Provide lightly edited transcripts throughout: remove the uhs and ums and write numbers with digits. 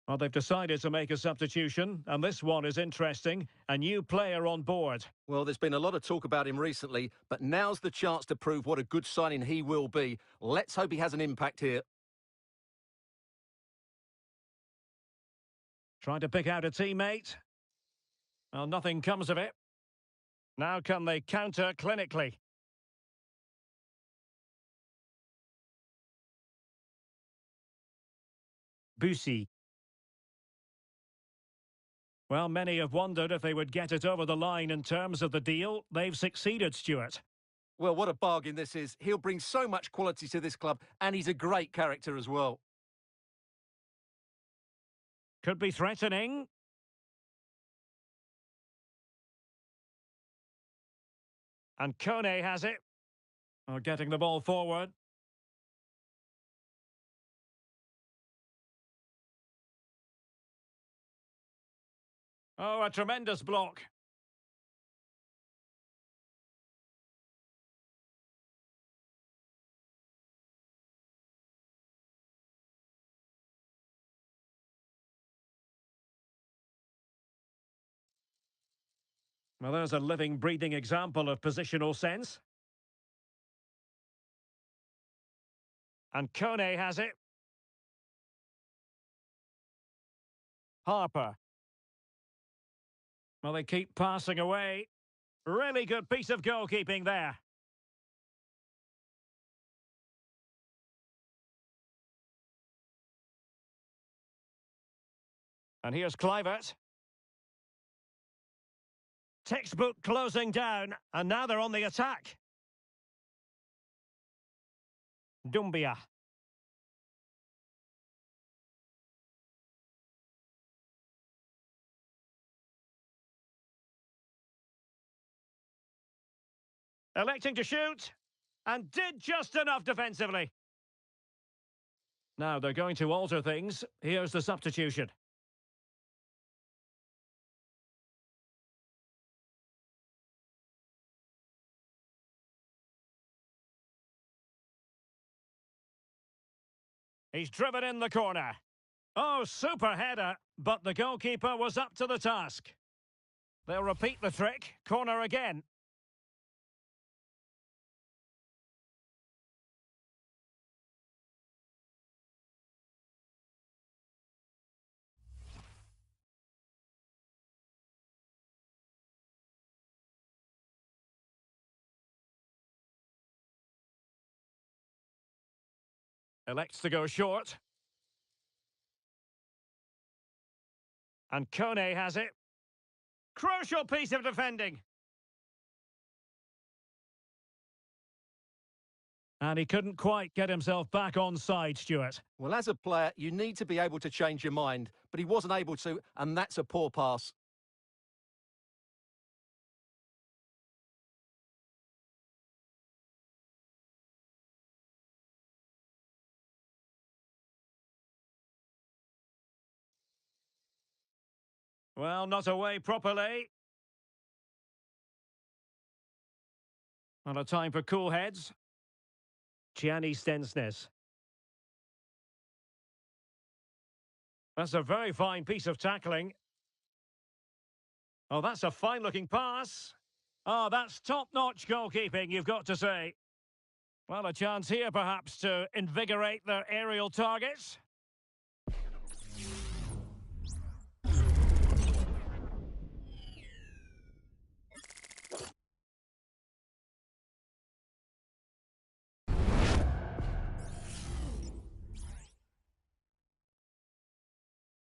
Well, they've decided to make a substitution, and this one is interesting. A new player on board. Well, there's been a lot of talk about him recently, but now's the chance to prove what a good signing he will be. Let's hope he has an impact here. Trying to pick out a teammate. Well, nothing comes of it. Now can they counter clinically? Bussy. Well, many have wondered if they would get it over the line in terms of the deal. They've succeeded, Stuart. Well, what a bargain this is. He'll bring so much quality to this club, and he's a great character as well. Could be threatening. And Kone has it. Oh, getting the ball forward. Oh, a tremendous block. Well, there's a living, breathing example of positional sense. And Kone has it. Harper. Well, they keep passing away. Really good piece of goalkeeping there. And here's Kluivert. Textbook closing down, and now they're on the attack. Doumbia. Electing to shoot, and did just enough defensively. Now they're going to alter things. Here's the substitution. He's driven in the corner. Oh, super header, but the goalkeeper was up to the task. They'll repeat the trick. Corner again. Elects to go short. And Kone has it. Crucial piece of defending. And he couldn't quite get himself back on side, Stuart. Well, as a player, you need to be able to change your mind, but he wasn't able to, and that's a poor pass. Well, not away properly. And a time for cool heads. Gianni Stensnes. That's a very fine piece of tackling. Oh, that's a fine-looking pass. Oh, that's top-notch goalkeeping, you've got to say. Well, a chance here, perhaps, to invigorate their aerial targets.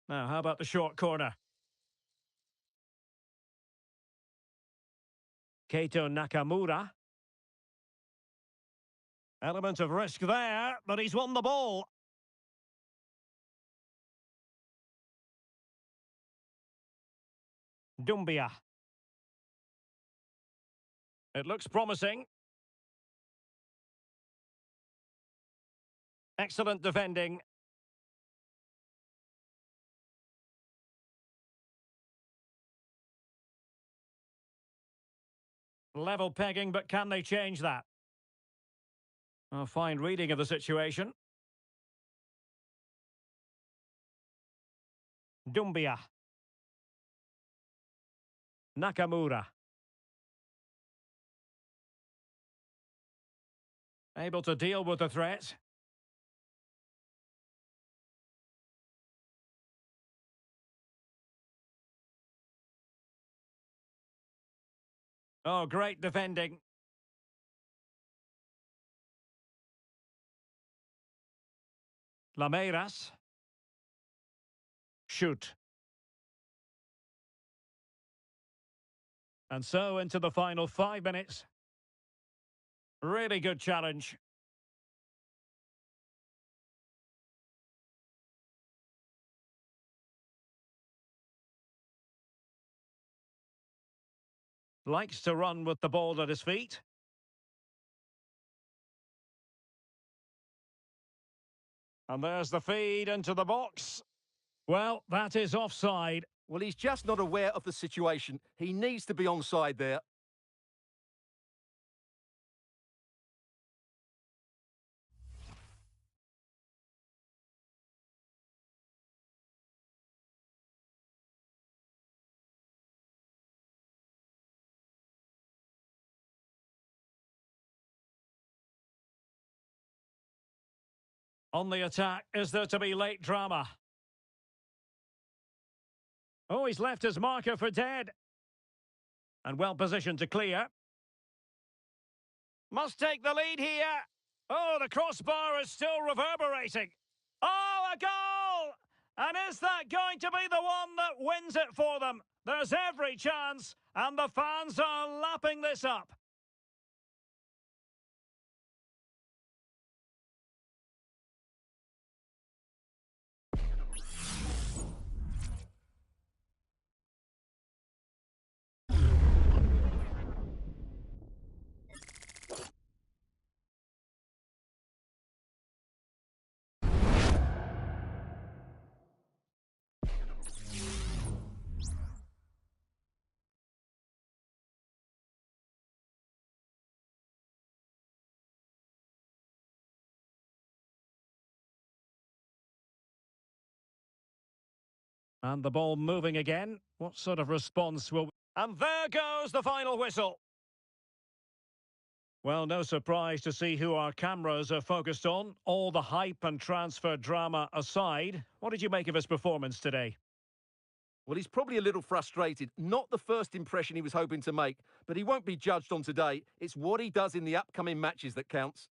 Now, how about the short corner? Keito Nakamura. Element of risk there, but he's won the ball. Doumbia. It looks promising. Excellent defending. Level pegging, but can they change that? A fine reading of the situation. Dumbia. Nakamura. Able to deal with the threat. Oh, great defending. Lameiras. Shoot. And so into the final 5 minutes. Really good challenge. Likes to run with the ball at his feet. And there's the feed into the box. Well, that is offside. Well, he's just not aware of the situation. He needs to be onside there. On the attack, is there to be late drama? Oh, he's left his marker for dead. And well positioned to clear. Must take the lead here. Oh, the crossbar is still reverberating. Oh, a goal! And is that going to be the one that wins it for them? There's every chance, and the fans are lapping this up. And the ball moving again. What sort of response will... And there goes the final whistle. Well, no surprise to see who our cameras are focused on. All the hype and transfer drama aside, what did you make of his performance today? Well, he's probably a little frustrated. Not the first impression he was hoping to make, but he won't be judged on today. It's what he does in the upcoming matches that counts.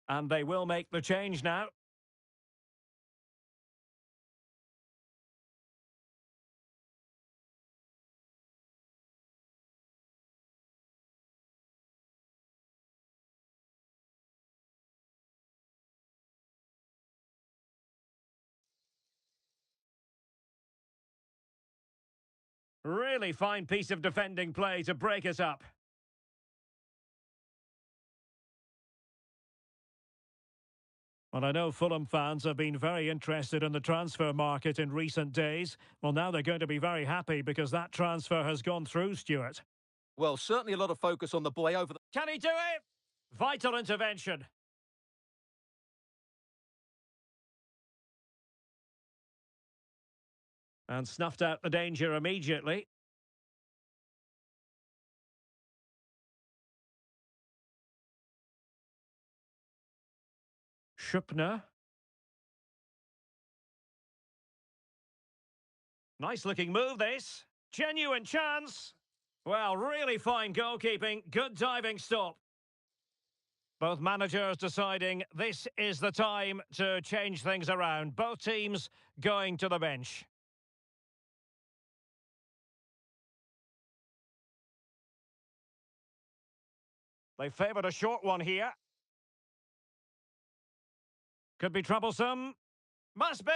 And they will make the change now. Really fine piece of defending play to break us up. Well, I know Fulham fans have been very interested in the transfer market in recent days. Well, now they're going to be very happy because that transfer has gone through, Stuart. Well, certainly a lot of focus on the boy over the... Can he do it? Vital intervention. And snuffed out the danger immediately. Schupner. Nice looking move, this. Genuine chance. Well, really fine goalkeeping. Good diving stop. Both managers deciding this is the time to change things around. Both teams going to the bench. They favoured a short one here. Could be troublesome. Must be.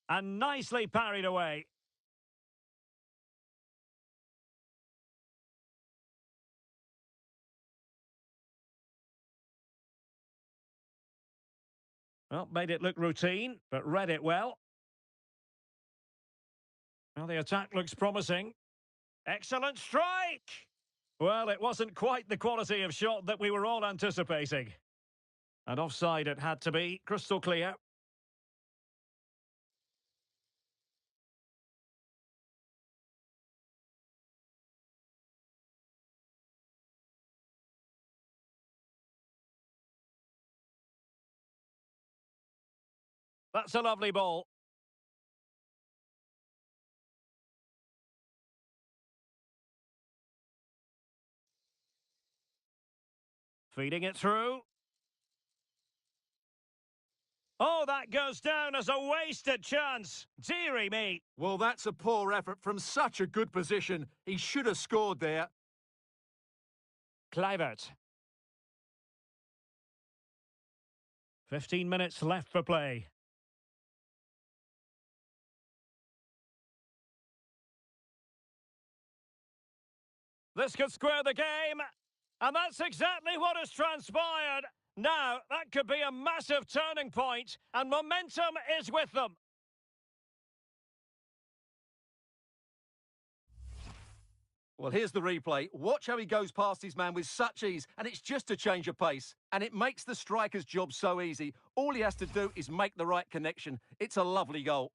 And nicely parried away. Well, made it look routine, but read it well. Well, the attack looks promising. Excellent strike! Well, it wasn't quite the quality of shot that we were all anticipating. And offside it had to be, crystal clear. That's a lovely ball. Feeding it through. Oh, that goes down as a wasted chance. Deary me. Well, that's a poor effort from such a good position. He should have scored there. Kluivert. 15 minutes left for play. This could square the game. And that's exactly what has transpired. Now, that could be a massive turning point, and momentum is with them. Well, here's the replay. Watch how he goes past his man with such ease, and it's just a change of pace. And it makes the striker's job so easy. All he has to do is make the right connection. It's a lovely goal.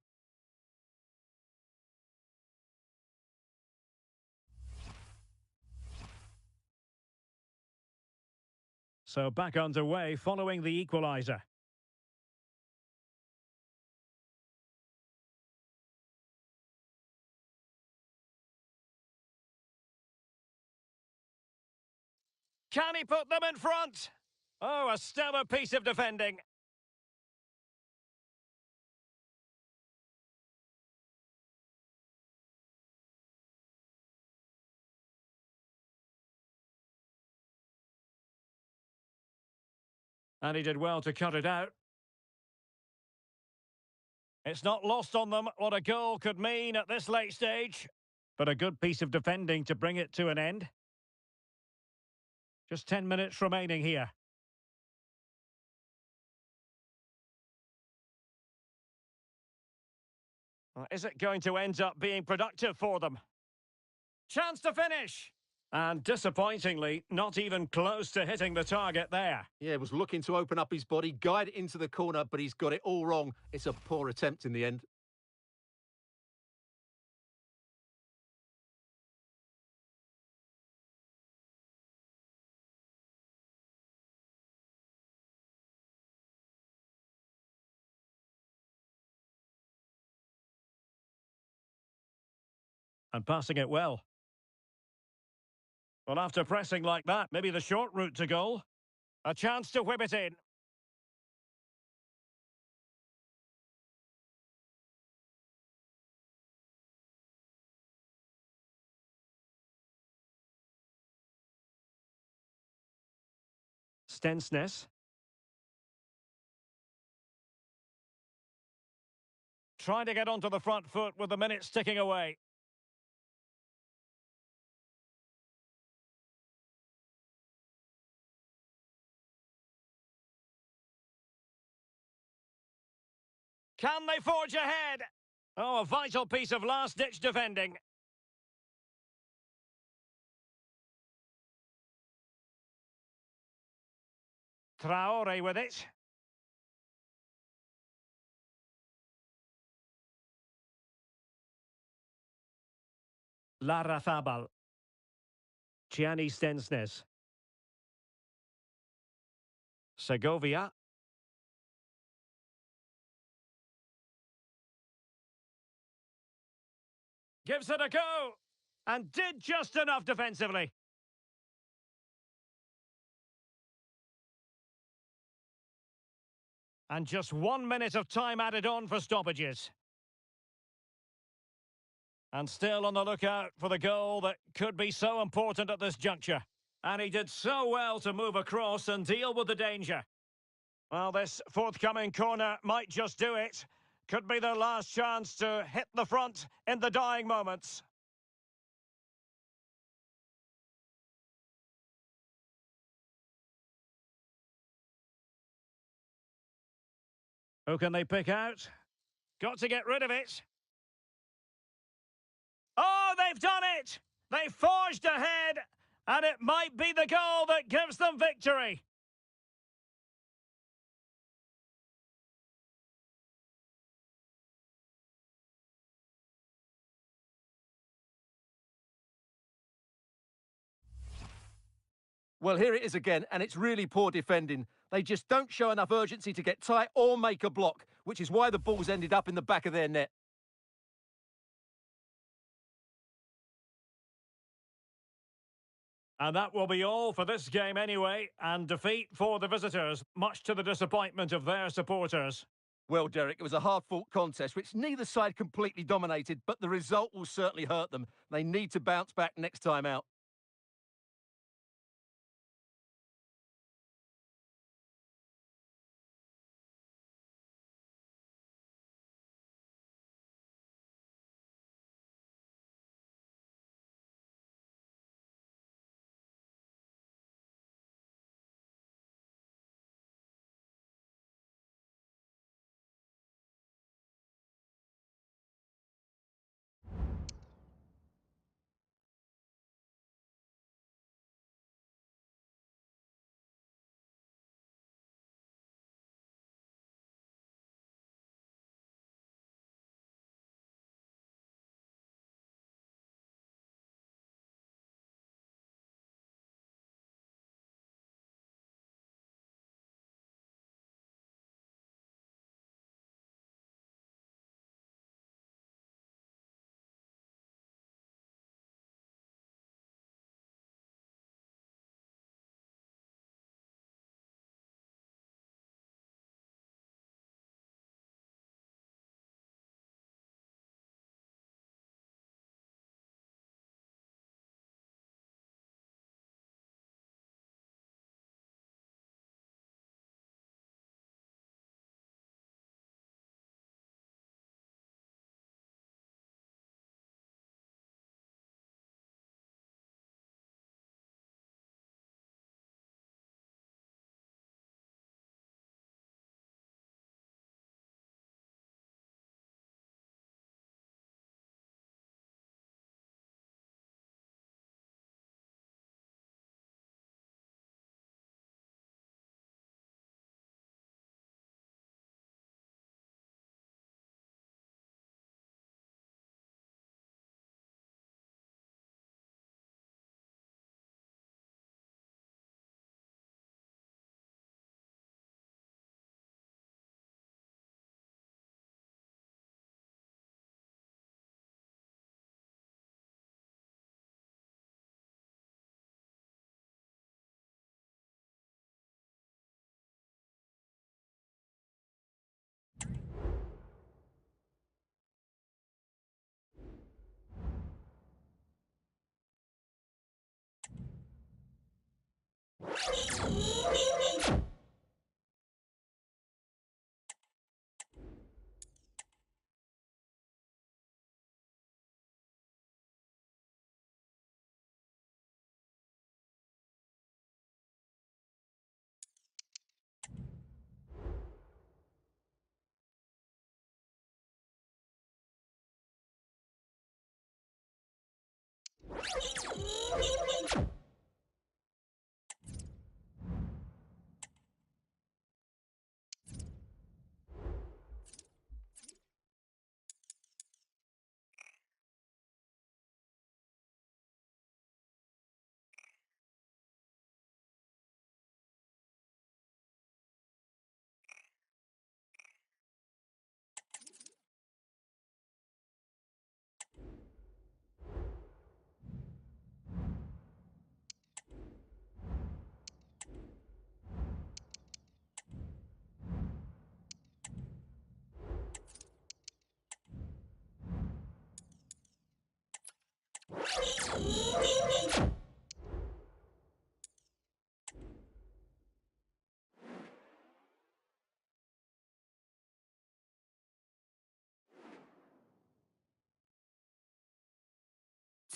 So back underway following the equaliser. Can he put them in front? Oh, a stellar piece of defending. And he did well to cut it out. It's not lost on them what a goal could mean at this late stage. But a good piece of defending to bring it to an end. Just 10 minutes remaining here. Well, is it going to end up being productive for them? Chance to finish! And disappointingly, not even close to hitting the target there. Yeah, was looking to open up his body, guide it into the corner, but he's got it all wrong. It's a poor attempt in the end. And passing it well. Well, after pressing like that, maybe the short route to goal. A chance to whip it in. Stensness. Trying to get onto the front foot with the minutes ticking away. Can they forge ahead? Oh, a vital piece of last-ditch defending. Traore with it. Larrazabal. Gianni Stensnes. Segovia. Gives it a go. And did just enough defensively. And just 1 minute of time added on for stoppages. And still on the lookout for the goal that could be so important at this juncture. And he did so well to move across and deal with the danger. Well, this forthcoming corner might just do it. Could be their last chance to hit the front in the dying moments. Who can they pick out? Got to get rid of it. Oh, they've done it! They forged ahead, and it might be the goal that gives them victory. Well, here it is again, and it's really poor defending. They just don't show enough urgency to get tight or make a block, which is why the ball's ended up in the back of their net. And that will be all for this game anyway, and defeat for the visitors, much to the disappointment of their supporters. Well, Derek, it was a hard-fought contest, which neither side completely dominated, but the result will certainly hurt them. They need to bounce back next time out.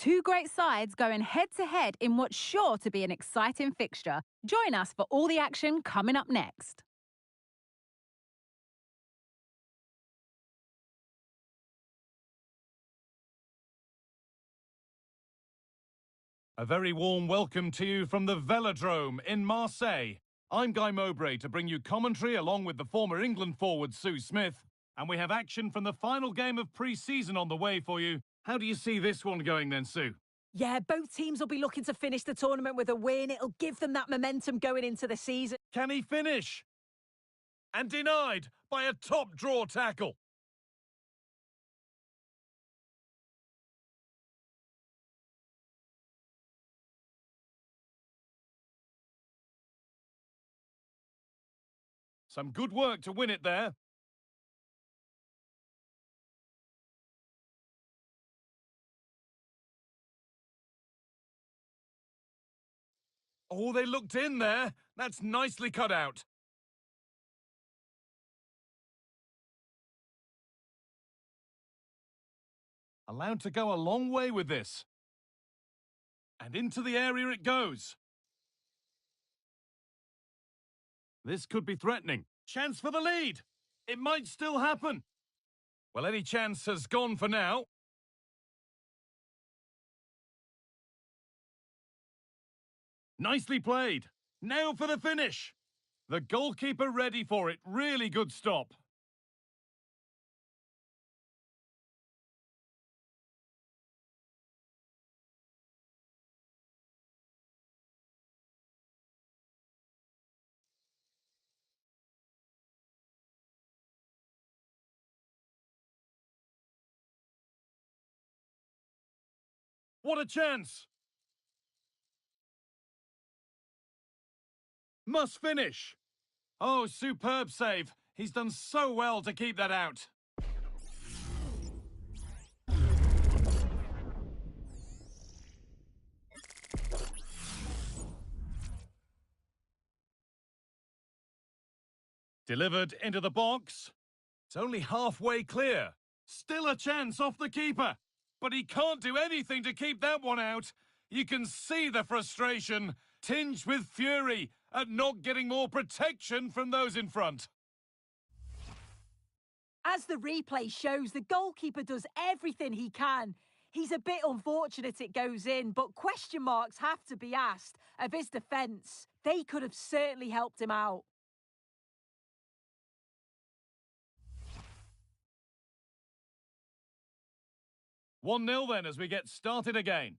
Two great sides going head-to-head in what's sure to be an exciting fixture. Join us for all the action coming up next. A very warm welcome to you from the Velodrome in Marseille. I'm Guy Mowbray to bring you commentary along with the former England forward Sue Smith. And we have action from the final game of pre-season on the way for you. How do you see this one going then, Sue? Yeah, both teams will be looking to finish the tournament with a win. It'll give them that momentum going into the season. Can he finish? And denied by a top draw tackle. Some good work to win it there. Oh, they looked in there. That's nicely cut out. Allowed to go a long way with this. And into the area it goes. This could be threatening. Chance for the lead. It might still happen. Well, any chance has gone for now. Nicely played. Now for the finish. The goalkeeper ready for it. Really good stop. What a chance! Must finish. Oh, superb save. He's done so well to keep that out. Delivered into the box. It's only halfway clear. Still a chance off the keeper. But he can't do anything to keep that one out. You can see the frustration, tinged with fury at not getting more protection from those in front. As the replay shows, the goalkeeper does everything he can. He's a bit unfortunate it goes in, but question marks have to be asked of his defence. They could have certainly helped him out. One 0 then as we get started again.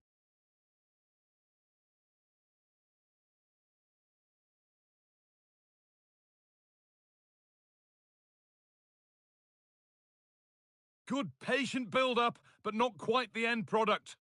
Good patient build-up, but not quite the end product.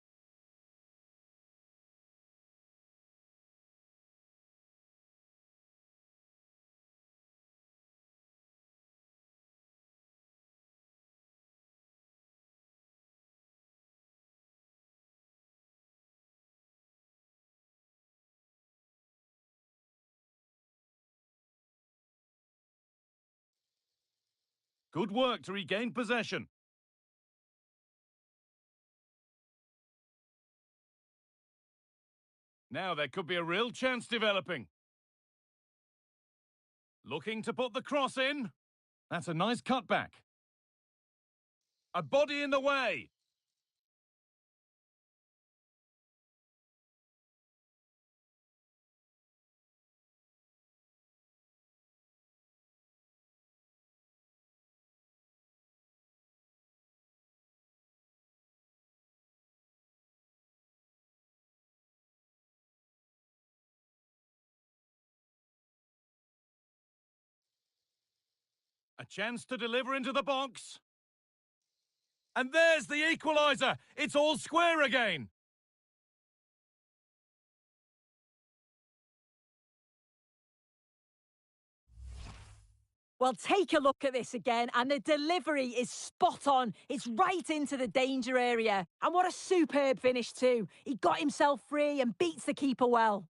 Good work to regain possession. Now there could be a real chance developing. Looking to put the cross in. That's a nice cutback. A body in the way. A chance to deliver into the box. And there's the equaliser. It's all square again. Well, take a look at this again, and the delivery is spot on. It's right into the danger area. And what a superb finish too. He got himself free and beats the keeper well.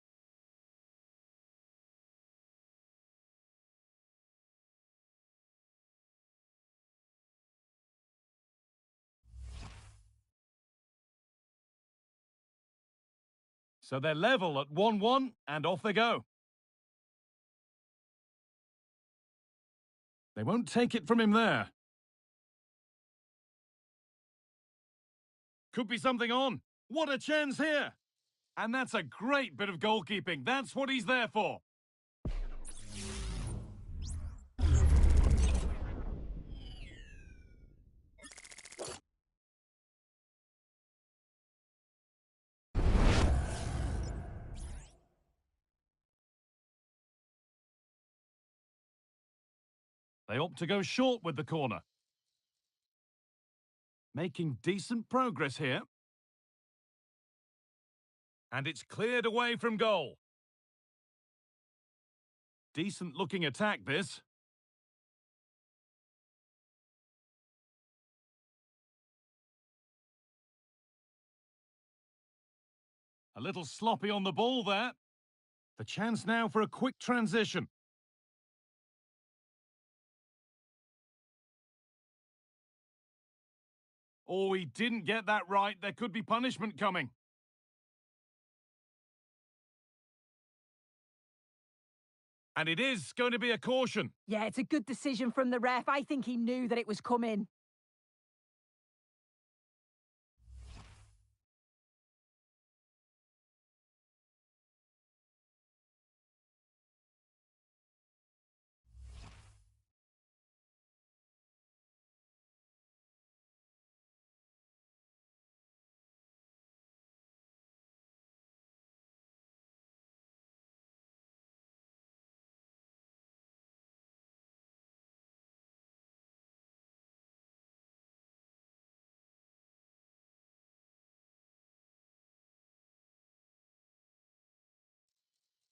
So they're level at 1-1, and off they go. They won't take it from him there. Could be something on. What a chance here. And that's a great bit of goalkeeping. That's what he's there for. They opt to go short with the corner. Making decent progress here. And it's cleared away from goal. Decent looking attack, this. A little sloppy on the ball there. The chance now for a quick transition. Oh, he didn't get that right. There could be punishment coming. And it is going to be a caution. Yeah, it's a good decision from the ref. I think he knew that it was coming.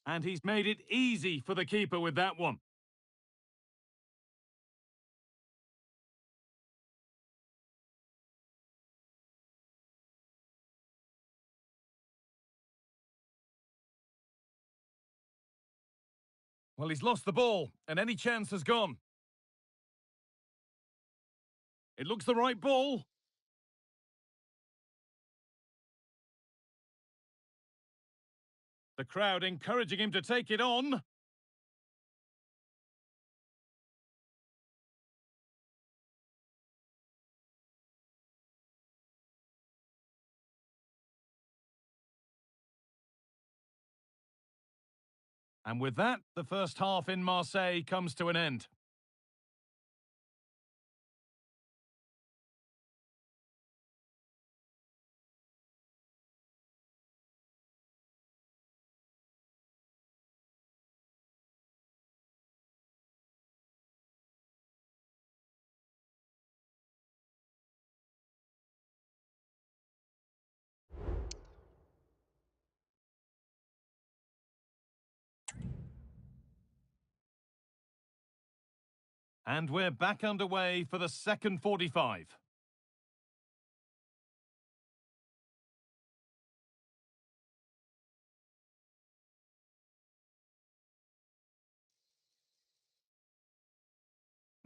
And he's made it easy for the keeper with that one. Well, he's lost the ball, and any chance has gone. It looks the right ball. The crowd encouraging him to take it on. And with that, the first half in Marseille comes to an end. And we're back underway for the second 45.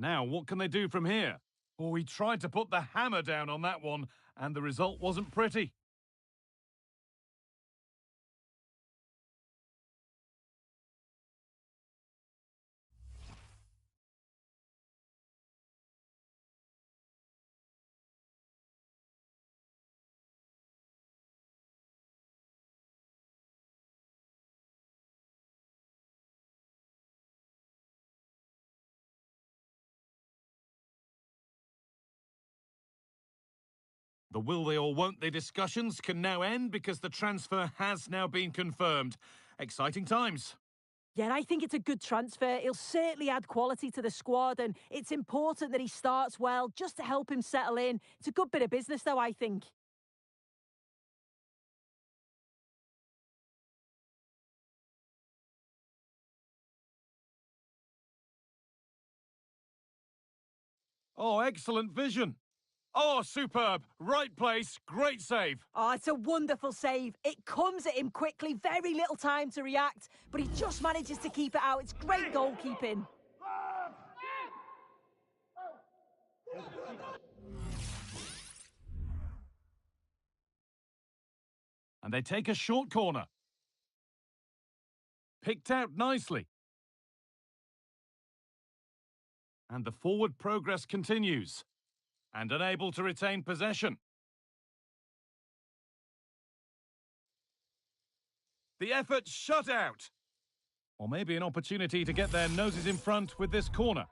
Now, what can they do from here? Oh, he tried to put the hammer down on that one, and the result wasn't pretty. The will they or won't they discussions can now end because the transfer has now been confirmed. Exciting times. Yeah, I think it's a good transfer. He'll certainly add quality to the squad, and it's important that he starts well just to help him settle in. It's a good bit of business, though, I think. Oh, excellent vision. Oh, superb. Right place, great save. Oh, it's a wonderful save. It comes at him quickly, very little time to react, but he just manages to keep it out. It's great goalkeeping. And they take a short corner. Picked out nicely. And the forward progress continues. And unable to retain possession. The effort shut out. Or maybe an opportunity to get their noses in front with this corner.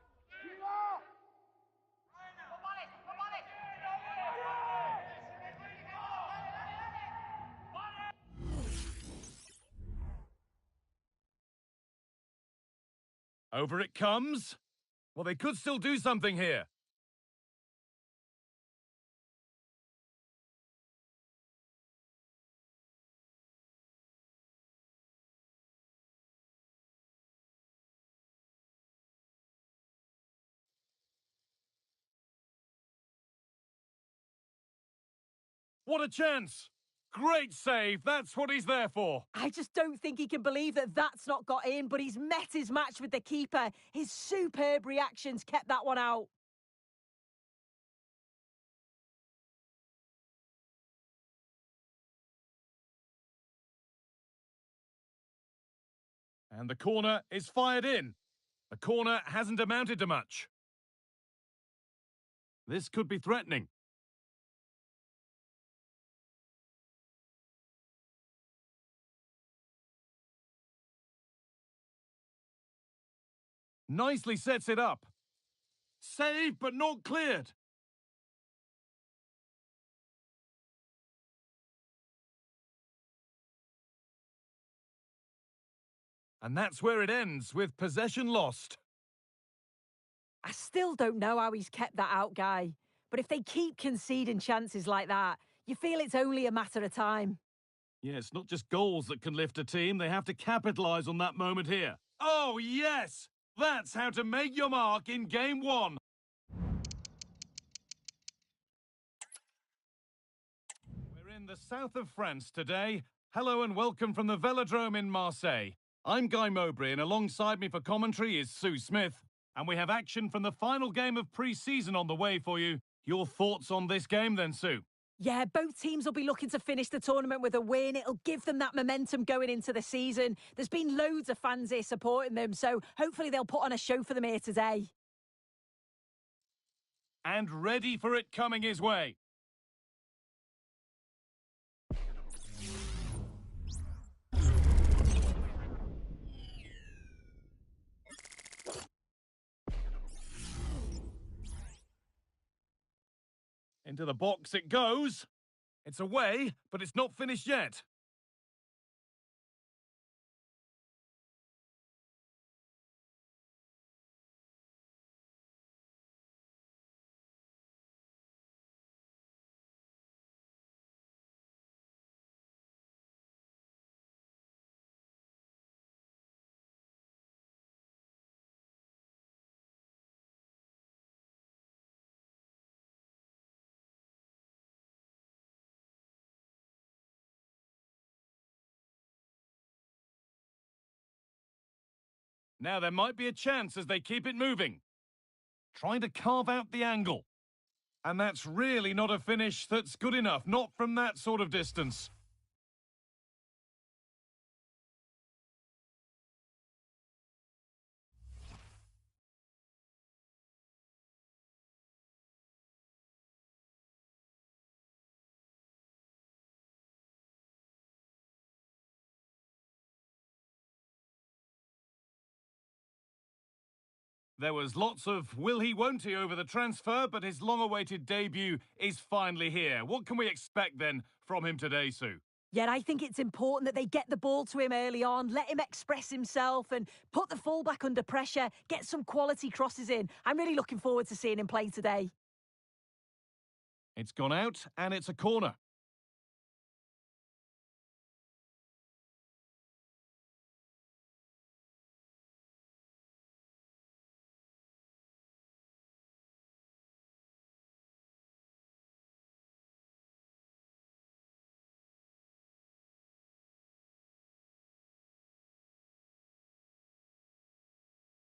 Over it comes. Well, they could still do something here. What a chance! Great save, that's what he's there for. I just don't think he can believe that that's not got in, but he's met his match with the keeper. His superb reactions kept that one out. And the corner is fired in. The corner hasn't amounted to much. This could be threatening. Nicely sets it up. Saved but not cleared. And that's where it ends, with possession lost. I still don't know how he's kept that out, Guy. But if they keep conceding chances like that, you feel it's only a matter of time. Yeah, it's not just goals that can lift a team. They have to capitalise on that moment here. Oh, yes! That's how to make your mark in Game 1. We're in the south of France today. Hello and welcome from the Velodrome in Marseille. I'm Guy Mowbray, and alongside me for commentary is Sue Smith. And we have action from the final game of pre-season on the way for you. Your thoughts on this game then, Sue? Yeah, both teams will be looking to finish the tournament with a win. It'll give them that momentum going into the season. There's been loads of fans here supporting them, so hopefully they'll put on a show for them here today. And ready for it coming his way. Into the box it goes. It's away, but it's not finished yet. Now there might be a chance as they keep it moving. trying to carve out the angle. And that's really not a finish that's good enough, not from that sort of distance. There was lots of will he, won't he over the transfer, but his long-awaited debut is finally here. What can we expect then from him today, Sue? Yeah, I think it's important that they get the ball to him early on, let him express himself and put the fullback under pressure, get some quality crosses in. I'm really looking forward to seeing him play today. It's gone out, and it's a corner.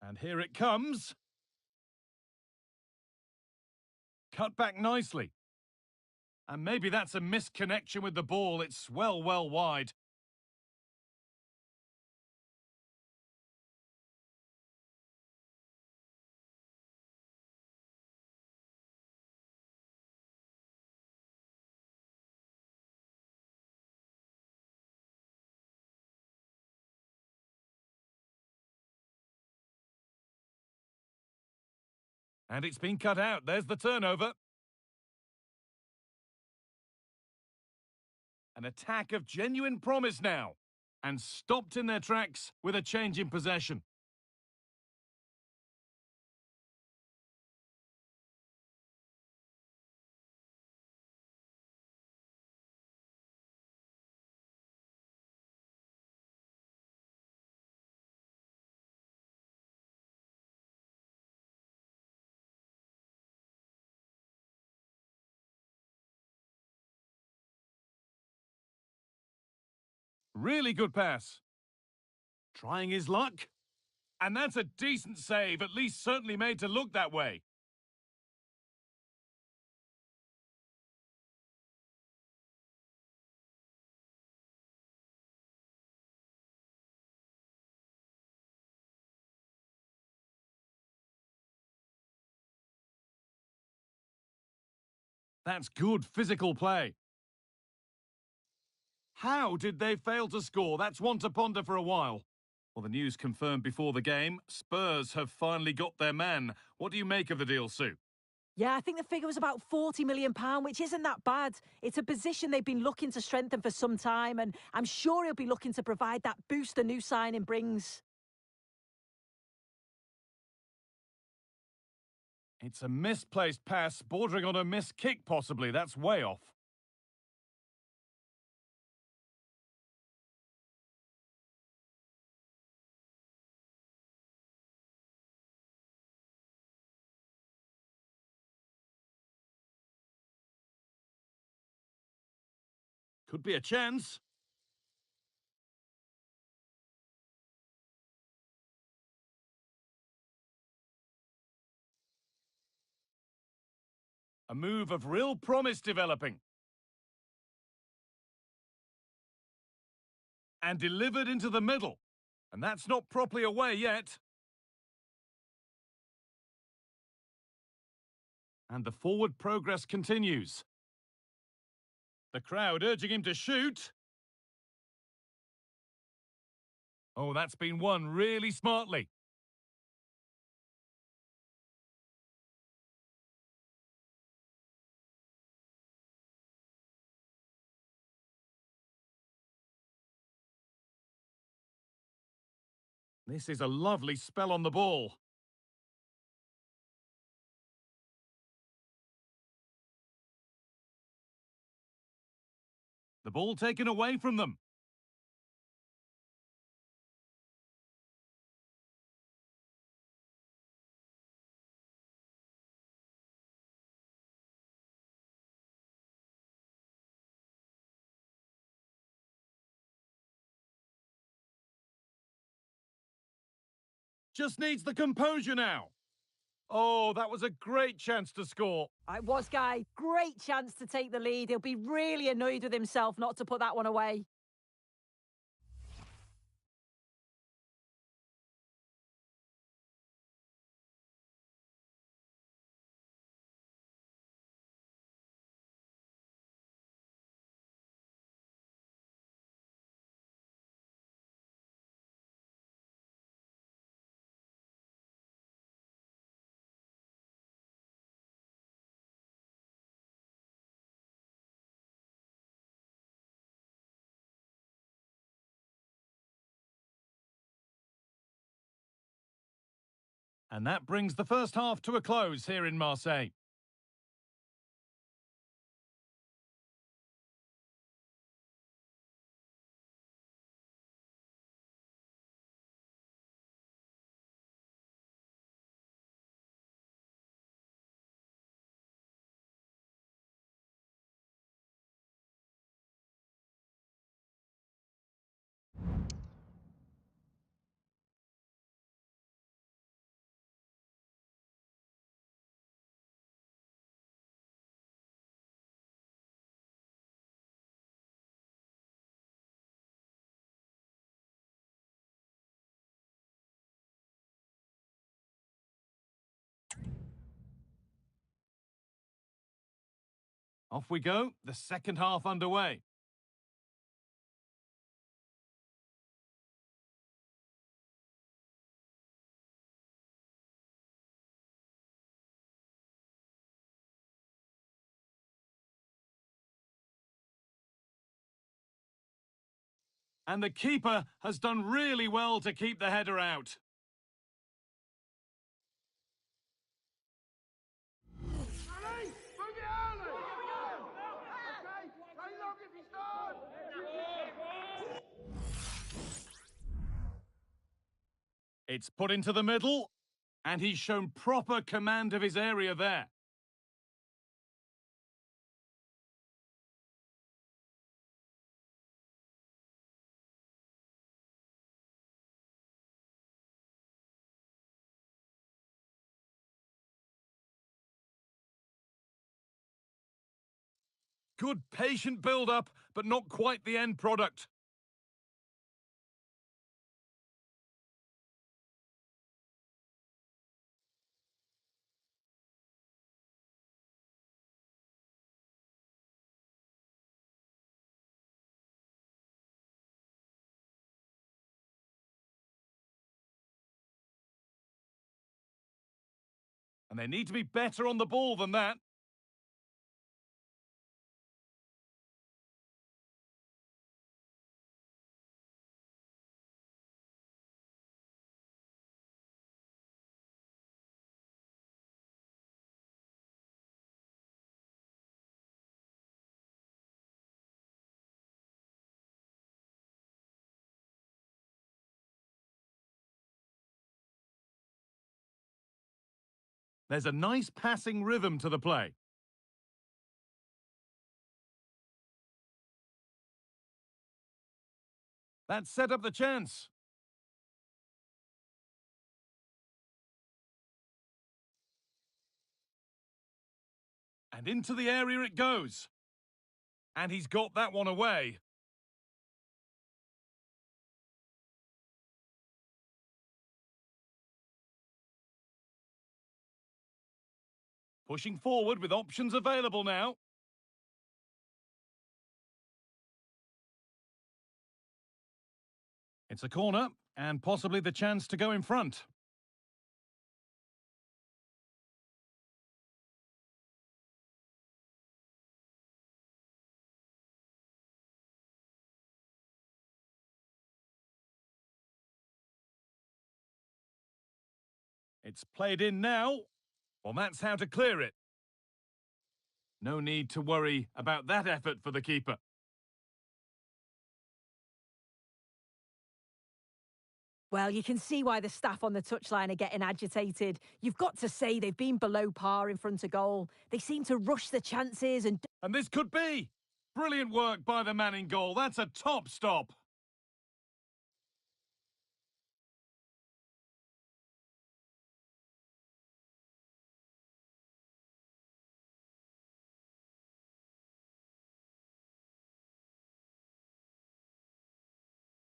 And here it comes. Cut back nicely. And maybe that's a misconnection with the ball. It's well wide. And it's been cut out. There's the turnover. An attack of genuine promise now. And stopped in their tracks with a change in possession. Really good pass. Trying his luck. And that's a decent save, at least certainly made to look that way. That's good physical play. How did they fail to score? That's one to ponder for a while. Well, the news confirmed before the game. Spurs have finally got their man. What do you make of the deal, Sue? Yeah, I think the figure was about £40 million, which isn't that bad. It's a position they've been looking to strengthen for some time, and I'm sure he'll be looking to provide that boost a new signing brings. It's a misplaced pass, bordering on a missed kick, possibly. That's way off. Could be a chance. A move of real promise developing. And delivered into the middle. And that's not properly away yet. And the forward progress continues. The crowd urging him to shoot. Oh, that's been won really smartly. This is a lovely spell on the ball. The ball taken away from them. Just needs the composure now. Oh, that was a great chance to score. It was, Guy. Great chance to take the lead. He'll be really annoyed with himself not to put that one away. And that brings the first half to a close here in Marseille. Off we go, the second half underway. And the keeper has done really well to keep the header out. It's put into the middle, and he's shown proper command of his area there. Good patient build-up, but not quite the end product. And they need to be better on the ball than that. There's a nice passing rhythm to the play. That set up the chance. And into the area it goes. And he's got that one away. Pushing forward with options available now. It's a corner, and possibly the chance to go in front. It's played in now. Well, that's how to clear it. No need to worry about that effort for the keeper. Well, you can see why the staff on the touchline are getting agitated. You've got to say they've been below par in front of goal. They seem to rush the chances and... And this could be. Brilliant work by the man in goal. That's a top stop.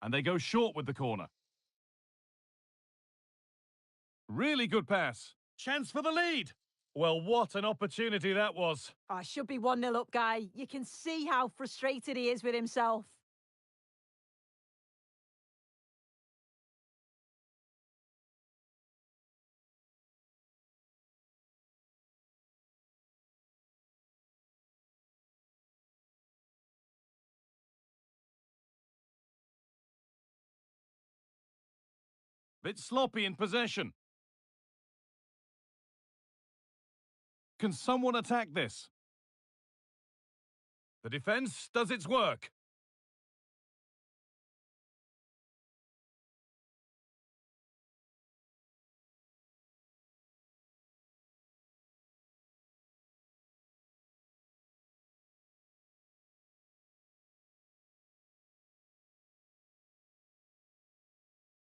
And they go short with the corner. Really good pass. Chance for the lead. Well, what an opportunity that was. I should be 1-0 up, Guy. You can see how frustrated he is with himself. Bit sloppy in possession. Can someone attack this? The defence does its work.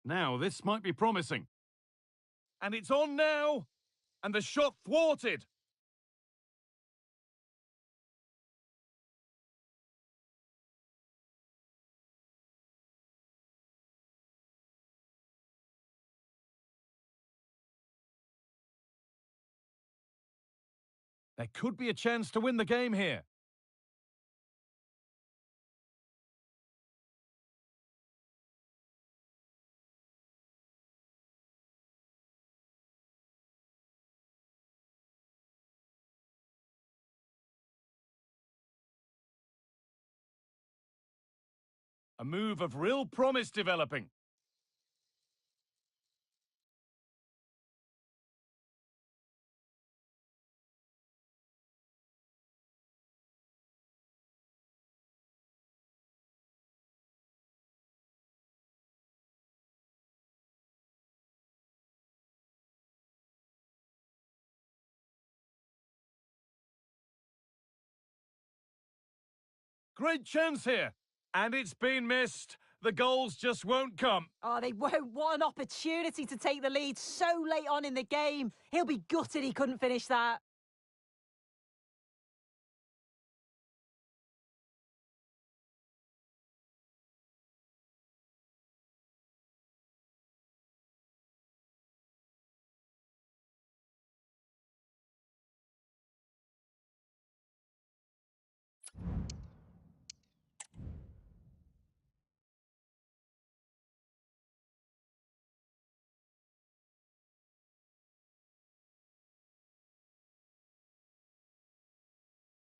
Now, this might be promising. And it's on now! And the shot thwarted! There could be a chance to win the game here. A move of real promise developing. Great chance here. And it's been missed. The goals just won't come. Oh, they won't. What an opportunity to take the lead so late on in the game. He'll be gutted he couldn't finish that.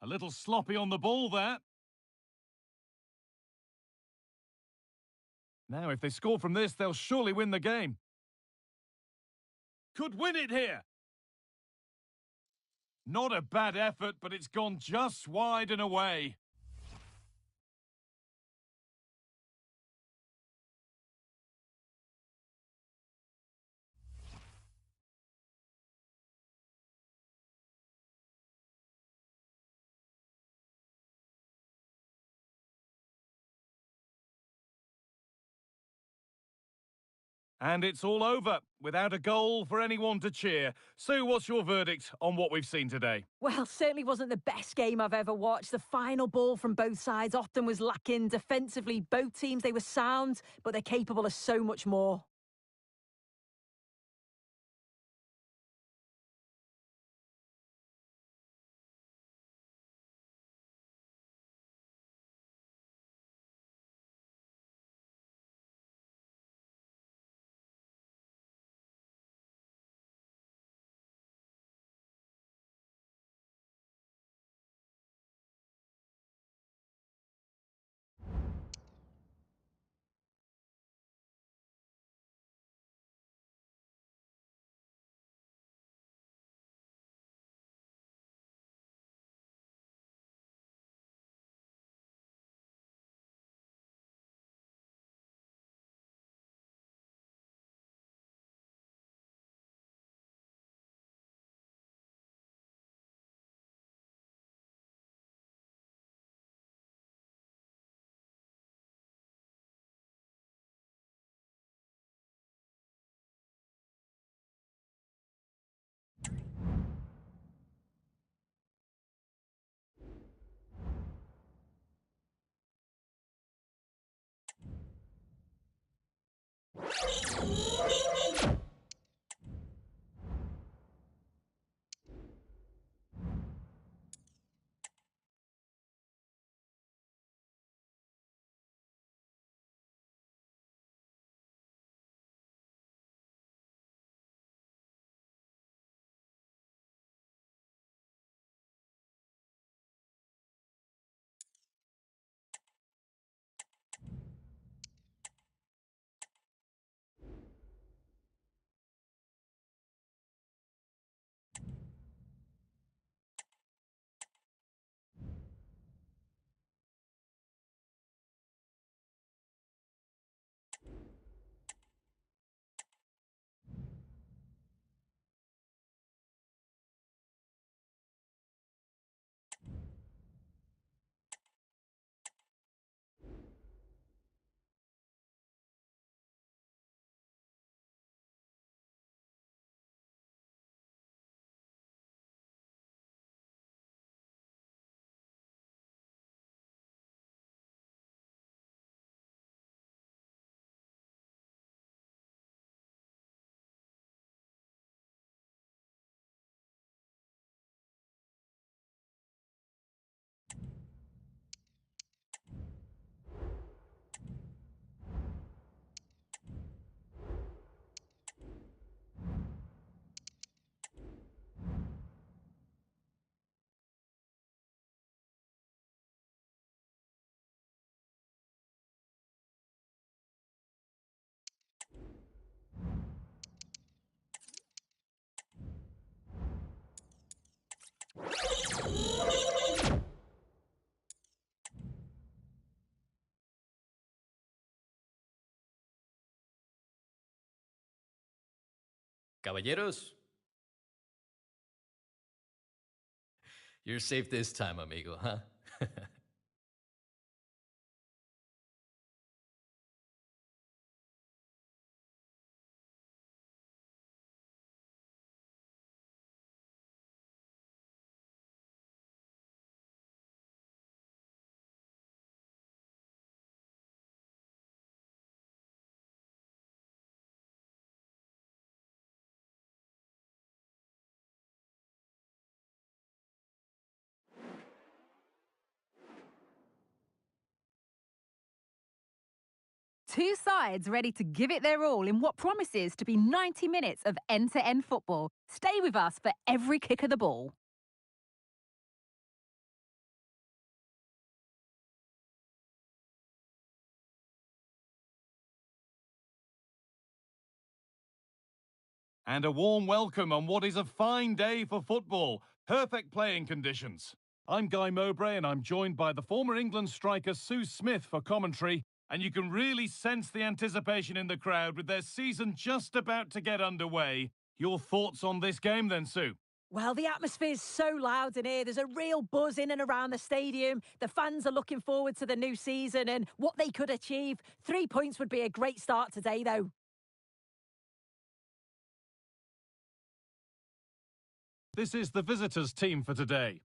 A little sloppy on the ball there. Now, if they score from this, they'll surely win the game. Could win it here. Not a bad effort, but it's gone just wide and away. And it's all over, without a goal for anyone to cheer. Sue, what's your verdict on what we've seen today? Well, certainly wasn't the best game I've ever watched. The final ball from both sides often was lacking. Defensively, both teams, they were sound, but they're capable of so much more. Caballeros, you're safe this time, amigo, huh? Two sides ready to give it their all in what promises to be 90 minutes of end-to-end football. Stay with us for every kick of the ball. And a warm welcome on what is a fine day for football. Perfect playing conditions. I'm Guy Mowbray and I'm joined by the former England striker Sue Smith for commentary. And you can really sense the anticipation in the crowd with their season just about to get underway. Your thoughts on this game then, Sue? Well, the atmosphere's so loud in here. There's a real buzz in and around the stadium. The fans are looking forward to the new season and what they could achieve. 3 points would be a great start today, though. This is the visitors' team for today.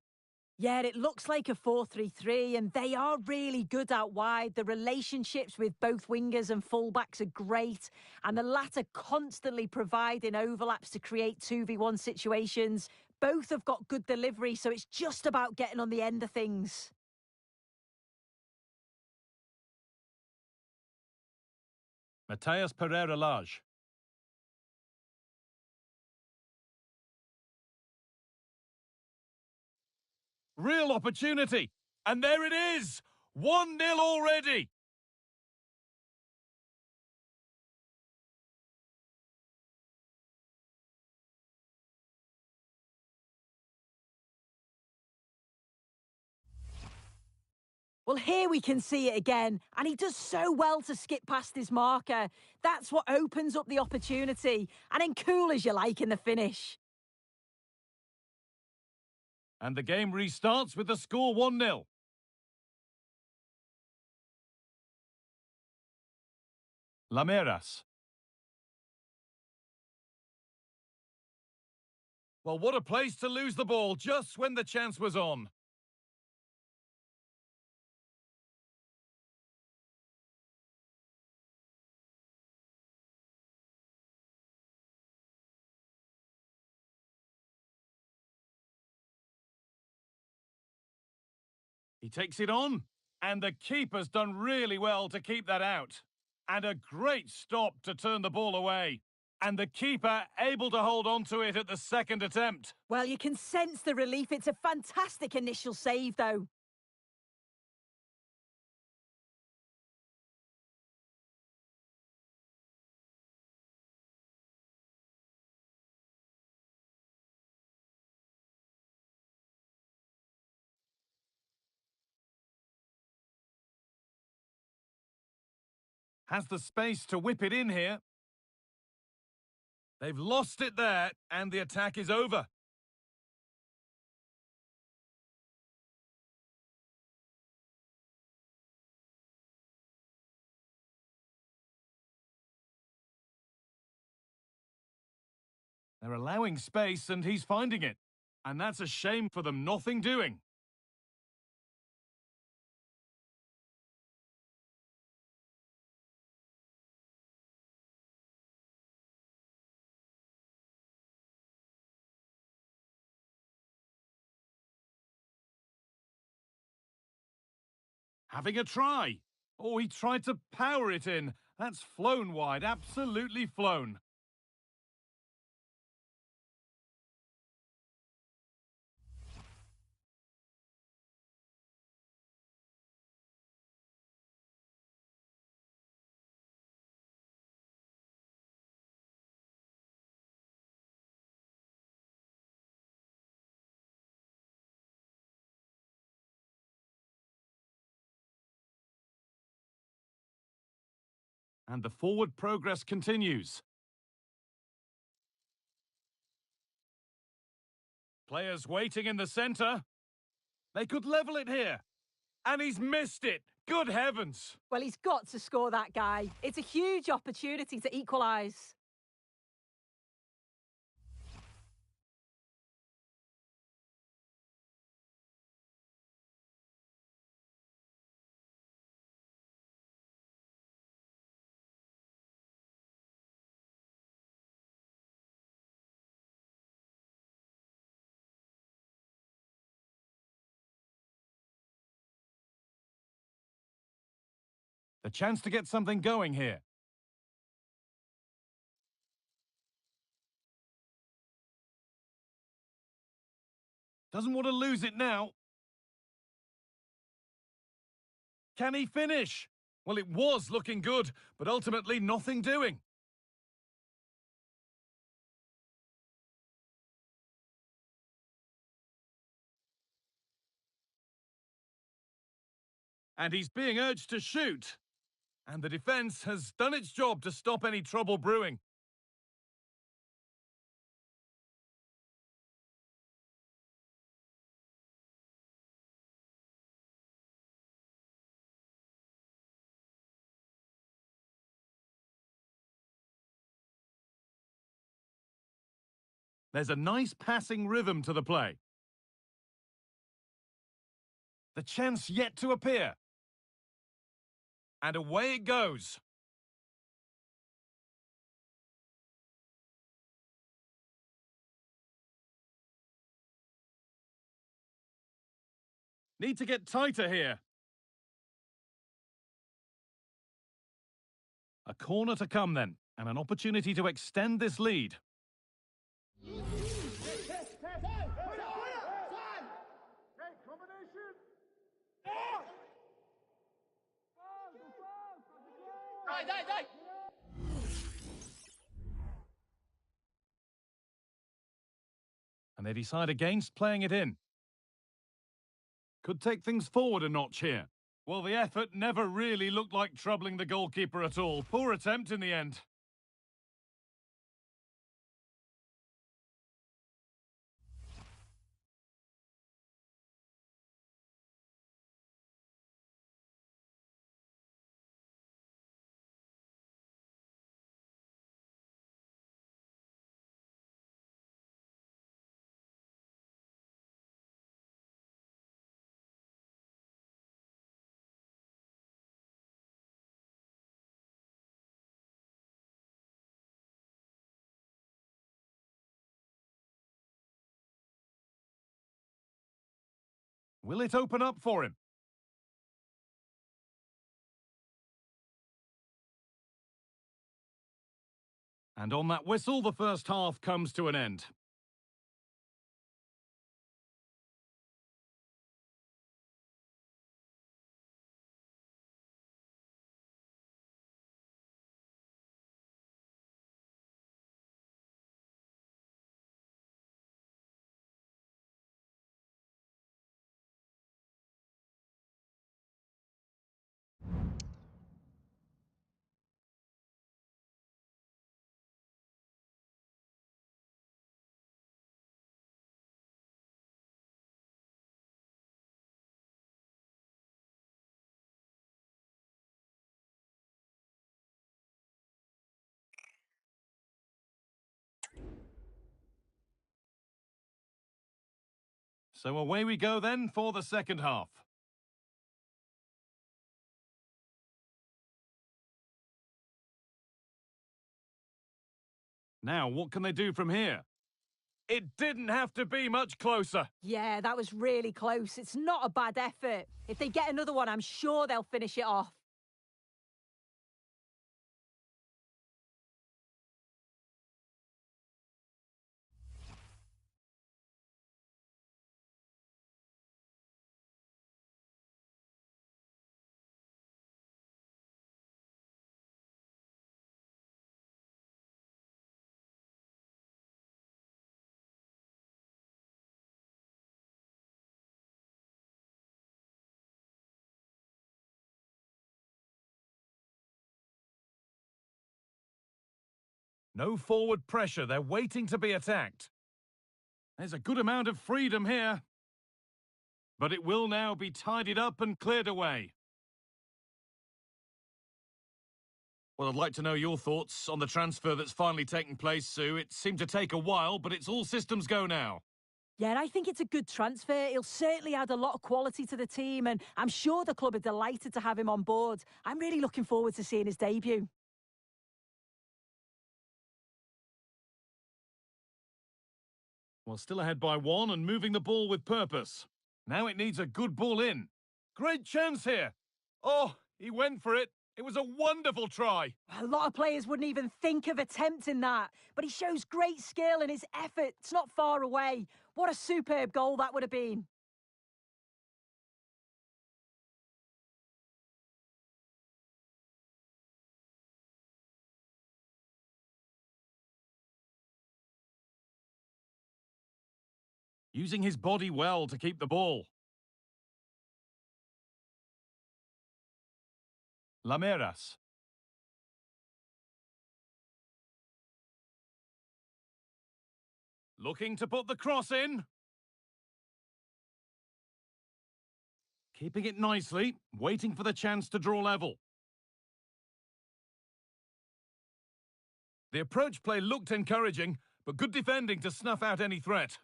Yeah, it looks like a 4-3-3, and they are really good out wide. The relationships with both wingers and fullbacks are great, and the latter constantly providing overlaps to create 2v1 situations. Both have got good delivery, so it's just about getting on the end of things. Matheus Pereira-Lage. Real opportunity. And there it is. 1-0 already. Well, here we can see it again, and he does so well to skip past his marker. That's what opens up the opportunity, and then cool as you like in the finish. And the game restarts with the score 1-0. Lameras. Well, what a place to lose the ball just when the chance was on. He takes it on, and the keeper's done really well to keep that out. And a great stop to turn the ball away. And the keeper able to hold on to it at the second attempt. Well, you can sense the relief. It's a fantastic initial save, though. Has the space to whip it in here. They've lost it there, and the attack is over. They're allowing space, and he's finding it. And that's a shame for them, nothing doing. Having a try. Oh, he tried to power it in. That's flown wide, absolutely flown. And the forward progress continues. Players waiting in the centre. They could level it here. And he's missed it. Good heavens. Well, he's got to score that guy. It's a huge opportunity to equalise. The chance to get something going here. Doesn't want to lose it now. Can he finish? Well, it was looking good, but ultimately nothing doing. And he's being urged to shoot. And the defence has done its job to stop any trouble brewing. There's a nice passing rhythm to the play. The chance yet to appear. And away it goes. Need to get tighter here. A corner to come then, and an opportunity to extend this lead. And they decide against playing it in. Could take things forward a notch here. Well, the effort never really looked like troubling the goalkeeper at all. Poor attempt in the end. Will it open up for him? And on that whistle, the first half comes to an end. So away we go then for the second half. Now, what can they do from here? It didn't have to be much closer. Yeah, that was really close. It's not a bad effort. If they get another one, I'm sure they'll finish it off. No forward pressure, they're waiting to be attacked. There's a good amount of freedom here. But it will now be tidied up and cleared away. Well, I'd like to know your thoughts on the transfer that's finally taken place, Sue. It seemed to take a while, but it's all systems go now. Yeah, and I think it's a good transfer. He'll certainly add a lot of quality to the team, and I'm sure the club are delighted to have him on board. I'm really looking forward to seeing his debut. Well, still ahead by one and moving the ball with purpose. Now it needs a good ball in. Great chance here. Oh, he went for it. It was a wonderful try. A lot of players wouldn't even think of attempting that, but he shows great skill and his effort's not far away. What a superb goal that would have been. Using his body well to keep the ball. Lameras. Looking to put the cross in. Keeping it nicely, waiting for the chance to draw level. The approach play looked encouraging, but good defending to snuff out any threat.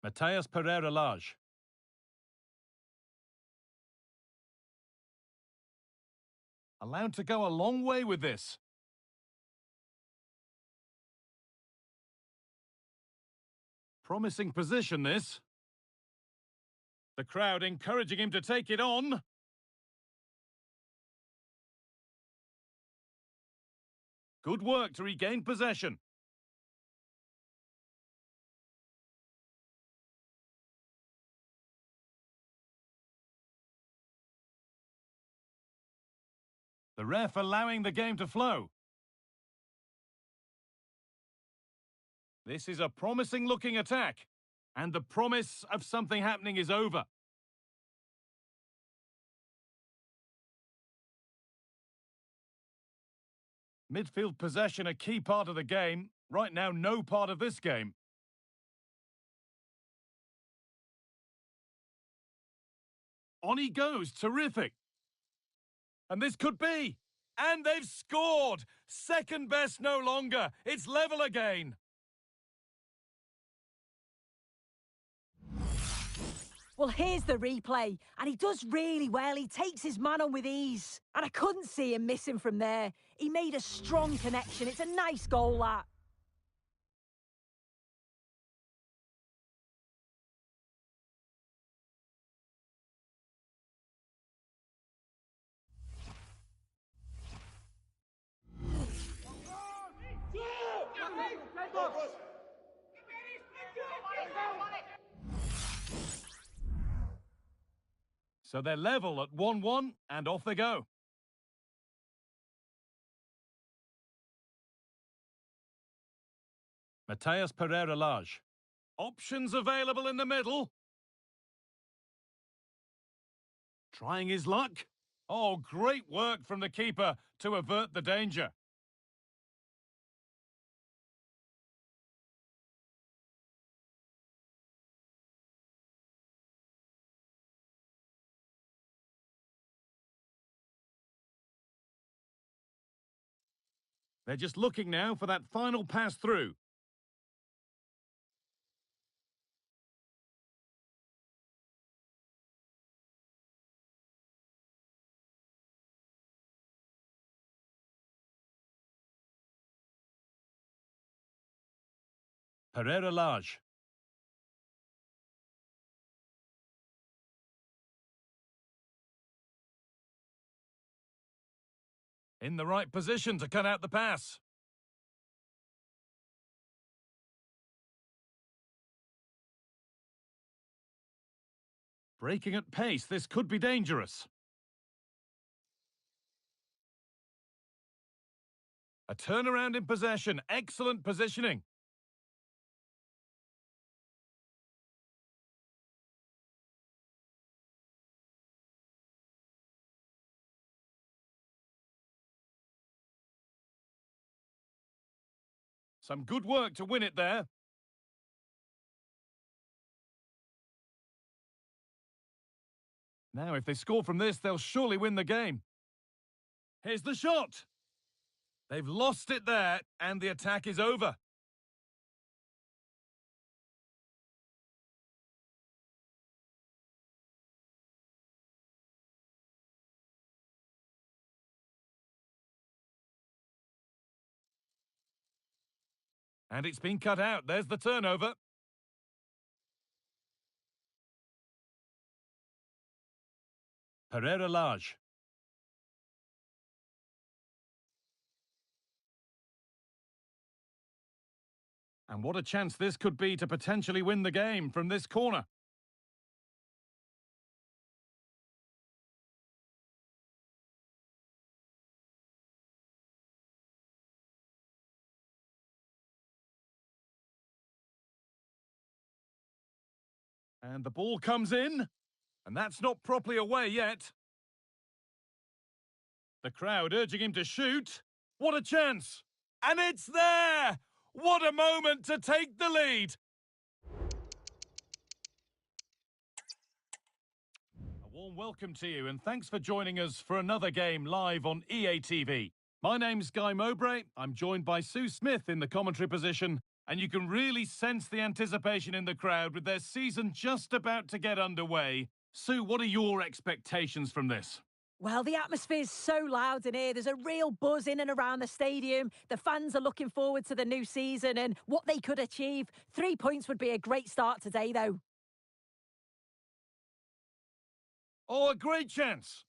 Matthias Pereira-Lage. Allowed to go a long way with this. Promising position, this. The crowd encouraging him to take it on. Good work to regain possession. The ref allowing the game to flow. This is a promising-looking attack, and the promise of something happening is over. Midfield possession a key part of the game. Right now, no part of this game. On he goes, terrific. And this could be. And they've scored! Second best no longer. It's level again. Well, here's the replay, and he does really well. He takes his man on with ease, and I couldn't see him missing from there. He made a strong connection. It's a nice goal, that. So they're level at 1-1 and off they go. Mateus Pereira-Lage. Options available in the middle. Trying his luck. Oh, great work from the keeper to avert the danger. They're just looking now for that final pass through. Pereira-Lage. In the right position to cut out the pass. Breaking at pace, this could be dangerous. A turnaround in possession, excellent positioning. Some good work to win it there. Now, if they score from this, they'll surely win the game. Here's the shot. They've lost it there, and the attack is over. And it's been cut out. There's the turnover. Pereira-Lage. And what a chance this could be to potentially win the game from this corner. And the ball comes in. And that's not properly away yet. The crowd urging him to shoot. What a chance! And it's there! What a moment to take the lead! A warm welcome to you, and thanks for joining us for another game live on EA TV. My name's Guy Mowbray. I'm joined by Sue Smith in the commentary position, and you can really sense the anticipation in the crowd with their season just about to get underway. Sue, what are your expectations from this? Well, the atmosphere's so loud in here. There's a real buzz in and around the stadium. The fans are looking forward to the new season and what they could achieve. 3 points would be a great start today, though. Oh, a great chance!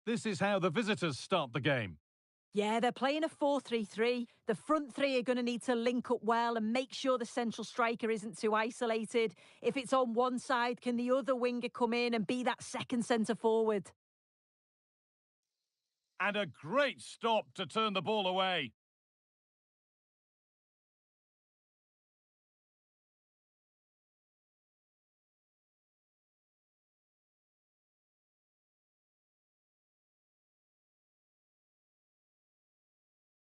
This is how the visitors start the game. Yeah, they're playing a 4-3-3. The front three are going to need to link up well and make sure the central striker isn't too isolated. If it's on one side, can the other winger come in and be that second centre forward? And a great stop to turn the ball away.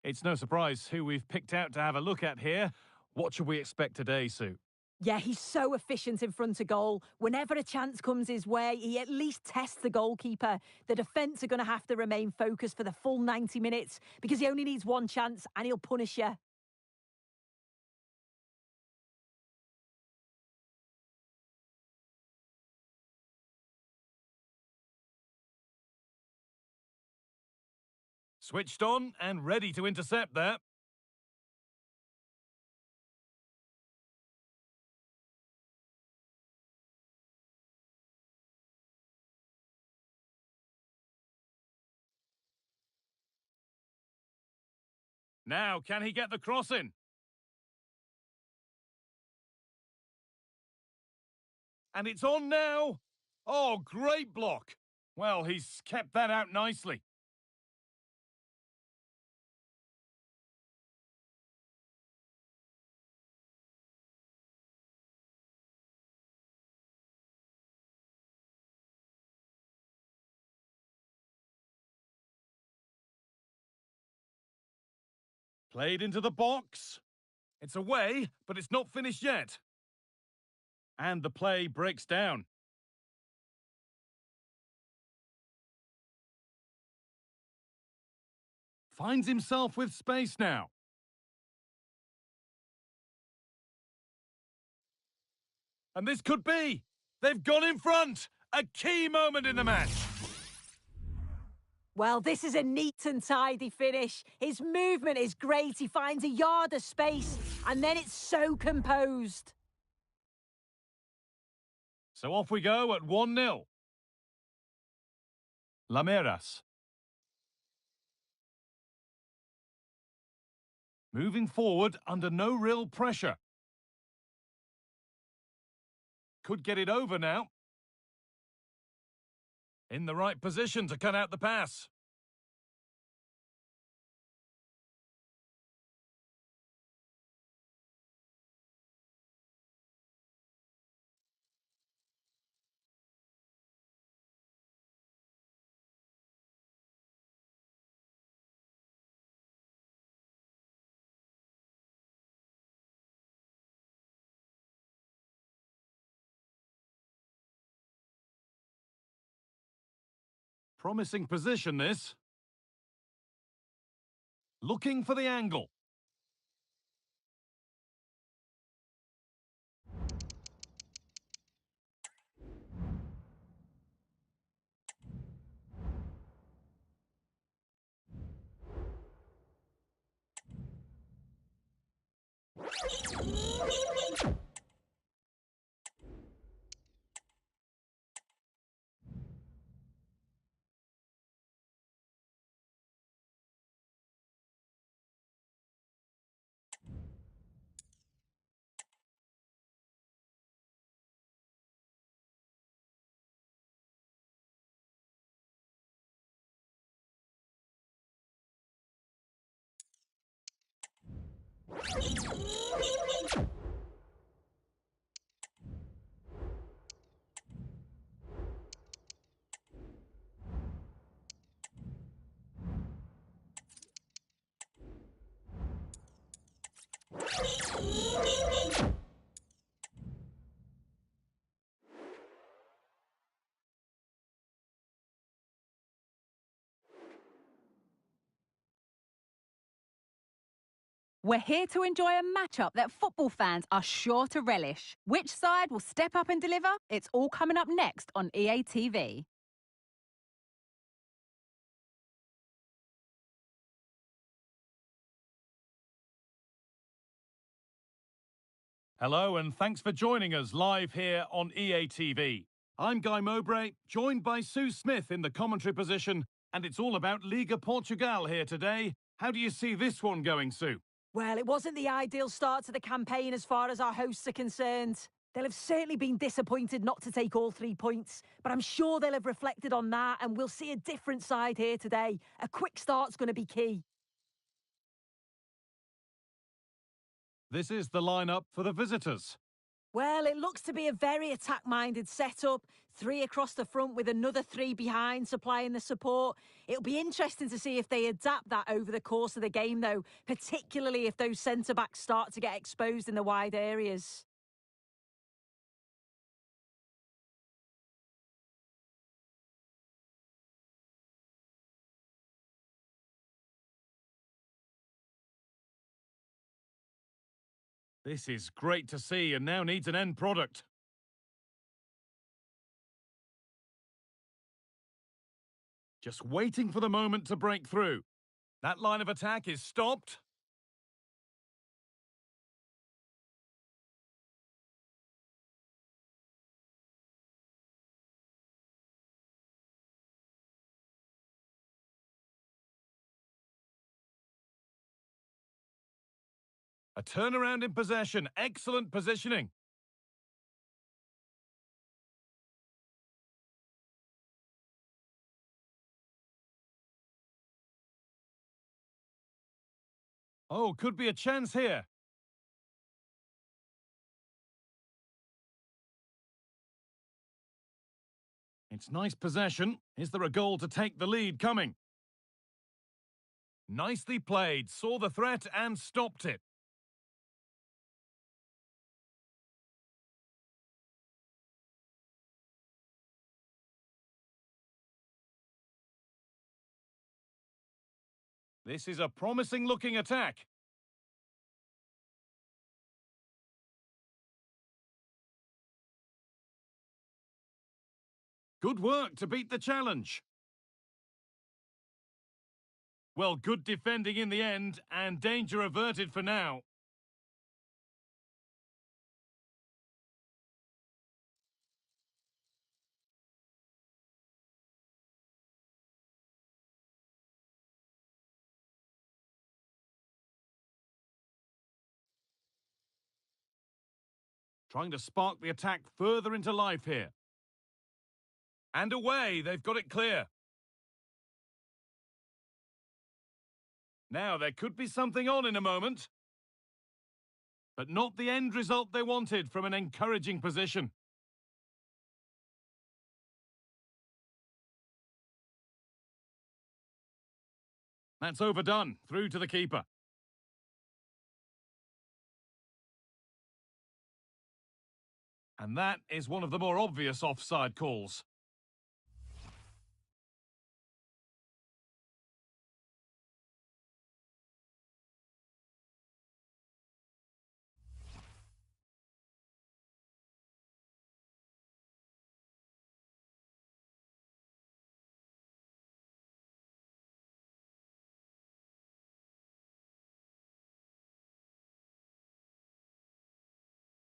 It's no surprise who we've picked out to have a look at here. What should we expect today, Sue? Yeah, he's so efficient in front of goal. Whenever a chance comes his way, he at least tests the goalkeeper. The defence are going to have to remain focused for the full 90 minutes because he only needs one chance and he'll punish you. Switched on and ready to intercept there. Now, can he get the cross in? And it's on now. Oh, great block. Well, he's kept that out nicely. Played into the box. It's away, but it's not finished yet. And the play breaks down. Finds himself with space now. And this could be. They've gone in front. A key moment in the match. Well, this is a neat and tidy finish. His movement is great. He finds a yard of space, and then it's so composed. So off we go at 1-0. Lameras. Moving forward under no real pressure. Could get it over now. In the right position to cut out the pass. Promising position, this. Looking for the angle. We're here to enjoy a matchup that football fans are sure to relish. Which side will step up and deliver? It's all coming up next on EA TV. Hello and thanks for joining us live here on EA TV. I'm Guy Mowbray, joined by Sue Smith in the commentary position, and it's all about Liga Portugal here today. How do you see this one going, Sue? Well, it wasn't the ideal start to the campaign as far as our hosts are concerned. They'll have certainly been disappointed not to take all 3 points, but I'm sure they'll have reflected on that and we'll see a different side here today. A quick start's going to be key. This is the lineup for the visitors. Well, it looks to be a very attack-minded setup. 3 across the front with another 3 behind supplying the support. It'll be interesting to see if they adapt that over the course of the game, though, particularly if those centre-backs start to get exposed in the wide areas. This is great to see and now needs an end product. Just waiting for the moment to break through. That line of attack is stopped. A turnaround in possession. Excellent positioning. Oh, could be a chance here. It's nice possession. Is there a goal to take the lead coming? Nicely played. Saw the threat and stopped it. This is a promising-looking attack. Good work to beat the challenge. Well, good defending in the end, and danger averted for now. Trying to spark the attack further into life here. And away, they've got it clear. Now, there could be something on in a moment. But not the end result they wanted from an encouraging position. That's overdone, through to the keeper. And that is one of the more obvious offside calls.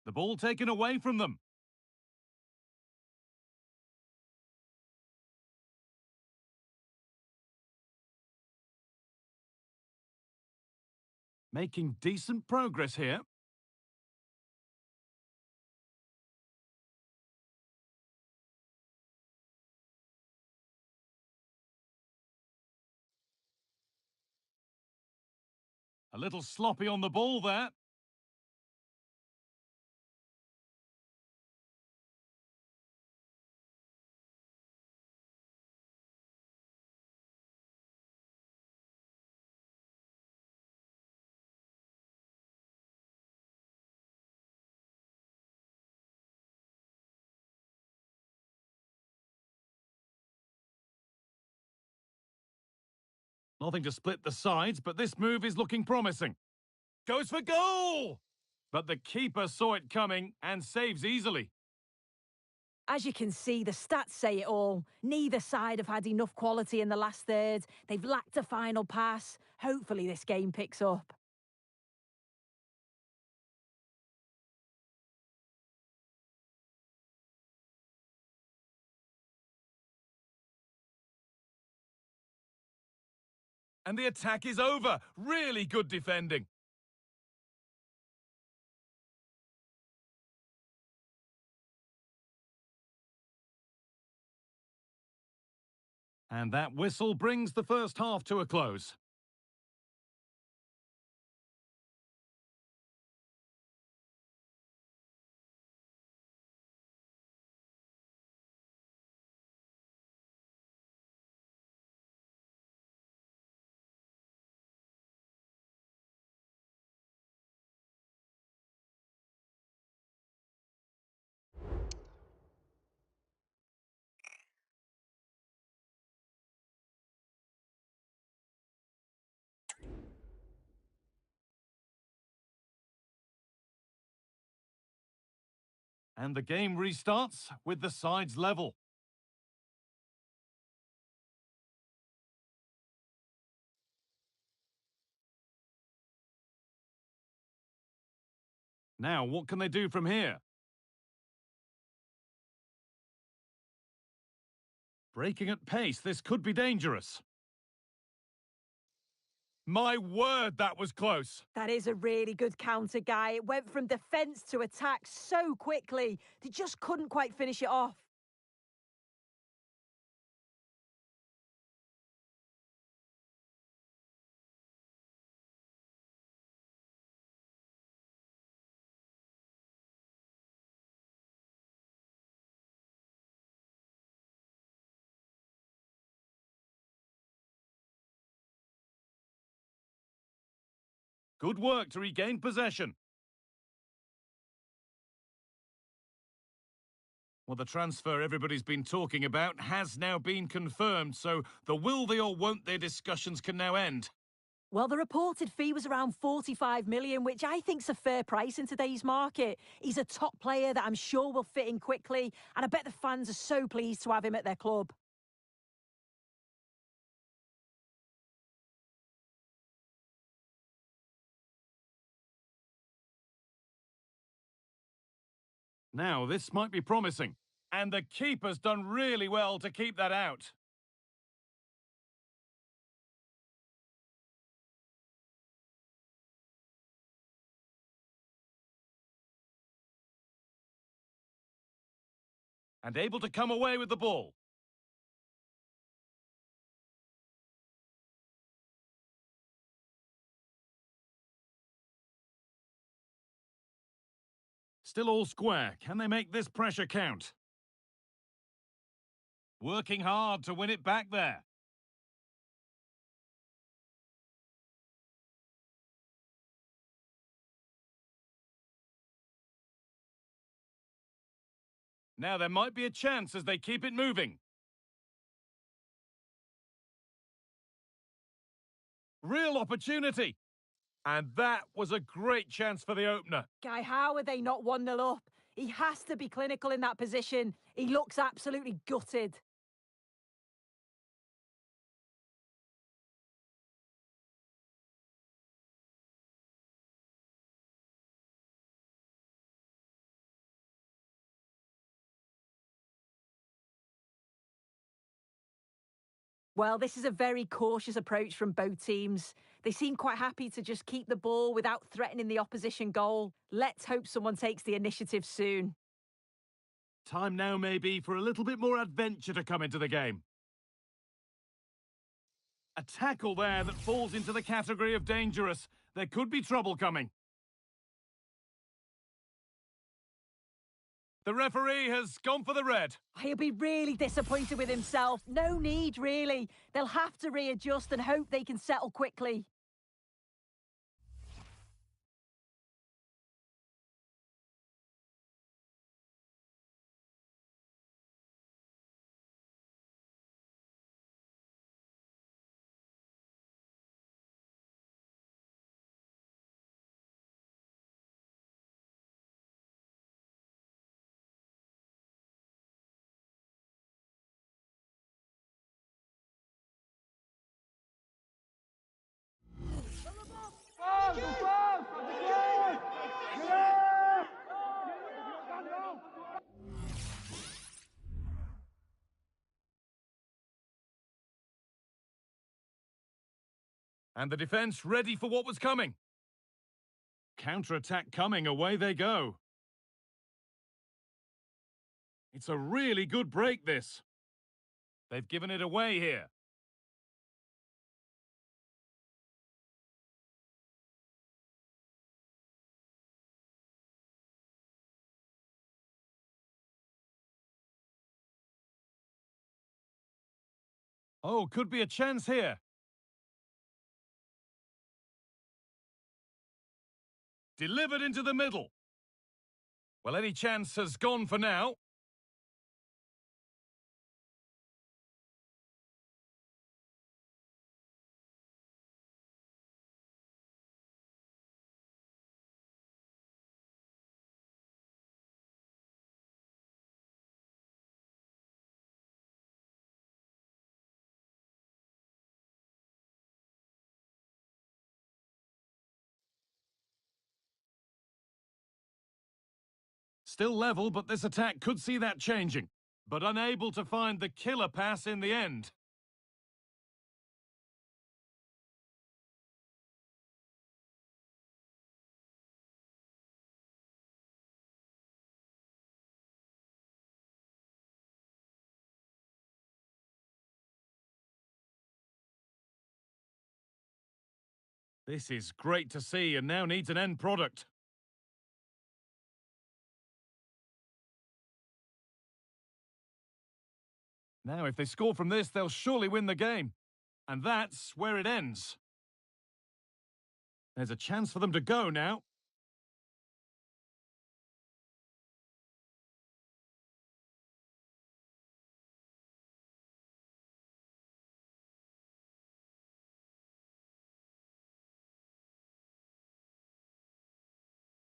The ball taken away from them. Making decent progress here. A little sloppy on the ball there. Nothing to split the sides, but this move is looking promising. Goes for goal! But the keeper saw it coming and saves easily. As you can see, the stats say it all. Neither side have had enough quality in the last third. They've lacked a final pass. Hopefully this game picks up. And the attack is over. Really good defending. And that whistle brings the first half to a close. And the game restarts with the sides level. Now, what can they do from here? Breaking at pace, this could be dangerous. My word, that was close. That is a really good counter, Guy. It went from defence to attack so quickly. They just couldn't quite finish it off. Good work to regain possession. Well, the transfer everybody's been talking about has now been confirmed, so the will they or won't they discussions can now end. Well, the reported fee was around 45 million, which I think's a fair price in today's market. He's a top player that I'm sure will fit in quickly, and I bet the fans are so pleased to have him at their club. Now, this might be promising. And the keeper's done really well to keep that out. And able to come away with the ball. Still all square. Can they make this pressure count? Working hard to win it back there. Now there might be a chance as they keep it moving. Real opportunity. And that was a great chance for the opener. Guy, how are they not 1-0 up? He has to be clinical in that position. He looks absolutely gutted. Well, this is a very cautious approach from both teams. They seem quite happy to just keep the ball without threatening the opposition goal. Let's hope someone takes the initiative soon. Time now maybe for a little bit more adventure to come into the game. A tackle there that falls into the category of dangerous. There could be trouble coming. The referee has gone for the red. He'll be really disappointed with himself. No need, really. They'll have to readjust and hope they can settle quickly. And the defence ready for what was coming. Counter-attack coming, away they go. It's a really good break, this. They've given it away here. Oh, could be a chance here. Delivered into the middle. Well, any chance has gone for now. Still level, but this attack could see that changing. But unable to find the killer pass in the end. This is great to see and now needs an end product. Now, if they score from this, they'll surely win the game. And that's where it ends. There's a chance for them to go now.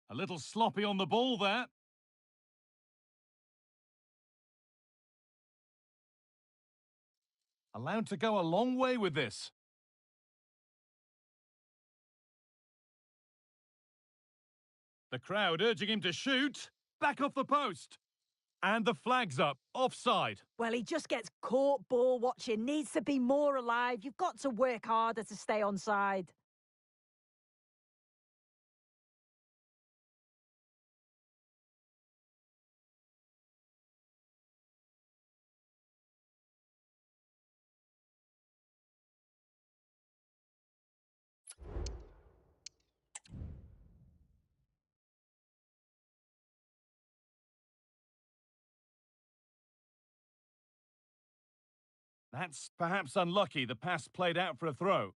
A little sloppy on the ball there. Allowed to go a long way with this. The crowd urging him to shoot. Back off the post. And the flag's up. Offside. Well, he just gets caught ball watching. Needs to be more alive. You've got to work harder to stay onside. That's perhaps unlucky. The pass played out for a throw.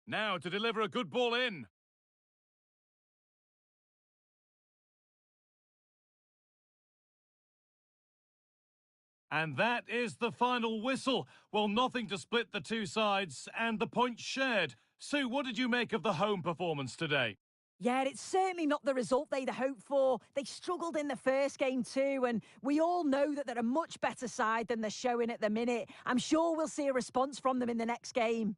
Now to deliver a good ball in. And that is the final whistle. Well, nothing to split the two sides and the points shared. Sue, what did you make of the home performance today? Yeah, it's certainly not the result they'd hoped for. They struggled in the first game too, and we all know that they're a much better side than they're showing at the minute. I'm sure we'll see a response from them in the next game.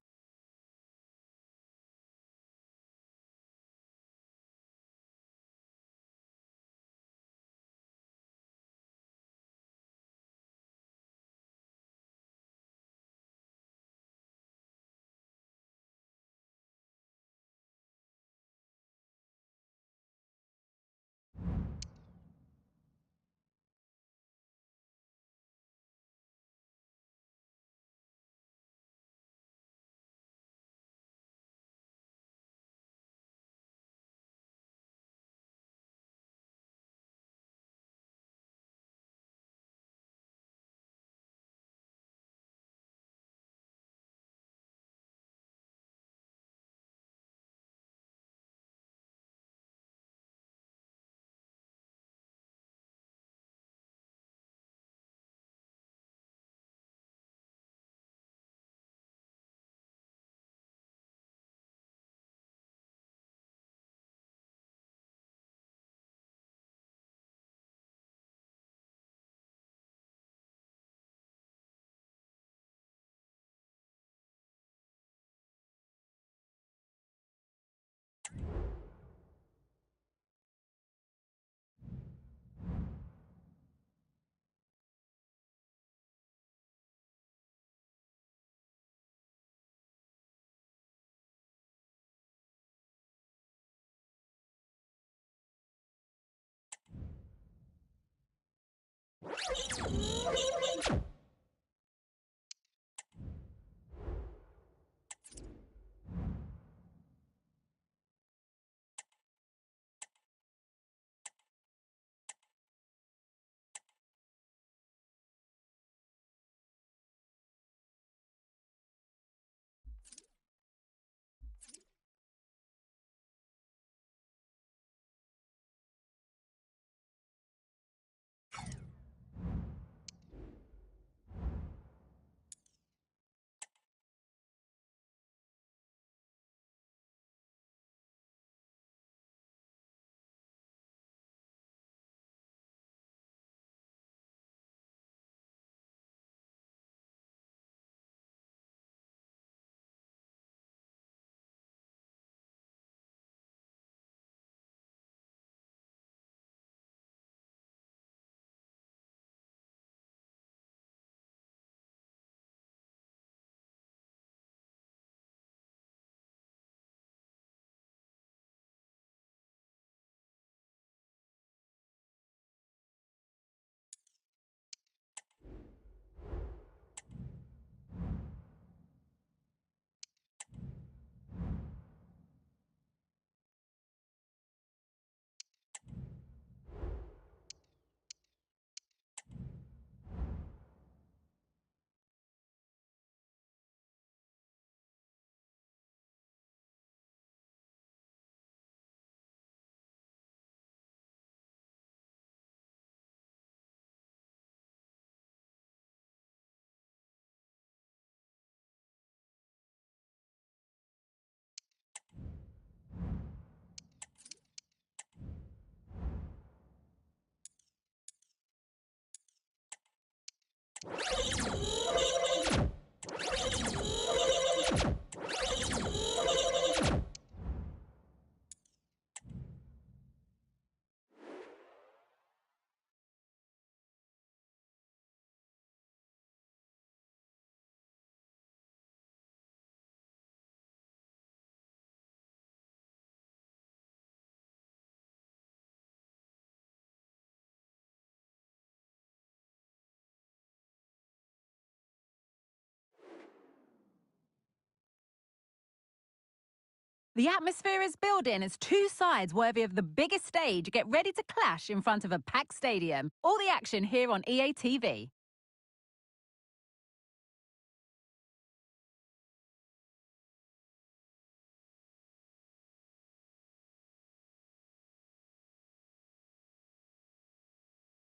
The atmosphere is building as two sides worthy of the biggest stage get ready to clash in front of a packed stadium. All the action here on EA TV.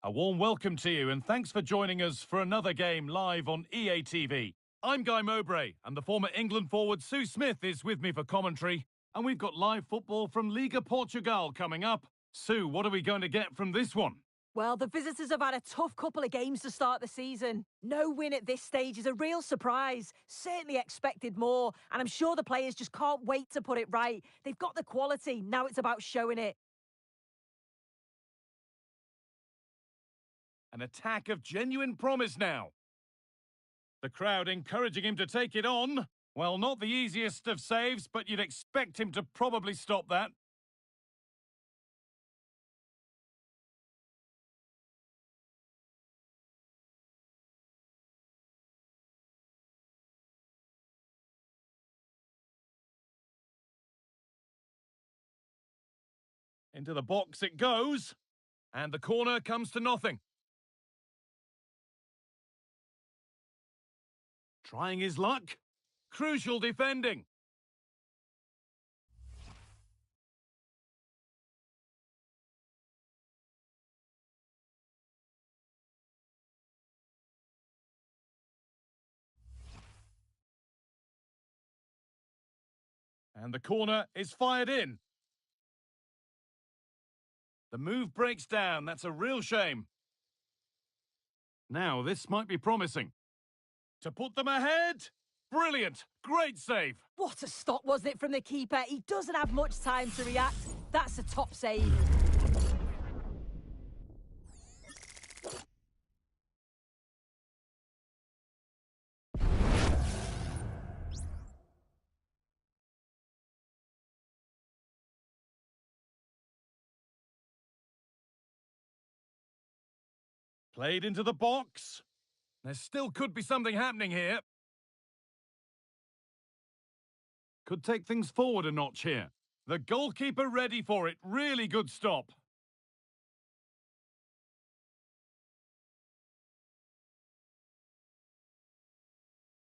A warm welcome to you, and thanks for joining us for another game live on EA TV. I'm Guy Mowbray, and the former England forward Sue Smith is with me for commentary. And we've got live football from Liga Portugal coming up. Sue, what are we going to get from this one? Well, the visitors have had a tough couple of games to start the season. No win at this stage is a real surprise. Certainly expected more, and I'm sure the players just can't wait to put it right. They've got the quality, now it's about showing it. An attack of genuine promise now. The crowd encouraging him to take it on. Well, not the easiest of saves, but you'd expect him to probably stop that. Into the box it goes. And the corner comes to nothing. Trying his luck. Crucial defending. And the corner is fired in. The move breaks down. That's a real shame. Now, this might be promising. To put them ahead. Brilliant. Great save. What a stop was it from the keeper? He doesn't have much time to react. That's a top save. Played into the box. There still could be something happening here. Could take things forward a notch here. The goalkeeper ready for it. Really good stop.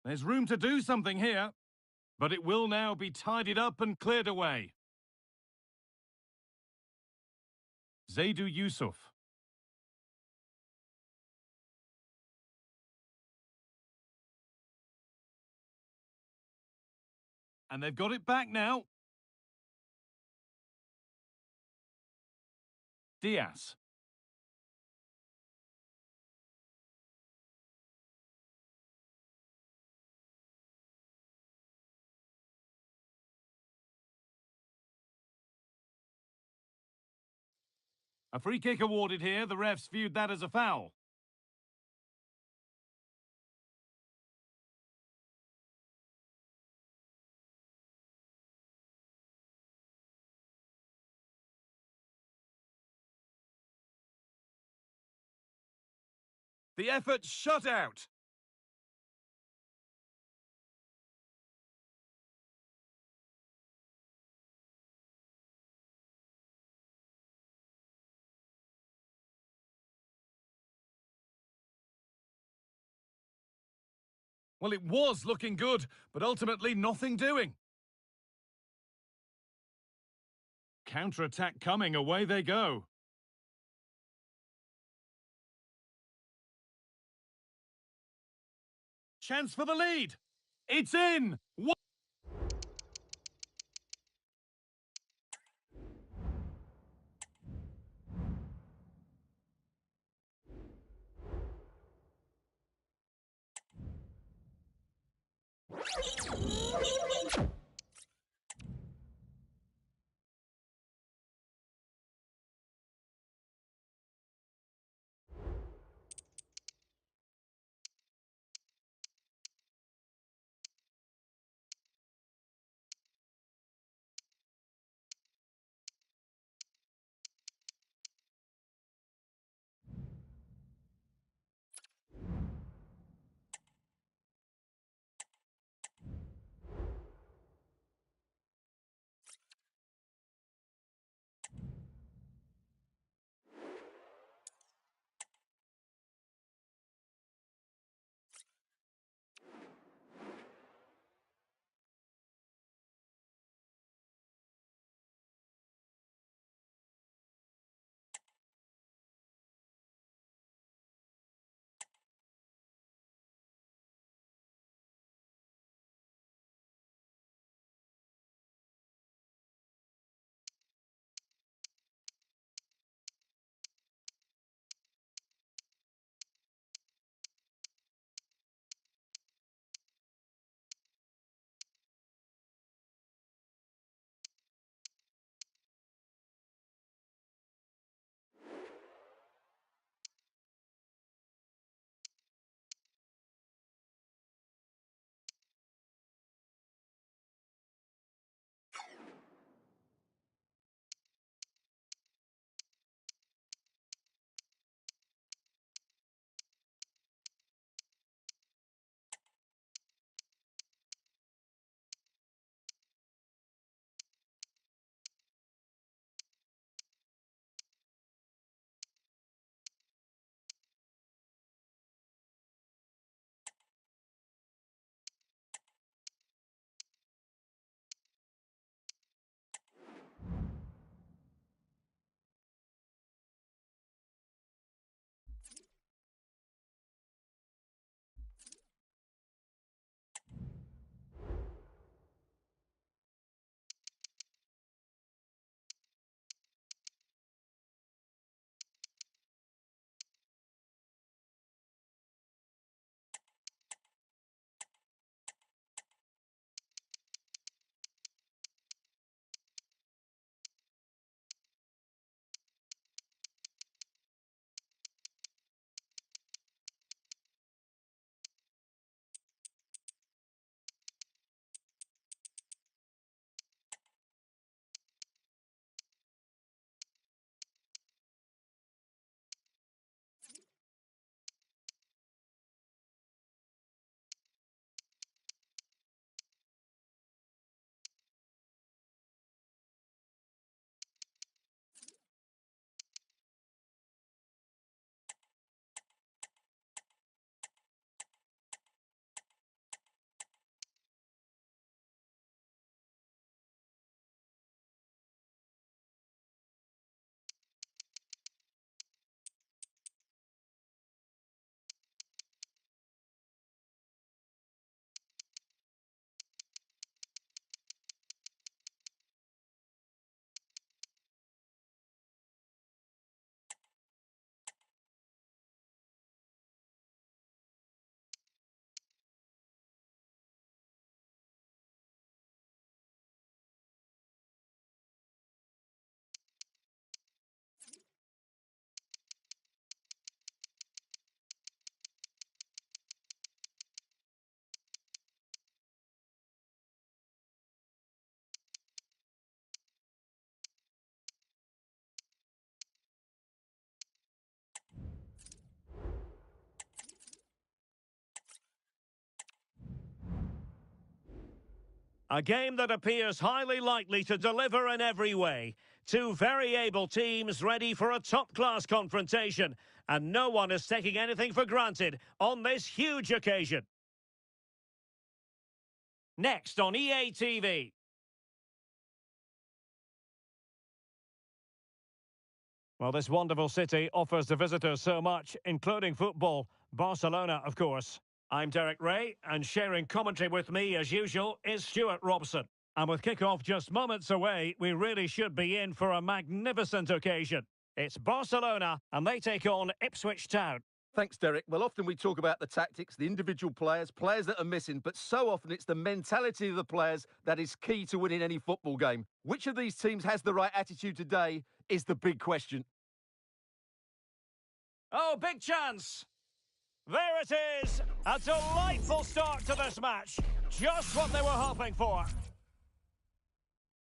There's room to do something here, but it will now be tidied up and cleared away. Zaidou Yusuf. And they've got it back now. Diaz. A free kick awarded here. The refs viewed that as a foul. The effort shut out. Well, it was looking good, but ultimately nothing doing. Counter-attack coming, away they go. Chance for the lead. It's in. A game that appears highly likely to deliver in every way. Two very able teams ready for a top-class confrontation. And no one is taking anything for granted on this huge occasion. Next on EA TV. Well, this wonderful city offers the visitors so much, including football. Barcelona, of course. I'm Derek Ray, and sharing commentary with me, as usual, is Stuart Robson. And with kick-off just moments away, we really should be in for a magnificent occasion. It's Barcelona, and they take on Ipswich Town. Thanks, Derek. Well, often we talk about the tactics, the individual players, players that are missing, but so often it's the mentality of the players that is key to winning any football game. Which of these teams has the right attitude today is the big question. Oh, big chance. There it is. A delightful start to this match. Just what they were hoping for.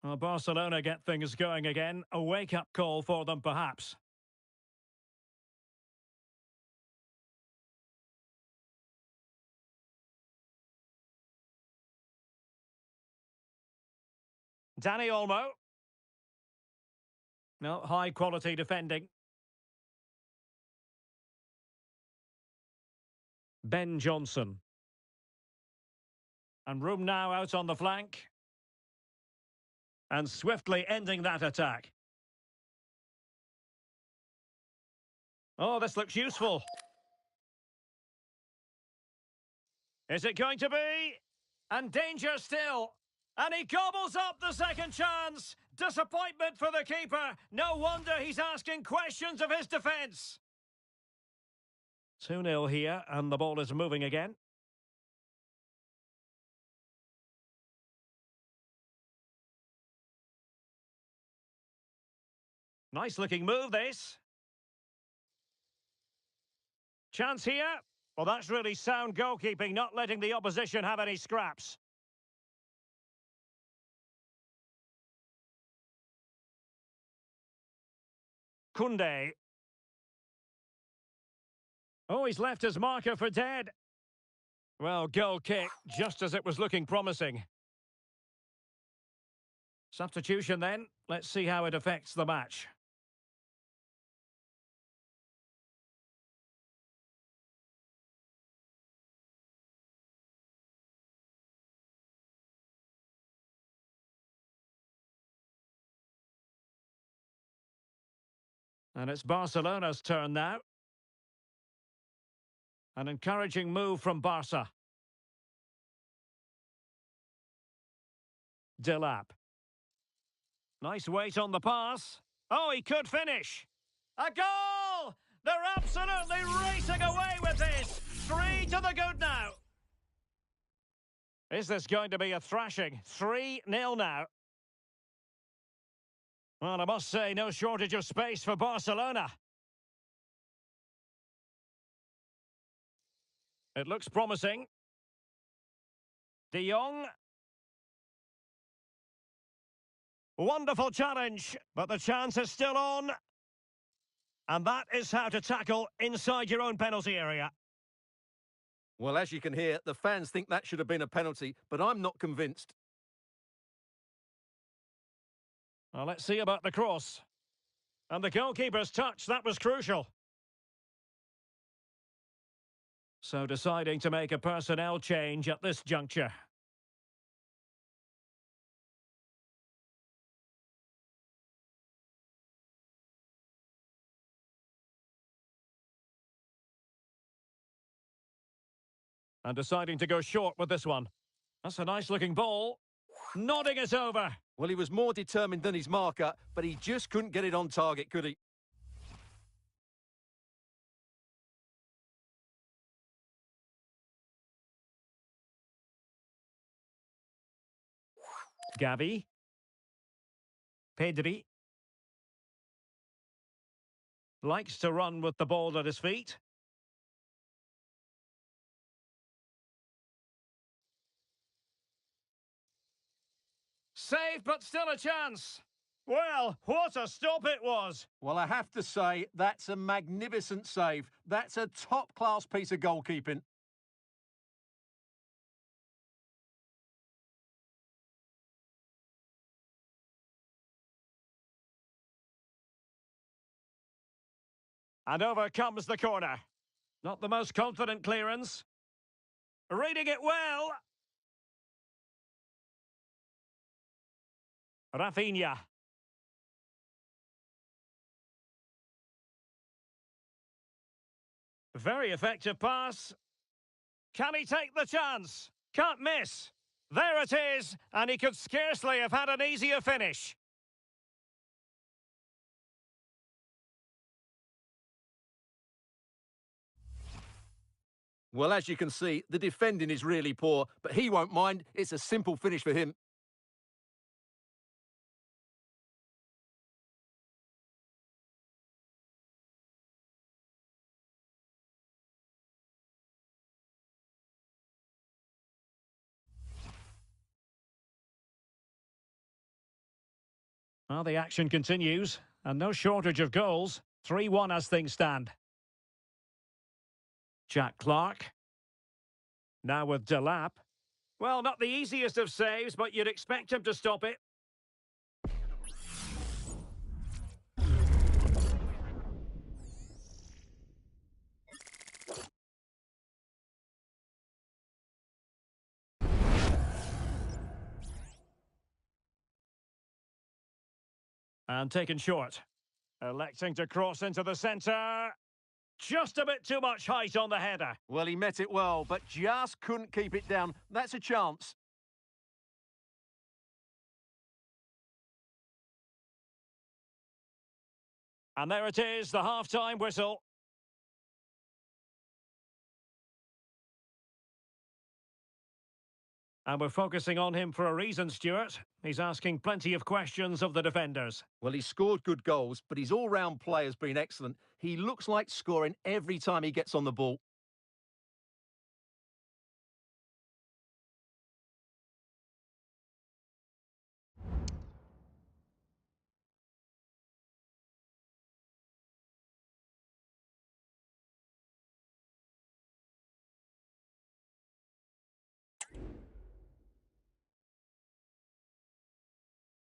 Well, Barcelona get things going again. A wake-up call for them, perhaps. Dani Olmo. No, high-quality defending. Ben Johnson. And room now out on the flank. And swiftly ending that attack. Oh, this looks useful. Is it going to be? And danger still. And he gobbles up the second chance. Disappointment for the keeper. No wonder he's asking questions of his defence. 2-0 here, and the ball is moving again. Nice looking move, this. Chance here. Well, that's really sound goalkeeping, not letting the opposition have any scraps. Koundé. Oh, he's left his marker for dead. Well, goal kick, just as it was looking promising. Substitution then. Let's see how it affects the match. And it's Barcelona's turn now. An encouraging move from Barca. Delap. Nice weight on the pass. Oh, he could finish. A goal! They're absolutely racing away with this. 3 to the good now. Is this going to be a thrashing? 3-0 now. Well, I must say, no shortage of space for Barcelona. It looks promising. De Jong. Wonderful challenge, but the chance is still on. And that is how to tackle inside your own penalty area. Well, as you can hear, the fans think that should have been a penalty, but I'm not convinced. Well, let's see about the cross. And the goalkeeper's touch, that was crucial. So deciding to make a personnel change at this juncture. And deciding to go short with this one. That's a nice-looking ball. Nodding it over. Well, he was more determined than his marker, but he just couldn't get it on target, could he? Gavi. Pedri. Likes to run with the ball at his feet. Save, but still a chance. Well, what a stop it was. Well, I have to say, that's a magnificent save. That's a top-class piece of goalkeeping. And over comes the corner. Not the most confident clearance. Reading it well. Rafinha. Very effective pass. Can he take the chance? Can't miss. There it is, and he could scarcely have had an easier finish. Well, as you can see, the defending is really poor, but he won't mind. It's a simple finish for him. Well, the action continues, and no shortage of goals. 3-1 as things stand. Jack Clark. Now with Delap. Well, not the easiest of saves, but you'd expect him to stop it. And taken short. Electing to cross into the centre. Just a bit too much height on the header. Well, he met it well, but just couldn't keep it down. That's a chance. And there it is, the half-time whistle. And we're focusing on him for a reason, Stuart. He's asking plenty of questions of the defenders. Well, he scored good goals, but his all-round play has been excellent. He looks like scoring every time he gets on the ball.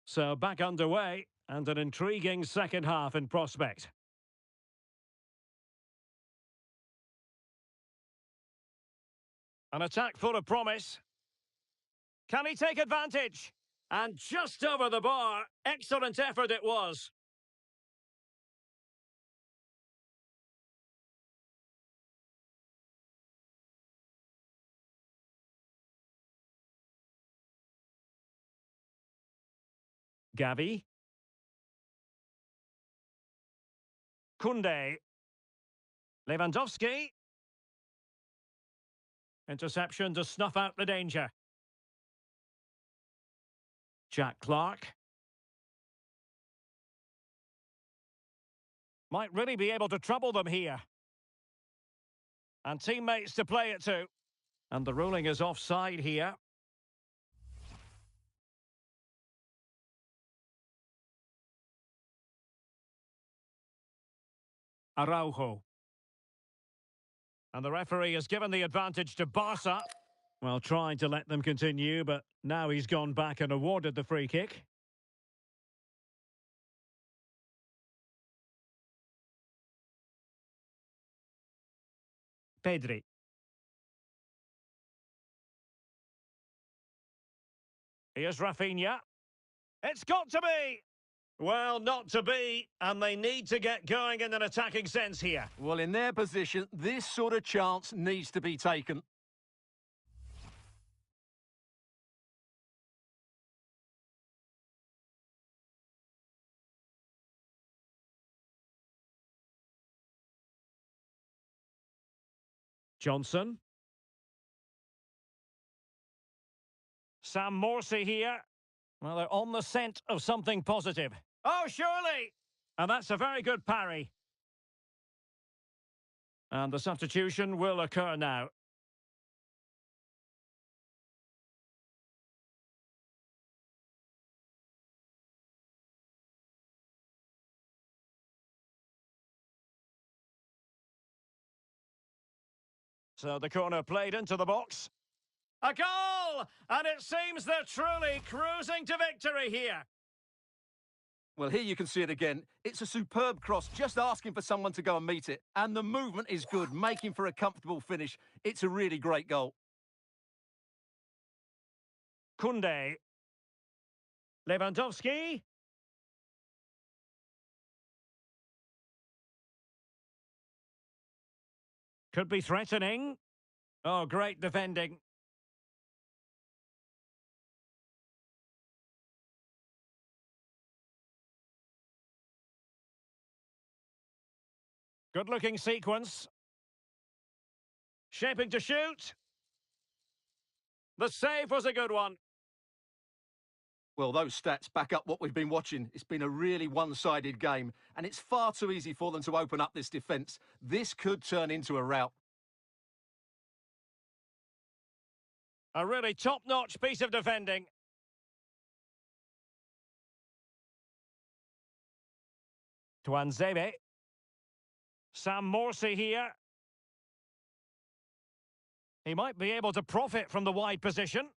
So back underway, and an intriguing second half in prospect. An attack full of promise. Can he take advantage? And just over the bar, excellent effort it was. Gavi. Koundé. Lewandowski. Interception to snuff out the danger. Jack Clark. Might really be able to trouble them here. And teammates to play it to. And the ruling is offside here. Araujo. And the referee has given the advantage to Barca. Well, trying to let them continue, but now he's gone back and awarded the free kick. Pedri. Here's Rafinha. It's got to be! Well, not to be, and they need to get going in an attacking sense here. Well, in their position, this sort of chance needs to be taken. Johnson. Sam Morsey here. Well, they're on the scent of something positive. Oh, surely! And that's a very good parry. And the substitution will occur now. So the corner played into the box. A goal! And it seems they're truly cruising to victory here. Well, here you can see it again. It's a superb cross, just asking for someone to go and meet it. And the movement is good, making for a comfortable finish. It's a really great goal. Koundé. Lewandowski. Could be threatening. Oh, great defending. Good-looking sequence. Shaping to shoot. The save was a good one. Well, those stats back up what we've been watching. It's been a really one-sided game, and it's far too easy for them to open up this defence. This could turn into a rout. A really top-notch piece of defending. Tuanzebe. Sam Morsey here. He might be able to profit from the wide position.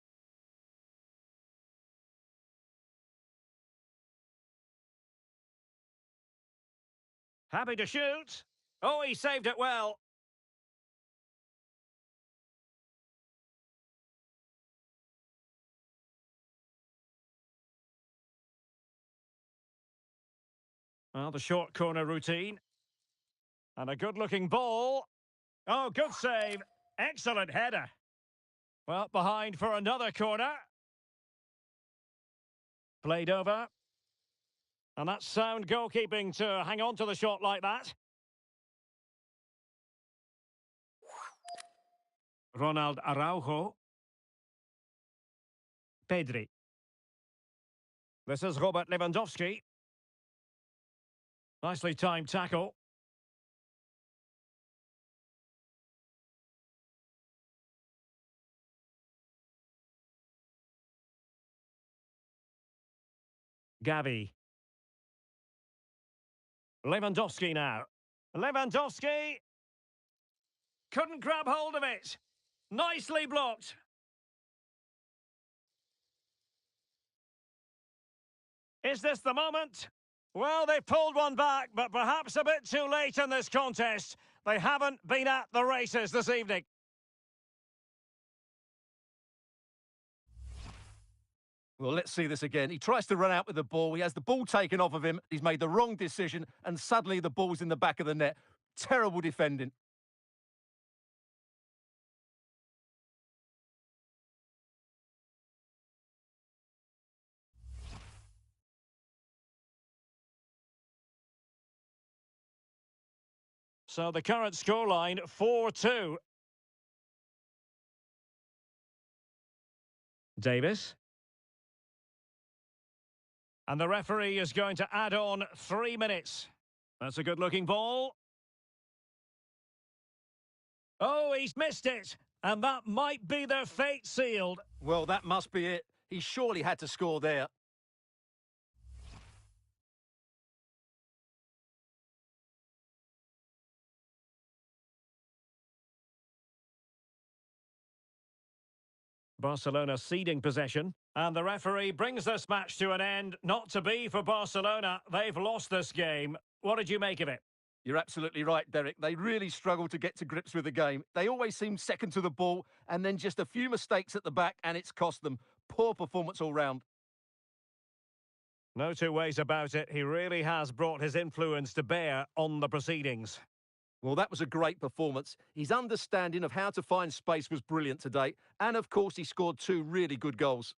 Happy to shoot. Oh, he saved it well. Well, the short corner routine. And a good-looking ball. Oh, good save. Excellent header. Well, behind for another corner. Played over. And that's sound goalkeeping to hang on to the shot like that. Ronald Araujo. Pedri. This is Robert Lewandowski. Nicely timed tackle. Gavi. Lewandowski now. Lewandowski couldn't grab hold of it. Nicely blocked. Is this the moment? Well, they pulled one back, but perhaps a bit too late in this contest. They haven't been at the races this evening. Well, let's see this again. He tries to run out with the ball. He has the ball taken off of him. He's made the wrong decision, and suddenly the ball's in the back of the net. Terrible defending. So the current scoreline, 4-2. Davis. And the referee is going to add on 3 minutes. That's a good-looking ball. Oh, he's missed it. And that might be their fate sealed. Well, that must be it. He surely had to score there. Barcelona ceding possession. And the referee brings this match to an end. Not to be for Barcelona. They've lost this game. What did you make of it? You're absolutely right, Derek. They really struggled to get to grips with the game. They always seem second to the ball, and then just a few mistakes at the back, and it's cost them. Poor performance all round. No two ways about it. He really has brought his influence to bear on the proceedings. Well, that was a great performance. His understanding of how to find space was brilliant today. And, of course, he scored 2 really good goals.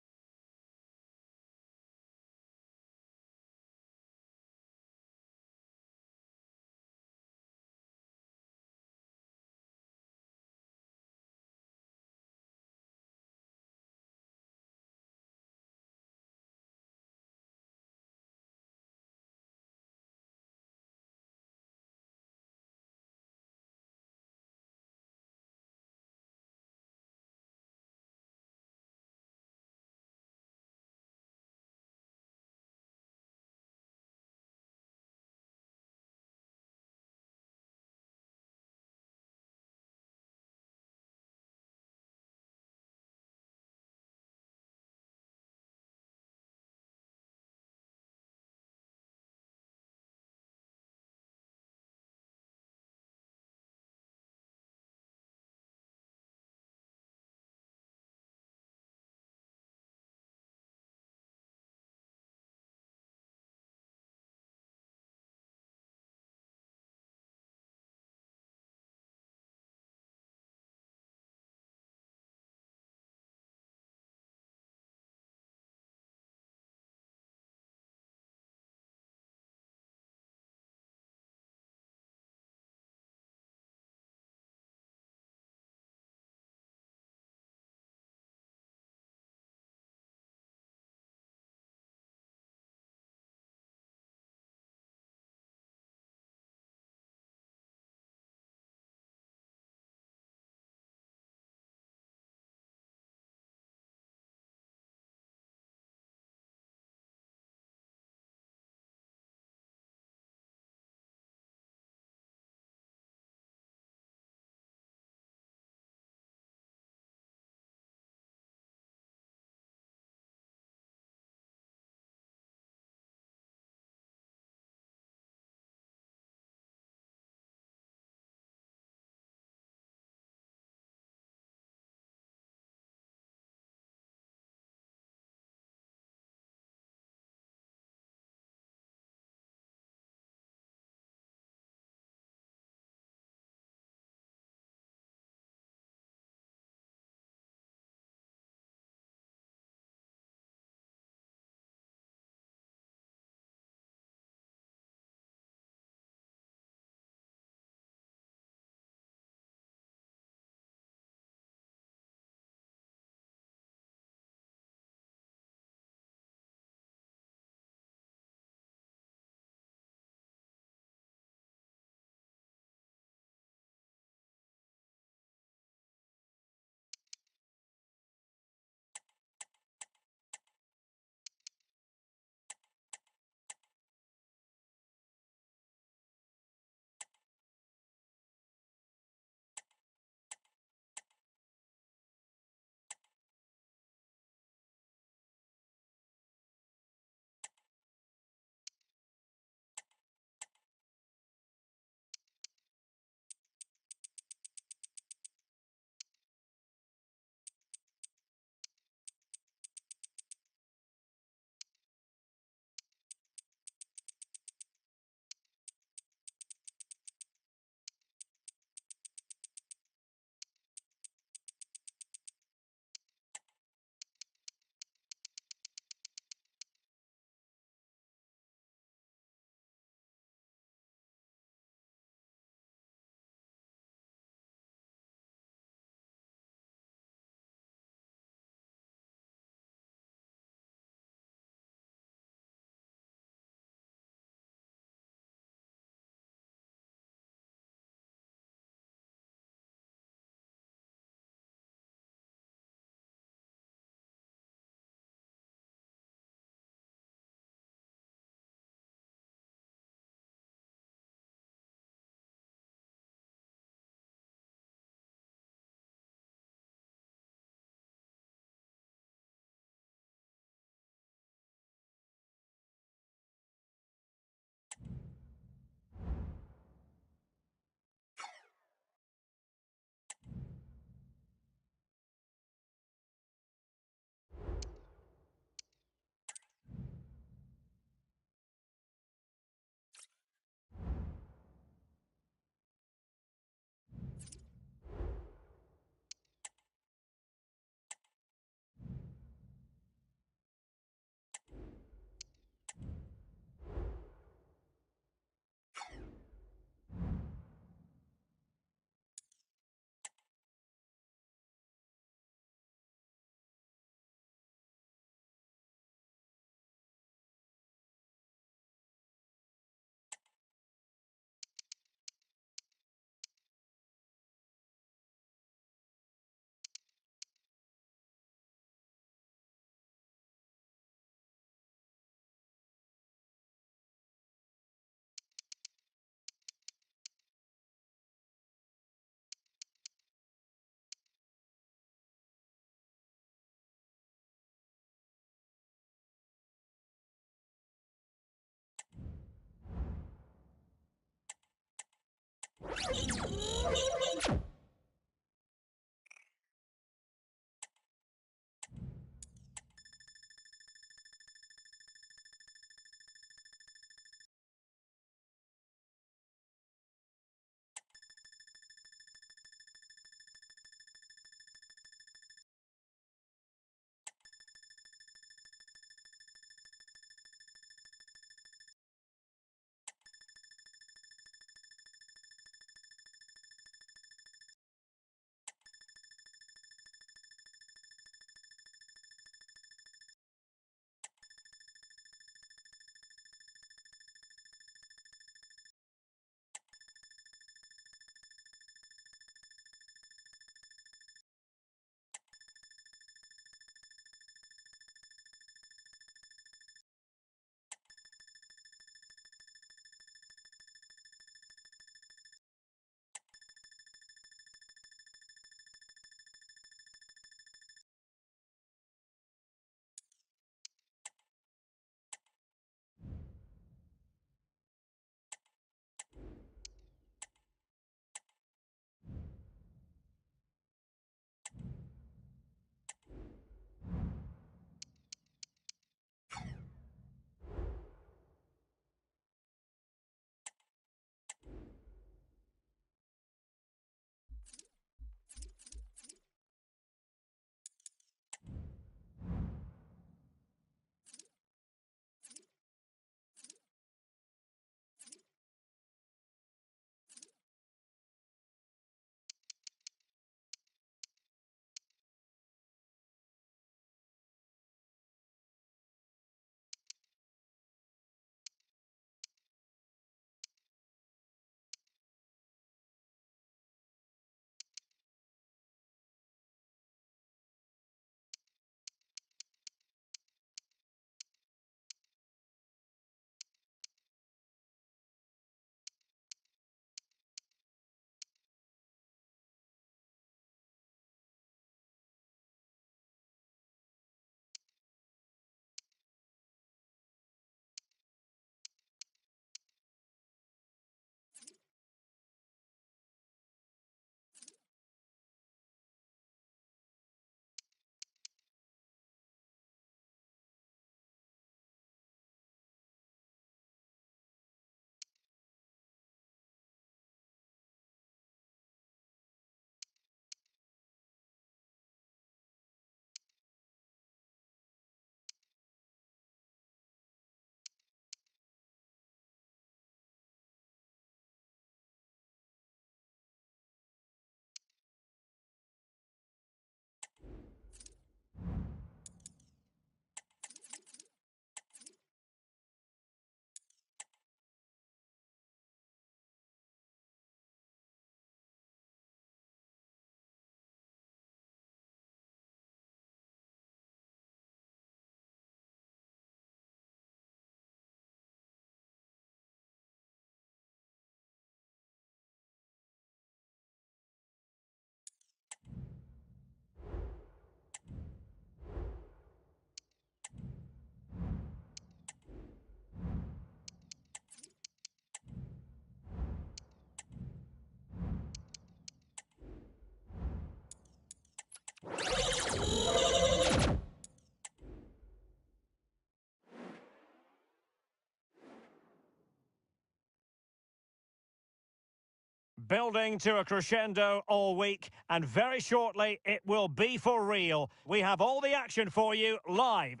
Building to a crescendo all week, and very shortly it will be for real. We have all the action for you live.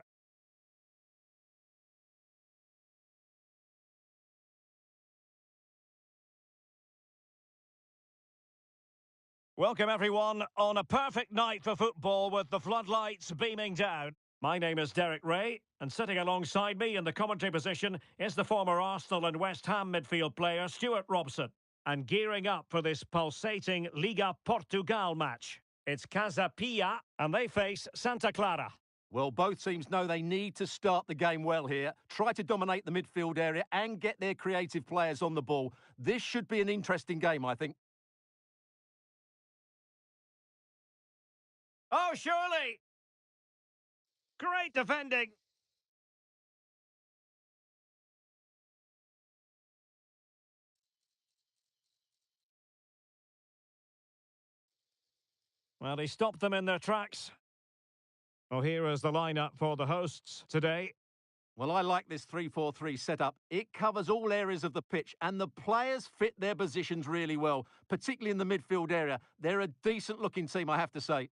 Welcome everyone on a perfect night for football with the floodlights beaming down. My name is Derek Ray, and sitting alongside me in the commentary position is the former Arsenal and West Ham midfield player Stuart Robson. And gearing up for this pulsating Liga Portugal match. It's Casa Pia, and they face Santa Clara. Well, both teams know they need to start the game well here, try to dominate the midfield area and get their creative players on the ball. This should be an interesting game, I think. Oh, surely! Great defending! Well, he stopped them in their tracks. Well, here is the lineup for the hosts today. Well, I like this 3-4-3 setup. It covers all areas of the pitch and the players fit their positions really well, particularly in the midfield area. They're a decent-looking team, I have to say.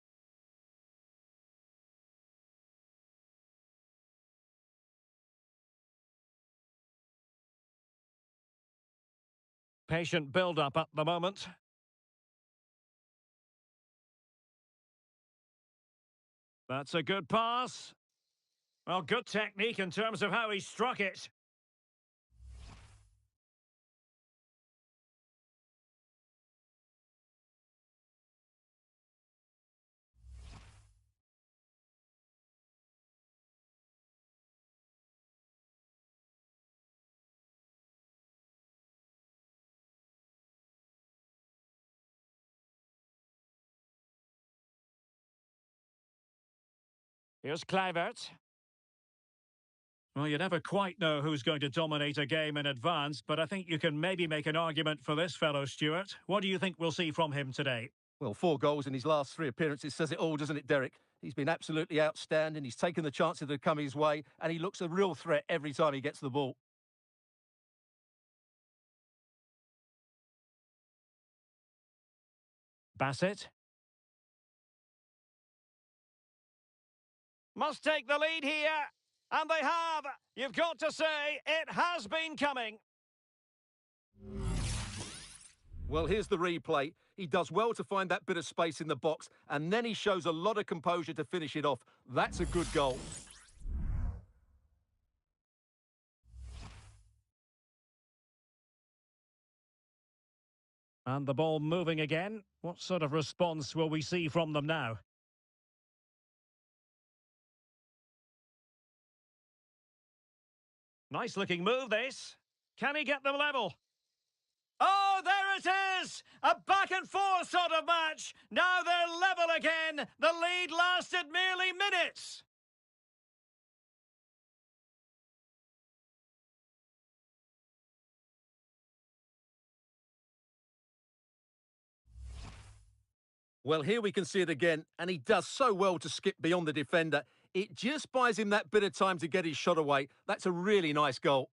Patient build-up at the moment. That's a good pass. Well, good technique in terms of how he struck it. Here's Kluivert. Well, you never quite know who's going to dominate a game in advance, but I think you can maybe make an argument for this fellow, Stuart. What do you think we'll see from him today? Well, 4 goals in his last 3 appearances says it all, doesn't it, Derek? He's been absolutely outstanding. He's taken the chances that come his way, and he looks a real threat every time he gets the ball. Bassett. Must take the lead here. And they have. You've got to say, it has been coming. Well, here's the replay. He does well to find that bit of space in the box, and then he shows a lot of composure to finish it off. That's a good goal. And the ball moving again. What sort of response will we see from them now? Nice looking move, this. Can he get them level? Oh, there it is! A back and forth sort of match. Now they're level again. The lead lasted merely minutes. Well, here we can see it again, and he does so well to skip beyond the defender. It just buys him that bit of time to get his shot away. That's a really nice goal.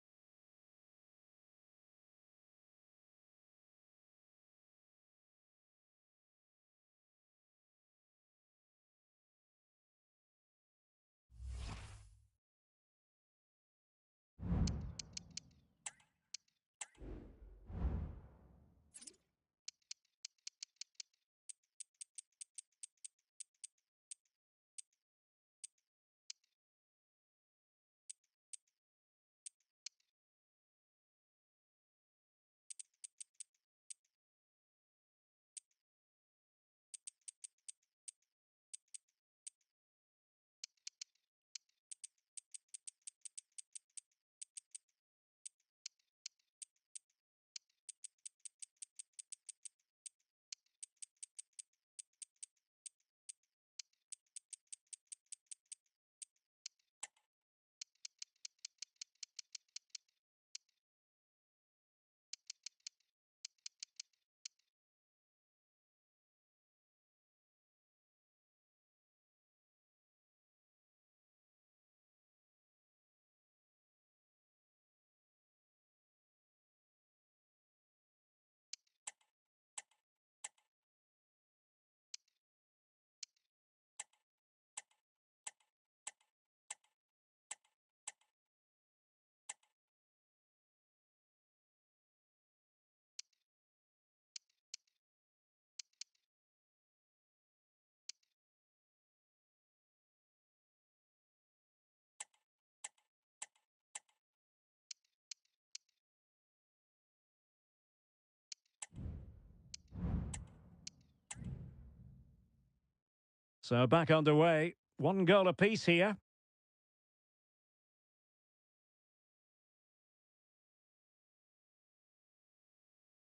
So back underway. One goal apiece here.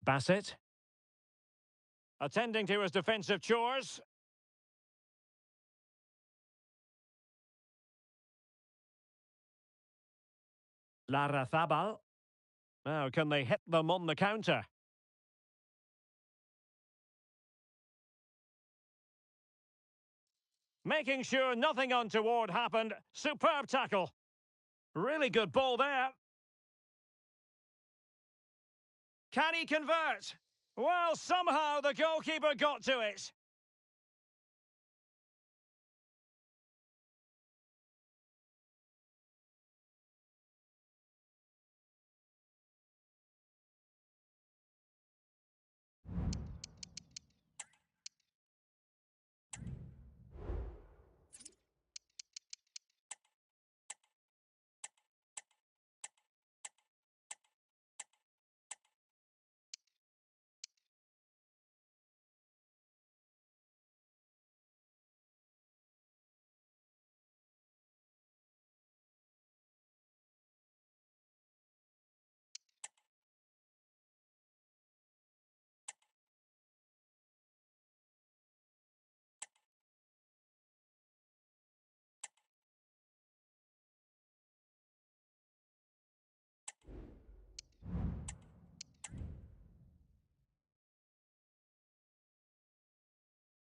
Bassett. Attending to his defensive chores. Larrazabal. Now, can they hit them on the counter? Making sure nothing untoward happened. Superb tackle. Really good ball there. Can he convert? Well, somehow the goalkeeper got to it.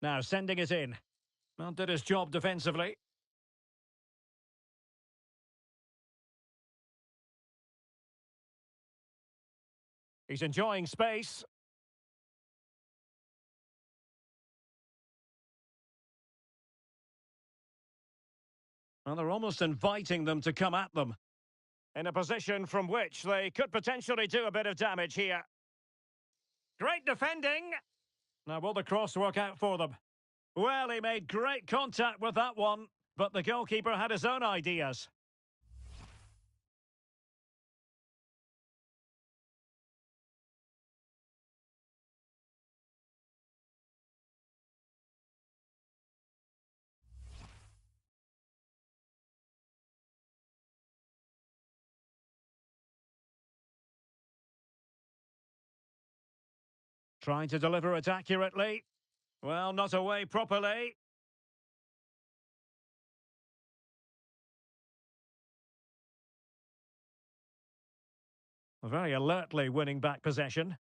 Now sending it in. Well, did his job defensively. He's enjoying space. Well, they're almost inviting them to come at them. In a position from which they could potentially do a bit of damage here. Great defending. Now, will the cross work out for them? Well, he made great contact with that one, but the goalkeeper had his own ideas. Trying to deliver it accurately. Well, not away properly. Very alertly winning back possession.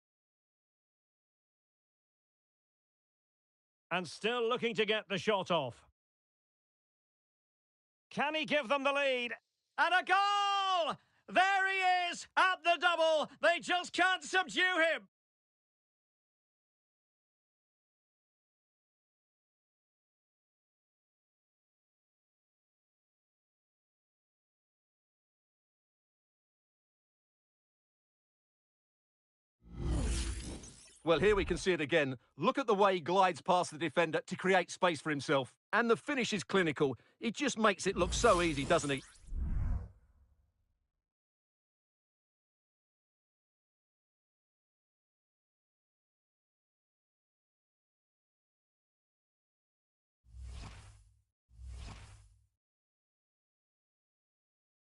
And still looking to get the shot off. Can he give them the lead? And a goal! There he is at the double. They just can't subdue him. Well, here we can see it again. Look at the way he glides past the defender to create space for himself. And the finish is clinical. He just makes it look so easy, doesn't he?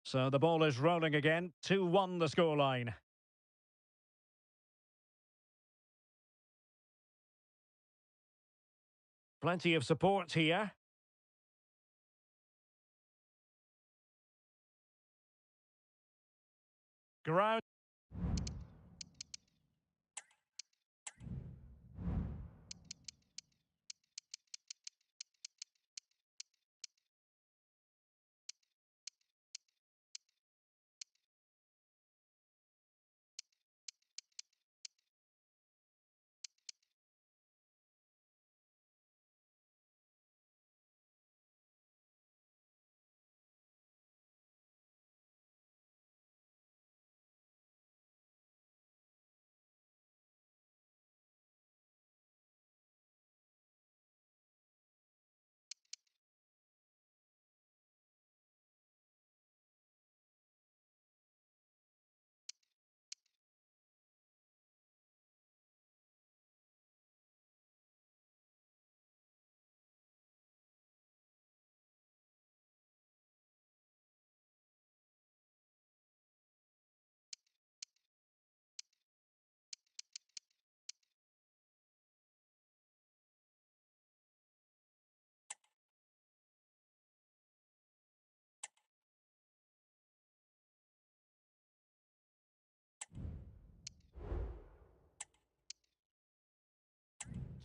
So the ball is rolling again. 2-1 the scoreline. Plenty of support here. Ground.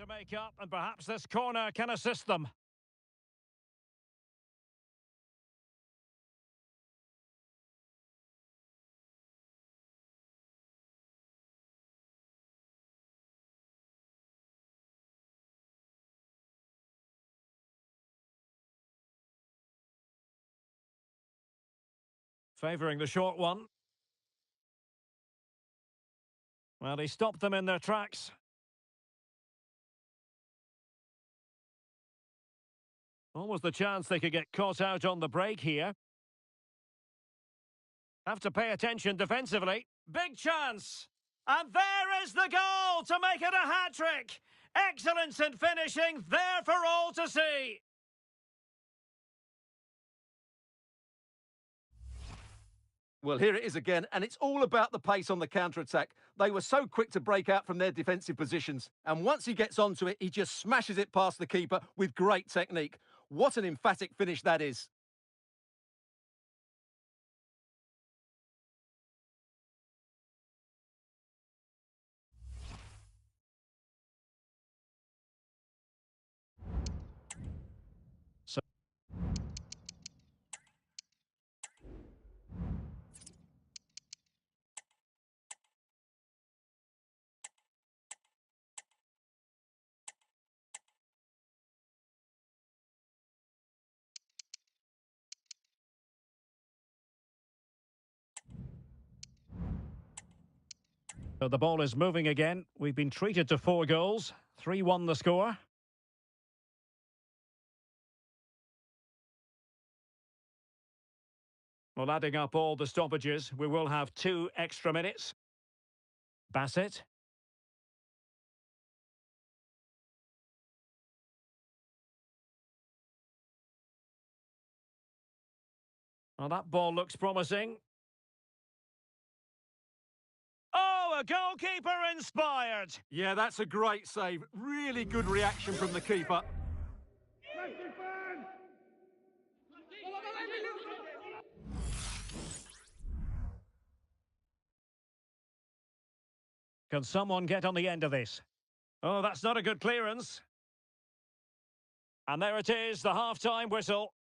to make up, and perhaps this corner can assist them. Favouring the short one. Well, he stopped them in their tracks. Almost the chance they could get caught out on the break here. Have to pay attention defensively. Big chance! And there is the goal to make it a hat-trick! Excellence in finishing, there for all to see! Well, here it is again, and it's all about the pace on the counter-attack. They were so quick to break out from their defensive positions, and once he gets onto it, he just smashes it past the keeper with great technique. What an emphatic finish that is. So the ball is moving again. We've been treated to 4 goals. 3-1 the score. Well, adding up all the stoppages, we will have 2 extra minutes. Bassett. Well, that ball looks promising. Oh, a goalkeeper inspired! Yeah, that's a great save. Really good reaction from the keeper. Can someone get on the end of this? Oh, that's not a good clearance. And there it is, the half-time whistle.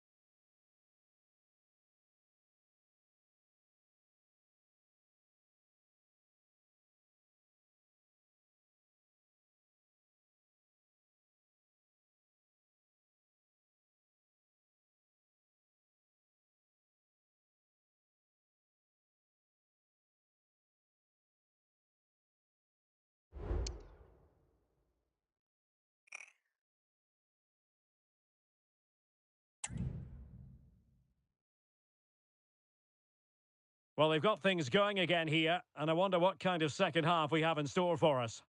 Well, they've got things going again here, and I wonder what kind of second half we have in store for us.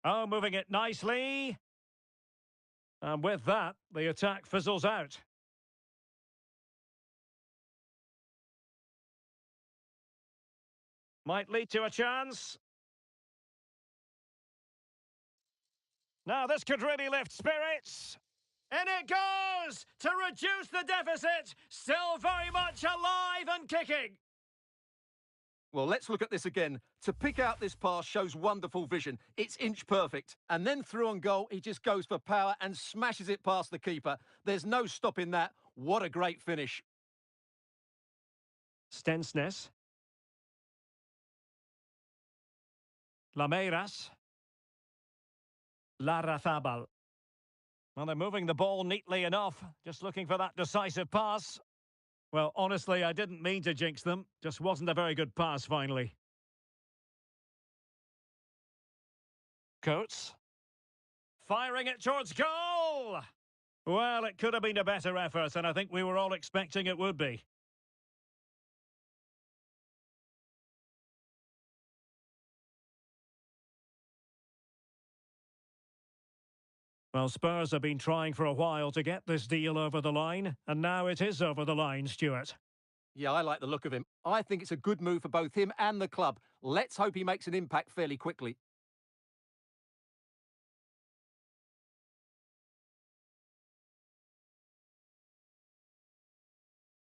Oh, moving it nicely. And with that, the attack fizzles out. Might lead to a chance. Now, this could really lift spirits. And it goes to reduce the deficit. Still very much alive and kicking. Well, let's look at this again. To pick out this pass shows wonderful vision. It's inch perfect. And then through on goal, he just goes for power and smashes it past the keeper. There's no stopping that. What a great finish. Stensnes. Lameiras. Larrazabal. Well, they're moving the ball neatly enough. Just looking for that decisive pass. Well, honestly, I didn't mean to jinx them. Just wasn't a very good pass, finally. Coates. Firing it towards goal! Well, it could have been a better effort, and I think we were all expecting it would be. Well, Spurs have been trying for a while to get this deal over the line, and now it is over the line, Stuart. Yeah, I like the look of him. I think it's a good move for both him and the club. Let's hope he makes an impact fairly quickly.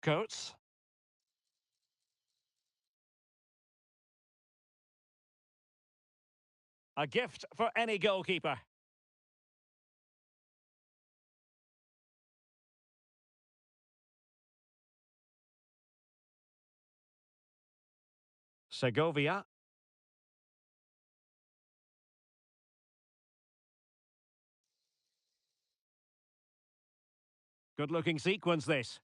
Coates. A gift for any goalkeeper. Segovia. Good-looking sequence, this.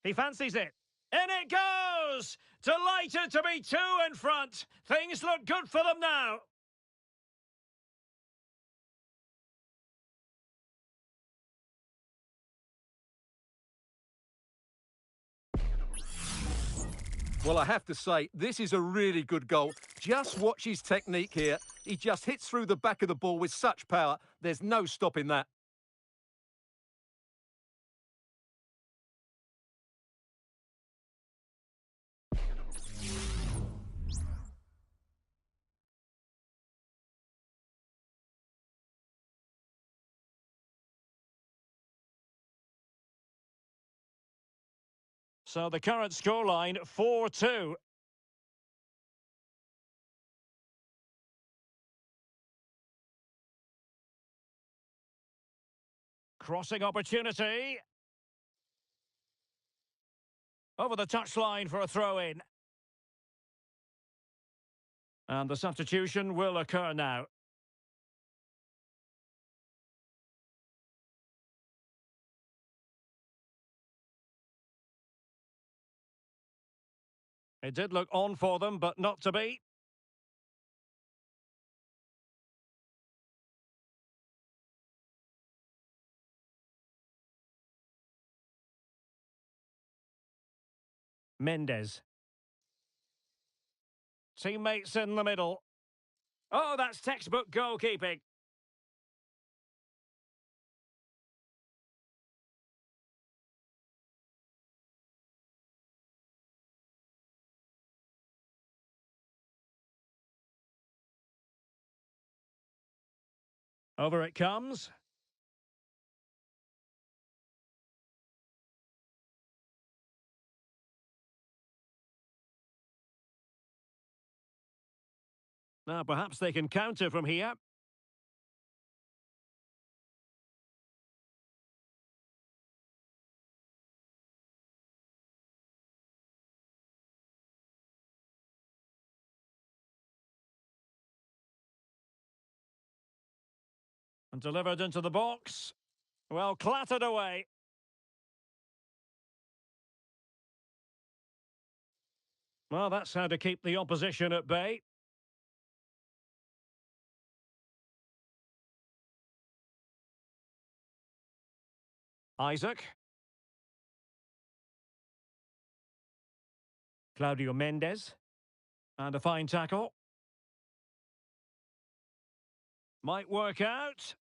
He fancies it. In it goes! Delighted to be two in front. Things look good for them now. Well, I have to say, this is a really good goal. Just watch his technique here. He just hits through the back of the ball with such power. There's no stopping that. So the current scoreline, 4-2. Crossing opportunity. Over the touchline for a throw-in. And the substitution will occur now. It did look on for them, but not to be. Mendes. Teammates in the middle. Oh, that's textbook goalkeeping. Over it comes. Now, perhaps they can counter from here. And delivered into the box. Well, clattered away. Well, that's how to keep the opposition at bay. Isaac. Claudio Mendes. And a fine tackle. Might work out.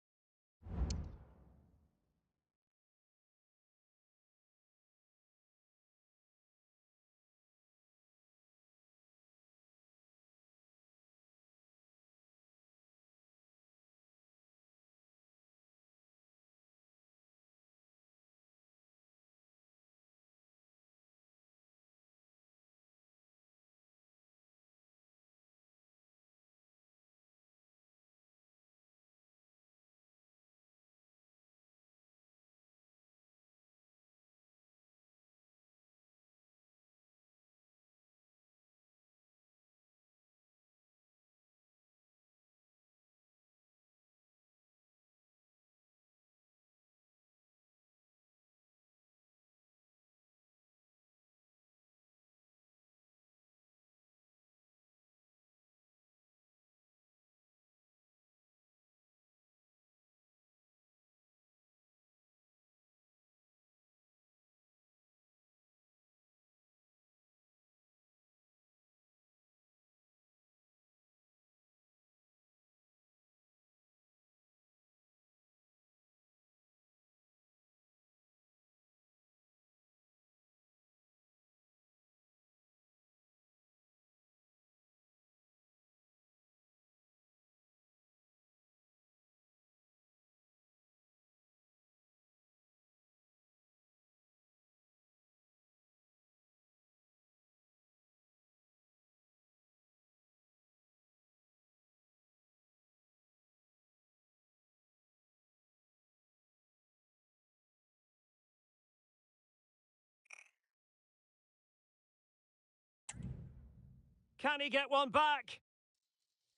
Can he get one back?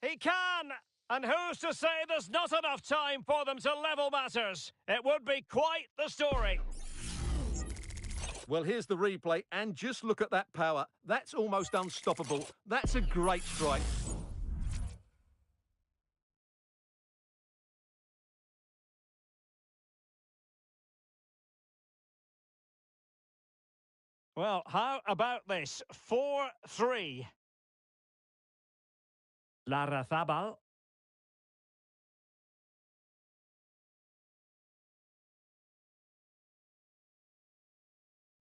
He can! And who's to say there's not enough time for them to level matters? It would be quite the story. Well, here's the replay, and just look at that power. That's almost unstoppable. That's a great strike. Well, how about this? 4-3. Larrazabal.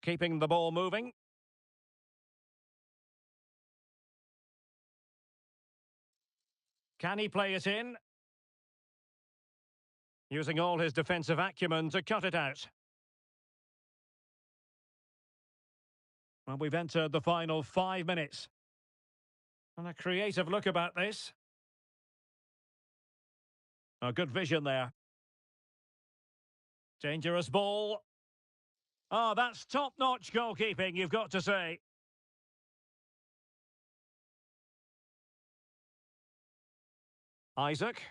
Keeping the ball moving. Can he play it in? Using all his defensive acumen to cut it out. Well, we've entered the final 5 minutes. And a creative look about this. A good vision there. Dangerous ball. Oh, that's top-notch goalkeeping, you've got to say. Isaac.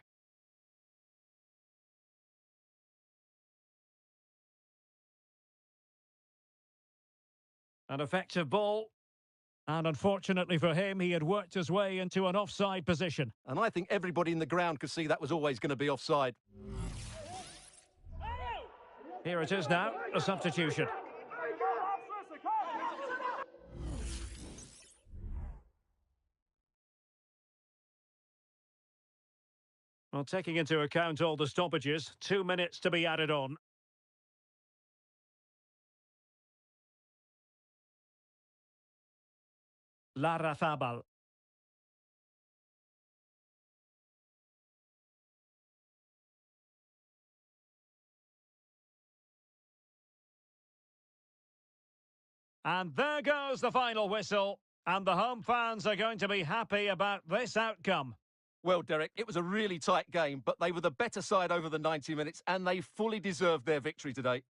An effective ball. And unfortunately for him, he had worked his way into an offside position. And I think everybody in the ground could see that was always going to be offside. Here it is now, a substitution. Well, taking into account all the stoppages, 2 minutes to be added on. Larrazabal. And there goes the final whistle. And the home fans are going to be happy about this outcome. Well, Derek, it was a really tight game, but they were the better side over the 90 minutes, and they fully deserved their victory today.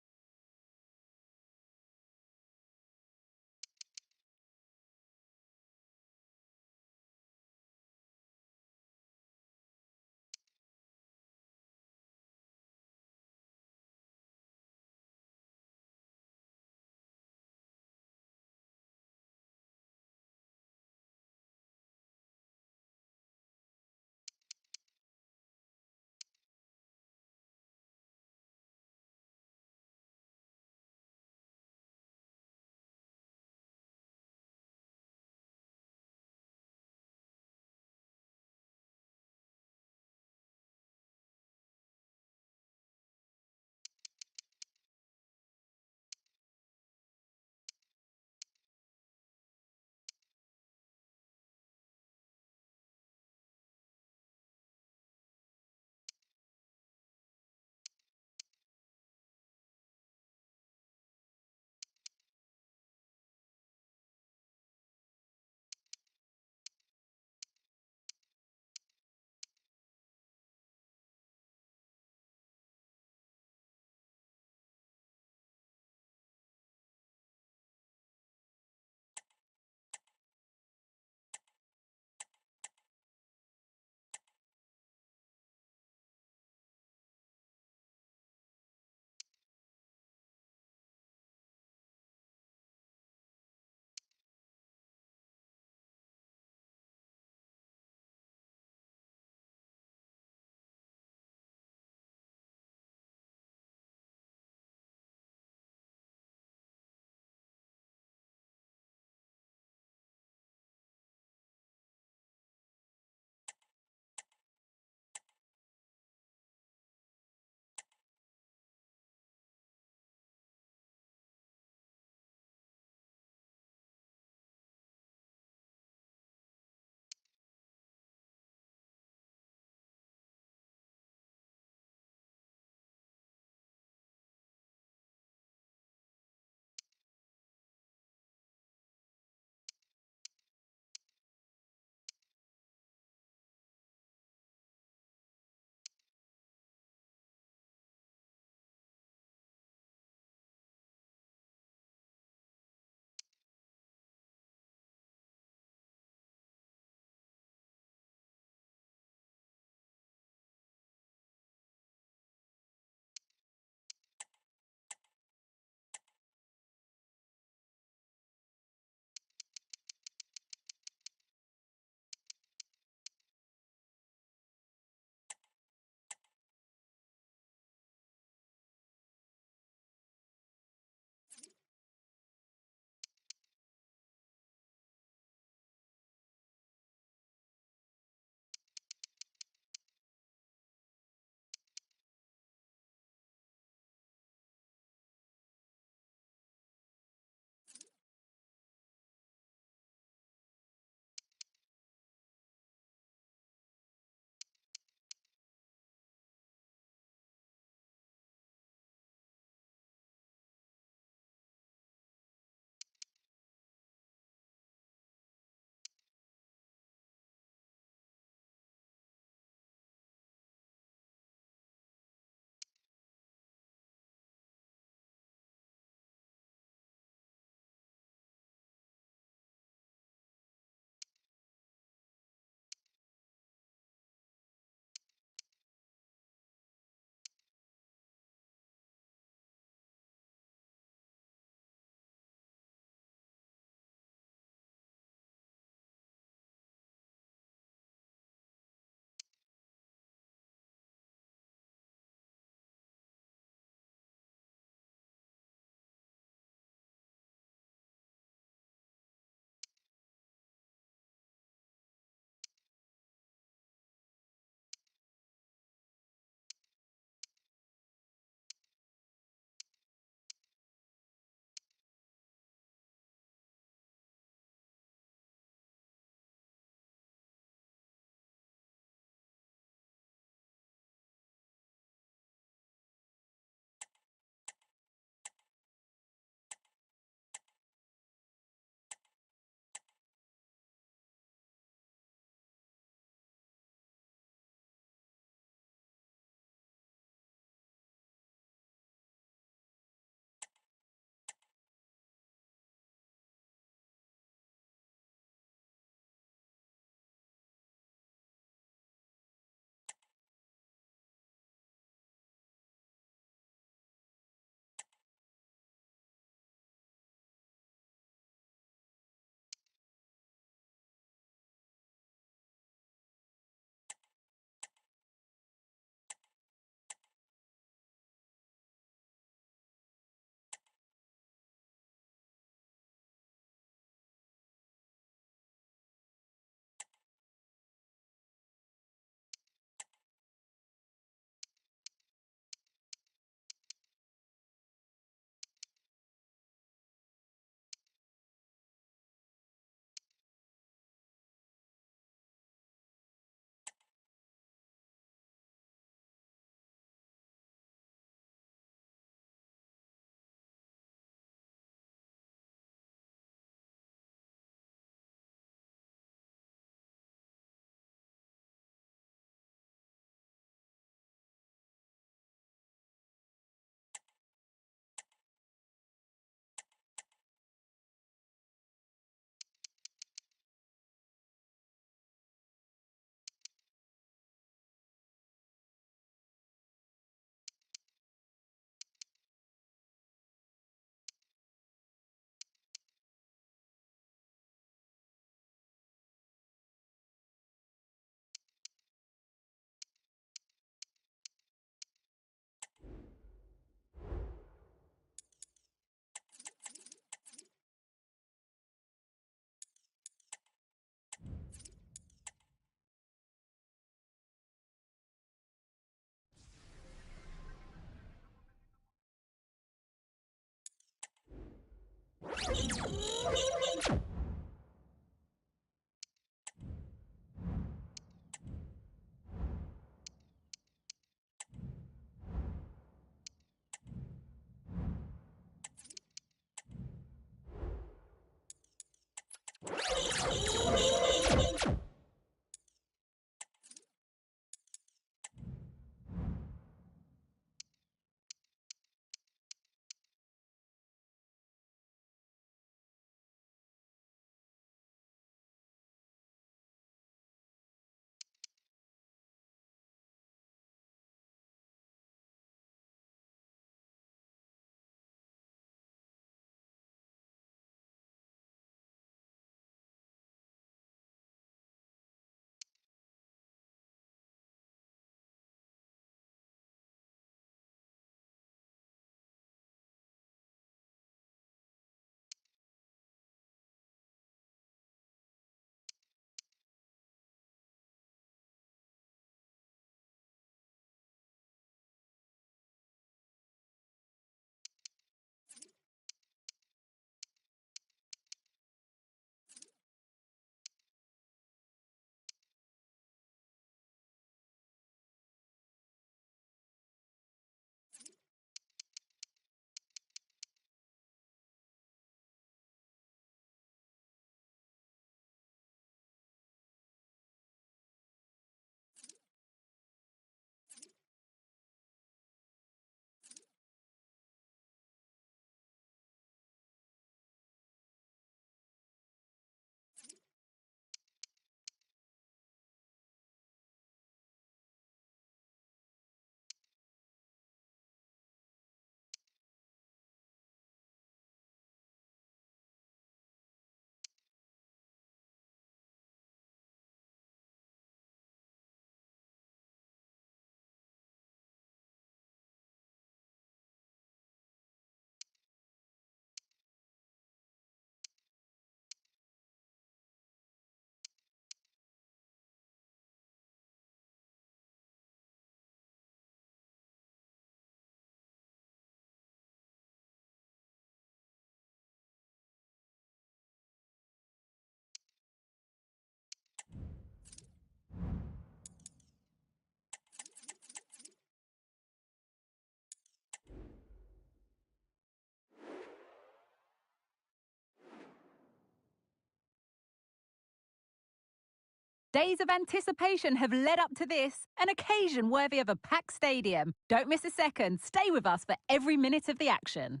Days of anticipation have led up to this, an occasion worthy of a packed stadium. Don't miss a second. Stay with us for every minute of the action.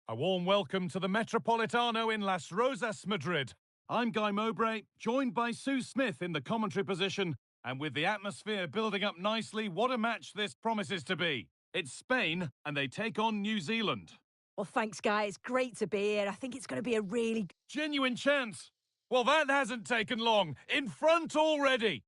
A warm welcome to the Metropolitano in Las Rosas, Madrid. I'm Guy Mowbray, joined by Sue Smith in the commentary position, and with the atmosphere building up nicely, what a match this promises to be. It's Spain, and they take on New Zealand. Well, thanks, Guy. It's great to be here. I think it's going to be a really... Genuine chance. Well, that hasn't taken long. In front already.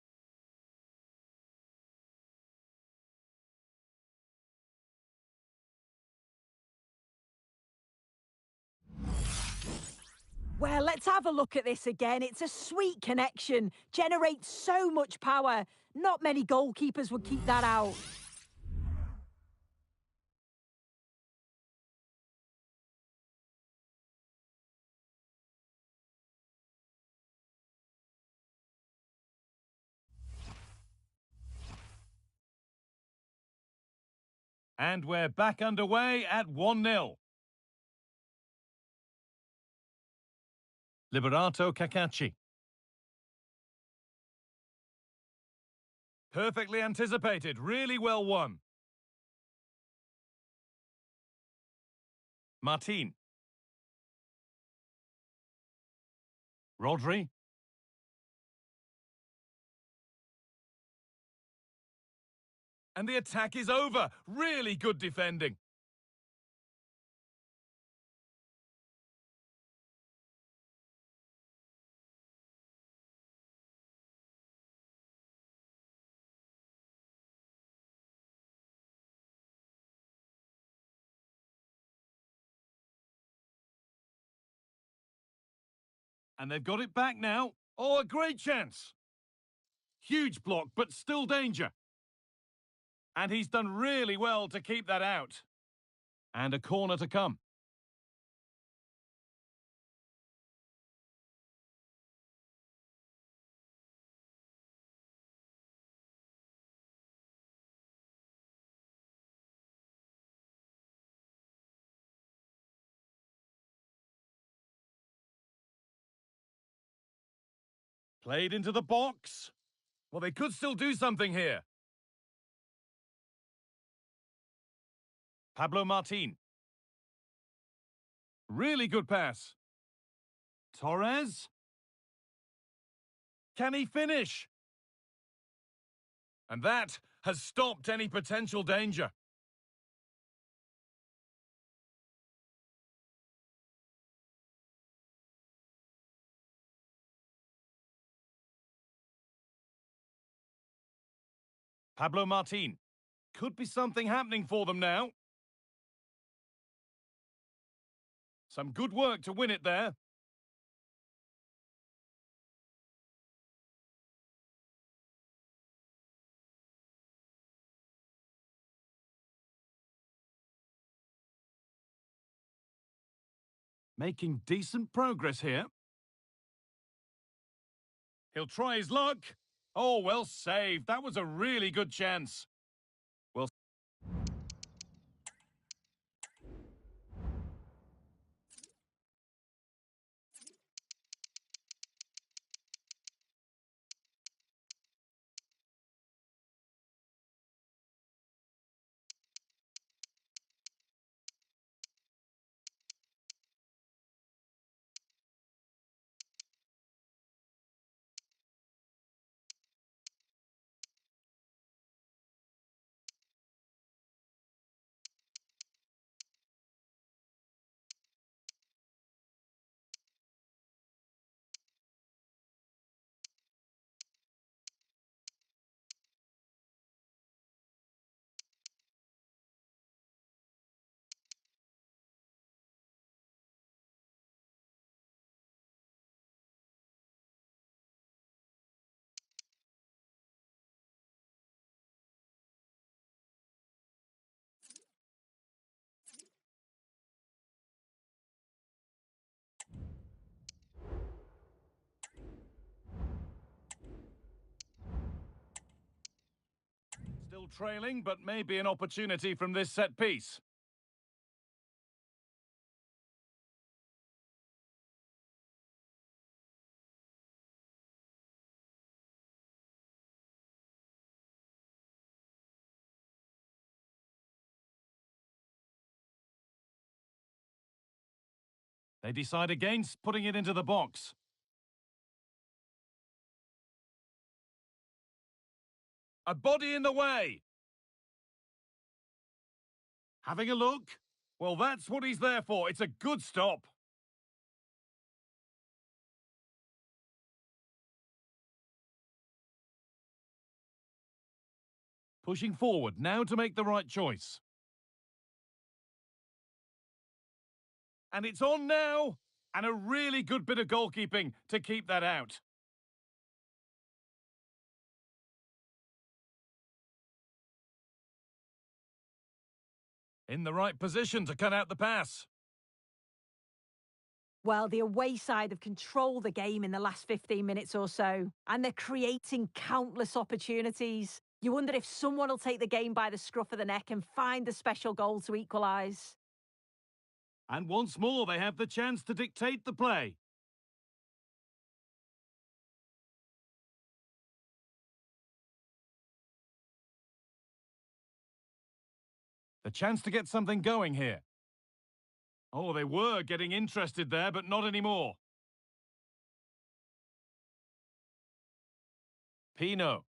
Well, let's have a look at this again. It's a sweet connection. Generates so much power. Not many goalkeepers would keep that out. And we're back underway at 1-0. Liberato Cacaci. Perfectly anticipated, really well won. Martin. Rodri. And the attack is over. Really good defending. And they've got it back now. Oh, a great chance. Huge block, but still danger. And he's done really well to keep that out. And a corner to come. Played into the box. Well, they could still do something here. Pablo Martin. Really good pass. Torres. Can he finish? And that has stopped any potential danger. Pablo Martin. Could be something happening for them now. Some good work to win it there. Making decent progress here. He'll try his luck. Oh, well saved. That was a really good chance. Well, still trailing, but maybe an opportunity from this set piece. They decide against putting it into the box. A body in the way. Having a look. Well, that's what he's there for. It's a good stop. Pushing forward now to make the right choice. And it's on now. And a really good bit of goalkeeping to keep that out. In the right position to cut out the pass. Well, the away side have controlled the game in the last 15 minutes or so, and they're creating countless opportunities. You wonder if someone will take the game by the scruff of the neck and find the special goal to equalise. And once more, they have the chance to dictate the play. The chance to get something going here. Oh, they were getting interested there, but not anymore. Pino.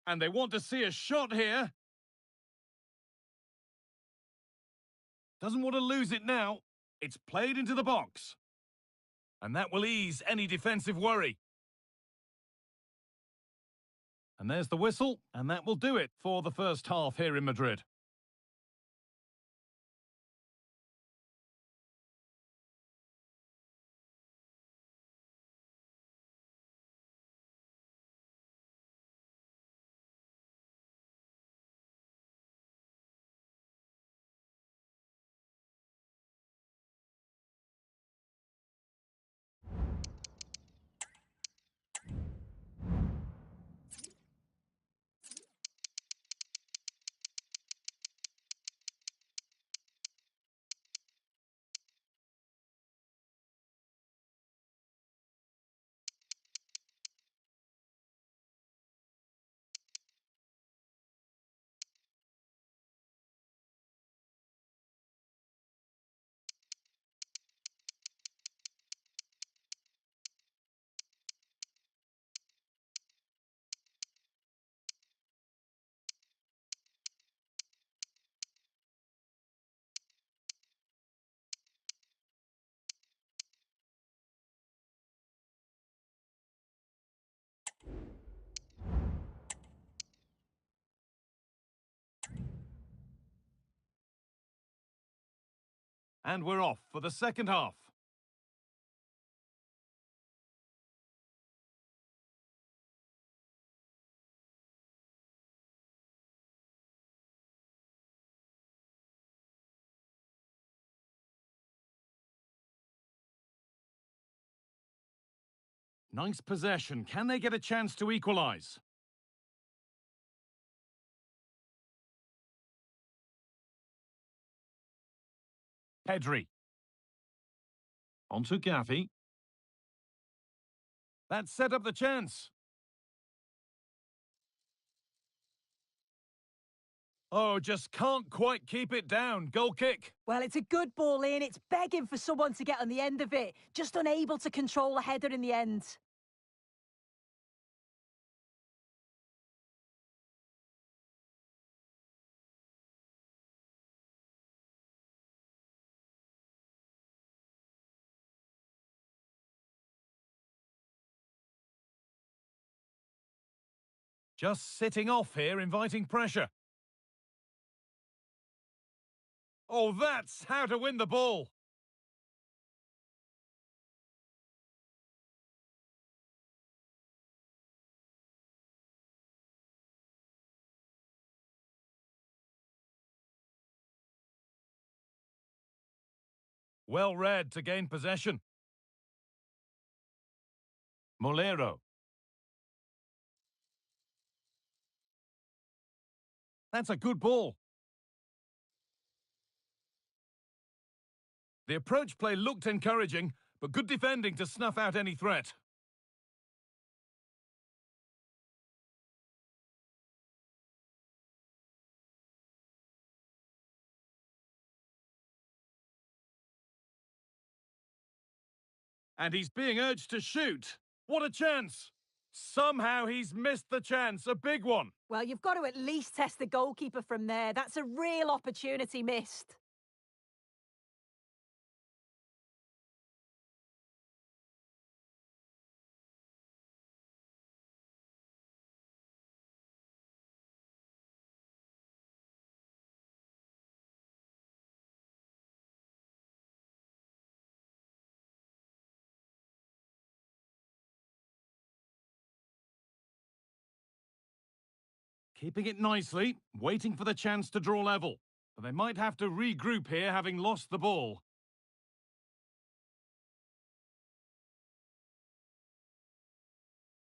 And they want to see a shot here. Doesn't want to lose it now. It's played into the box. And that will ease any defensive worry. And there's the whistle, and that will do it for the first half here in Madrid. And we're off for the second half. Nice possession. Can they get a chance to equalise? Pedri. Onto Gavi. That set up the chance. Oh, just can't quite keep it down. Goal kick. Well, it's a good ball in. It's begging for someone to get on the end of it. Just unable to control the header in the end. Just sitting off here, inviting pressure. Oh, that's how to win the ball. Well read to gain possession. Molero. That's a good ball. The approach play looked encouraging, but good defending to snuff out any threat. And he's being urged to shoot. What a chance! Somehow he's missed the chance, a big one. Well, you've got to at least test the goalkeeper from there. That's a real opportunity missed. Keeping it nicely, waiting for the chance to draw level. But they might have to regroup here, having lost the ball.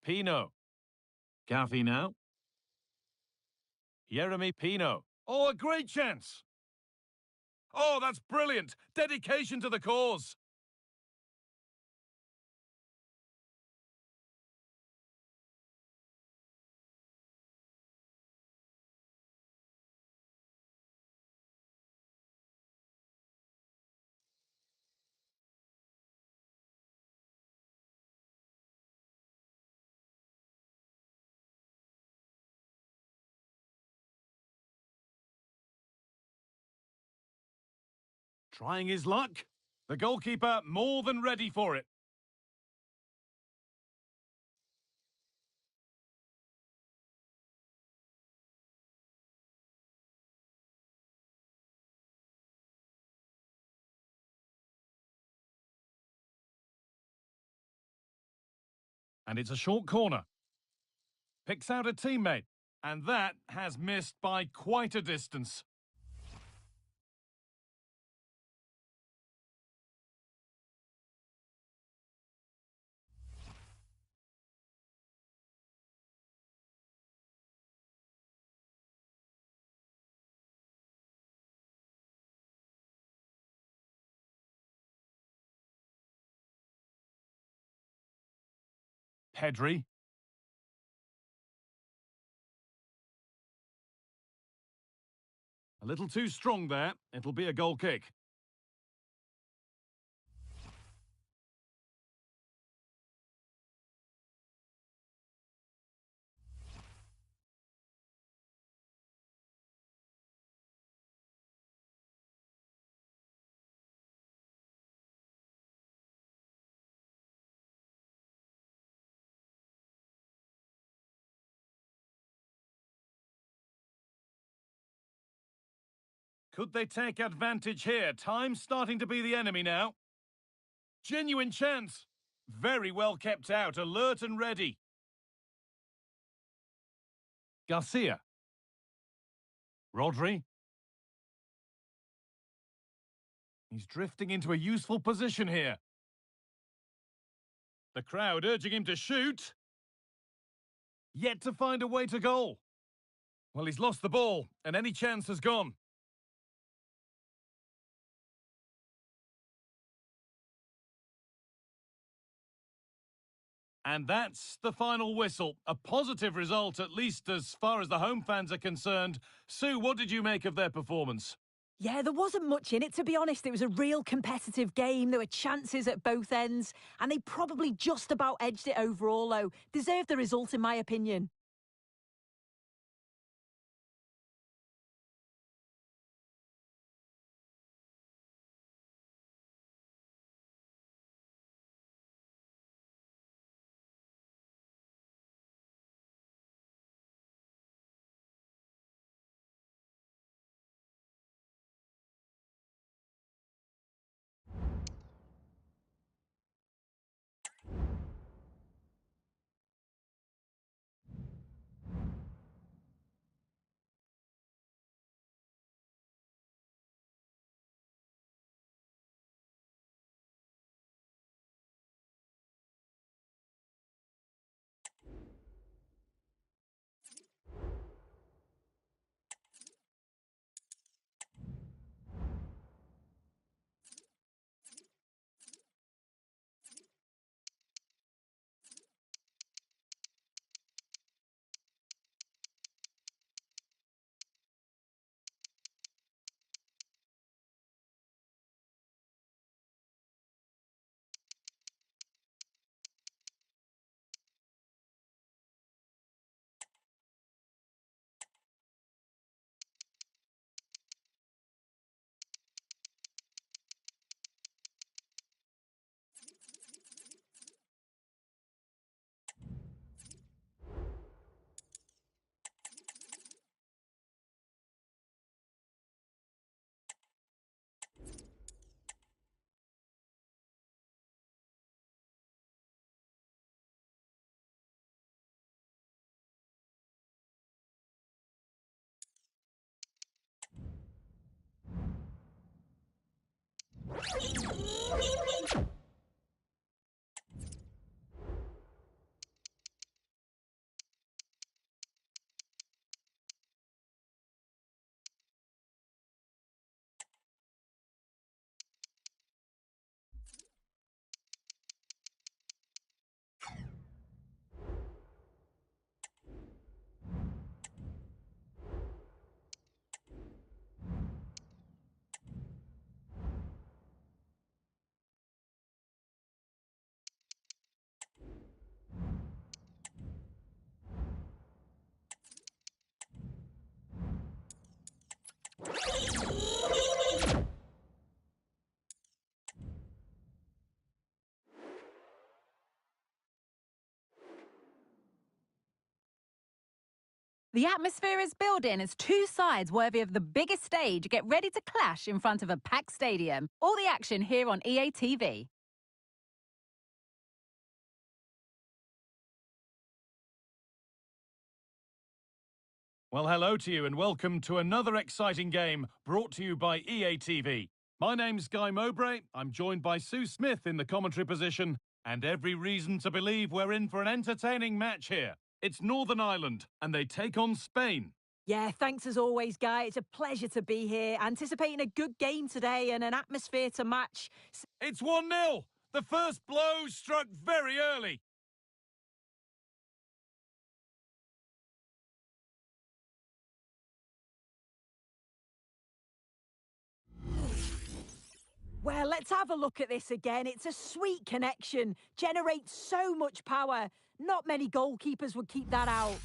Pino. Gavi now. Yeremy Pino. Oh, a great chance! Oh, that's brilliant! Dedication to the cause! Trying his luck. The goalkeeper more than ready for it. And it's a short corner. Picks out a teammate. And that has missed by quite a distance. Pedri. A little too strong there. It'll be a goal kick. Could they take advantage here? Time's starting to be the enemy now. Genuine chance. Very well kept out, alert and ready. Garcia. Rodri. He's drifting into a useful position here. The crowd urging him to shoot. Yet to find a way to goal. Well, he's lost the ball, and any chance has gone. And that's the final whistle. A positive result, at least as far as the home fans are concerned. Sue, what did you make of their performance? Yeah, there wasn't much in it, to be honest. It was a real competitive game. There were chances at both ends, and they probably just about edged it overall, though. Deserved the result, in my opinion. The atmosphere is building as two sides worthy of the biggest stage get ready to clash in front of a packed stadium. All the action here on EA TV. Well, hello to you and welcome to another exciting game brought to you by EA TV. My name's Guy Mowbray. I'm joined by Sue Smith in the commentary position, and every reason to believe we're in for an entertaining match here. It's Northern Ireland, and they take on Spain. Yeah, thanks as always, Guy. It's a pleasure to be here. Anticipating a good game today and an atmosphere to match. It's 1-0. The first blow struck very early. Well, let's have a look at this again. It's a sweet connection. Generates so much power. Not many goalkeepers would keep that out.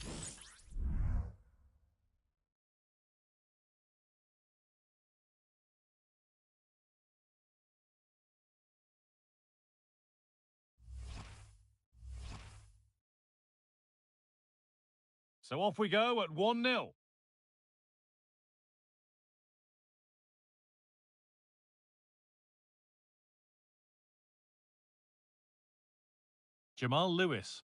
So off we go at 1-0. Jamal Lewis.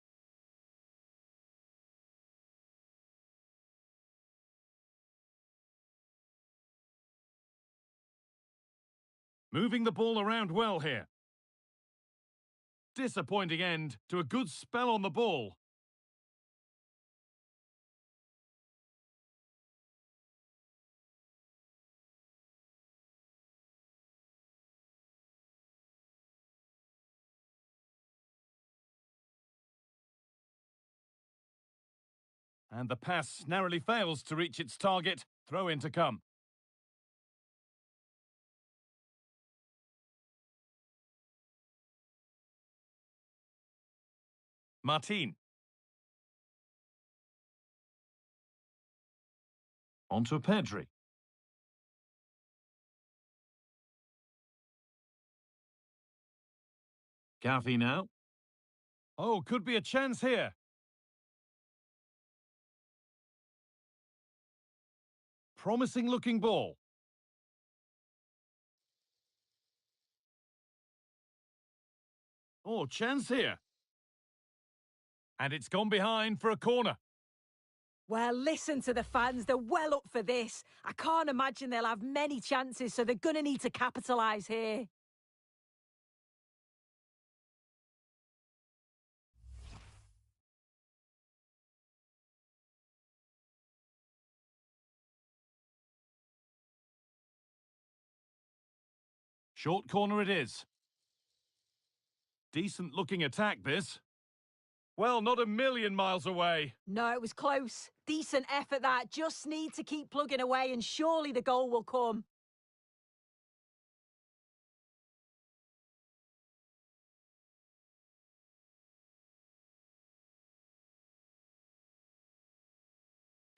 Moving the ball around well here. Disappointing end to a good spell on the ball. And the pass narrowly fails to reach its target. Throw in to come. Martin. Onto Pedri. Gavi now. Oh, could be a chance here. Promising looking ball. Oh, chance here. And it's gone behind for a corner. Well, listen to the fans. They're well up for this. I can't imagine they'll have many chances, so they're going to need to capitalise here. Short corner it is. Decent looking attack, this. Well, not a million miles away. No, it was close. Decent effort that. Just need to keep plugging away and surely the goal will come.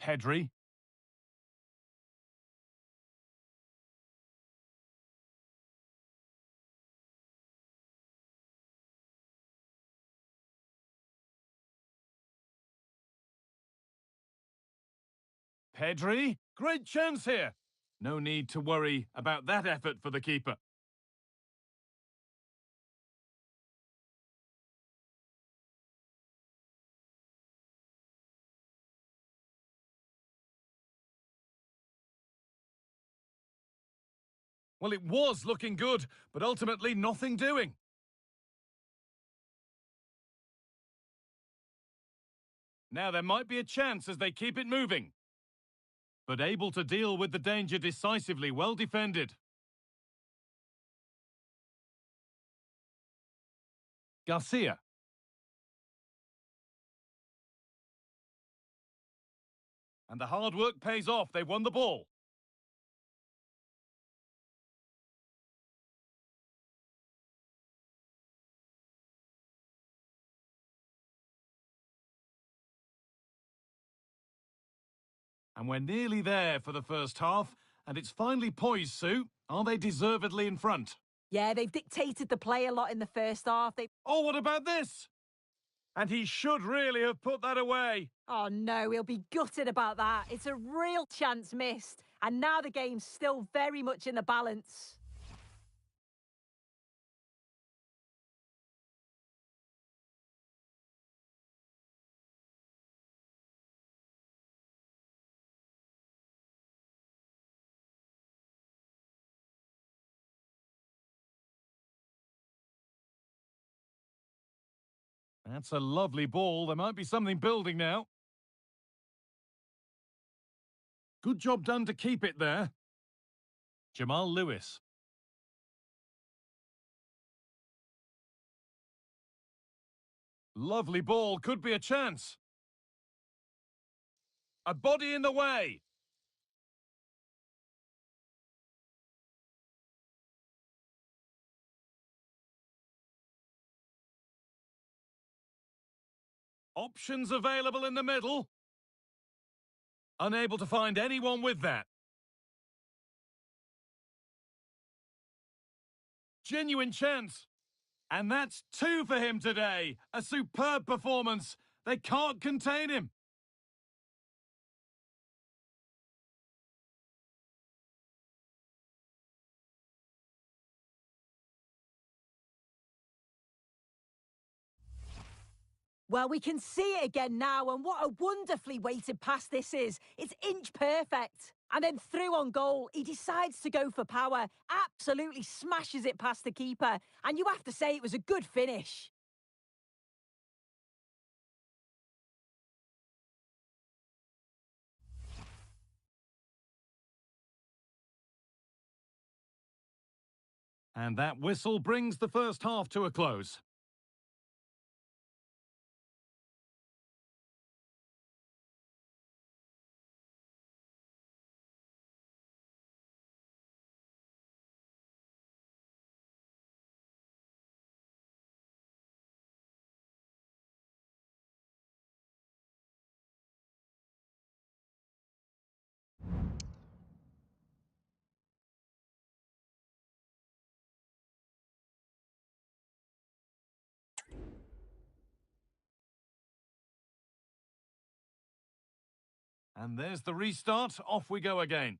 Pedri. Pedri. Great chance here. No need to worry about that effort for the keeper. Well, it was looking good, but ultimately nothing doing. Now there might be a chance as they keep it moving. But able to deal with the danger decisively, well defended. Garcia. And the hard work pays off, they won the ball. And we're nearly there for the first half, and it's finally poised, Sue. Are they deservedly in front? Yeah, they've dictated the play a lot in the first half. Oh, what about this? And he should really have put that away. Oh no, he'll be gutted about that. It's a real chance missed. And now the game's still very much in the balance. That's a lovely ball. There might be something building now. Good job done to keep it there. Jamal Lewis. Lovely ball. Could be a chance. A body in the way. Options available in the middle. Unable to find anyone with that. Genuine chance. And that's 2 for him today. A superb performance. They can't contain him. Well, we can see it again now, and what a wonderfully weighted pass this is. It's inch perfect. And then through on goal, he decides to go for power, absolutely smashes it past the keeper, and you have to say it was a good finish. And that whistle brings the first half to a close. And there's the restart. Off we go again.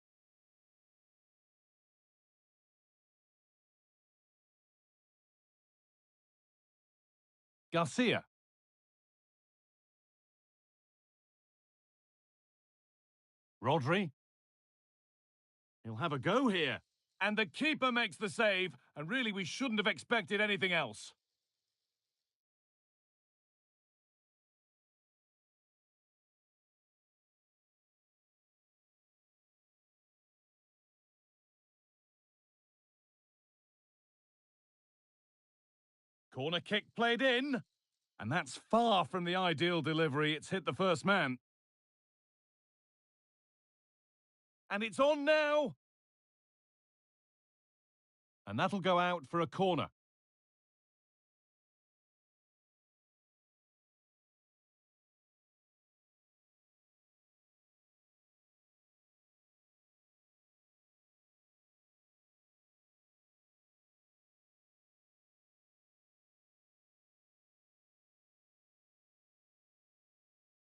Garcia. Rodri. He'll have a go here. And the keeper makes the save. And really, we shouldn't have expected anything else. Corner kick played in. And that's far from the ideal delivery. It's hit the first man. And it's on now. And that'll go out for a corner.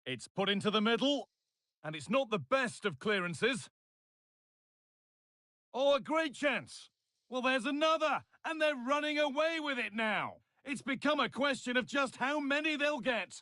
It's put into the middle. And it's not the best of clearances. Oh, a great chance. Well, there's another. And they're running away with it now. It's become a question of just how many they'll get.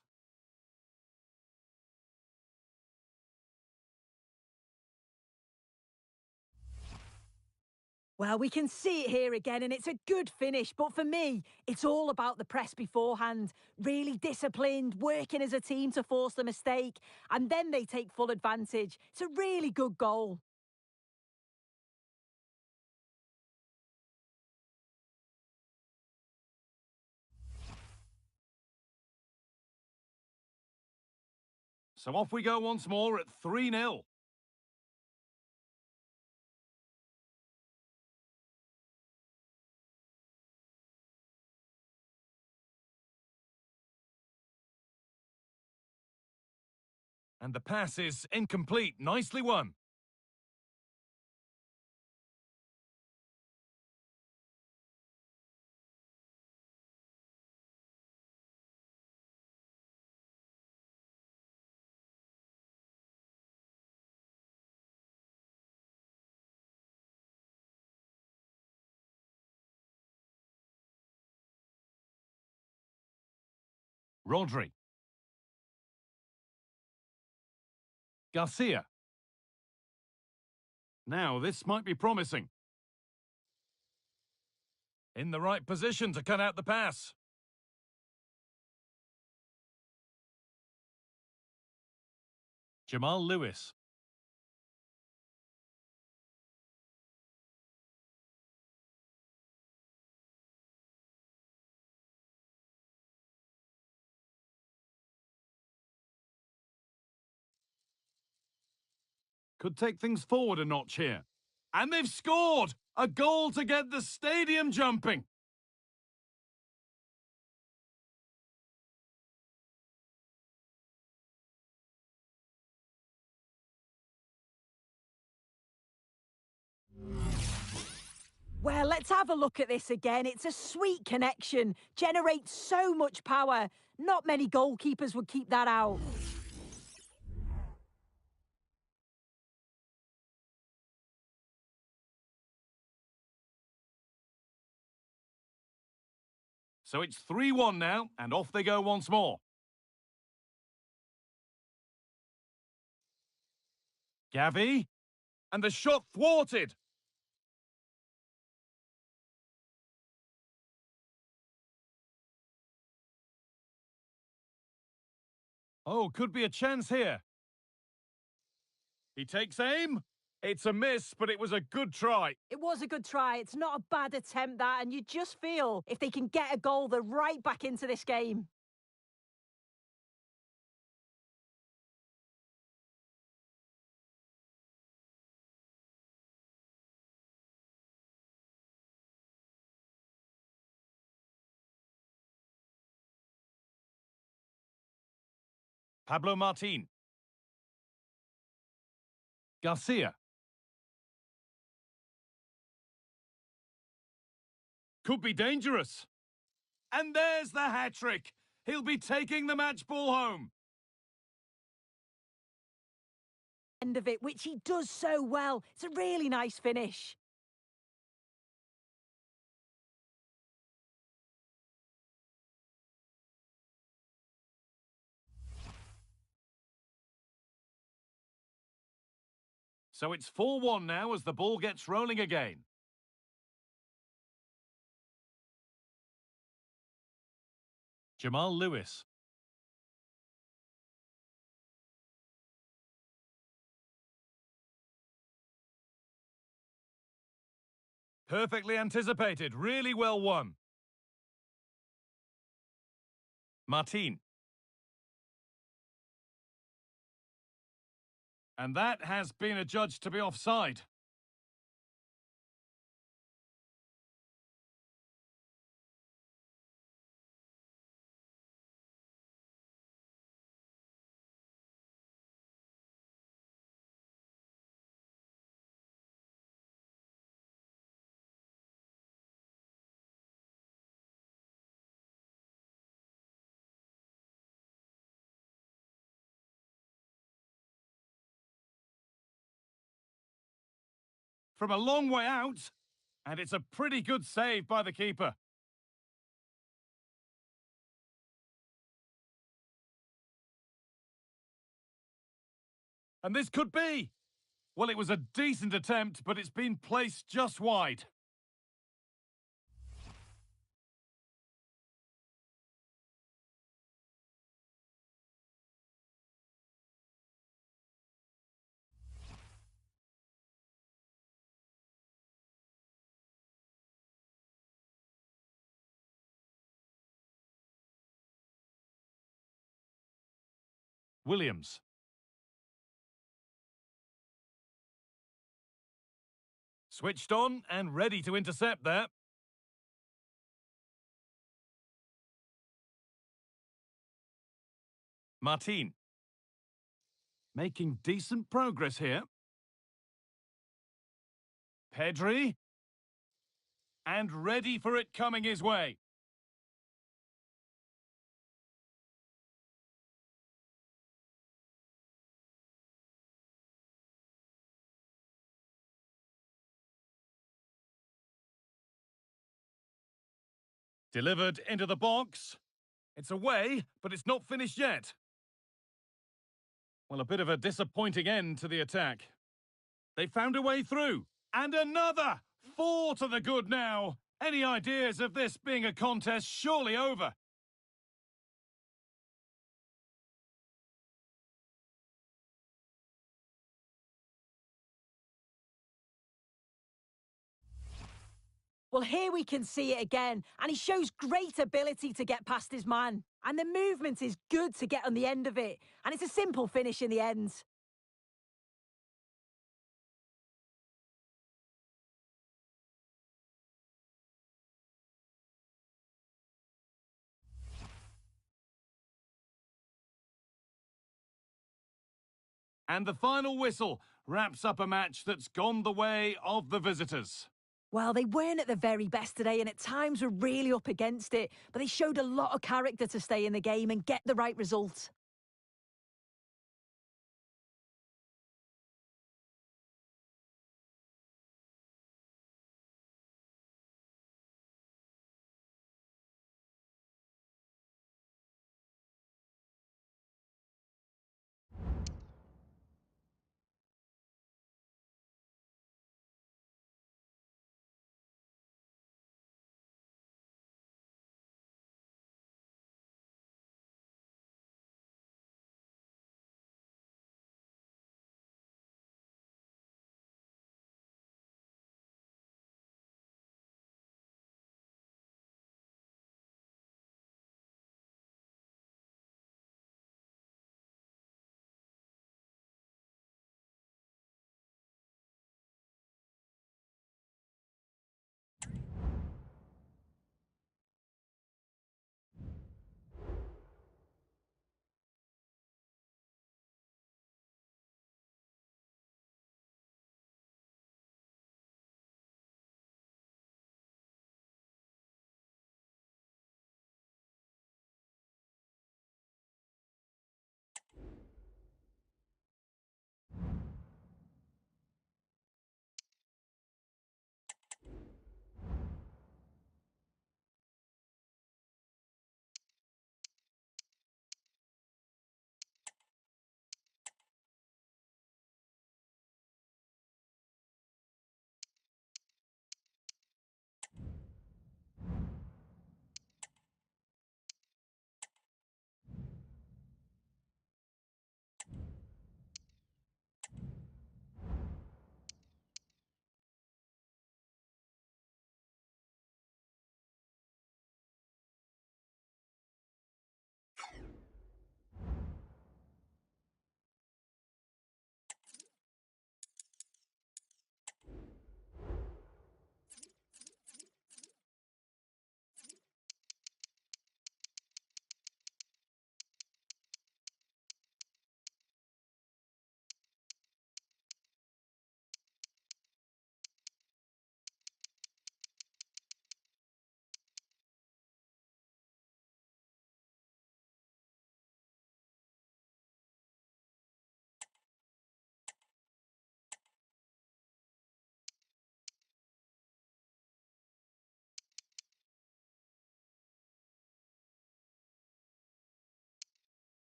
Well, we can see it here again, and it's a good finish. But for me, it's all about the press beforehand. Really disciplined, working as a team to force the mistake, and then they take full advantage. It's a really good goal. So off we go once more at 3-0. And the pass is incomplete. Nicely won. Rodri. Garcia. Now, this might be promising. In the right position to cut out the pass. Jamal Lewis. Could take things forward a notch here. And they've scored! A goal to get the stadium jumping. Well, let's have a look at this again. It's a sweet connection, generates so much power. Not many goalkeepers would keep that out. So it's 3-1 now, and off they go once more. Gavi. And the shot thwarted. Oh, could be a chance here. He takes aim. It's a miss, but it was a good try. It was a good try. It's not a bad attempt, that, and you just feel if they can get a goal, they're right back into this game. Pablo Martin. Garcia. Could be dangerous. And there's the hat-trick. He'll be taking the match ball home. End of it, which he does so well. It's a really nice finish. So it's 4-1 now as the ball gets rolling again. Jamal Lewis. Perfectly anticipated, really well won. Martin. And that has been adjudged to be offside. From a long way out, and it's a pretty good save by the keeper. And this could be. Well, it was a decent attempt, but it's been placed just wide. Williams. Switched on and ready to intercept there. Martin. Making decent progress here. Pedri. And ready for it coming his way. Delivered into the box. It's away, but it's not finished yet. Well, a bit of a disappointing end to the attack. They found a way through. And another! 4 to the good now. Any ideas of this being a contest surely over? Well, here we can see it again, and he shows great ability to get past his man. And the movement is good to get on the end of it, and it's a simple finish in the end. And the final whistle wraps up a match that's gone the way of the visitors. Well, they weren't at the very best today, and at times were really up against it, but they showed a lot of character to stay in the game and get the right result.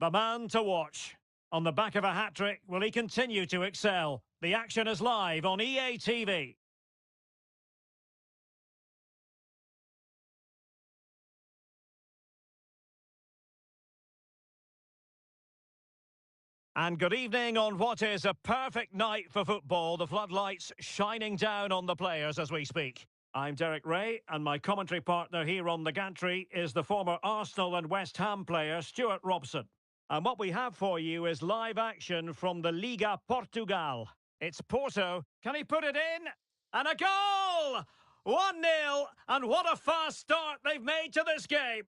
The man to watch. On the back of a hat-trick, will he continue to excel? The action is live on EA TV. And good evening on what is a perfect night for football. The floodlights shining down on the players as we speak. I'm Derek Ray, and my commentary partner here on the gantry is the former Arsenal and West Ham player Stuart Robson. And what we have for you is live action from the Liga Portugal. It's Porto. Can he put it in? And a goal! 1-0, and what a fast start they've made to this game.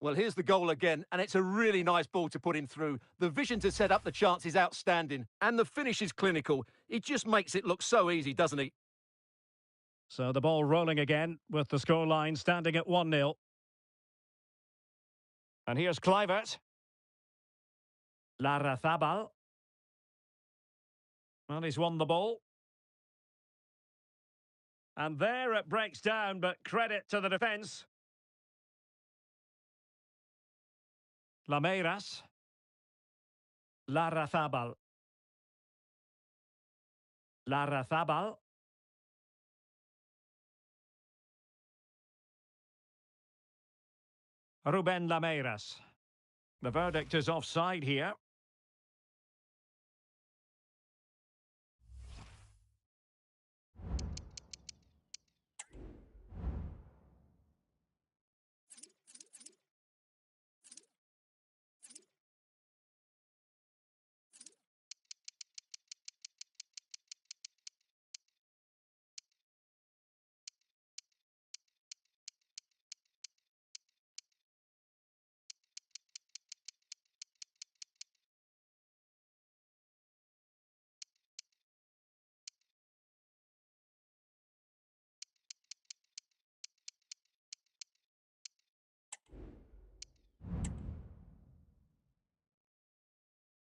Well, here's the goal again, and it's a really nice ball to put him through. The vision to set up the chance is outstanding, and the finish is clinical. He just makes it look so easy, doesn't he? So the ball rolling again, with the scoreline standing at 1-0. And here's Kluivert. Larrazabal. Well, he's won the ball. And there it breaks down, but credit to the defence. Lameiras. Larrazabal. Larrazabal. Ruben Lameiras. The verdict is offside here.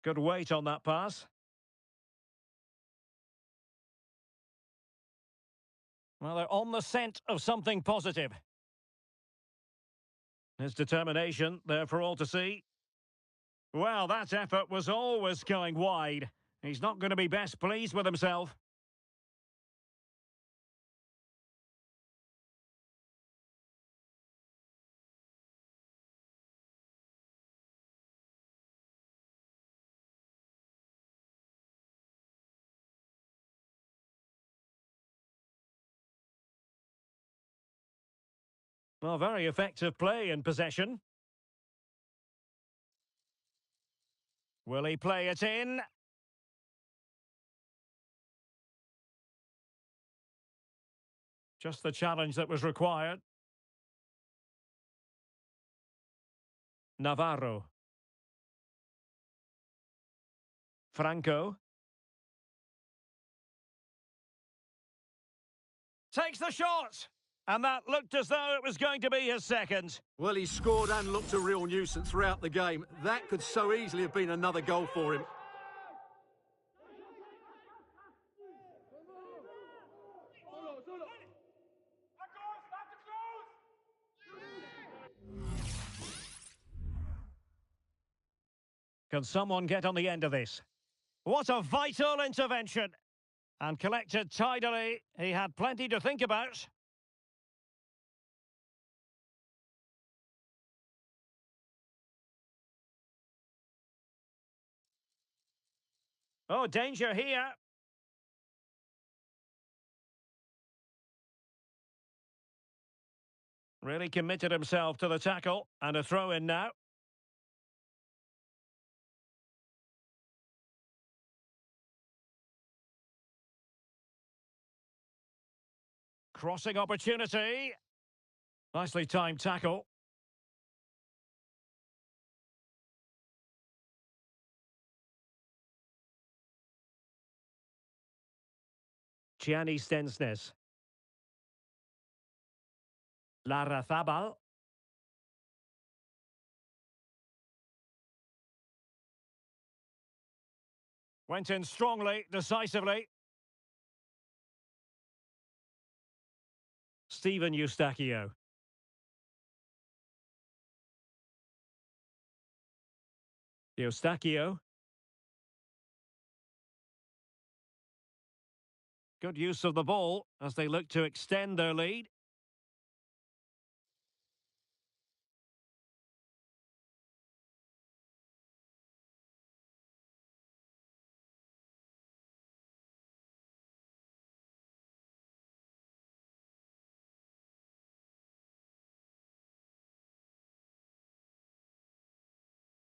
Good weight on that pass. Well, they're on the scent of something positive. His determination there for all to see. Well, that effort was always going wide. He's not going to be best pleased with himself. Well, very effective play in possession. Will he play it in? Just the challenge that was required. Navarro. Franco. Takes the shot! And that looked as though it was going to be his second. Well, he scored and looked a real nuisance throughout the game. That could so easily have been another goal for him. Can someone get on the end of this? What a vital intervention! And collected tidily. He had plenty to think about. Oh, danger here. Really committed himself to the tackle. And a throw in now. Crossing opportunity. Nicely timed tackle. Gianni Stensnes. Larrazabal. Went in strongly, decisively. Steven Eustachio. Eustachio. Good use of the ball as they look to extend their lead.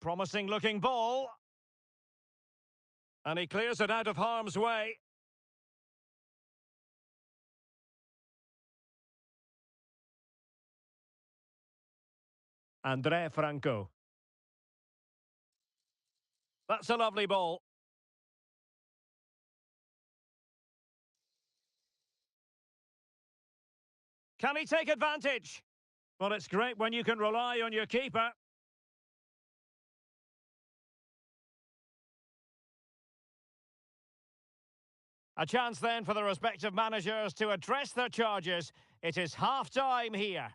Promising looking ball. And he clears it out of harm's way. Andre Franco. That's a lovely ball. Can he take advantage? Well, it's great when you can rely on your keeper. A chance then for the respective managers to address their charges. It is half-time here.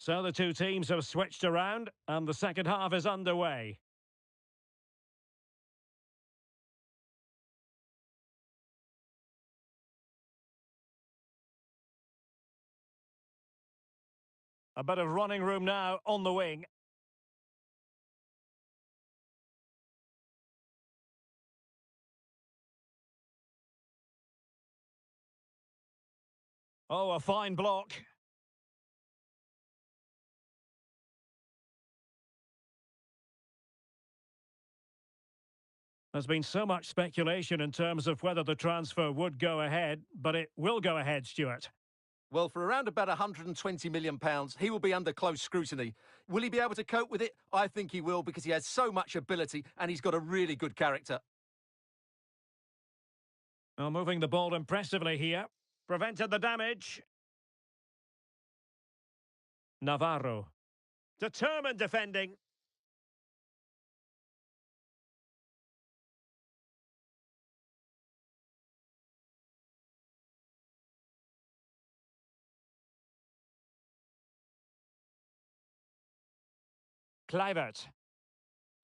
So the two teams have switched around and the second half is underway. A bit of running room now on the wing. Oh, a fine block. There's been so much speculation in terms of whether the transfer would go ahead, but it will go ahead, Stuart. Well, for around about £120 million, he will be under close scrutiny. Will he be able to cope with it? I think he will, because he has so much ability and he's got a really good character. Well, moving the ball impressively here. Prevented the damage. Navarro. Determined defending. Kluivert.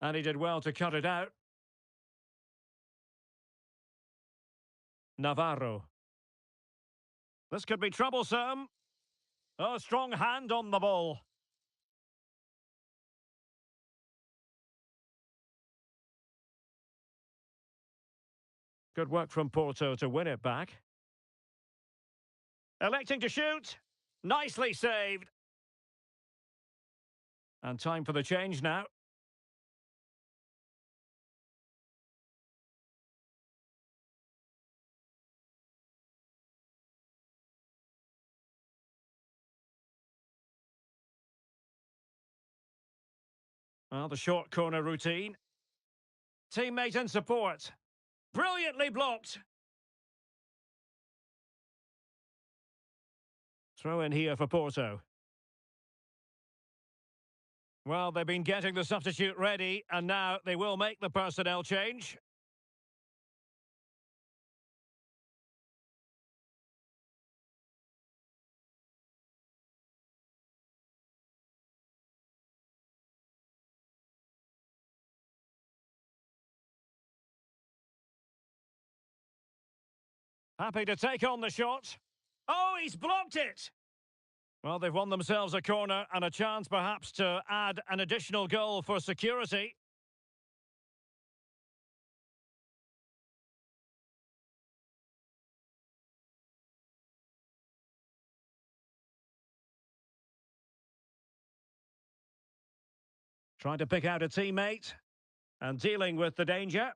And he did well to cut it out. Navarro. This could be troublesome. Oh, strong hand on the ball. Good work from Porto to win it back. Electing to shoot. Nicely saved. And time for the change now. Well, the short corner routine. Teammate and support. Brilliantly blocked. Throw in here for Porto. Well, they've been getting the substitute ready, and now they will make the personnel change. Happy to take on the shot. Oh, he's blocked it! Well, they've won themselves a corner and a chance perhaps to add an additional goal for security. Trying to pick out a teammate and dealing with the danger.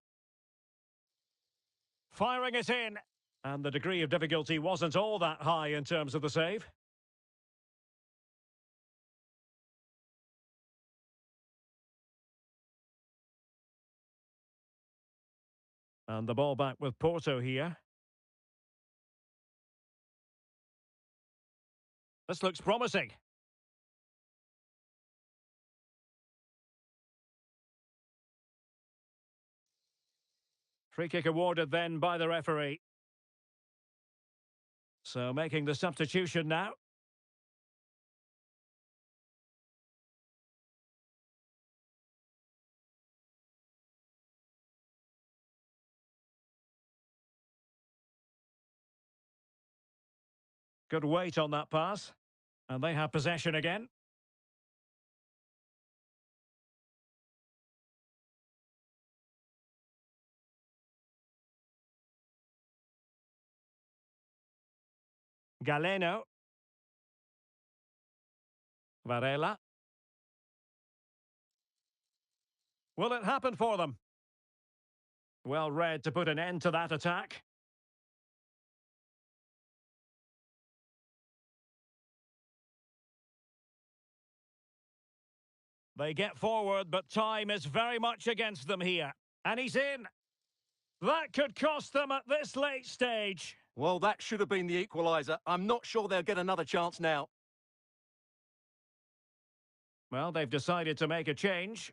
Firing it in. And the degree of difficulty wasn't all that high in terms of the save. And the ball back with Porto here. This looks promising. Free kick awarded then by the referee. So making the substitution now. Good weight on that pass. And they have possession again. Galeno. Varela. Will it happen for them? Well read to put an end to that attack. They get forward, but time is very much against them here. And he's in. That could cost them at this late stage. Well, that should have been the equaliser. I'm not sure they'll get another chance now. Well, they've decided to make a change.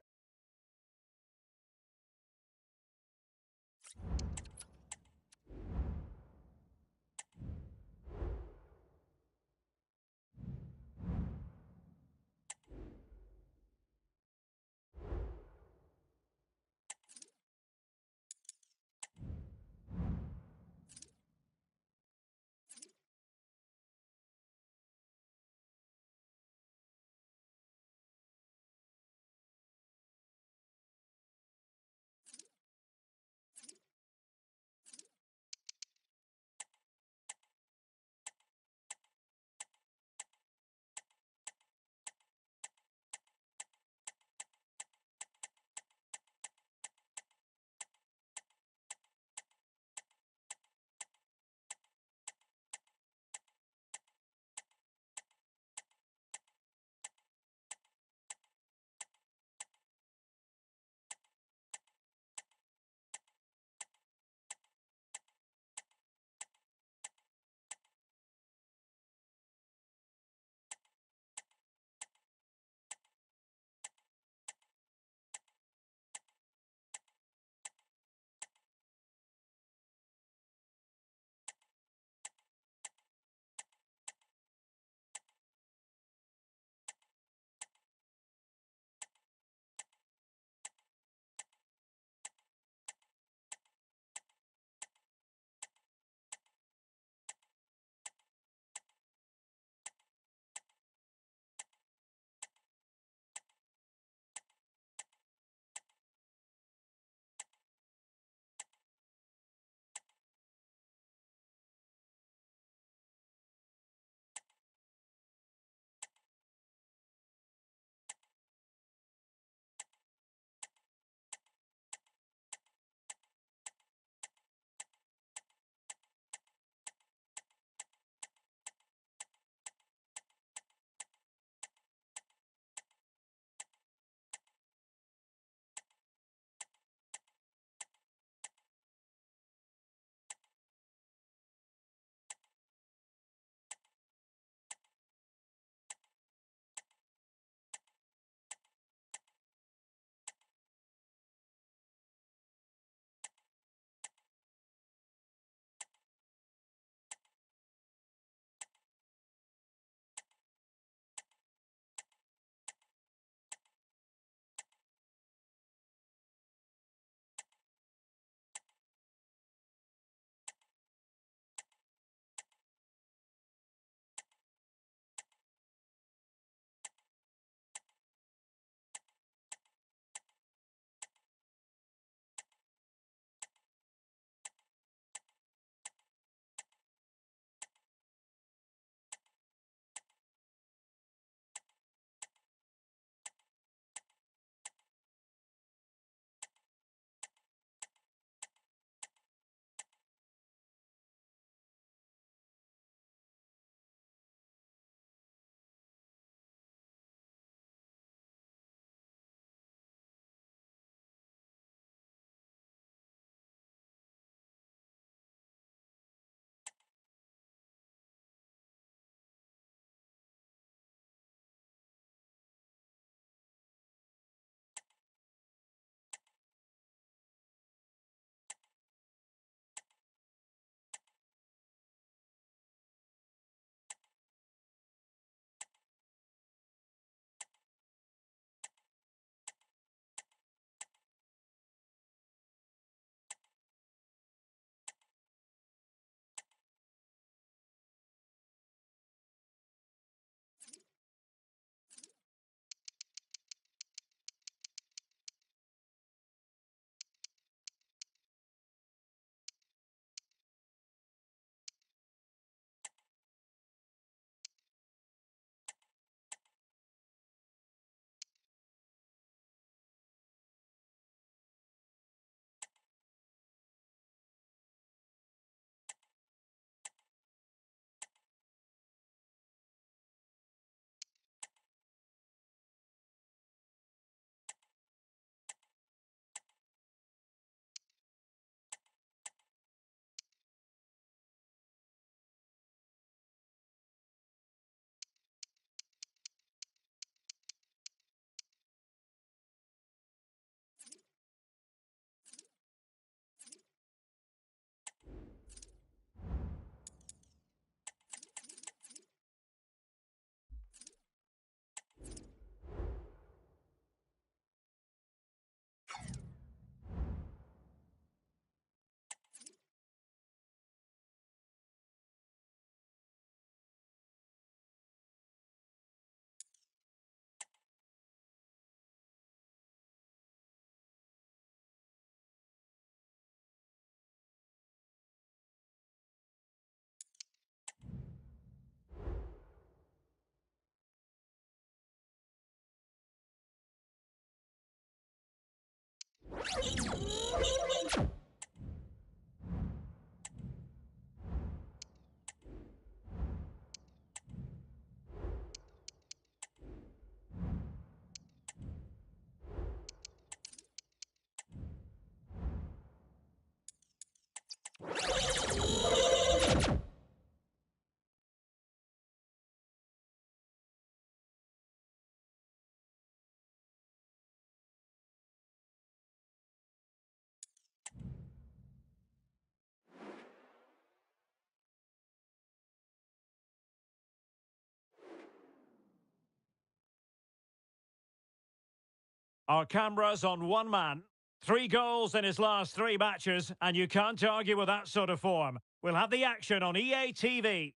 Our cameras on one man. 3 goals in his last 3 matches, and you can't argue with that sort of form. We'll have the action on EA TV.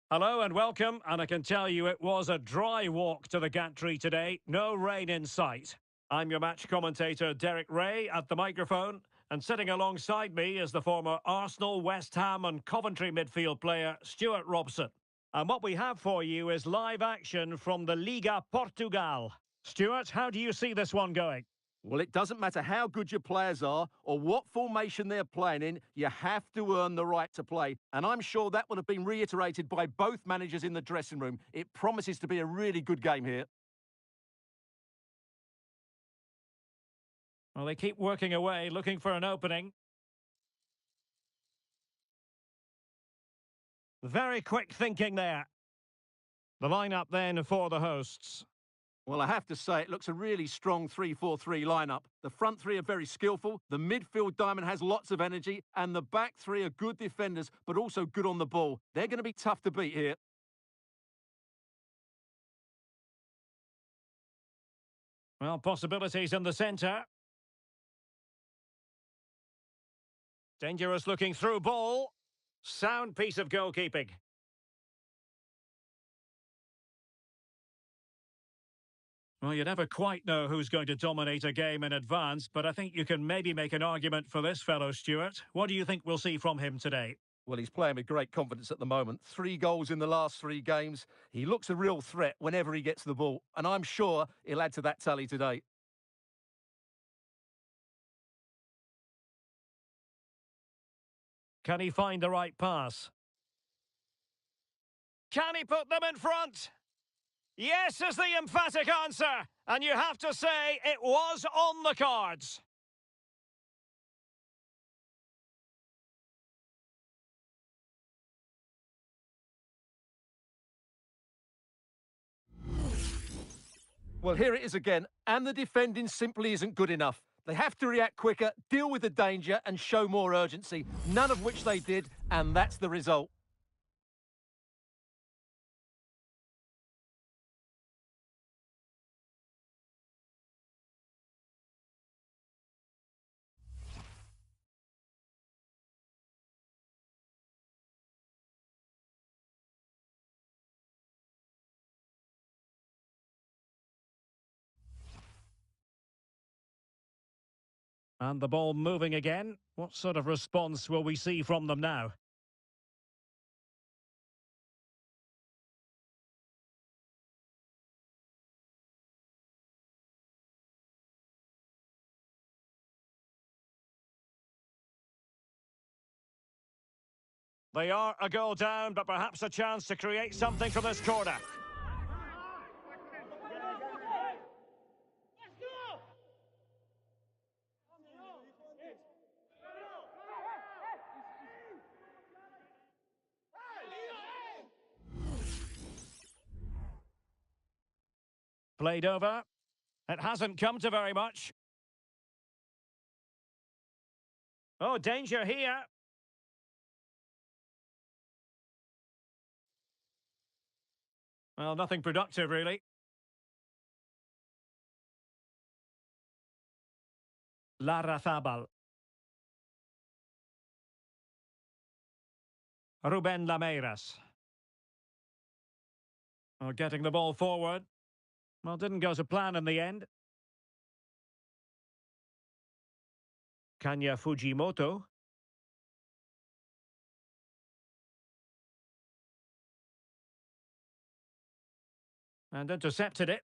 Hello and welcome, and I can tell you it was a dry walk to the gantry today. No rain in sight. I'm your match commentator Derek Ray at the microphone, and sitting alongside me is the former Arsenal, West Ham and Coventry midfield player Stuart Robson. And what we have for you is live action from the Liga Portugal. Stuart, how do you see this one going? Well, it doesn't matter how good your players are or what formation they're playing in, you have to earn the right to play. And I'm sure that would have been reiterated by both managers in the dressing room. It promises to be a really good game here. Well, they keep working away, looking for an opening. Very quick thinking there. The lineup then for the hosts. Well, I have to say, it looks a really strong 3-4-3 lineup. The front three are very skillful, the midfield diamond has lots of energy, and the back three are good defenders, but also good on the ball. They're going to be tough to beat here. Well, possibilities in the centre. Dangerous looking through ball. Sound piece of goalkeeping. Well, you never quite know who's going to dominate a game in advance, but I think you can maybe make an argument for this fellow, Stuart. What do you think we'll see from him today? Well, he's playing with great confidence at the moment. 3 goals in the last 3 games. He looks a real threat whenever he gets the ball, and I'm sure he'll add to that tally today. Can he find the right pass? Can he put them in front? Yes is the emphatic answer, and you have to say it was on the cards. Well, here it is again, and the defending simply isn't good enough. They have to react quicker, deal with the danger and show more urgency, none of which they did, and that's the result. And the ball moving again. What sort of response will we see from them now? They are a goal down, but perhaps a chance to create something from this corner. Played over. It hasn't come to very much. Oh, danger here. Well, nothing productive, really. Larrazabal. Ruben Lameiras. Well, getting the ball forward. Well, didn't go to plan in the end. Kanya Fujimoto. And intercepted it.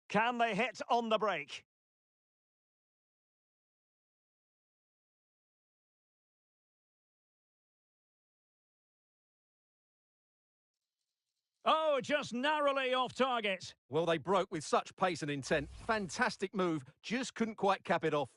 Can they hit on the break? Oh, just narrowly off target. Well, they broke with such pace and intent. Fantastic move, just couldn't quite cap it off.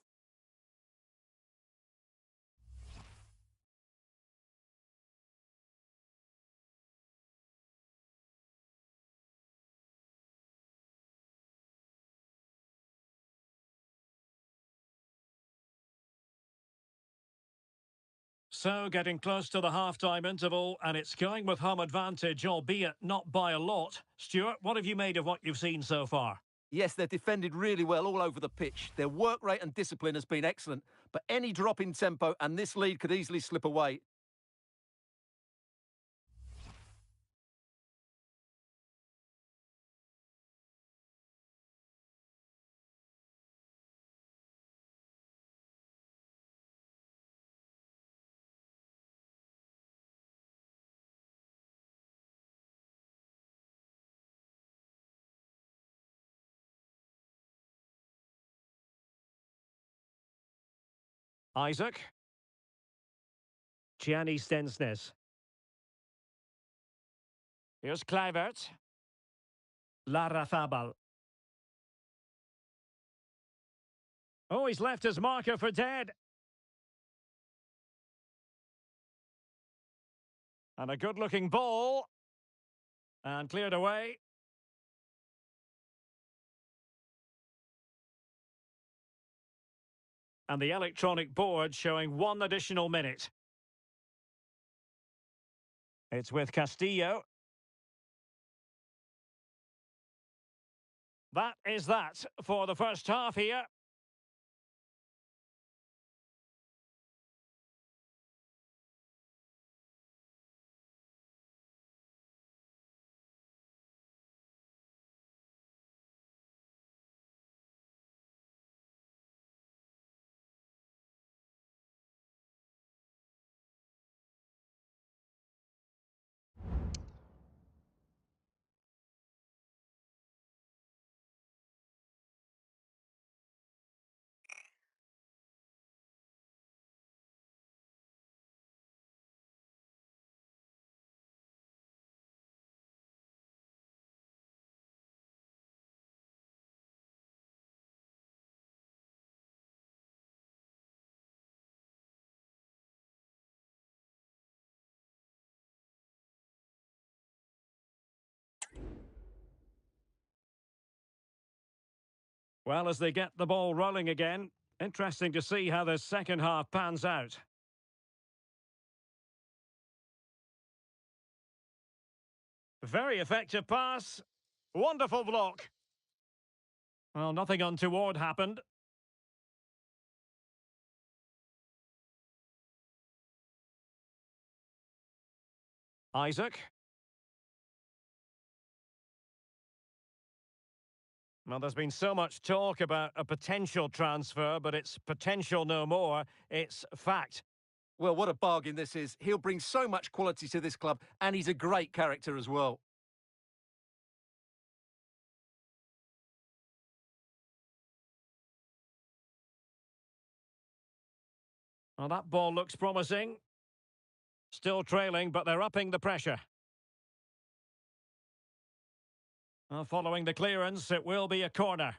So, getting close to the half-time interval, and it's going with home advantage, albeit not by a lot. Stuart, what have you made of what you've seen so far? Yes, they're defended really well all over the pitch. Their work rate and discipline has been excellent, but any drop in tempo and this lead could easily slip away. Isaac. Gianni Stensnes. Here's Kluivert. Larrazabal. Oh, he's left his marker for dead. And a good-looking ball. And cleared away. And the electronic board showing 1 additional minute. It's with Castillo. That is that for the first half here. Well, as they get the ball rolling again, interesting to see how the second half pans out. Very effective pass. Wonderful block. Well, nothing untoward happened. Isaac. Well, there's been so much talk about a potential transfer, but it's potential no more. It's fact. Well, what a bargain this is. He'll bring so much quality to this club, and he's a great character as well. Well, that ball looks promising. Still trailing, but they're upping the pressure. Well, following the clearance, it will be a corner.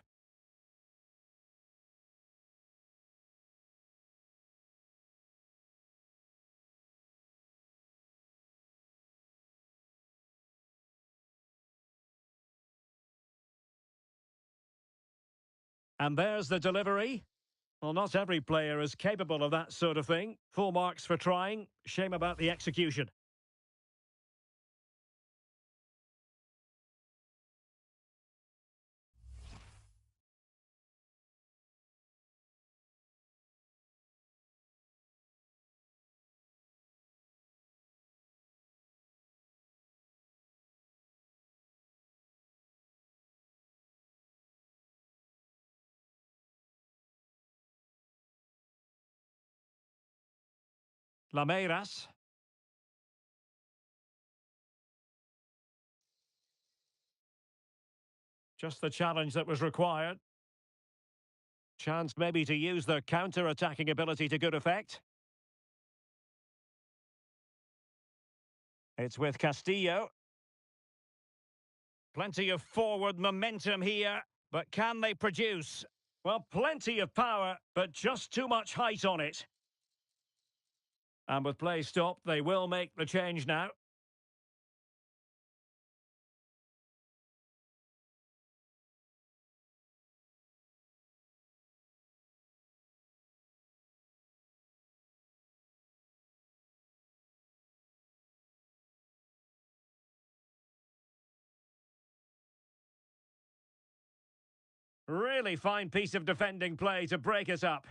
And there's the delivery. Well, not every player is capable of that sort of thing. Full marks for trying. Shame about the execution. Lameiras. Just the challenge that was required. Chance maybe to use their counter-attacking ability to good effect. It's with Castillo. Plenty of forward momentum here, but can they produce? Well, plenty of power, but just too much height on it. And with play stopped, they will make the change now. Really fine piece of defending play to break it up.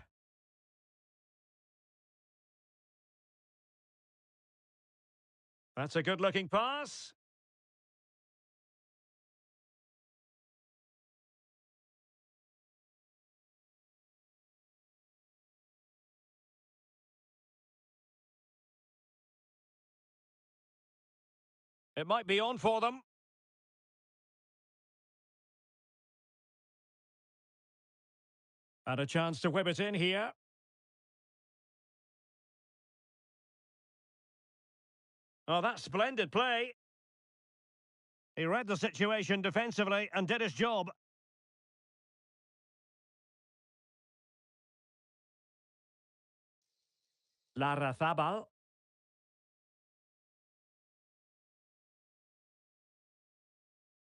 That's a good-looking pass. It might be on for them. And a chance to whip it in here. Oh, that's splendid play. He read the situation defensively and did his job. Larrazabal.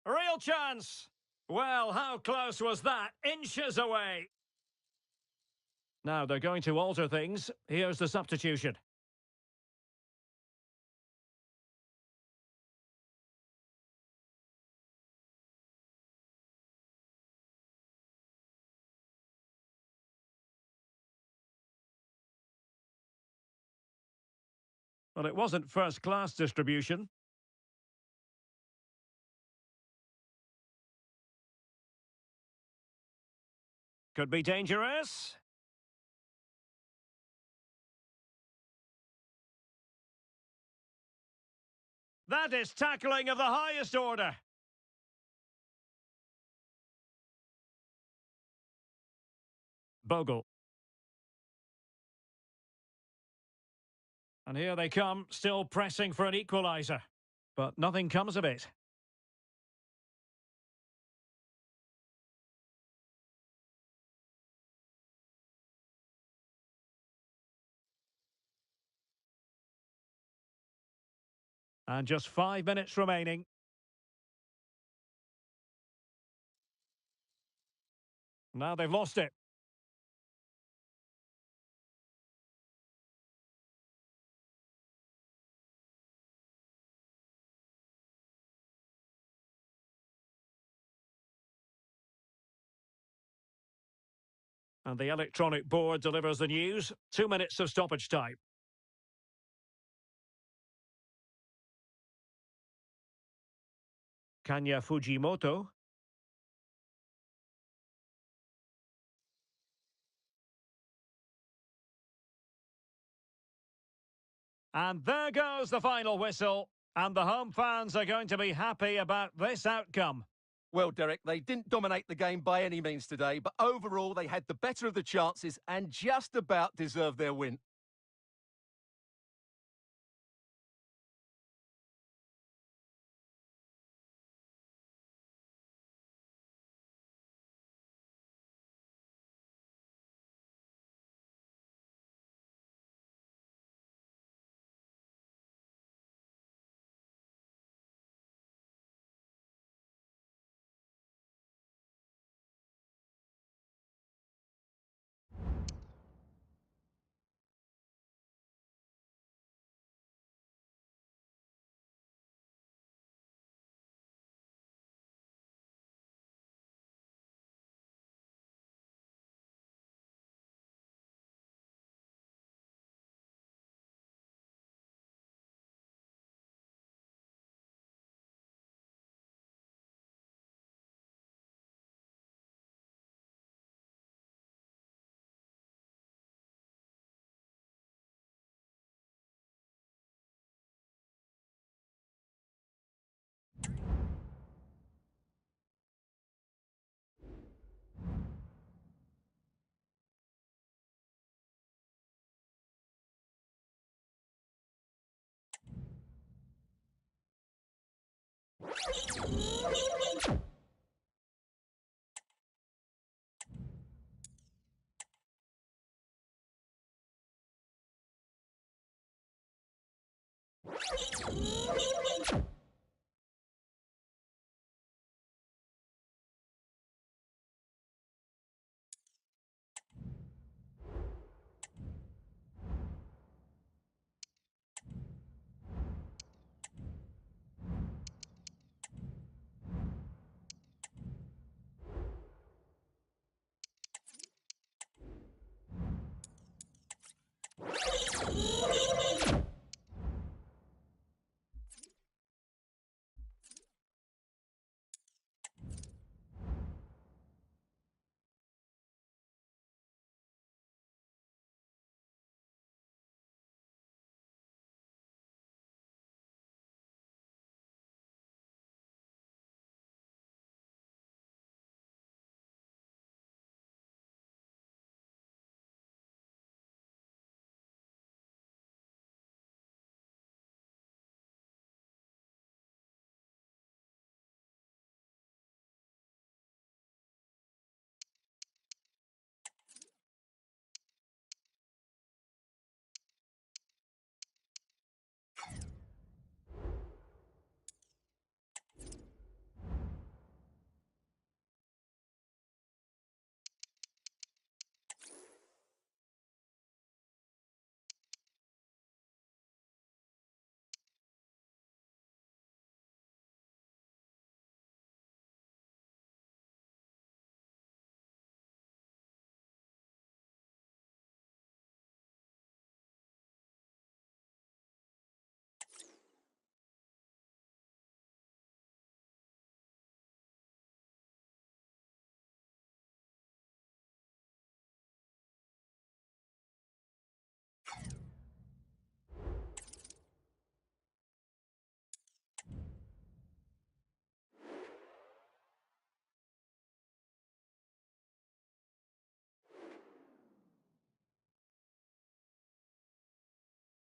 Real chance. Well, how close was that? Inches away. Now they're going to alter things. Here's the substitution. Well, it wasn't first-class distribution. Could be dangerous. That is tackling of the highest order. Bogle. And here they come, still pressing for an equaliser. But nothing comes of it. And just 5 minutes remaining. Now they've lost it. And the electronic board delivers the news. 2 minutes of stoppage time. Kanya Fujimoto. And there goes the final whistle. And the home fans are going to be happy about this outcome. Well, Derek, they didn't dominate the game by any means today, but overall they had the better of the chances and just about deserved their win.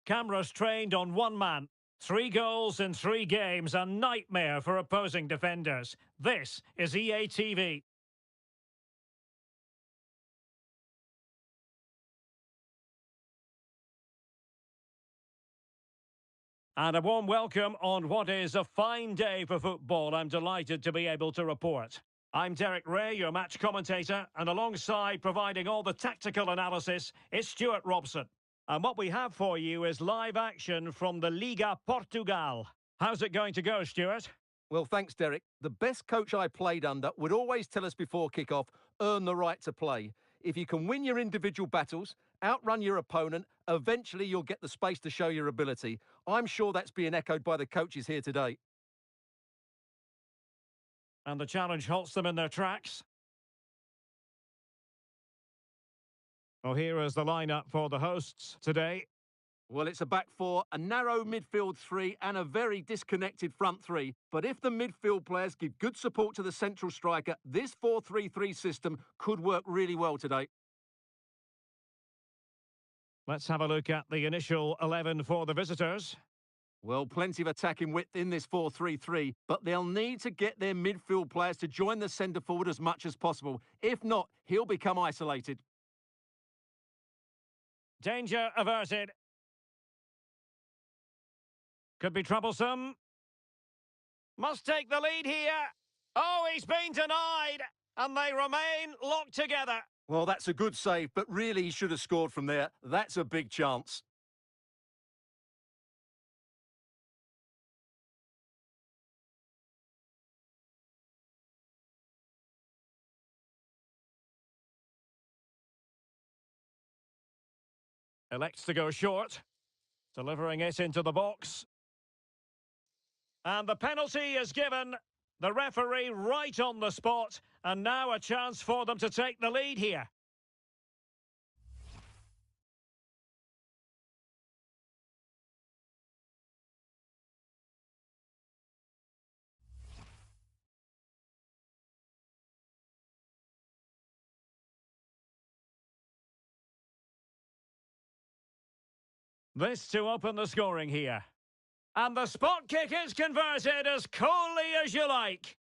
Cameras trained on one man. 3 goals in 3 games, a nightmare for opposing defenders. This is EA TV. And a warm welcome on what is a fine day for football. I'm delighted to be able to report. I'm Derek Ray, your match commentator, and alongside providing all the tactical analysis is Stuart Robson. And what we have for you is live action from the Liga Portugal. How's it going to go, Stuart? Well, thanks, Derek. The best coach I played under would always tell us before kick-off, earn the right to play. If you can win your individual battles, outrun your opponent, eventually you'll get the space to show your ability. I'm sure that's being echoed by the coaches here today. And the challenge halts them in their tracks. Well, here is the lineup for the hosts today. Well, it's a back four, a narrow midfield three, and a very disconnected front three. But if the midfield players give good support to the central striker, this 4-3-3 system could work really well today. Let's have a look at the initial 11 for the visitors. Well, plenty of attacking width in this 4-3-3, but they'll need to get their midfield players to join the centre forward as much as possible. If not, he'll become isolated. Danger averted. Could be troublesome. Must take the lead here. Oh, he's been denied. And they remain locked together. Well, that's a good save, but really he should have scored from there. That's a big chance. Elects to go short. Delivering it into the box. And the penalty is given. The referee right on the spot. And now a chance for them to take the lead here. This to open the scoring here. And the spot kick is converted as coolly as you like.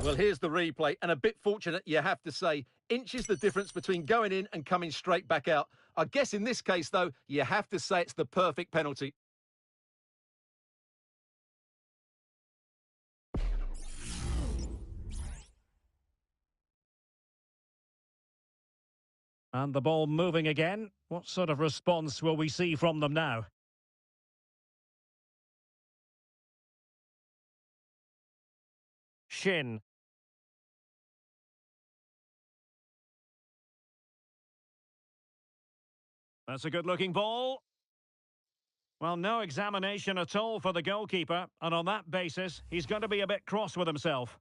Well, here's the replay, and a bit fortunate, you have to say. Inches the difference between going in and coming straight back out. I guess in this case, though, you have to say it's the perfect penalty. And the ball moving again. What sort of response will we see from them now? Shin. That's a good-looking ball. Well, no examination at all for the goalkeeper, and on that basis, he's going to be a bit cross with himself.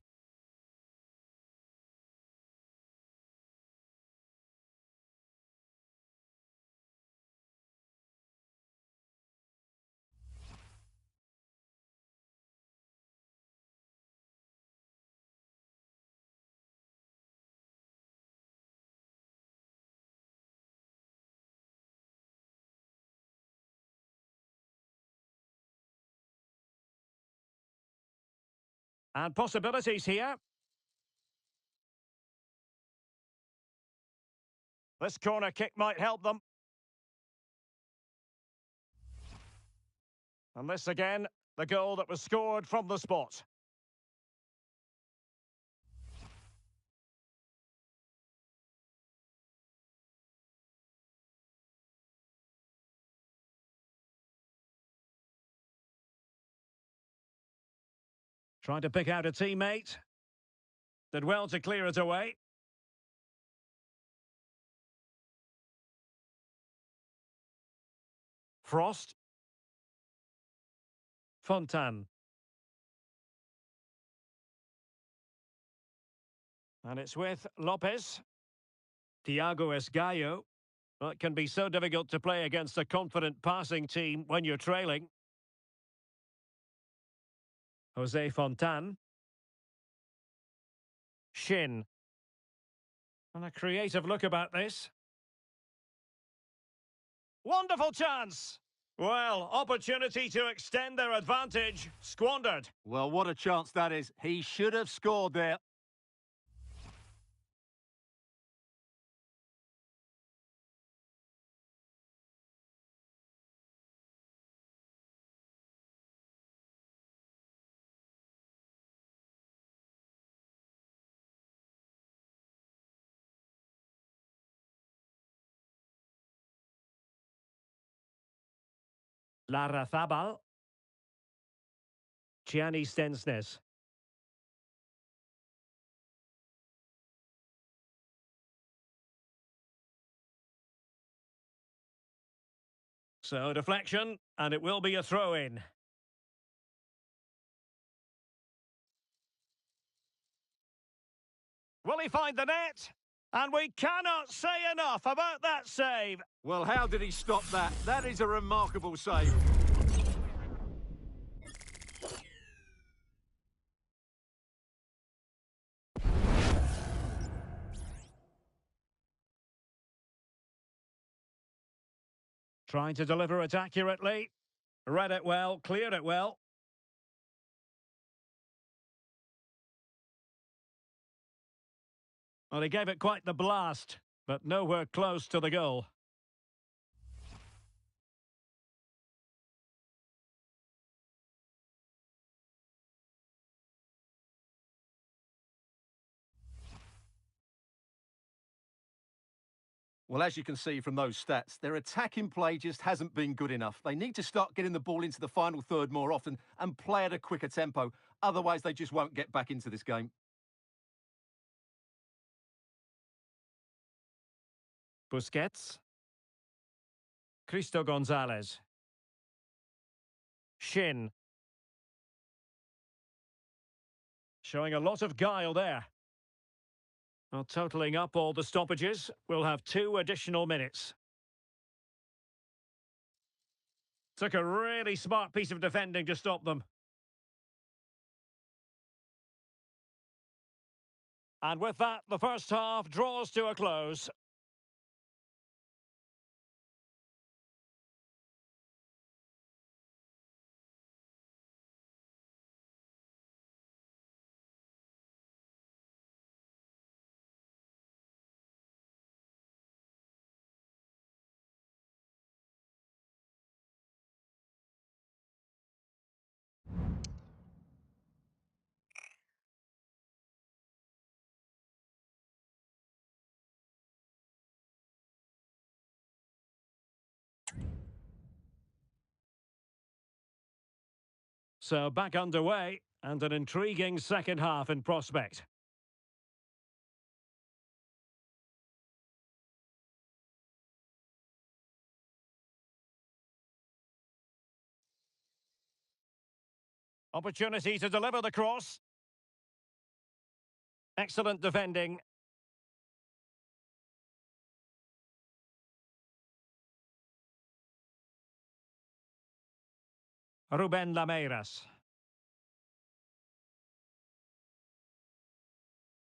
And possibilities here. This corner kick might help them. And this again, the goal that was scored from the spot. Trying to pick out a teammate. Did well to clear it away. Frost. Fontan. And it's with Lopez. Thiago Esgaio. Well, it can be so difficult to play against a confident passing team when you're trailing. Jose Fontan. Shin. And a creative look about this. Wonderful chance! Well, opportunity to extend their advantage, squandered. Well, what a chance that is. He should have scored there. Larrazabal. Gianni Stensnes. So deflection, and it will be a throw-in. Will he find the net? And we cannot say enough about that save. Well, how did he stop that? That is a remarkable save. Trying to deliver it accurately. Read it well, cleared it well. Well, he gave it quite the blast, but nowhere close to the goal. Well, as you can see from those stats, their attacking play just hasn't been good enough. They need to start getting the ball into the final third more often and play at a quicker tempo. Otherwise, they just won't get back into this game. Busquets. Cristo Gonzalez. Shin. Showing a lot of guile there. Well, totalling up all the stoppages, we'll have 2 additional minutes. Took a really smart piece of defending to stop them. And with that, the first half draws to a close. So back underway, and an intriguing second half in prospect. Opportunity to deliver the cross. Excellent defending. Ruben Lameiras.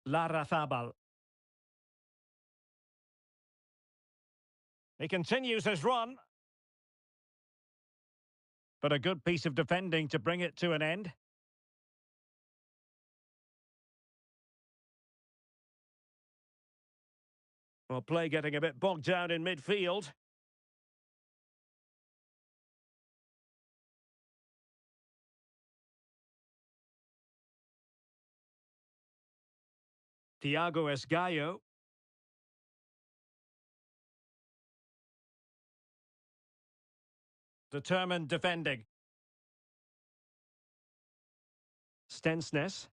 Larrazabal. He continues his run. But a good piece of defending to bring it to an end. Well, play getting a bit bogged down in midfield. Thiago Esgaio. Determined defending. Stensness.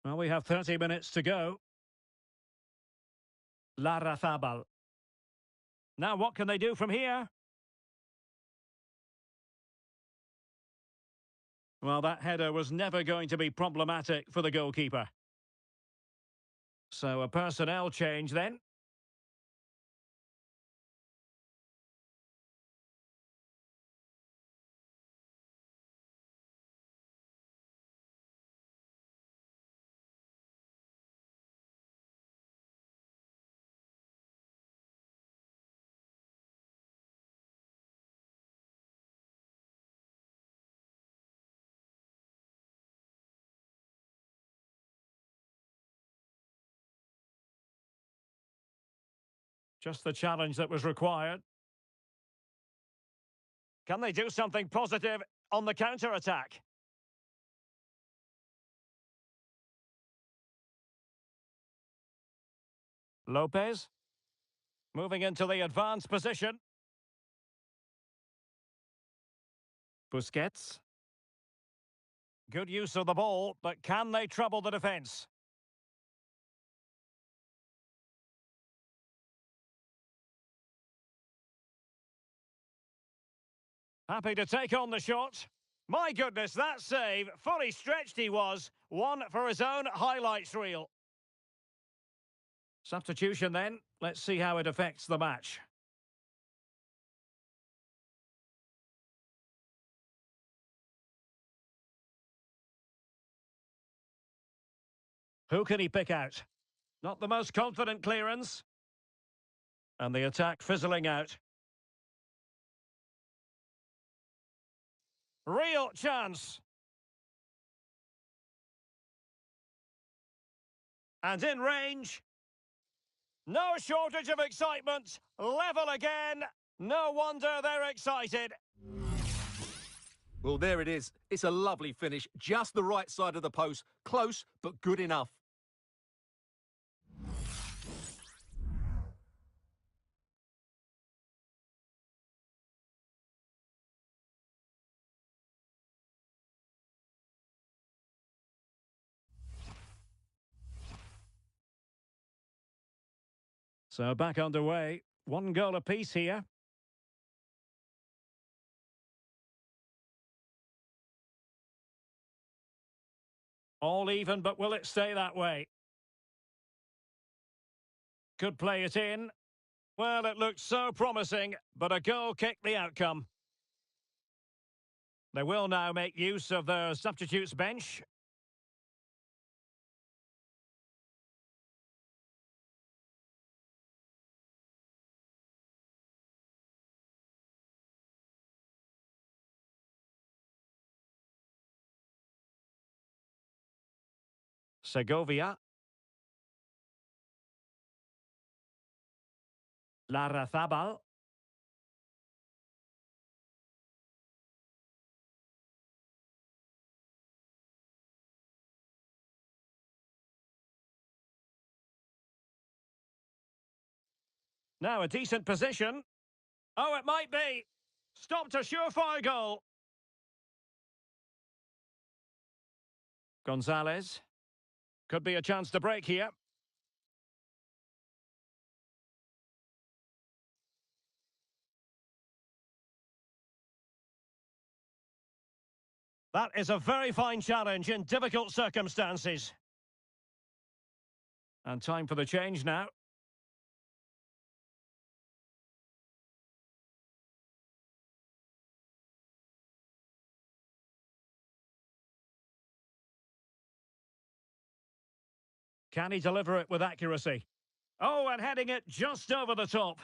Well, we have 30 minutes to go. Larrazabal. Now what can they do from here? Well, that header was never going to be problematic for the goalkeeper. So a personnel change then. Just the challenge that was required. Can they do something positive on the counter-attack? Lopez. Moving into the advanced position. Busquets. Good use of the ball, but can they trouble the defence? Happy to take on the shot. My goodness, that save. Fully stretched he was. One for his own highlights reel. Substitution then. Let's see how it affects the match. Who can he pick out? Not the most confident clearance. And the attack fizzling out. Real chance. And in range. No shortage of excitement. Level again. No wonder they're excited. Well, there it is. It's a lovely finish. Just the right side of the post. Close, but good enough. So back underway. One goal apiece here. All even, but will it stay that way? Could play it in. Well, it looked so promising, but a goal kicked the outcome. They will now make use of their substitutes bench. Segovia. Larrazabal. Now a decent position. Oh, it might be. Stopped a surefire goal. Gonzalez. Could be a chance to break here. That is a very fine challenge in difficult circumstances. And time for the change now. Can he deliver it with accuracy? Oh, and heading it just over the top.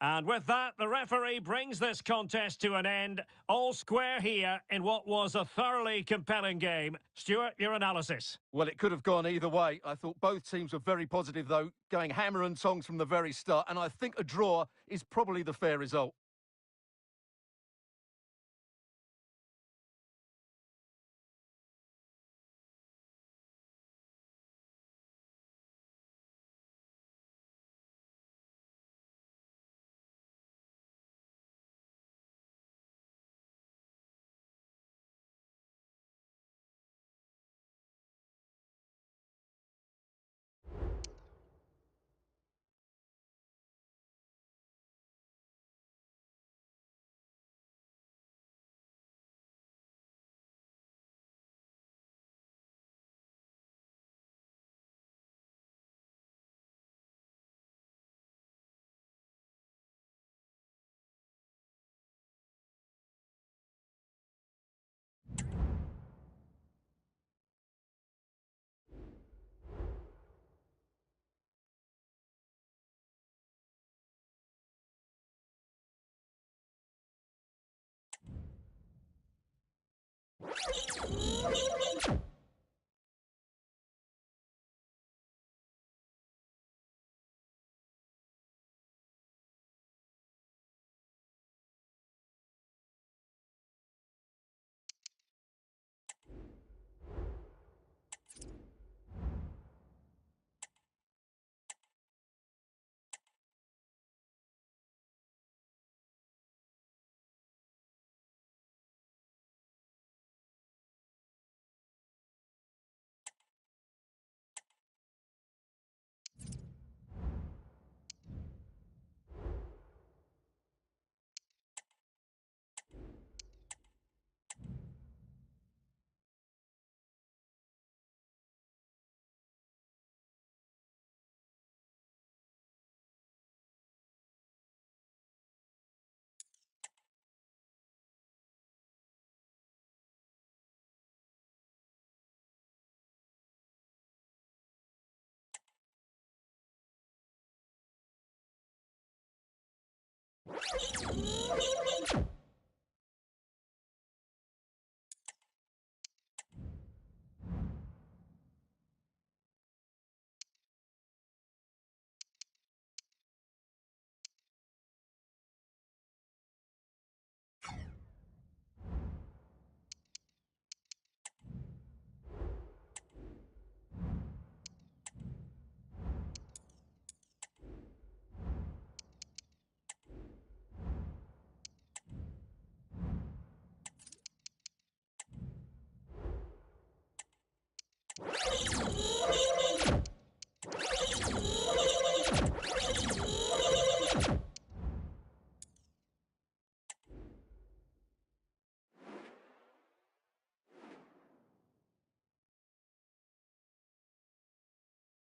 And with that, the referee brings this contest to an end. All square here in what was a thoroughly compelling game. Stuart, your analysis. Well, it could have gone either way. I thought both teams were very positive, though, going hammer and tongs from the very start. And I think a draw is probably the fair result.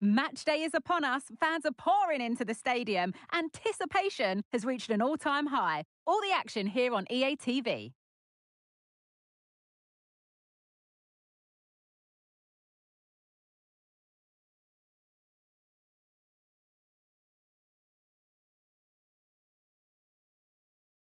Match day is upon us, fans are pouring into the stadium, anticipation has reached an all-time high. All the action here on EA TV.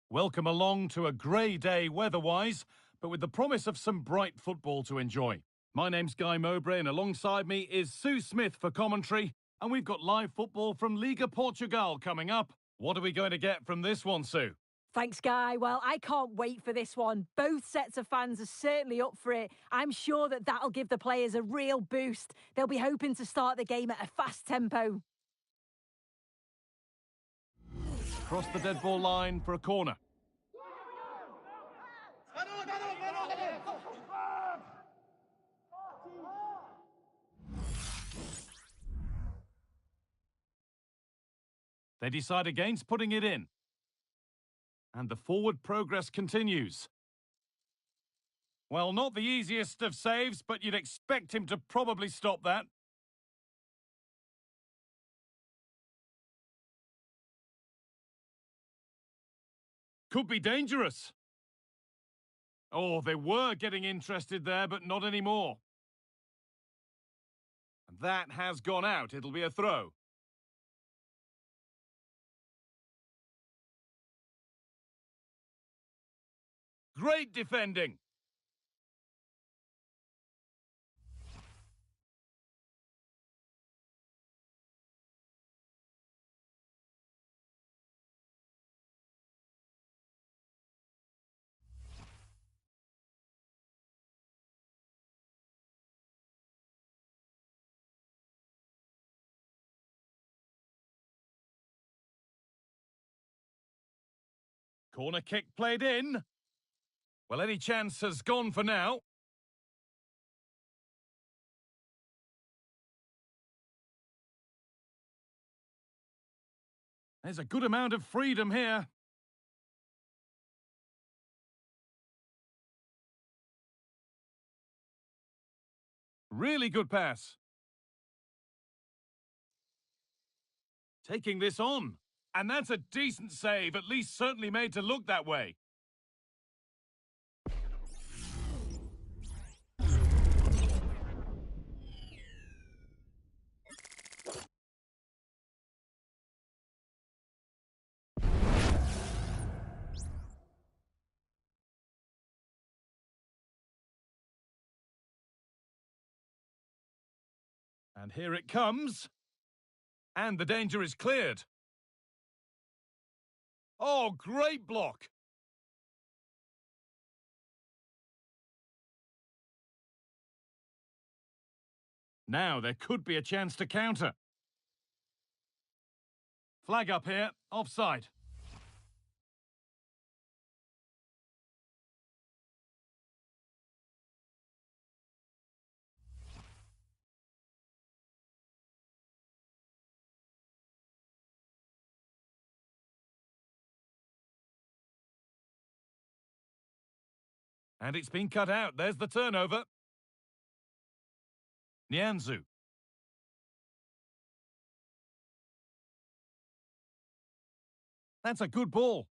Welcome along to a grey day weather-wise, but with the promise of some bright football to enjoy. My name's Guy Mowbray, and alongside me is Sue Smith for commentary, and we've got live football from Liga Portugal coming up. What are we going to get from this one, Sue? Thanks, Guy. Well, I can't wait for this one. Both sets of fans are certainly up for it. I'm sure that that'll give the players a real boost. They'll be hoping to start the game at a fast tempo. Across the dead ball line for a corner. They decide against putting it in. And the forward progress continues. Well, not the easiest of saves, but you'd expect him to probably stop that. Could be dangerous. Oh, they were getting interested there, but not anymore. And that has gone out. It'll be a throw. Great defending. Corner kick played in. Well, any chance has gone for now. There's a good amount of freedom here. Really good pass. Taking this on. And that's a decent save, at least certainly made to look that way. And here it comes. And the danger is cleared. Oh, great block. Now there could be a chance to counter. Flag up here, offside. And it's been cut out. There's the turnover. Nyanzu. That's a good ball.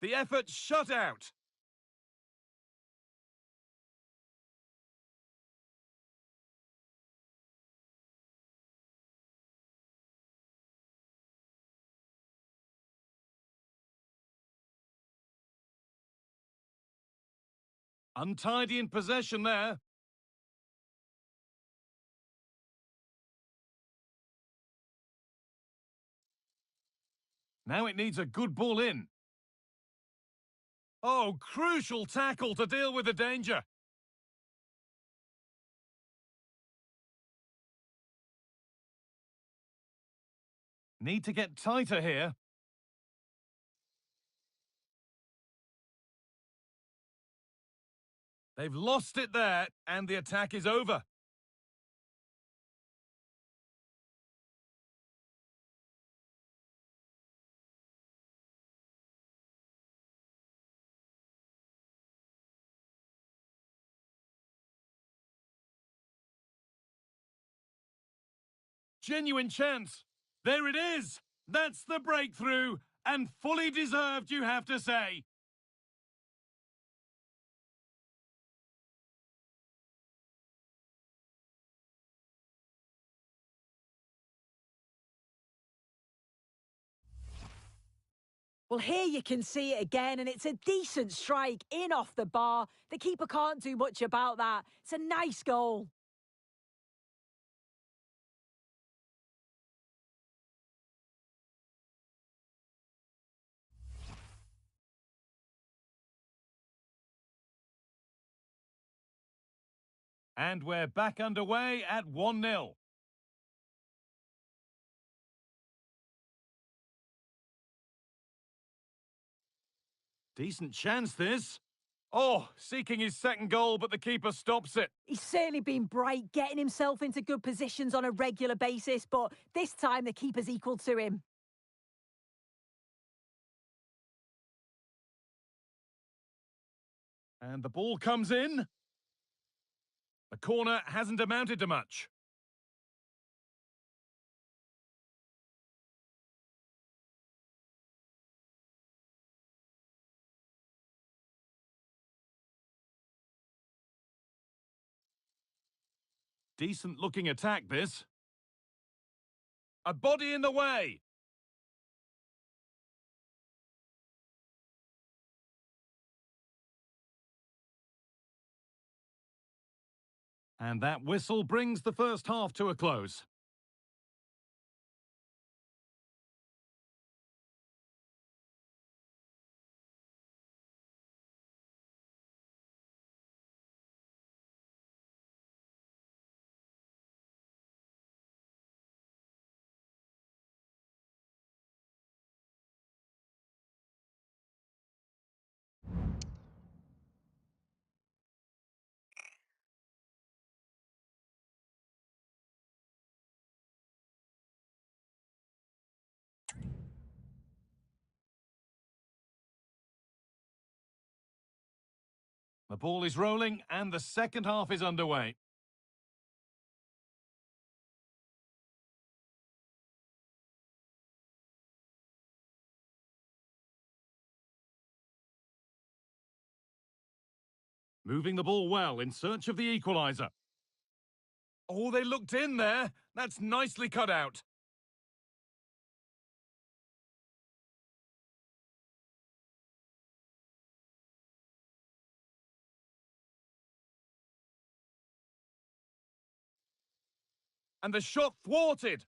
The effort shut out. Untidy in possession there. Now it needs a good ball in. Oh, crucial tackle to deal with the danger. Need to get tighter here. They've lost it there, and the attack is over. genuine chance. There it is. That's the breakthrough. And fully deserved, you have to say. Well, here you can see it again, and it's a decent strike in off the bar. The keeper can't do much about that. It's a nice goal. And we're back underway at 1-0. Decent chance, this. Oh, seeking his second goal, but the keeper stops it. He's certainly been bright, getting himself into good positions on a regular basis, but this time the keeper's equal to him. And the ball comes in. The corner hasn't amounted to much. Decent looking attack, this. A body in the way. And that whistle brings the first half to a close. The ball is rolling and the second half is underway. Moving the ball well in search of the equaliser. Oh, they looked in there. That's nicely cut out. And the shot thwarted.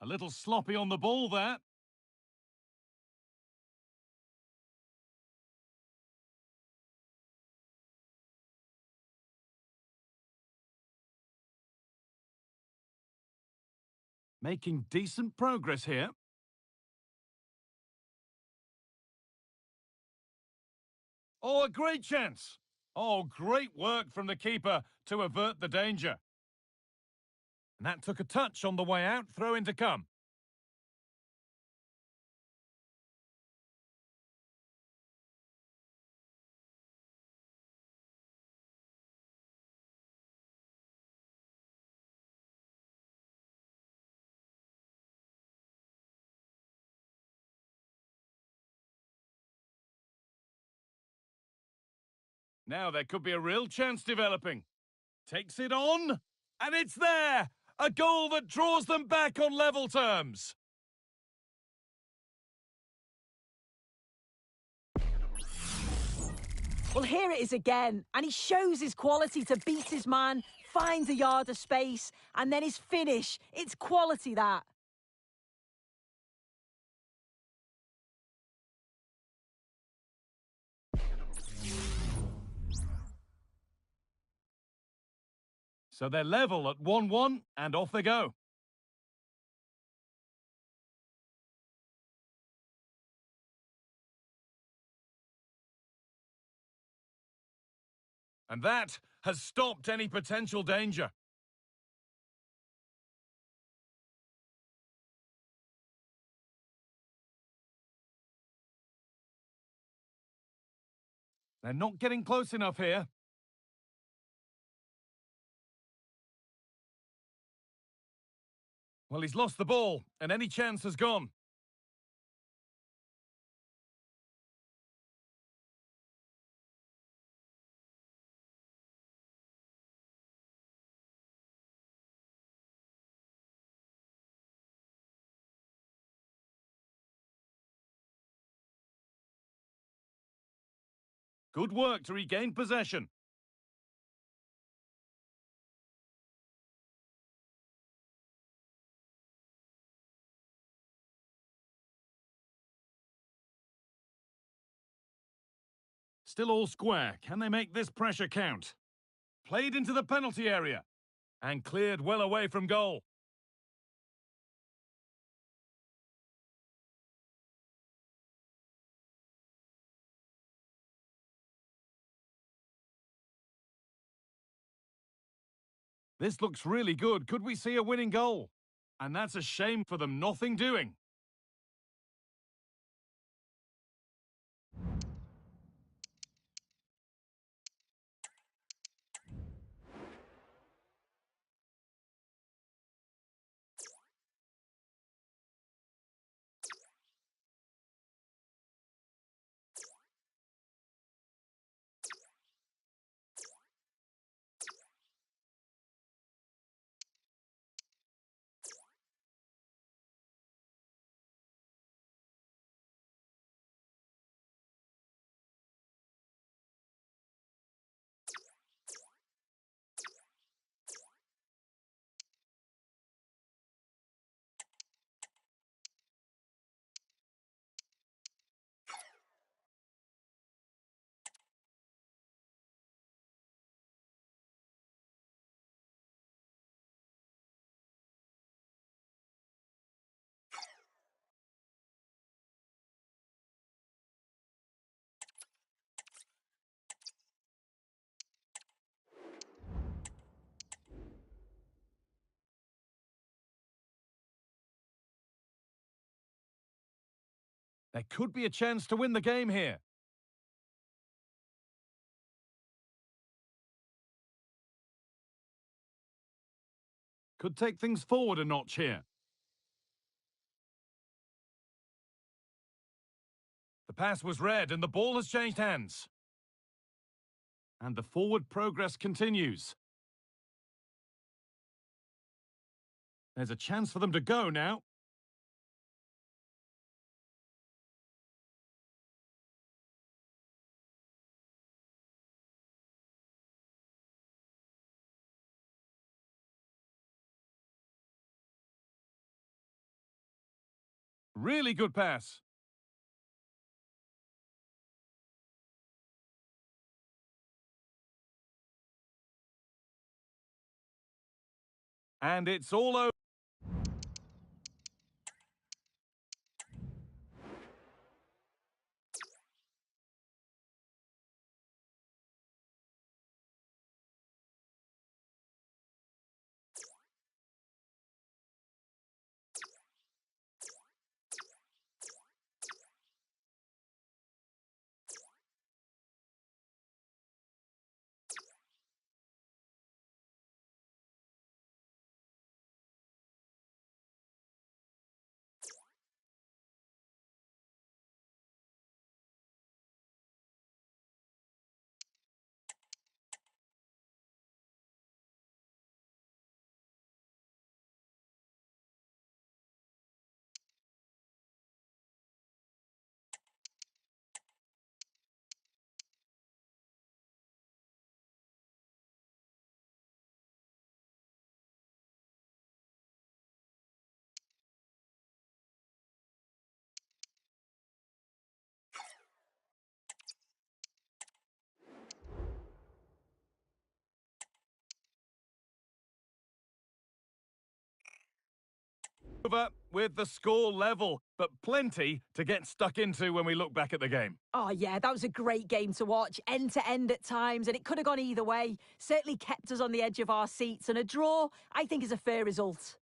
A little sloppy on the ball there. Making decent progress here. Oh, a great chance. Oh, great work from the keeper to avert the danger. And that took a touch on the way out, throw in to come. Now there could be a real chance developing. Takes it on, and it's there! A goal that draws them back on level terms. Well, here it is again, and he shows his quality to beat his man, finds a yard of space, and then his finish. It's quality, that. So they're level at 1-1, and off they go. And that has stopped any potential danger. They're not getting close enough here. Well, he's lost the ball, and any chance has gone. Good work to regain possession. Still all square. Can they make this pressure count? Played into the penalty area and cleared well away from goal. This looks really good. Could we see a winning goal? And that's a shame for them. Nothing doing. There could be a chance to win the game here. Could take things forward a notch here. The pass was read and the ball has changed hands. And the forward progress continues. There's a chance for them to go now. Really good pass. And it's all over. Over with the score level, but plenty to get stuck into when we look back at the game. Oh, yeah, that was a great game to watch, end to end at times, and it could have gone either way. Certainly kept us on the edge of our seats, and a draw, I think, is a fair result.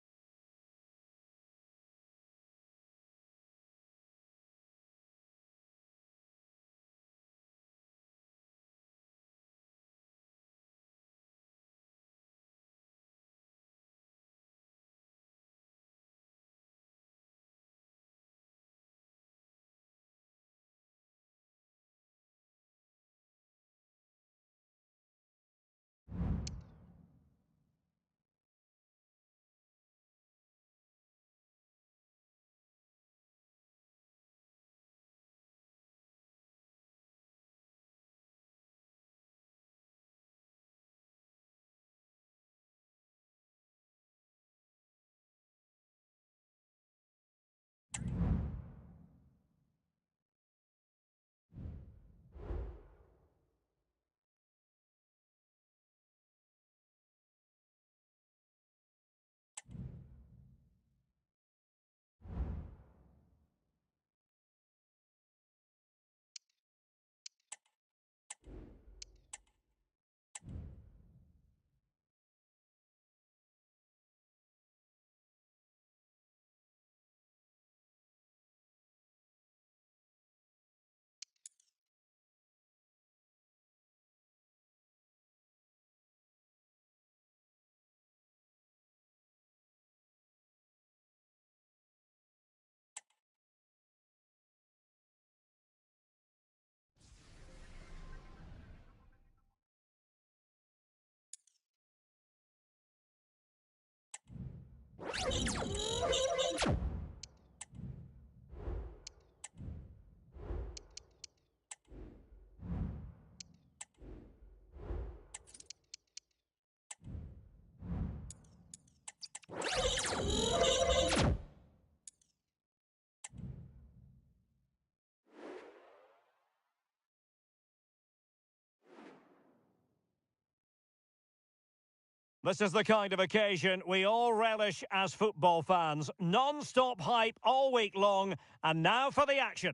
This is the kind of occasion we all relish as football fans. Non-stop hype all week long, and now for the action.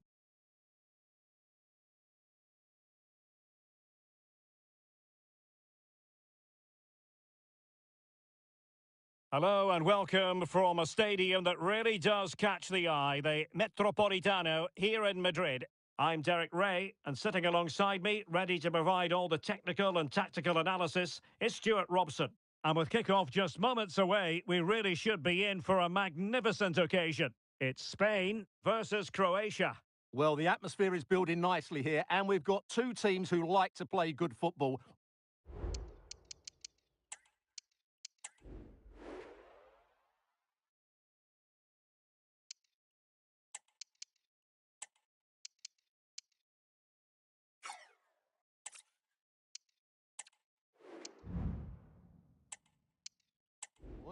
Hello and welcome from a stadium that really does catch the eye, the Metropolitano here in Madrid. I'm Derek Ray, and sitting alongside me, ready to provide all the technical and tactical analysis, is Stuart Robson. And with kick-off just moments away, we really should be in for a magnificent occasion. It's Spain versus Croatia. Well, the atmosphere is building nicely here, and we've got two teams who like to play good football.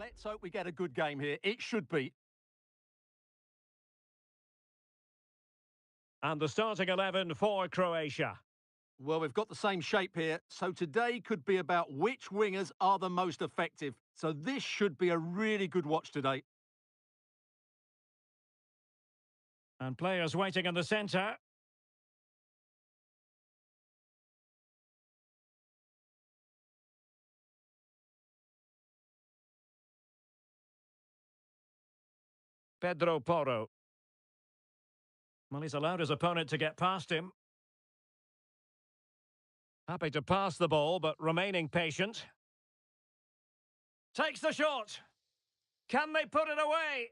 Let's hope we get a good game here. It should be. And the starting 11 for Croatia. Well, we've got the same shape here, so today could be about which wingers are the most effective. So this should be a really good watch today. And players waiting in the centre. Pedro Porro. Well, he's allowed his opponent to get past him. Happy to pass the ball, but remaining patient. Takes the shot. Can they put it away?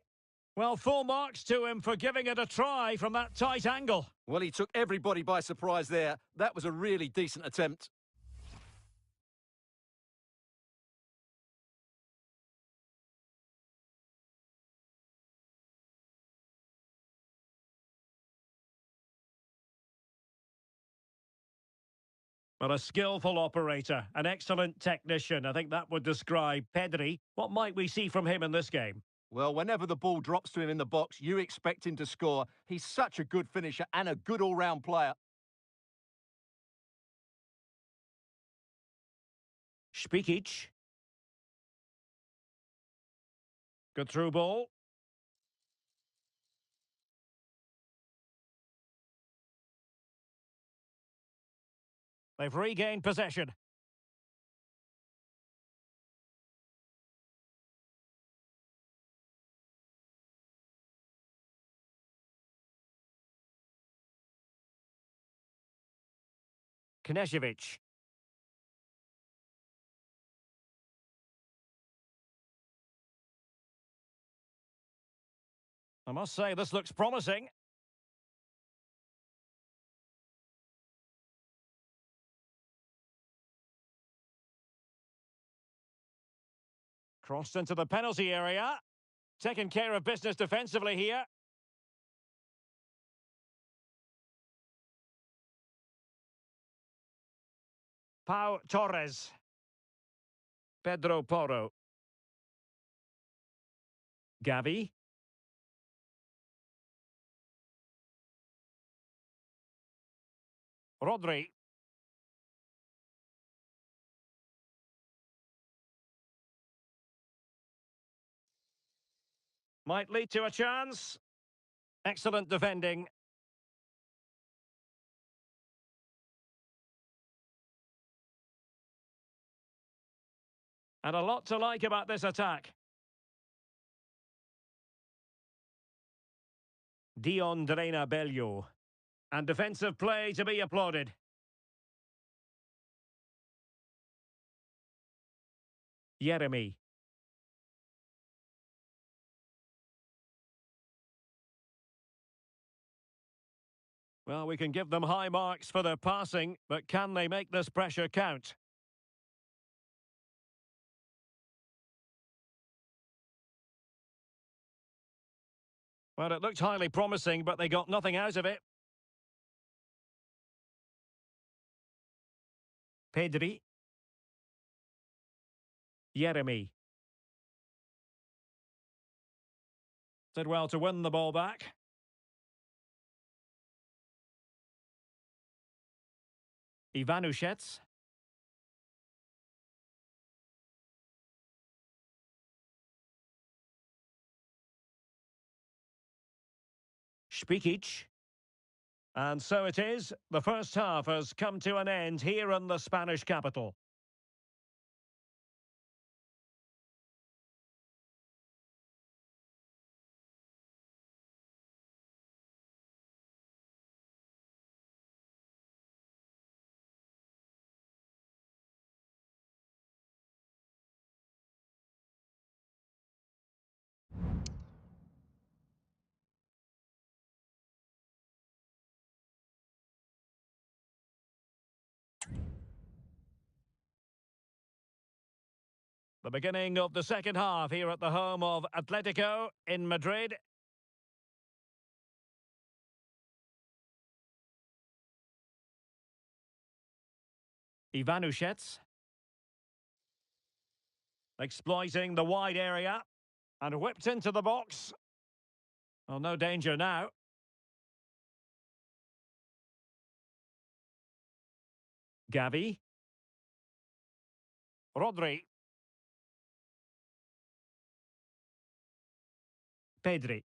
Well, full marks to him for giving it a try from that tight angle. Well, he took everybody by surprise there. That was a really decent attempt. But a skillful operator, an excellent technician. I think that would describe Pedri. What might we see from him in this game? Well, whenever the ball drops to him in the box, you expect him to score. He's such a good finisher and a good all-round player. Spikic. Good through ball. They've regained possession. Knežević. I must say, this looks promising. Crossed into the penalty area. Taking care of business defensively here. Pau Torres. Pedro Porro. Gavi. Rodri. Might lead to a chance. Excellent defending. And a lot to like about this attack. Dion Drena Bello. And defensive play to be applauded. Jeremy. Well, we can give them high marks for their passing, but can they make this pressure count? Well, it looked highly promising, but they got nothing out of it. Pedri. Jeremy. Did well to win the ball back. Ivanushets. Spikic. And so it is. The first half has come to an end here in the Spanish capital. The beginning of the second half here at the home of Atletico in Madrid. Ivanushets. Exploiting the wide area. And whipped into the box. Well, no danger now. Gavi. Rodri. Pedri.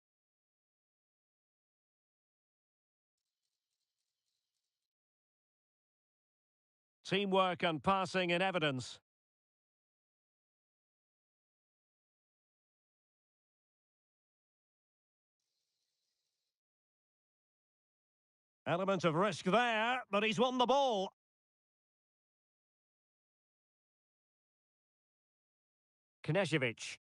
Teamwork and passing in evidence. Element of risk there, but he's won the ball. Knežević.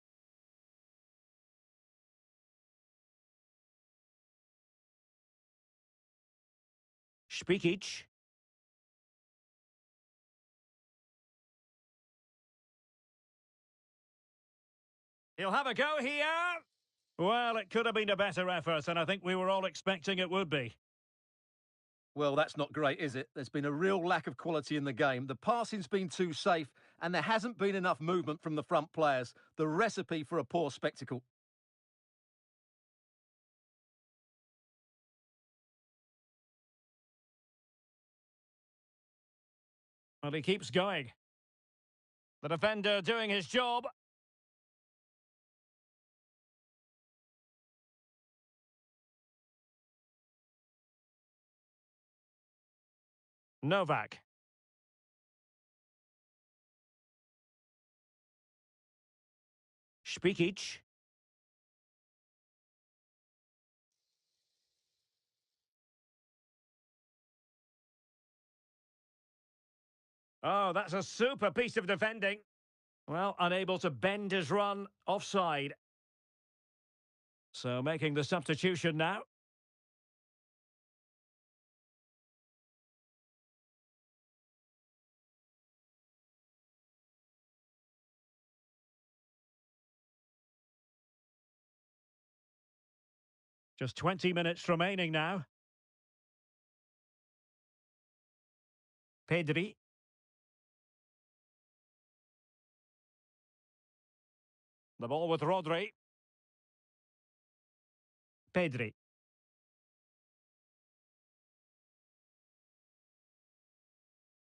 Spikic. He'll have a go here. Well, it could have been a better effort, and I think we were all expecting it would be. Well, that's not great, is it? There's been a real lack of quality in the game. The passing's been too safe, and there hasn't been enough movement from the front players. The recipe for a poor spectacle. Well, he keeps going. The defender doing his job. Novak. Spikic. Oh, that's a super piece of defending. Well, unable to bend his run offside. So making the substitution now. Just 20 minutes remaining now. Pedri. The ball with Rodri. Pedri.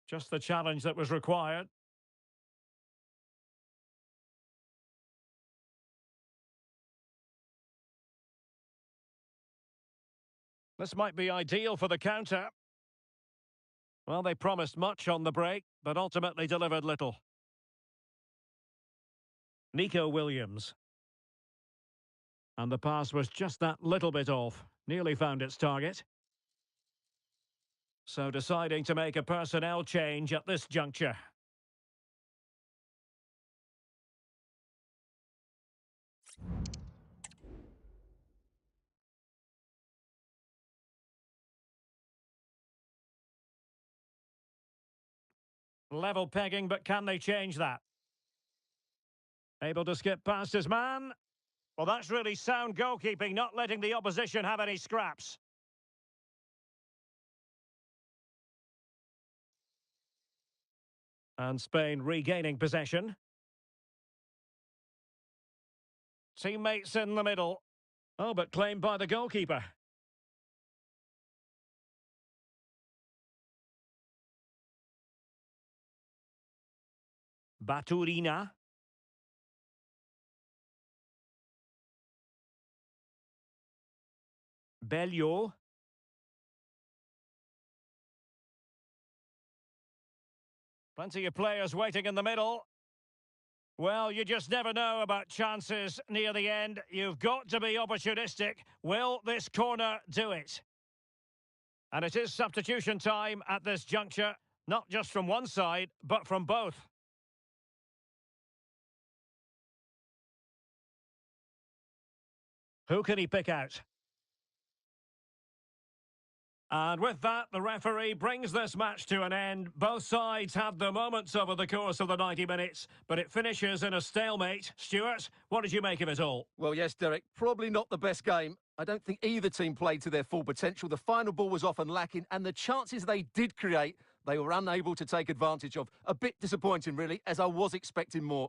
Just the challenge that was required. This might be ideal for the counter. Well, they promised much on the break, but ultimately delivered little. Nico Williams. And the pass was just that little bit off. Nearly found its target. So deciding to make a personnel change at this juncture. Level pegging, but can they change that? Able to skip past his man. Well, that's really sound goalkeeping, not letting the opposition have any scraps. And Spain regaining possession. Teammates in the middle. Oh, but claimed by the goalkeeper. Baturina. Bellio. Plenty of players waiting in the middle. Well, you just never know about chances near the end. You've got to be opportunistic. Will this corner do it? And it is substitution time at this juncture, not just from one side, but from both. Who can he pick out? And with that, the referee brings this match to an end. Both sides had their moments over the course of the 90 minutes, but it finishes in a stalemate. Stuart, what did you make of it all? Well, yes, Derek, probably not the best game. I don't think either team played to their full potential. The final ball was often lacking, and the chances they did create, they were unable to take advantage of. A bit disappointing, really, as I was expecting more.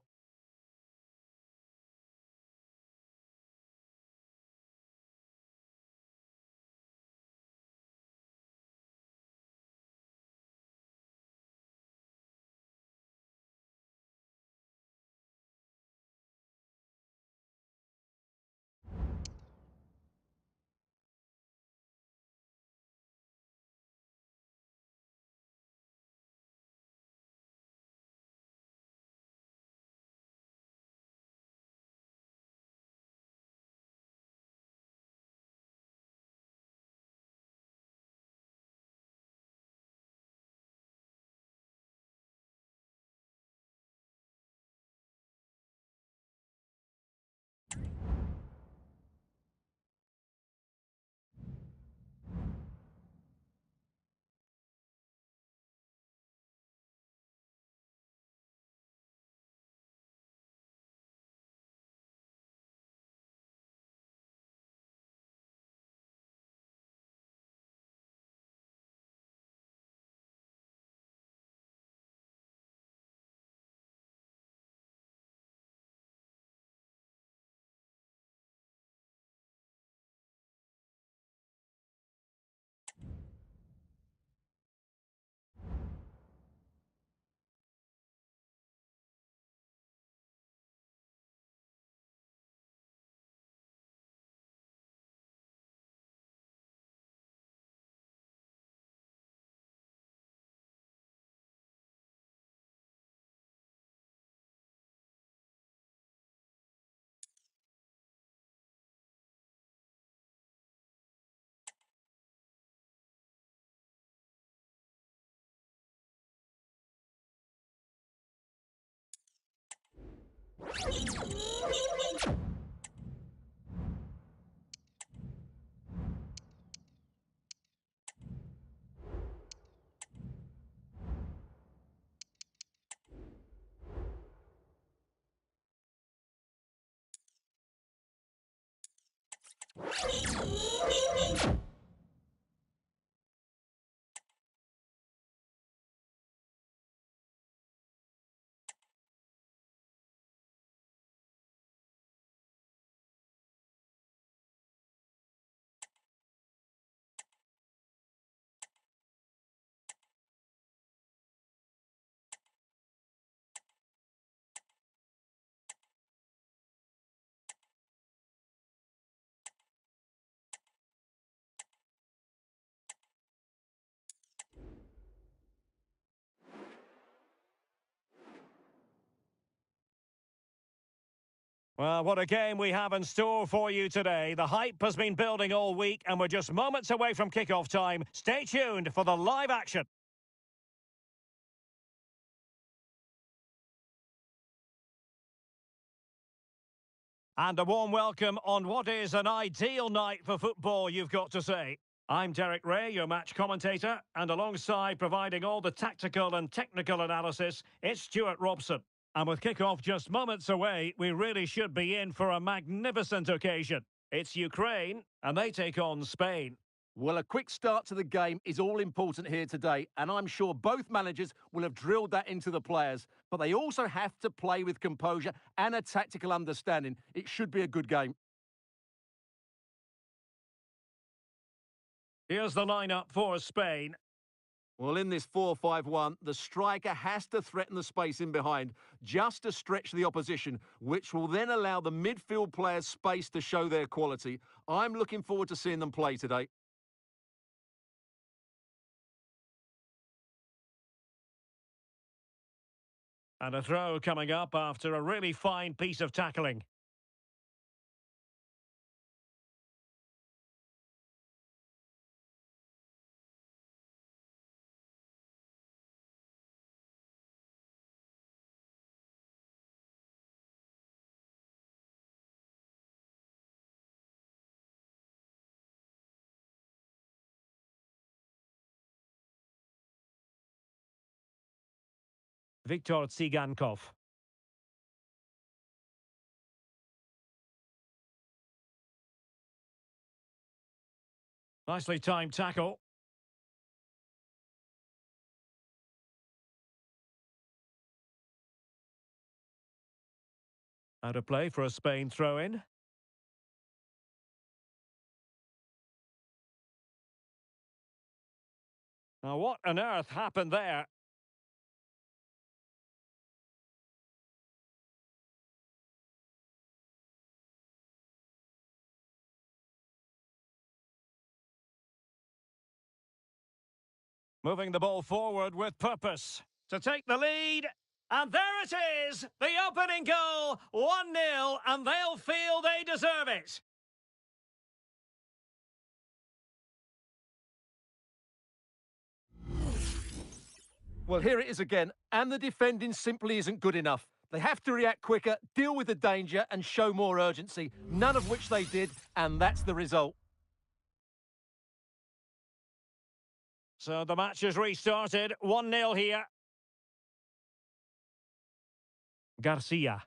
Well, what a game we have in store for you today. The hype has been building all week, and we're just moments away from kickoff time. Stay tuned for the live action. And a warm welcome on what is an ideal night for football, you've got to say. I'm Derek Ray, your match commentator, and alongside providing all the tactical and technical analysis, it's Stuart Robson. And with kick-off just moments away, we really should be in for a magnificent occasion. It's Ukraine, and they take on Spain. Well, a quick start to the game is all important here today, and I'm sure both managers will have drilled that into the players. But they also have to play with composure and a tactical understanding. It should be a good game. Here's the lineup for Spain. Well, in this 4-5-1, the striker has to threaten the space in behind, just to stretch the opposition, which will then allow the midfield players space to show their quality. I'm looking forward to seeing them play today. And a throw coming up after a really fine piece of tackling. Viktor Tsigankov. Nicely timed tackle. Out of play for a Spain throw-in. Now, what on earth happened there? Moving the ball forward with purpose to take the lead. And there it is, the opening goal, 1-0, and they'll feel they deserve it. Well, here it is again, and the defending simply isn't good enough. They have to react quicker, deal with the danger, and show more urgency, none of which they did, and that's the result. So the match is restarted, 1-0 here. Garcia.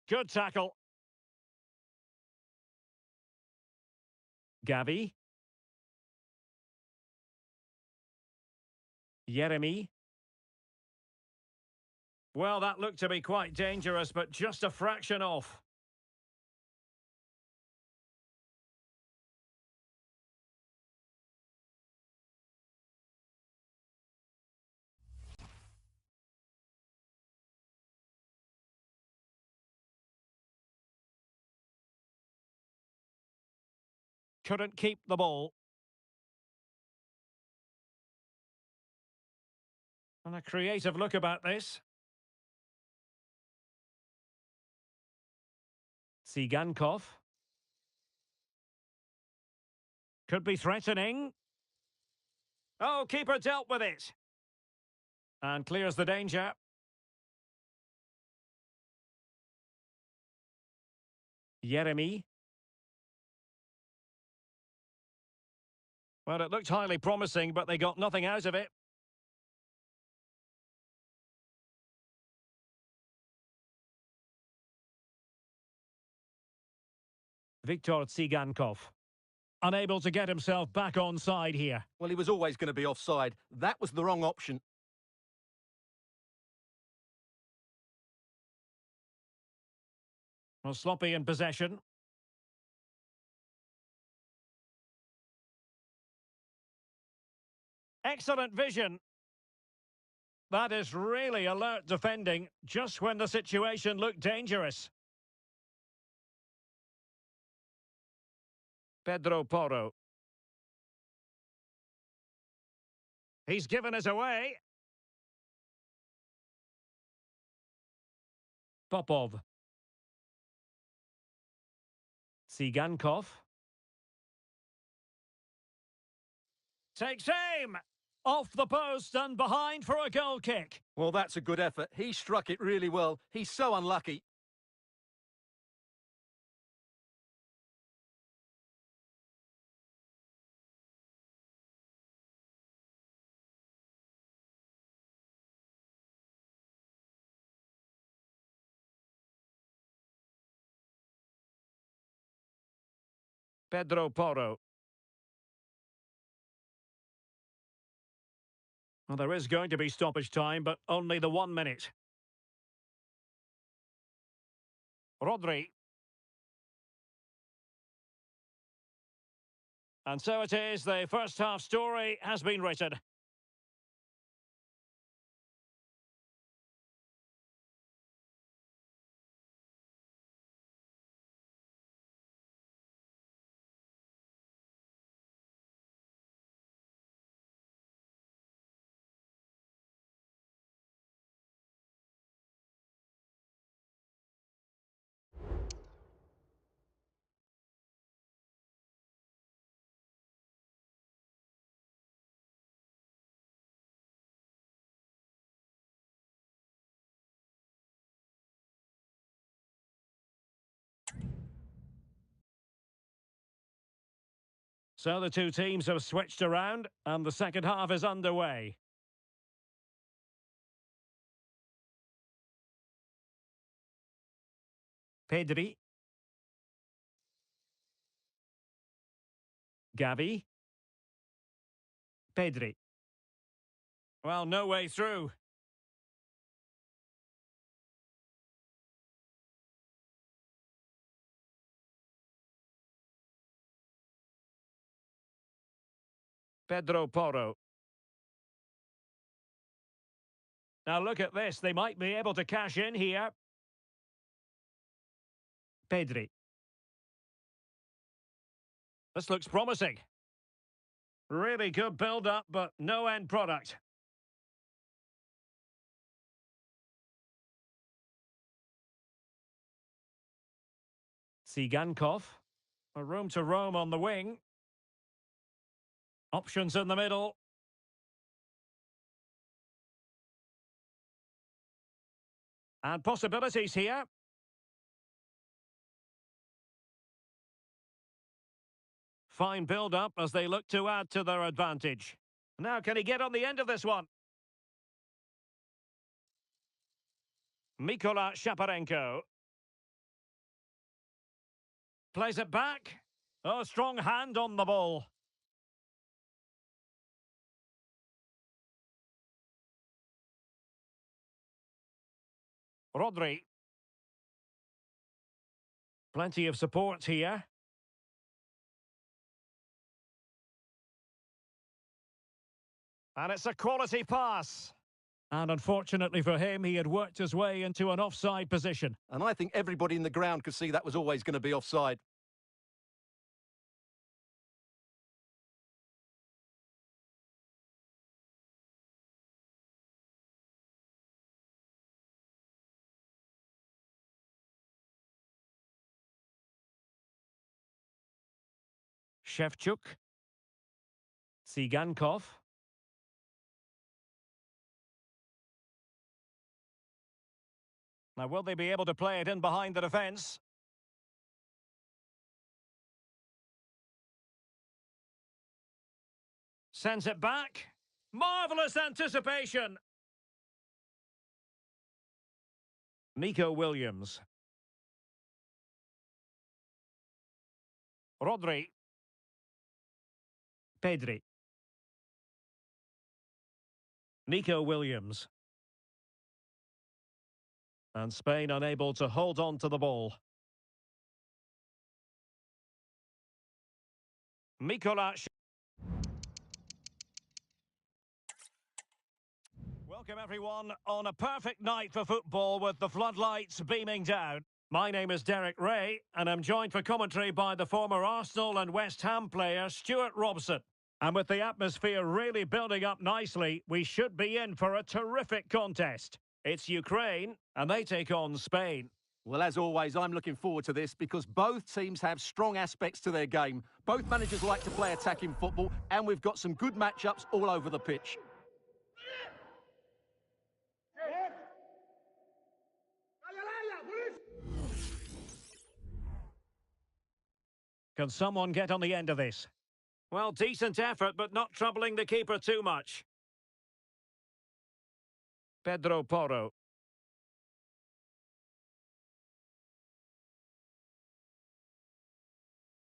Good tackle. Gavi. Jeremy. Well, that looked to be quite dangerous, but just a fraction off. Couldn't keep the ball. And a creative look about this. Tsigankov. Could be threatening. Oh, keeper dealt with it. And clears the danger. Jeremy. Well, it looked highly promising, but they got nothing out of it. Viktor Tsigankov. Unable to get himself back on side here. Well, he was always going to be offside. That was the wrong option. Well, sloppy in possession. Excellent vision. That is really alert defending, just when the situation looked dangerous. Pedro Porro. He's given it away. Popov. Tsigankov. Takes aim! Off the post and behind for a goal kick. Well, that's a good effort. He struck it really well. He's so unlucky. Pedro Porro. Well, there is going to be stoppage time, but only the 1 minute. Rodri. And so it is, the first half story has been written. So the two teams have switched around, and the second half is underway. Pedri. Gavi. Pedri. Well, no way through. Pedro Porro. Now look at this, they might be able to cash in here. Pedri. This looks promising. Really good build-up, but no end product. Tsigankov. A room to roam on the wing. Options in the middle. And possibilities here. Fine build-up as they look to add to their advantage. Now, can he get on the end of this one? Mikola Shaparenko. Plays it back. Oh, strong hand on the ball. Rodri. Plenty of support here. And it's a quality pass. And unfortunately for him, he had worked his way into an offside position. And I think everybody in the ground could see that was always going to be offside. Shevchuk. Tsigankov. Now, will they be able to play it in behind the defence? Sends it back. Marvellous anticipation. Nico Williams. Rodri. Pedri. Nico Williams. And Spain unable to hold on to the ball. Mikola. Welcome everyone on a perfect night for football with the floodlights beaming down. My name is Derek Ray and I'm joined for commentary by the former Arsenal and West Ham player Stuart Robson. And with the atmosphere really building up nicely, we should be in for a terrific contest. It's Ukraine and they take on Spain. Well, as always, I'm looking forward to this because both teams have strong aspects to their game. Both managers like to play attacking football and we've got some good matchups all over the pitch. Can someone get on the end of this? Well, decent effort, but not troubling the keeper too much. Pedro Porro.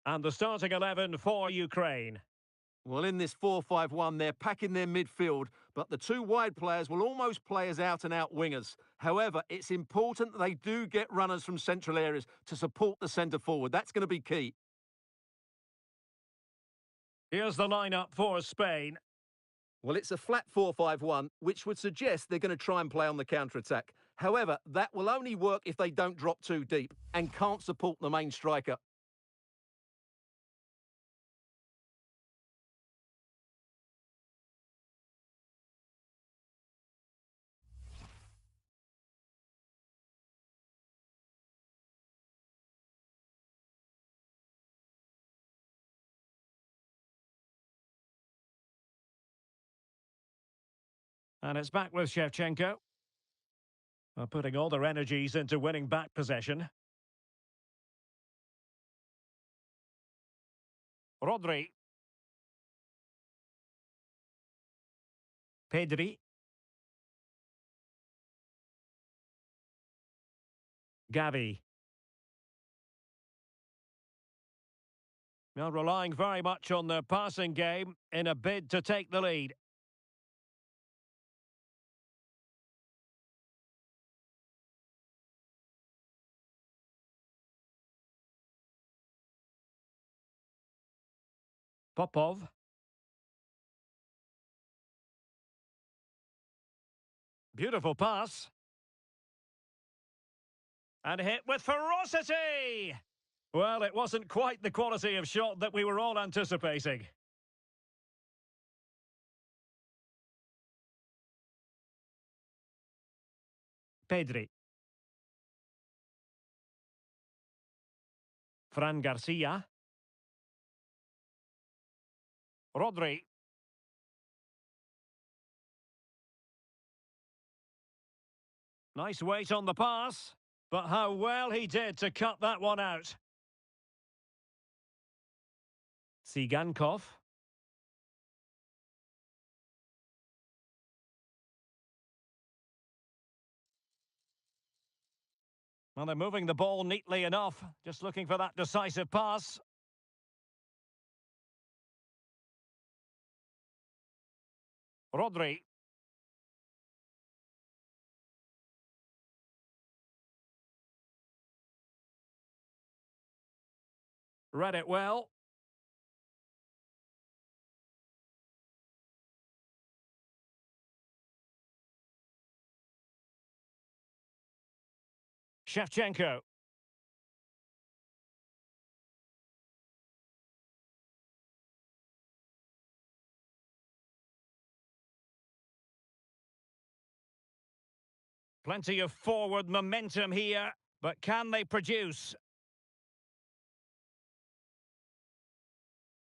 And the starting 11 for Ukraine. Well, in this 4-5-1, they're packing their midfield, but the two wide players will almost play as out-and-out wingers. However, it's important that they do get runners from central areas to support the centre forward. That's going to be key. Here's the lineup for Spain. Well, it's a flat 4-5-1, which would suggest they're going to try and play on the counter-attack. However, that will only work if they don't drop too deep and can't support the main striker. And it's back with Shevchenko. Putting all their energies into winning back possession. Rodri. Pedri. Gavi. Now relying very much on their passing game in a bid to take the lead. Popov. Beautiful pass. And hit with ferocity! Well, it wasn't quite the quality of shot that we were all anticipating. Pedri. Fran Garcia. Rodri. Nice weight on the pass, but how well he did to cut that one out. Tsigankov. Well, they're moving the ball neatly enough, just looking for that decisive pass. Rodri. Read it well. Shevchenko. Plenty of forward momentum here, but can they produce?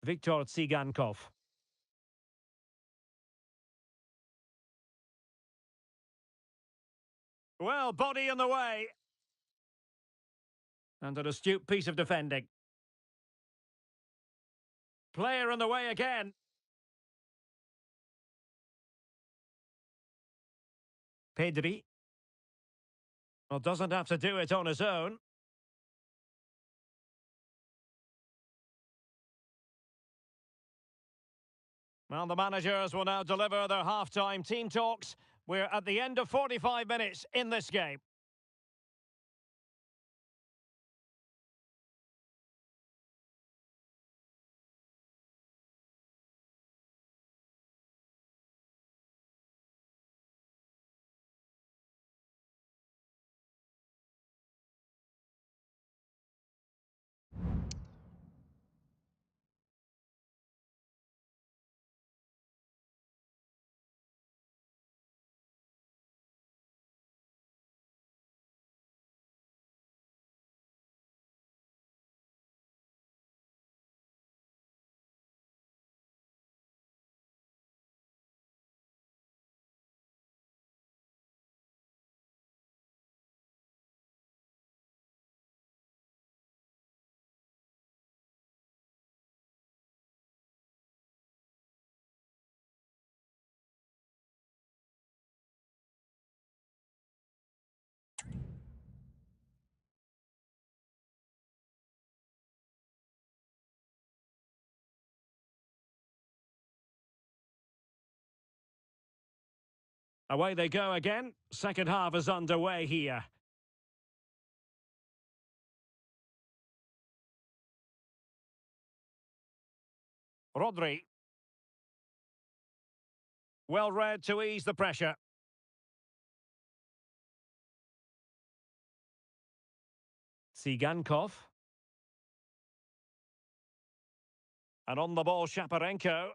Viktor Tsigankov. Well, body in the way. And an astute piece of defending. Player in the way again. Pedri. Well, doesn't have to do it on his own. Well, the managers will now deliver their half-time team talks. We're at the end of 45 minutes in this game. Away they go again. Second half is underway here. Rodri. Well read to ease the pressure. Tsigankov. And on the ball, Shaparenko.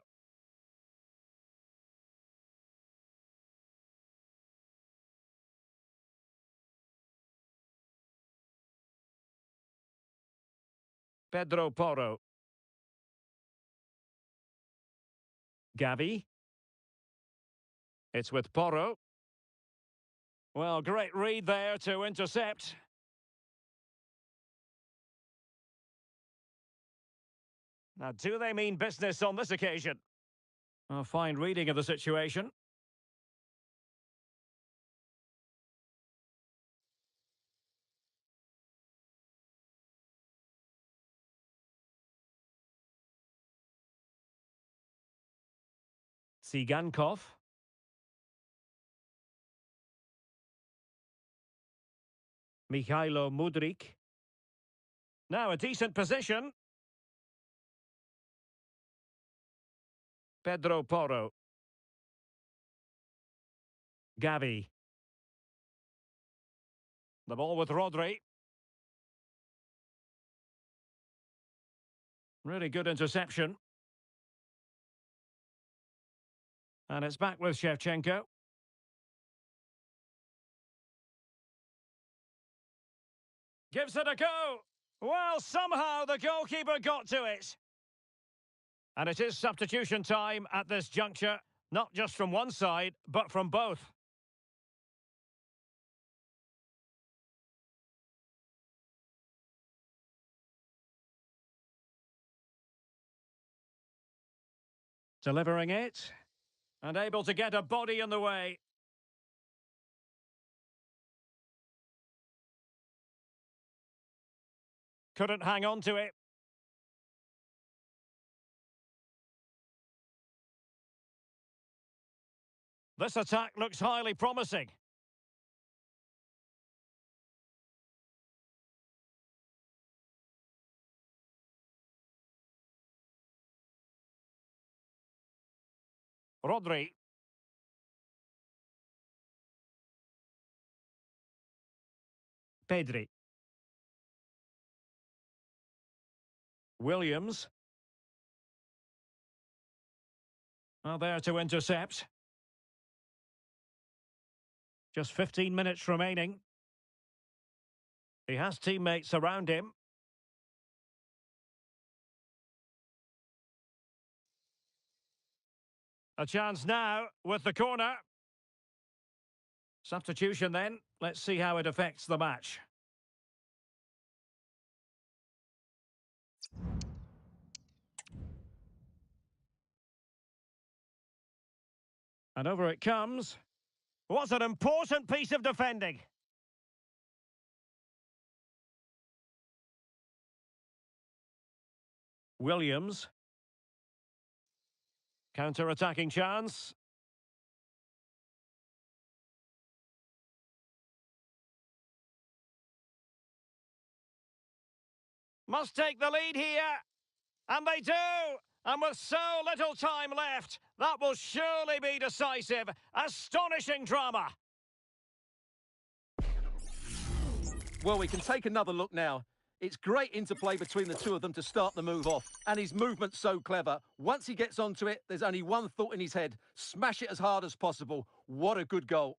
Pedro Porro. Gavi. It's with Porro. Well, great read there to intercept. Now, do they mean business on this occasion? A fine reading of the situation. Tsigankov. Mikhailo Mudryk. Now a decent position. Pedro Porro. Gavi. The ball with Rodri. Really good interception. And it's back with Shevchenko. Gives it a go. Well, somehow the goalkeeper got to it. And it is substitution time at this juncture. Not just from one side, but from both. Delivering it. And able to get a body in the way. Couldn't hang on to it. This attack looks highly promising. Rodri. Pedri. Williams. Well, there to intercept. Just 15 minutes remaining. He has teammates around him. A chance now with the corner. Substitution then. Let's see how it affects the match. And over it comes. What an important piece of defending. Williams. Counter-attacking chance. Must take the lead here. And they do. And with so little time left, that will surely be decisive. Astonishing drama. Well, we can take another look now. It's great interplay between the two of them to start the move off. And his movement's so clever. Once he gets onto it, there's only one thought in his head. Smash it as hard as possible. What a good goal.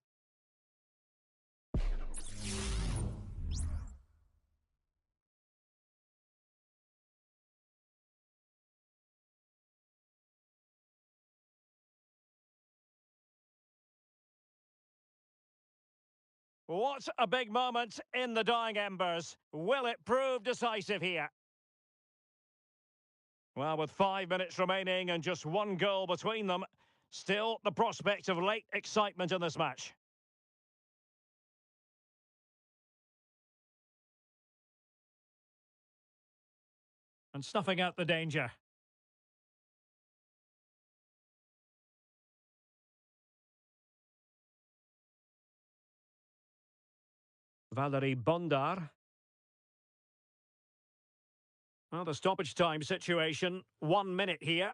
What a big moment in the dying embers. Will it prove decisive here? Well, with 5 minutes remaining and just one goal between them, still the prospect of late excitement in this match. And snuffing out the danger. Valerie Bondar. Well, the stoppage time situation, 1 minute here.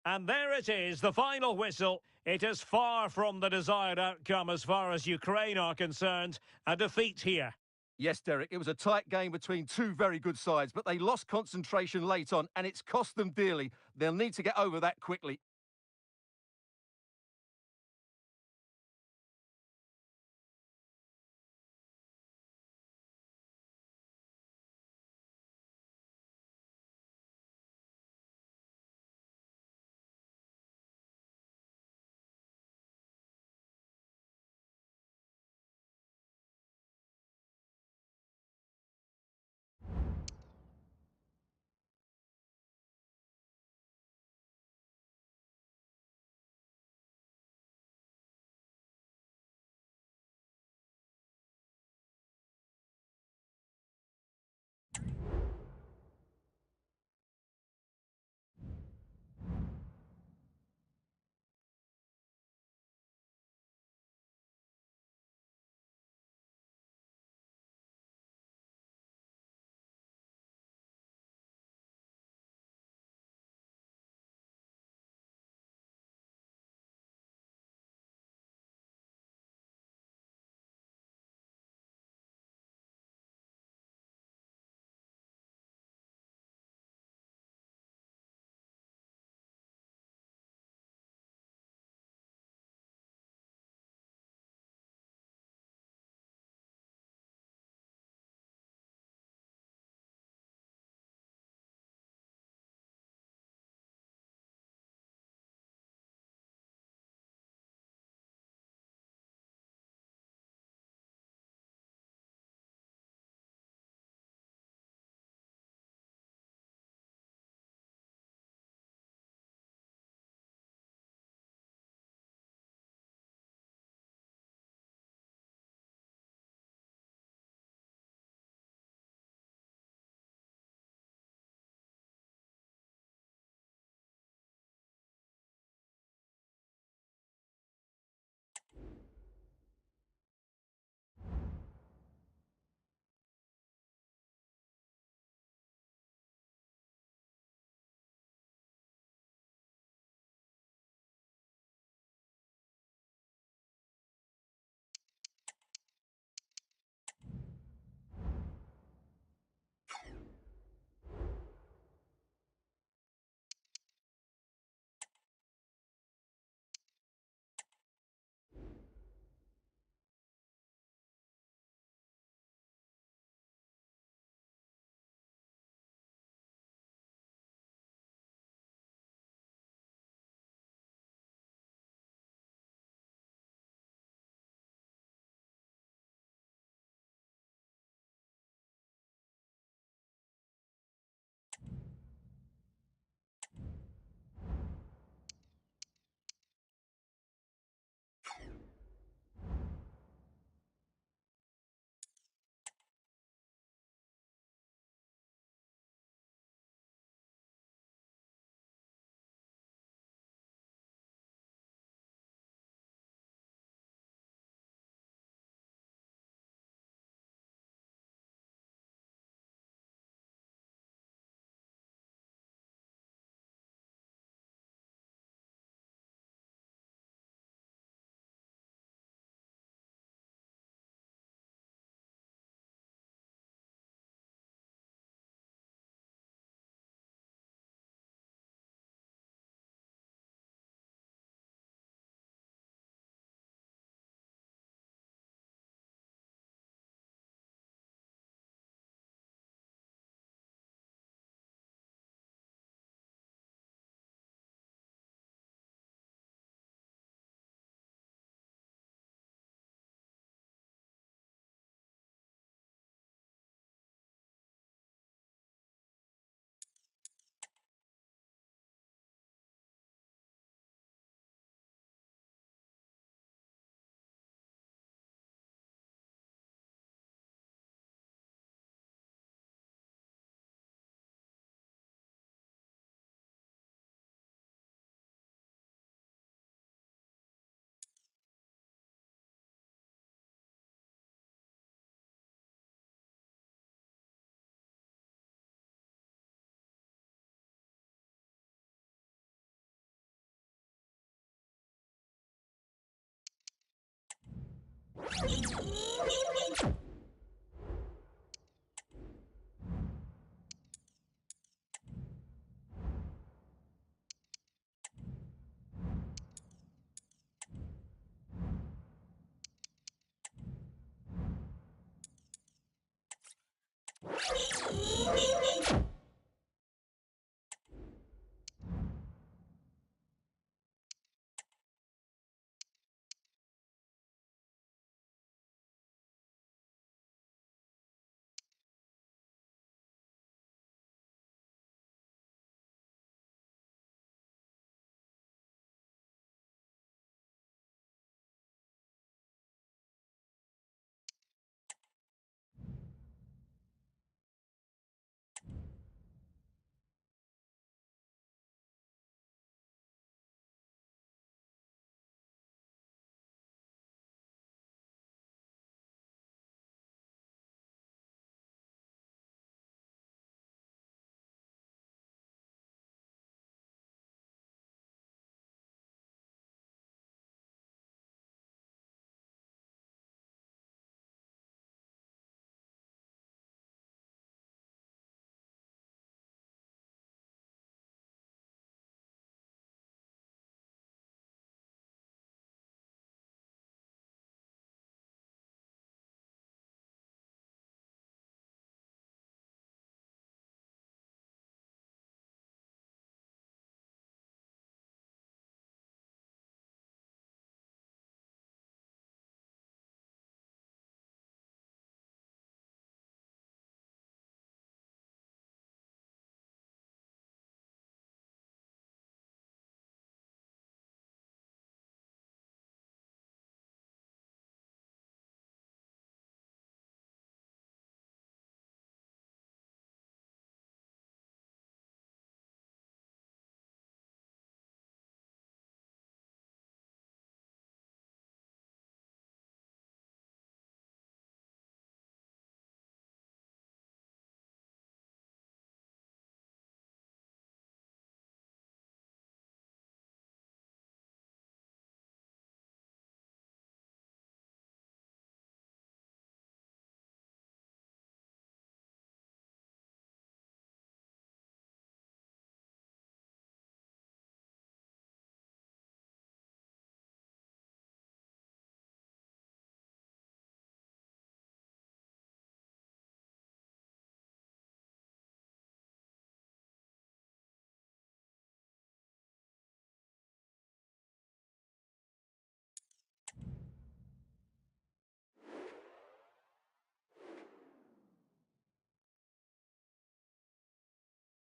And there it is, the final whistle. It is far from the desired outcome as far as Ukraine are concerned. A defeat here. Yes, Derek, it was a tight game between two very good sides, but they lost concentration late on, and it's cost them dearly. They'll need to get over that quickly.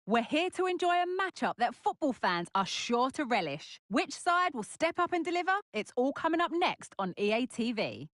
We're here to enjoy a matchup that football fans are sure to relish. Which side will step up and deliver? It's all coming up next on EA TV.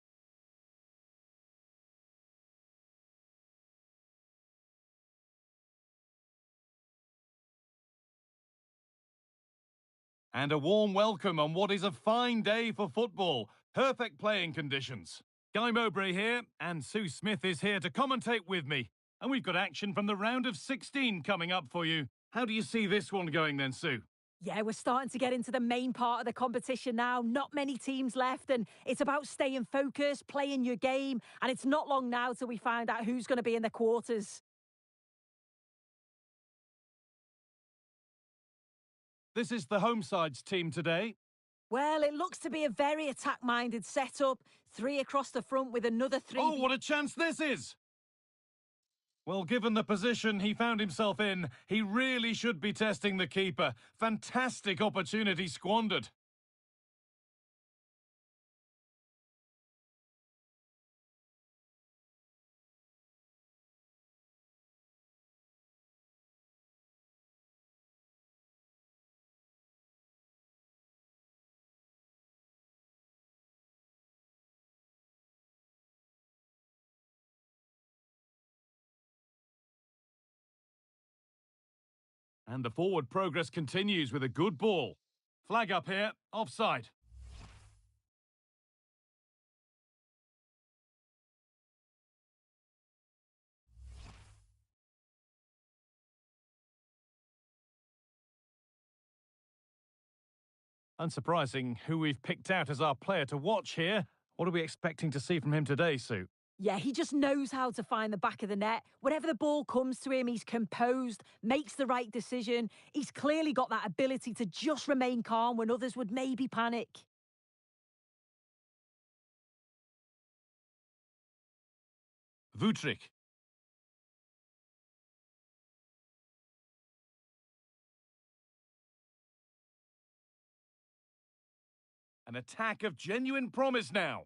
And a warm welcome on what is a fine day for football. Perfect playing conditions. Guy Mowbray here, and Sue Smith is here to commentate with me. And we've got action from the round of 16 coming up for you. How do you see this one going then, Sue? Yeah, we're starting to get into the main part of the competition now. Not many teams left, and it's about staying focused, playing your game, and it's not long now till we find out who's going to be in the quarters. This is the home side's team today. Well, it looks to be a very attack-minded setup. 3 across the front with another 3... Oh, what a chance this is! Well, given the position he found himself in, he really should be testing the keeper. Fantastic opportunity squandered. And the forward progress continues with a good ball. Flag up here, offside. Unsurprising who we've picked out as our player to watch here. What are we expecting to see from him today, Sue? Yeah, he just knows how to find the back of the net. Whenever the ball comes to him, he's composed, makes the right decision. He's clearly got that ability to just remain calm when others would maybe panic. Vutric. An attack of genuine promise now.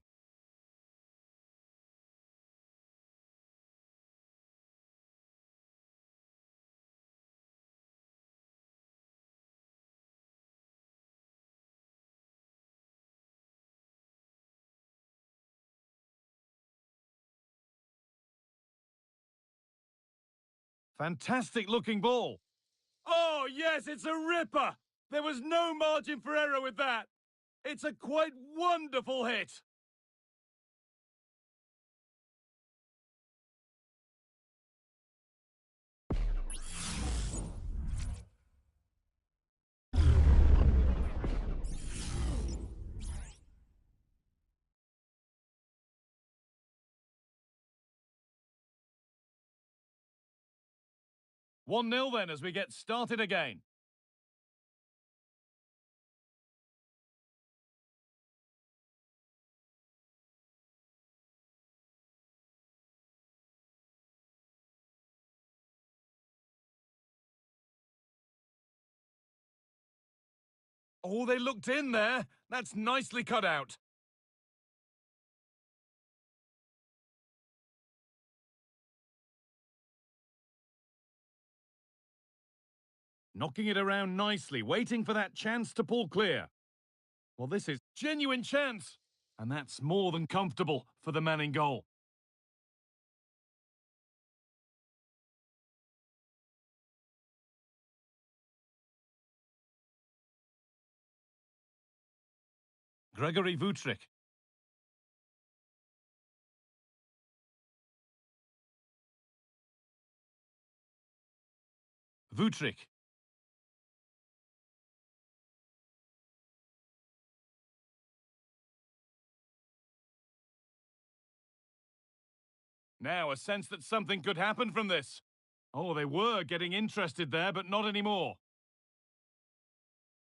Fantastic looking ball. Oh, yes, it's a ripper. There was no margin for error with that. It's a quite wonderful hit. One 0 then as we get started again. Oh, they looked in there. That's nicely cut out. Knocking it around nicely, waiting for that chance to pull clear. Well, this is genuine chance. And that's more than comfortable for the man in goal. Gregory Vutric. Vutric. Now a sense that something could happen from this. Oh, they were getting interested there, but not anymore.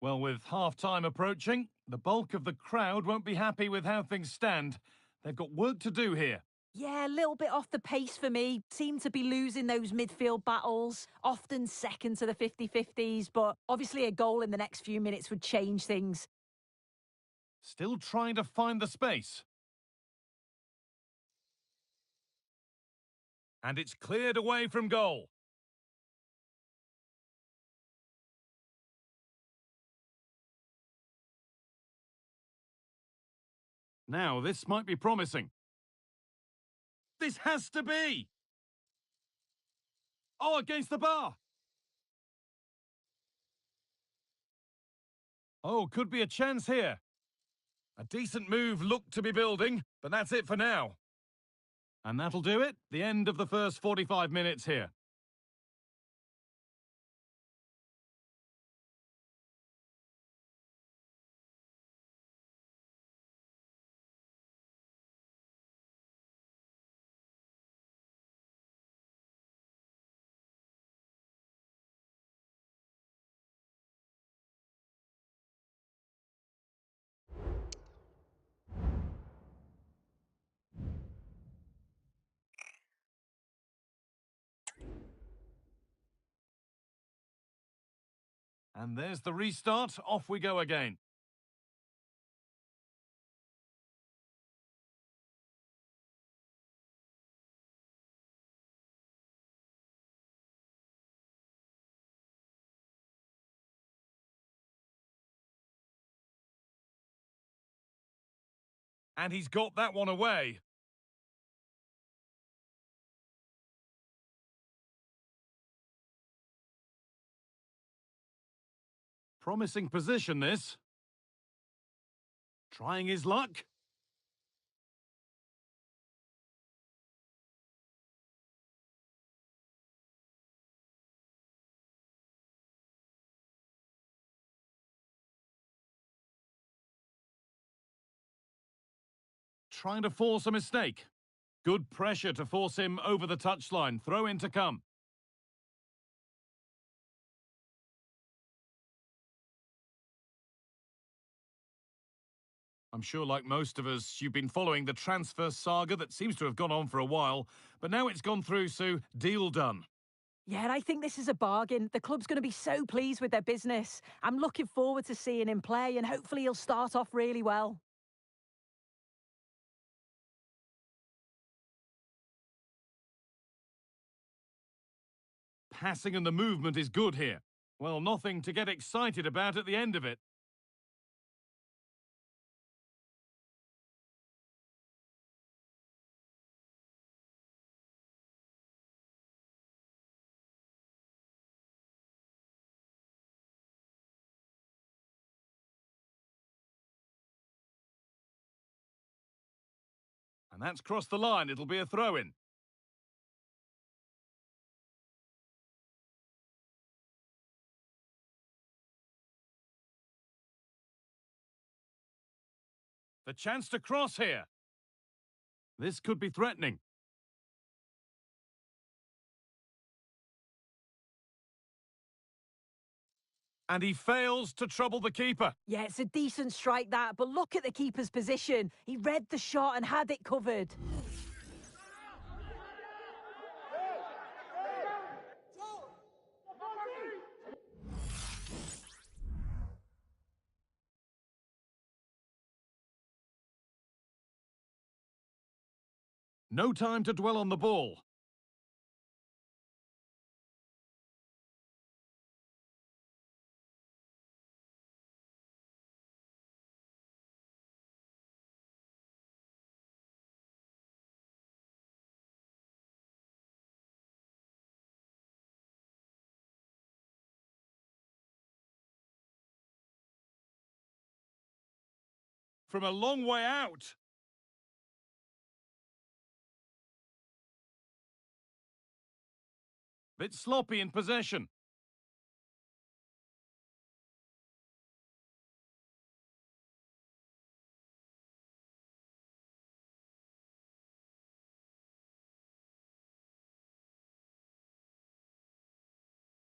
Well, with half-time approaching, the bulk of the crowd won't be happy with how things stand. They've got work to do here. Yeah, a little bit off the pace for me. Seem to be losing those midfield battles, often second to the 50-50s, but obviously a goal in the next few minutes would change things. Still trying to find the space. And it's cleared away from goal. Now, this might be promising. This has to be! Oh, against the bar! Oh, could be a chance here. A decent move looked to be building, but that's it for now. And that'll do it. The end of the first 45 minutes here. And there's the restart. Off we go again. And he's got that one away. Promising position, this. Trying his luck. trying to force a mistake. Good pressure to force him over the touchline. Throw in to come. I'm sure, like most of us, you've been following the transfer saga that seems to have gone on for a while, but now it's gone through, Sue. Deal done. Yeah, and I think this is a bargain. The club's going to be so pleased with their business. I'm looking forward to seeing him play, and hopefully he'll start off really well. Passing and the movement is good here. Well, nothing to get excited about at the end of it. And that's crossed the line. It'll be a throw-in. The chance to cross here. This could be threatening. And he fails to trouble the keeper. Yeah, it's a decent strike that, but look at the keeper's position. He read the shot and had it covered. No time to dwell on the ball. From a long way out. Bit sloppy in possession.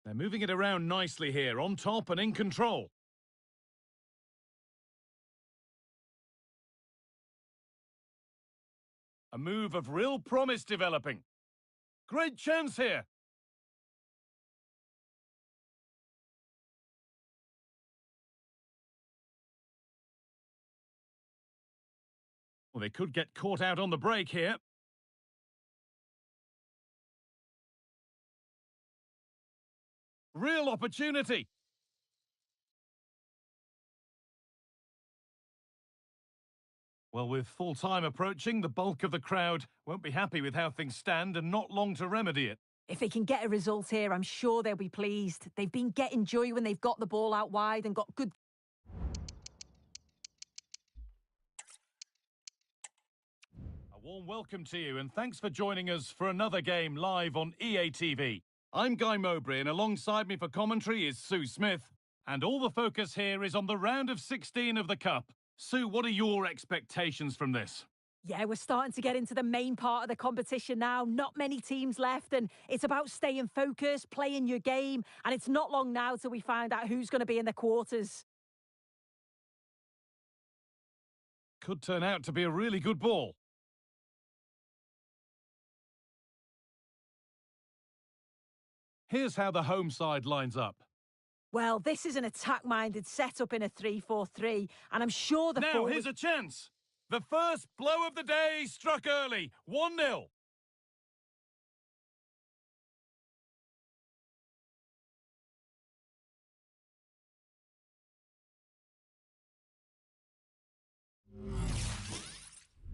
They're moving it around nicely here, on top and in control. A move of real promise developing. Great chance here. Well, they could get caught out on the break here. Real opportunity. Well, with full time approaching, the bulk of the crowd won't be happy with how things stand and not long to remedy it. If they can get a result here, I'm sure they'll be pleased. They've been getting joy when they've got the ball out wide and got good... A warm welcome to you and thanks for joining us for another game live on EA TV. I'm Guy Mowbray and alongside me for commentary is Sue Smith. And all the focus here is on the round of 16 of the Cup. Sue, what are your expectations from this? Yeah, we're starting to get into the main part of the competition now. Not many teams left, and it's about staying focused, playing your game, and it's not long now till we find out who's going to be in the quarters. Could turn out to be a really good ball. Here's how the home side lines up. Well, this is an attack-minded setup in a 3-4-3, and I'm sure the Now, here's a chance. The first blow of the day struck early. 1-0.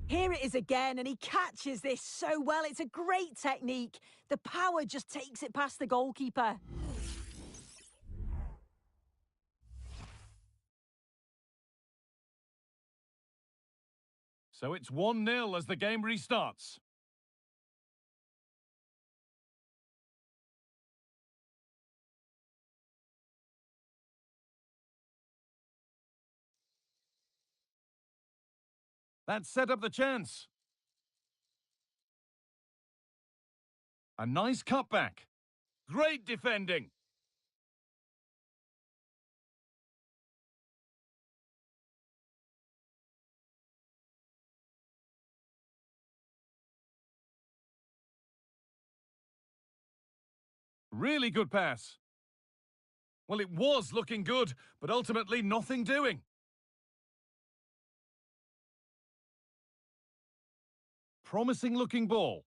Here it is again, and he catches this so well. It's a great technique. The power just takes it past the goalkeeper. So it's 1-0 as the game restarts. That set up the chance. A nice cutback. Great defending. Really good pass. Well, it was looking good, but ultimately nothing doing. Promising looking ball.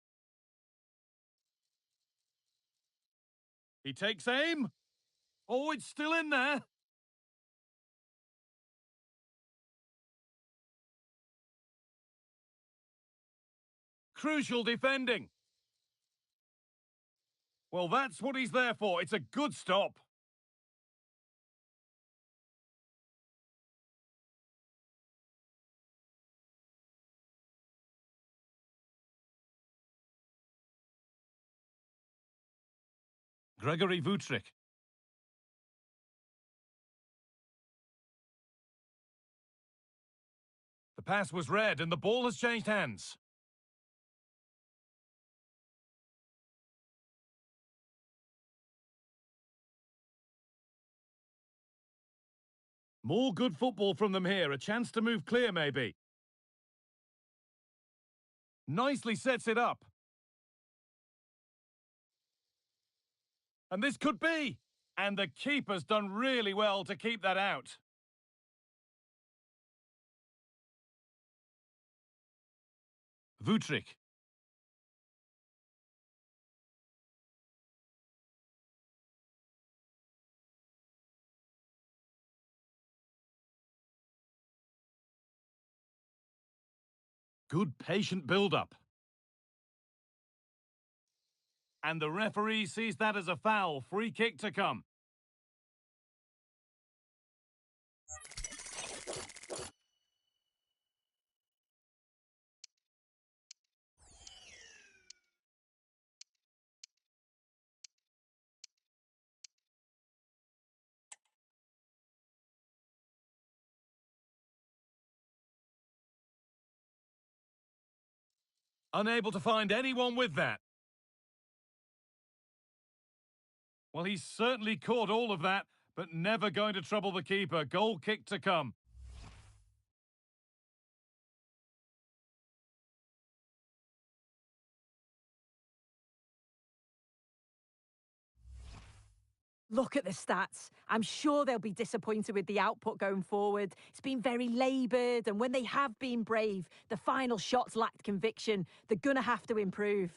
He takes aim. Oh, it's still in there. Crucial defending. Well, that's what he's there for. It's a good stop. Gregory Vutric. The pass was read and the ball has changed hands. More good football from them here. A chance to move clear, maybe. Nicely sets it up. And this could be. And the keeper's done really well to keep that out. Vutric. Good patient build-up. And the referee sees that as a foul. Free kick to come. Unable to find anyone with that. Well, he's certainly caught all of that, but never going to trouble the keeper. Goal kick to come. Look at the stats. I'm sure they'll be disappointed with the output going forward. It's been very laboured, and when they have been brave, the final shots lacked conviction. They're going to have to improve.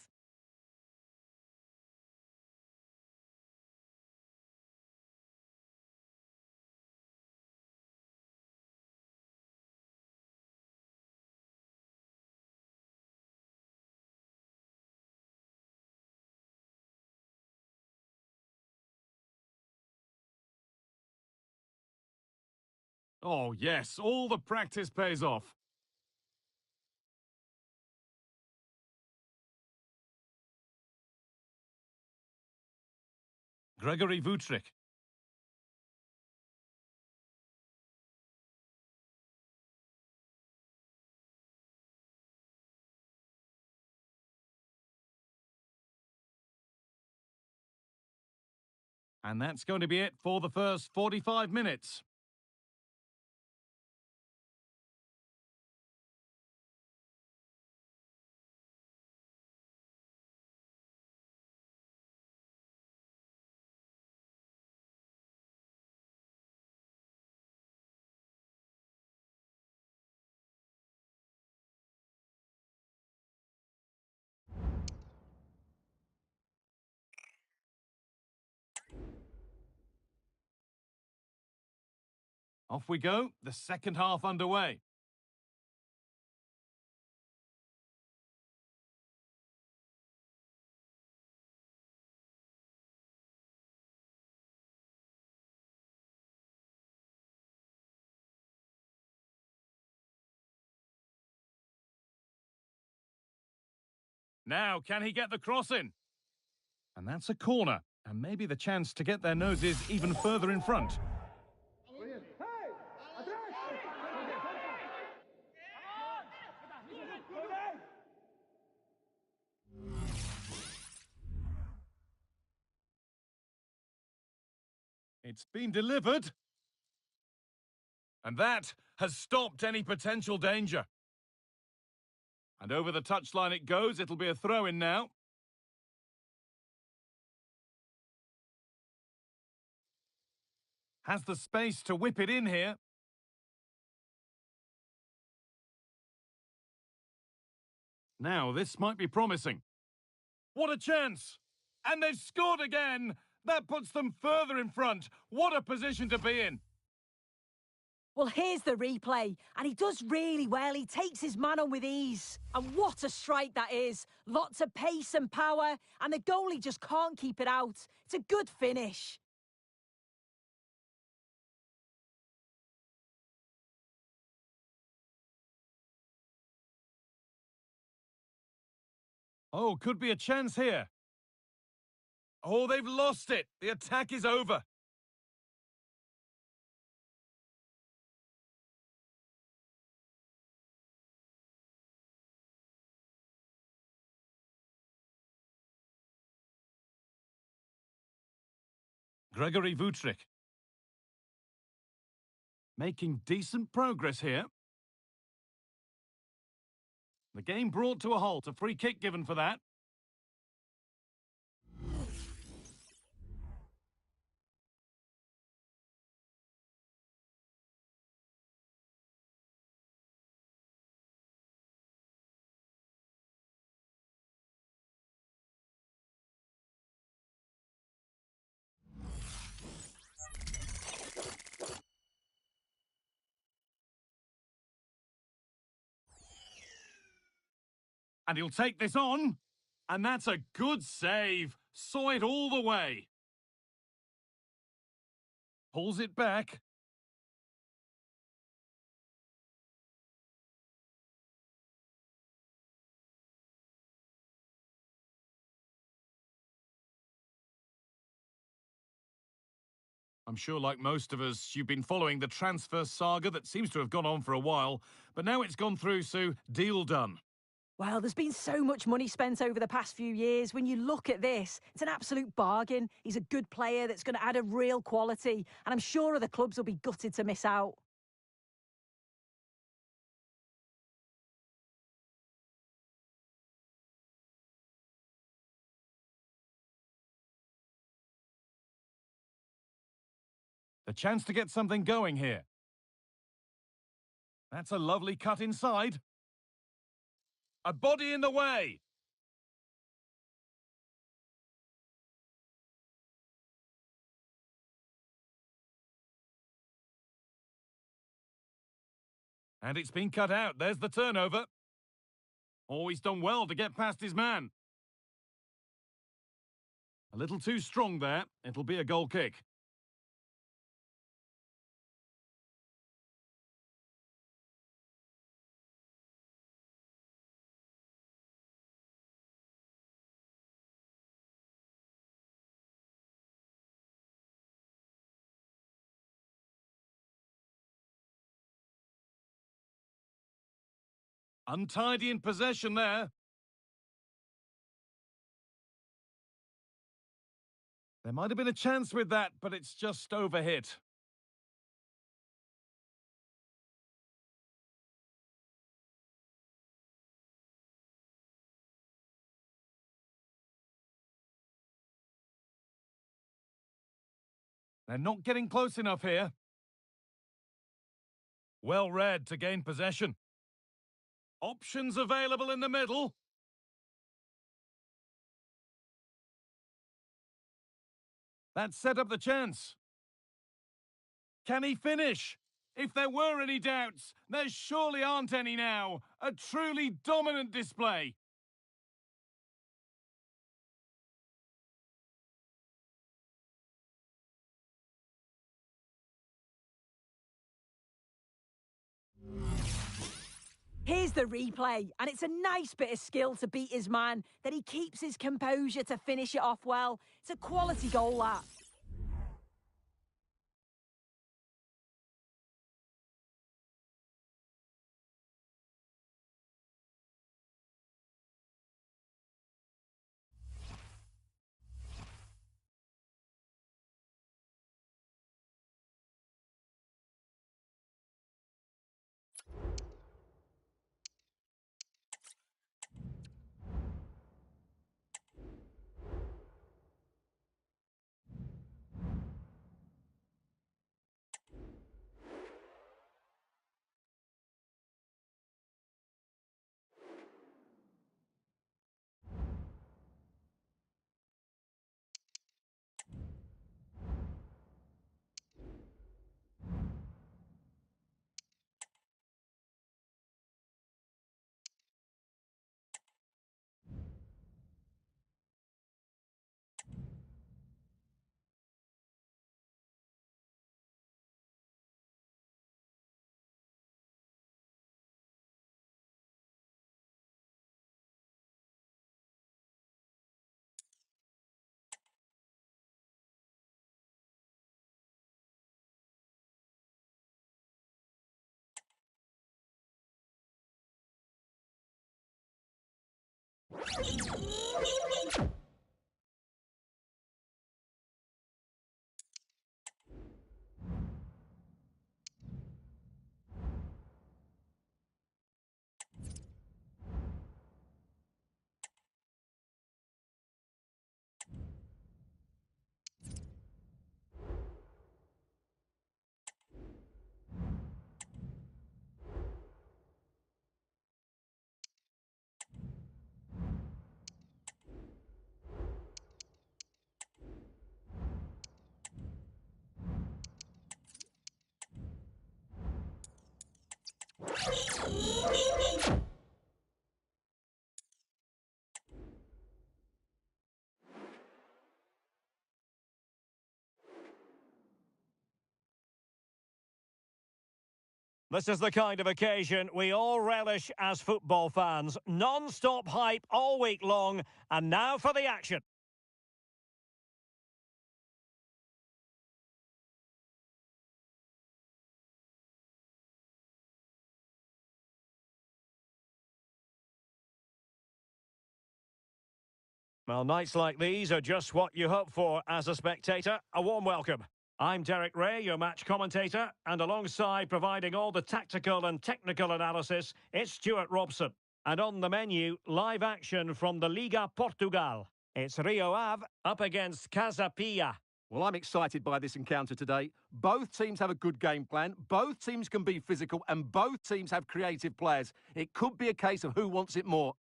Oh, yes, all the practice pays off. Gregory Vutric. And that's going to be it for the first 45 minutes. Off we go, the second half underway. Now, can he get the cross in? And that's a corner, and maybe the chance to get their noses even further in front. It's been delivered. And that has stopped any potential danger. And over the touchline it goes. It'll be a throw-in now. Has the space to whip it in here. Now, this might be promising. What a chance! And they've scored again! That puts them further in front. What a position to be in. Well, here's the replay, and he does really well. He takes his man on with ease. And what a strike that is. Lots of pace and power, and the goalie just can't keep it out. It's a good finish. Oh, could be a chance here. Oh, they've lost it. The attack is over. Gregory Vutric. Making decent progress here. The game brought to a halt. A free kick given for that. And he'll take this on. And that's a good save. Saw it all the way. Pulls it back. I'm sure, like most of us, you've been following the transfer saga that seems to have gone on for a while. But now it's gone through, so deal done. Well, there's been so much money spent over the past few years. When you look at this, it's an absolute bargain. He's a good player that's going to add a real quality, and I'm sure other clubs will be gutted to miss out. The chance to get something going here. That's a lovely cut inside. A body in the way. And it's been cut out. There's the turnover. Oh, he's done well to get past his man. A little too strong there. It'll be a goal kick. Untidy in possession there. There might have been a chance with that, but it's just overhit. They're not getting close enough here. Well read to gain possession. Options available in the middle. That set up the chance. Can he finish? If there were any doubts, there surely aren't any now. A truly dominant display. Here's the replay, and it's a nice bit of skill to beat his man, that he keeps his composure to finish it off well. It's a quality goal, that. This is the kind of occasion we all relish as football fans. Non-stop hype all week long, and now for the action. Well, nights like these are just what you hope for as a spectator. A warm welcome. I'm Derek Ray, your match commentator, and alongside providing all the tactical and technical analysis, it's Stuart Robson. And on the menu, live action from the Liga Portugal. It's Rio Ave up against Casa Pia. Well, I'm excited by this encounter today. Both teams have a good game plan, both teams can be physical, and both teams have creative players. It could be a case of who wants it more.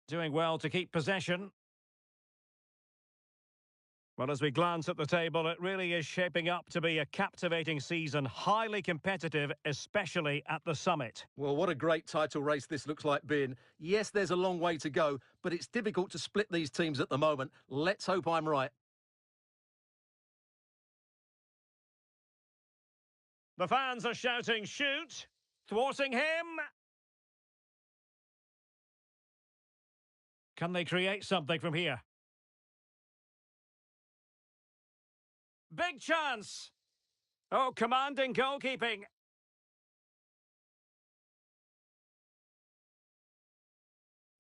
Doing well to keep possession. Well, as we glance at the table, it really is shaping up to be a captivating season, highly competitive, especially at the summit. Well, what a great title race this looks like being. Yes, there's a long way to go, but it's difficult to split these teams at the moment. Let's hope I'm right. The fans are shouting, shoot, thwarting him. Can they create something from here? Big chance! Oh, commanding goalkeeping.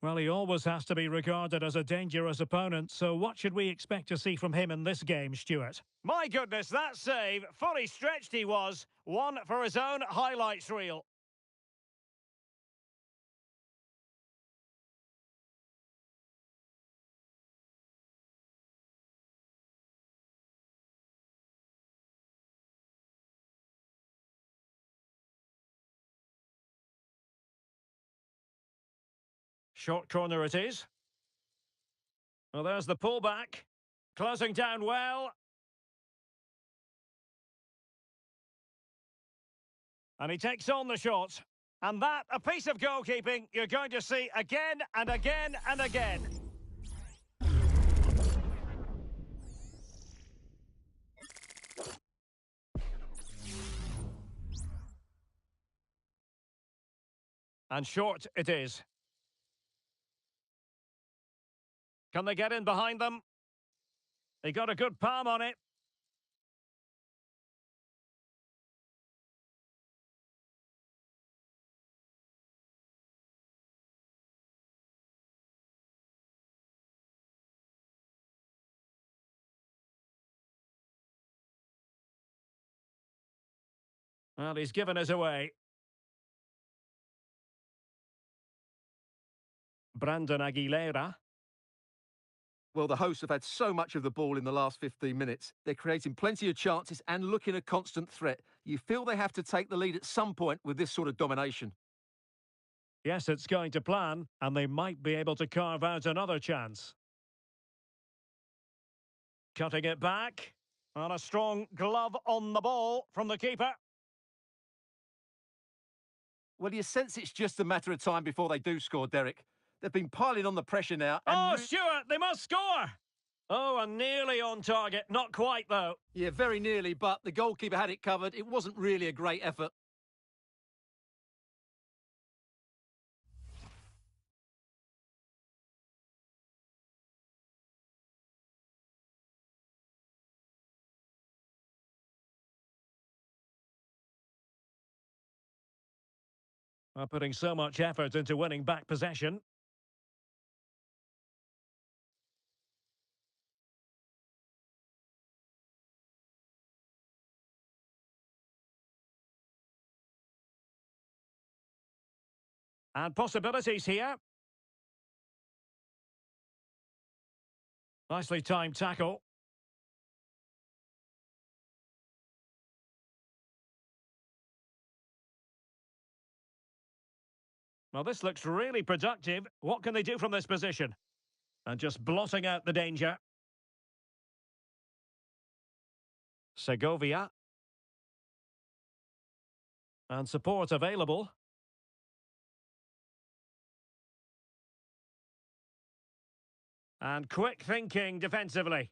Well, he always has to be regarded as a dangerous opponent, so what should we expect to see from him in this game, Stuart? My goodness, that save! Fully stretched he was. One for his own highlights reel. Short corner it is. Well, there's the pullback. Closing down well. And he takes on the shot. And that, a piece of goalkeeping you're going to see again and again and again. And short it is. Can they get in behind them? They got a good palm on it. Well, he's given us away. Brandon Aguilera. Well, the hosts have had so much of the ball in the last 15 minutes. They're creating plenty of chances and looking a constant threat. You feel they have to take the lead at some point with this sort of domination. Yes, it's going to plan, and they might be able to carve out another chance. Cutting it back. And a strong glove on the ball from the keeper. Well, you sense it's just a matter of time before they do score, Derek. They've been piling on the pressure now. Oh, Stuart, they must score! Oh, and nearly on target. Not quite, though. Yeah, very nearly, but the goalkeeper had it covered. It wasn't really a great effort. Are putting so much effort into winning back possession. And possibilities here. Nicely timed tackle. Well, this looks really productive. What can they do from this position? And just blotting out the danger. Segovia. And support available. And quick thinking defensively.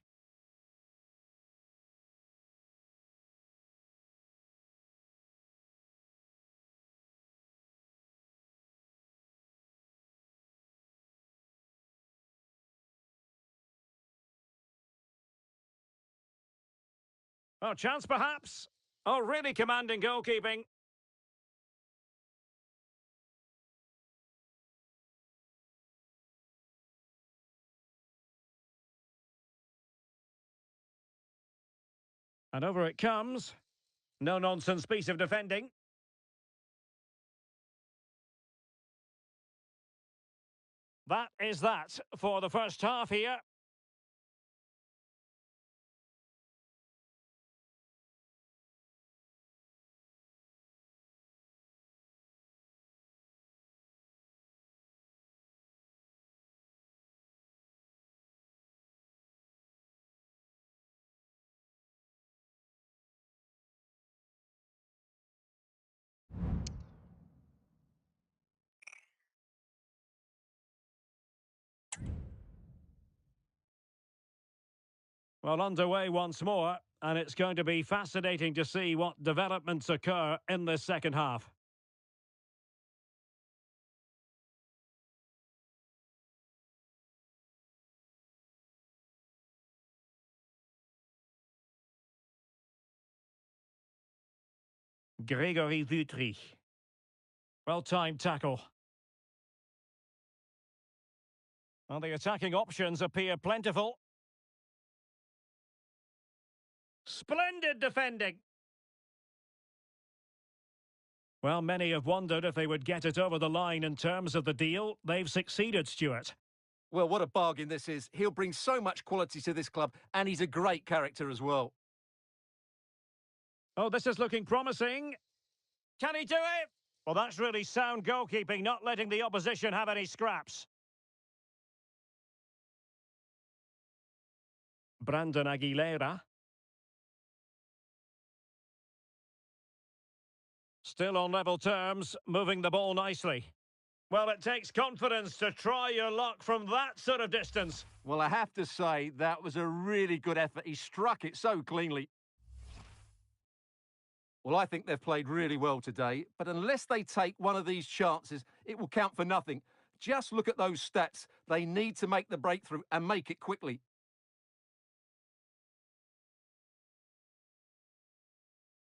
Oh, chance perhaps. Oh, really commanding goalkeeping. And over it comes. No-nonsense piece of defending. That is that for the first half here. Well, underway once more, and it's going to be fascinating to see what developments occur in this second half. Grégory Vitry. Well-timed tackle. Well, the attacking options appear plentiful. Splendid defending. Well, many have wondered if they would get it over the line in terms of the deal. They've succeeded, Stuart. Well, what a bargain this is. He'll bring so much quality to this club, and he's a great character as well. Oh, this is looking promising. Can he do it? Well, that's really sound goalkeeping, not letting the opposition have any scraps. Brandon Aguilera. Still on level terms, moving the ball nicely. Well, it takes confidence to try your luck from that sort of distance. Well, I have to say, that was a really good effort. He struck it so cleanly. Well, I think they've played really well today, but unless they take one of these chances, it will count for nothing. Just look at those stats. They need to make the breakthrough and make it quickly.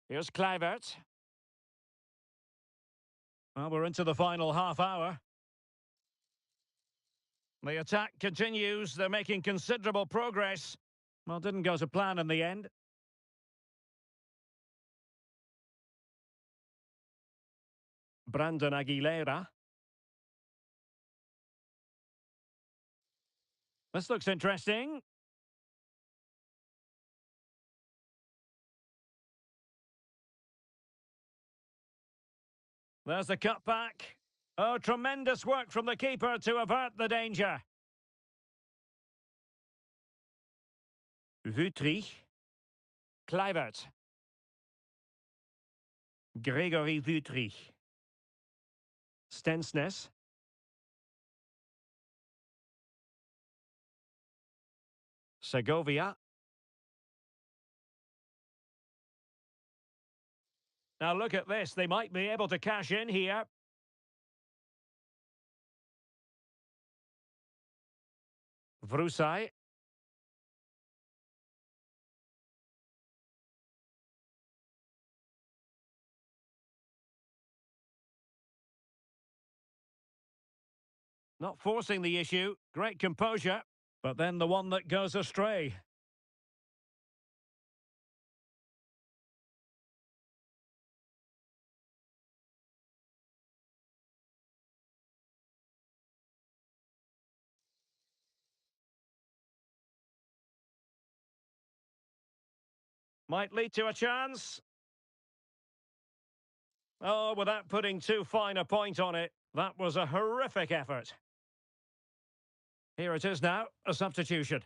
Here's Kluivert. Well, we're into the final half hour. The attack continues. They're making considerable progress. Well, didn't go to plan in the end. Brandon Aguilera. This looks interesting. There's the cutback. Oh, tremendous work from the keeper to avert the danger. Vitry. Kluivert. Grégory Vitry. Stensnes. Segovia. Now look at this. They might be able to cash in here. Vrusai. Not forcing the issue, great composure, but then the one that goes astray. Might lead to a chance. Oh, without putting too fine a point on it, that was a horrific effort. Here it is now, a substitution.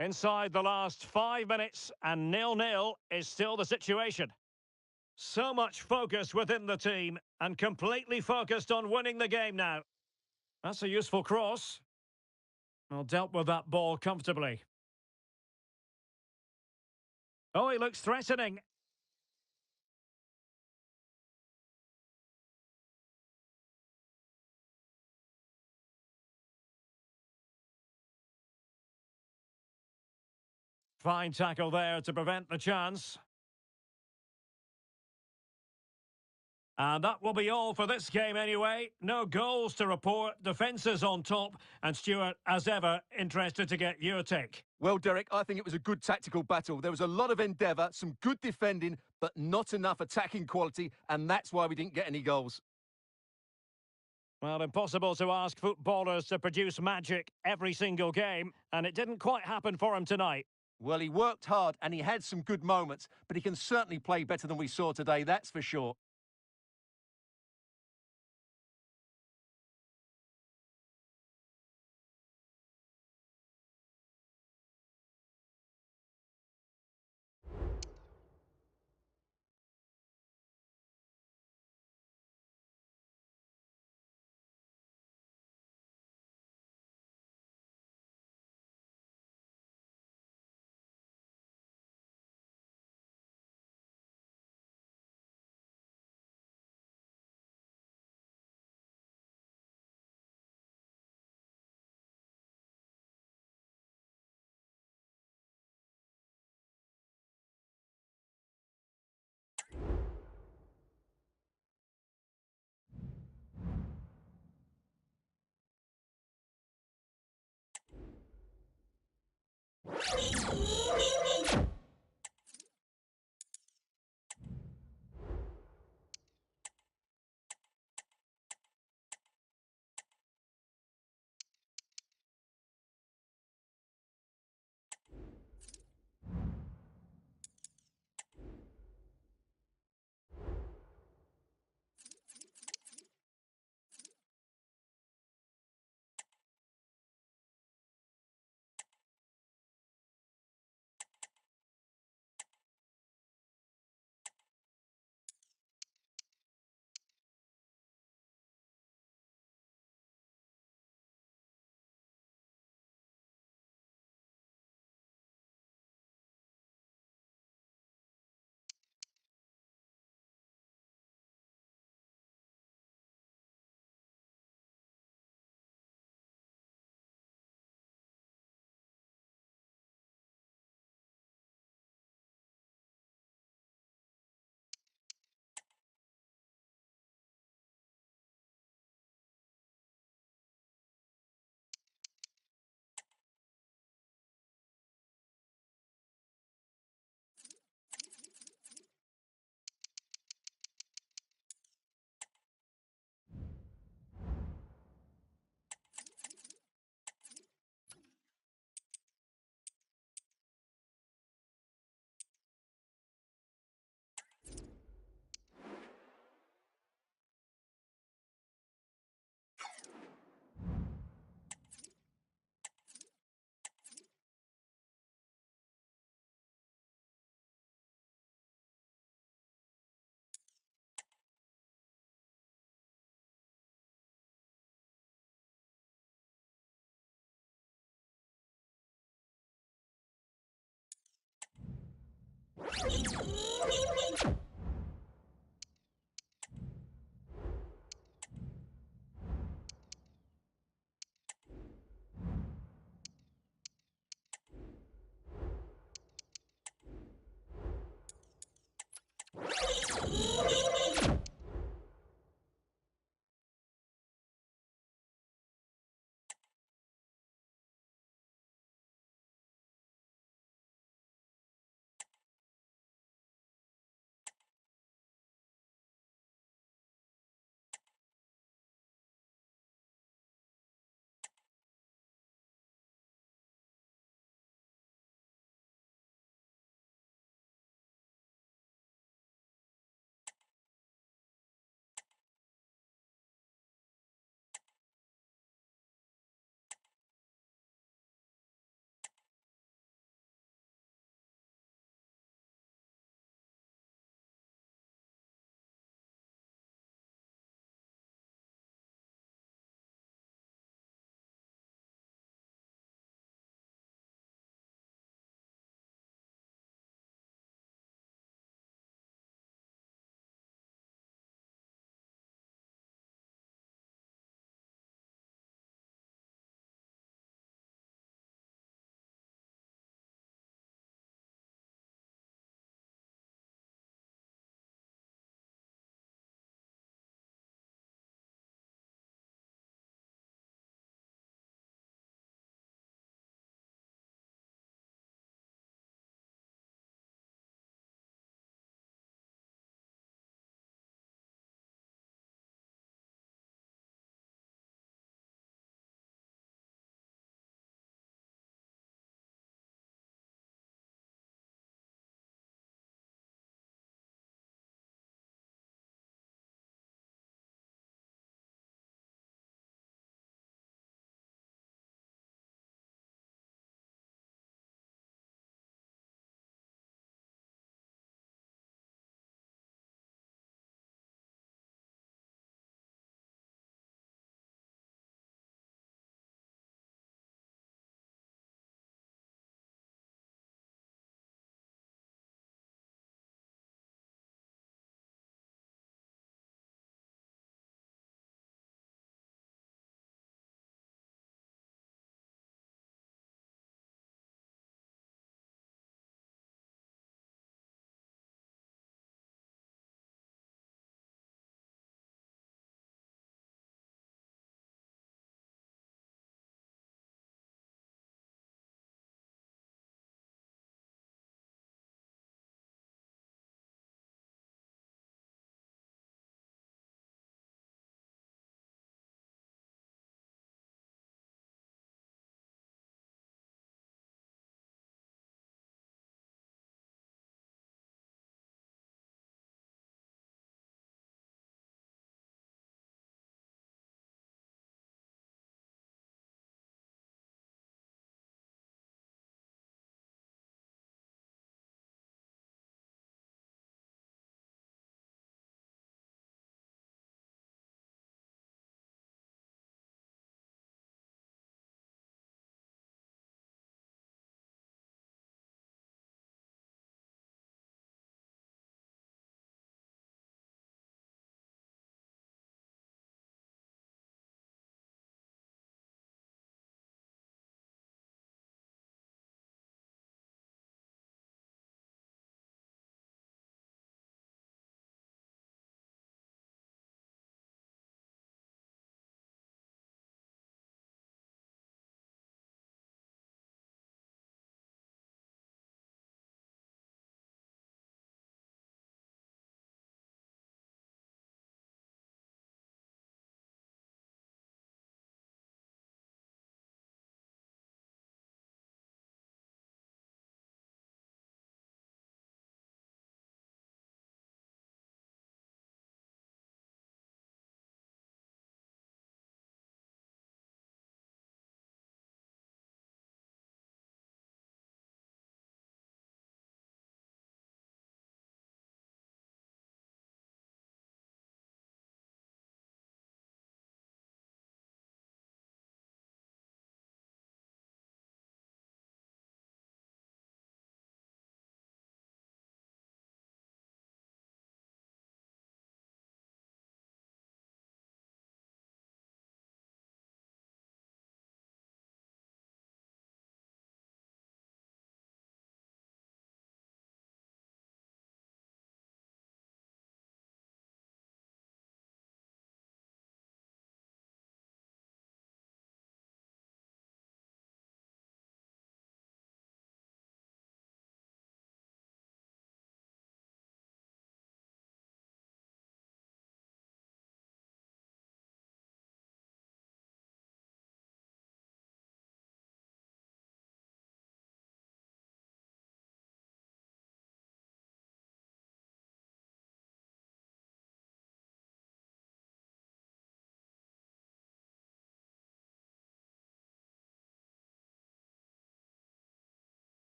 Inside the last 5 minutes, and 0-0 is still the situation. So much focus within the team, and completely focused on winning the game now. That's a useful cross. Well, dealt with that ball comfortably. Oh, he looks threatening. Fine tackle there to prevent the chance. And that will be all for this game anyway. No goals to report, defences on top. And Stuart, as ever, interested to get your take. Well, Derek, I think it was a good tactical battle. There was a lot of endeavour, some good defending, but not enough attacking quality, and that's why we didn't get any goals. Well, impossible to ask footballers to produce magic every single game, and it didn't quite happen for him tonight. Well, he worked hard and he had some good moments, but he can certainly play better than we saw today, that's for sure.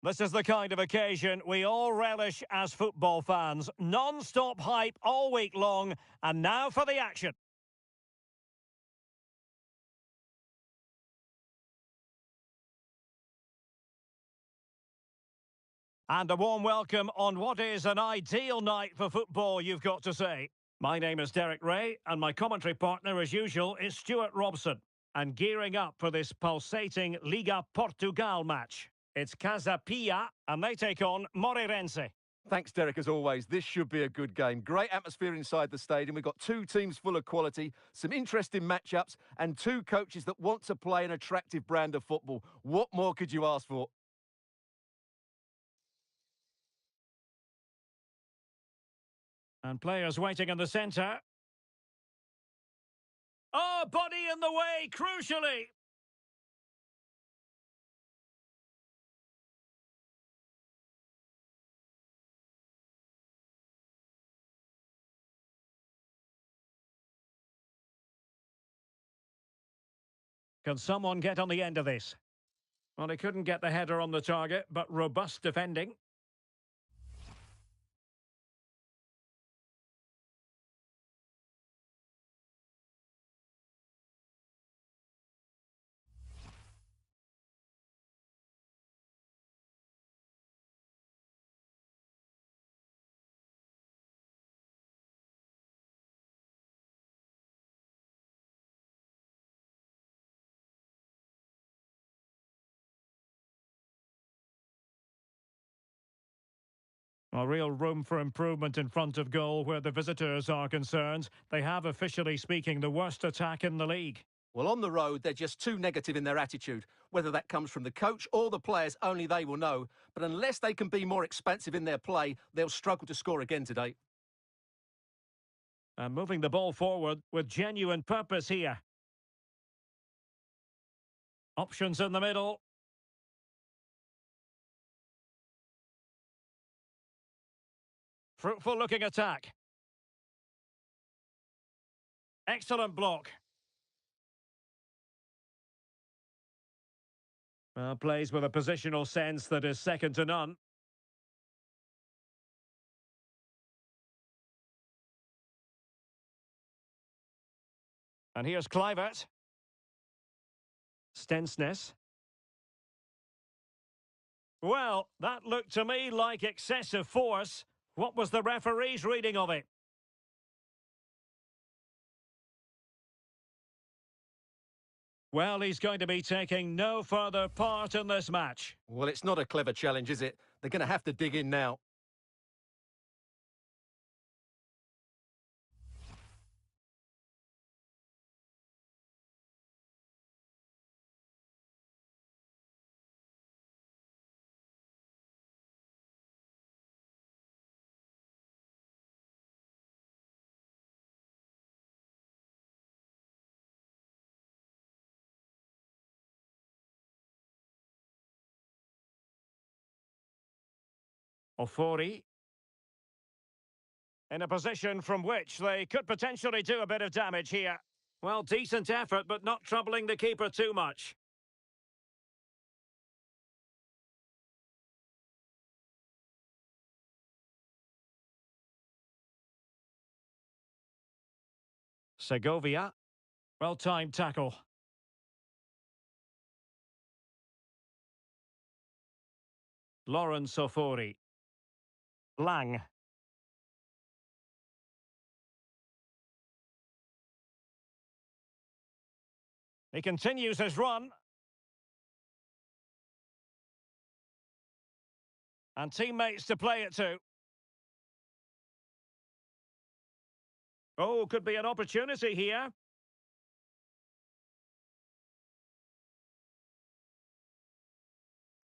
This is the kind of occasion we all relish as football fans. Non-stop hype all week long, and now for the action. And a warm welcome on what is an ideal night for football, you've got to say. My name is Derek Ray, and my commentary partner, as usual, is Stuart Robson. And gearing up for this pulsating Liga Portugal match. It's Casa Pia, and they take on Moreirense. Thanks, Derek, as always. This should be a good game. Great atmosphere inside the stadium. We've got two teams full of quality, some interesting matchups, and two coaches that want to play an attractive brand of football. What more could you ask for? And players waiting in the centre. Oh, body in the way, crucially. Can someone get on the end of this? Well, he couldn't get the header on the target, but robust defending. Well, real room for improvement in front of goal where the visitors are concerned. They have, officially speaking, the worst attack in the league. Well, on the road, they're just too negative in their attitude. Whether that comes from the coach or the players, only they will know. But unless they can be more expansive in their play, they'll struggle to score again today. And moving the ball forward with genuine purpose here. Options in the middle. Fruitful looking attack. Excellent block. Well, plays with a positional sense that is second to none. And here's Kluivert. Stensness. Well, that looked to me like excessive force. What was the referee's reading of it? Well, he's going to be taking no further part in this match. Well, it's not a clever challenge, is it? They're going to have to dig in now. Ofori. In a position from which they could potentially do a bit of damage here. Well, decent effort, but not troubling the keeper too much. Segovia. Well-timed tackle. Lawrence Ofori. Lang. He continues his run. And teammates to play it to. Oh, could be an opportunity here.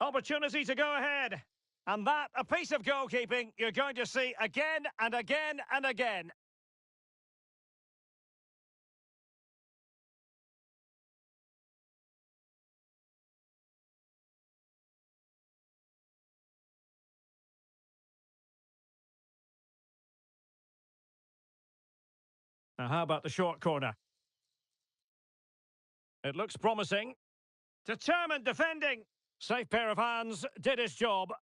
Opportunity to go ahead. And that, a piece of goalkeeping you're going to see again and again and again. Now, how about the short corner? It looks promising. Determined defending. Safe pair of hands, did his job.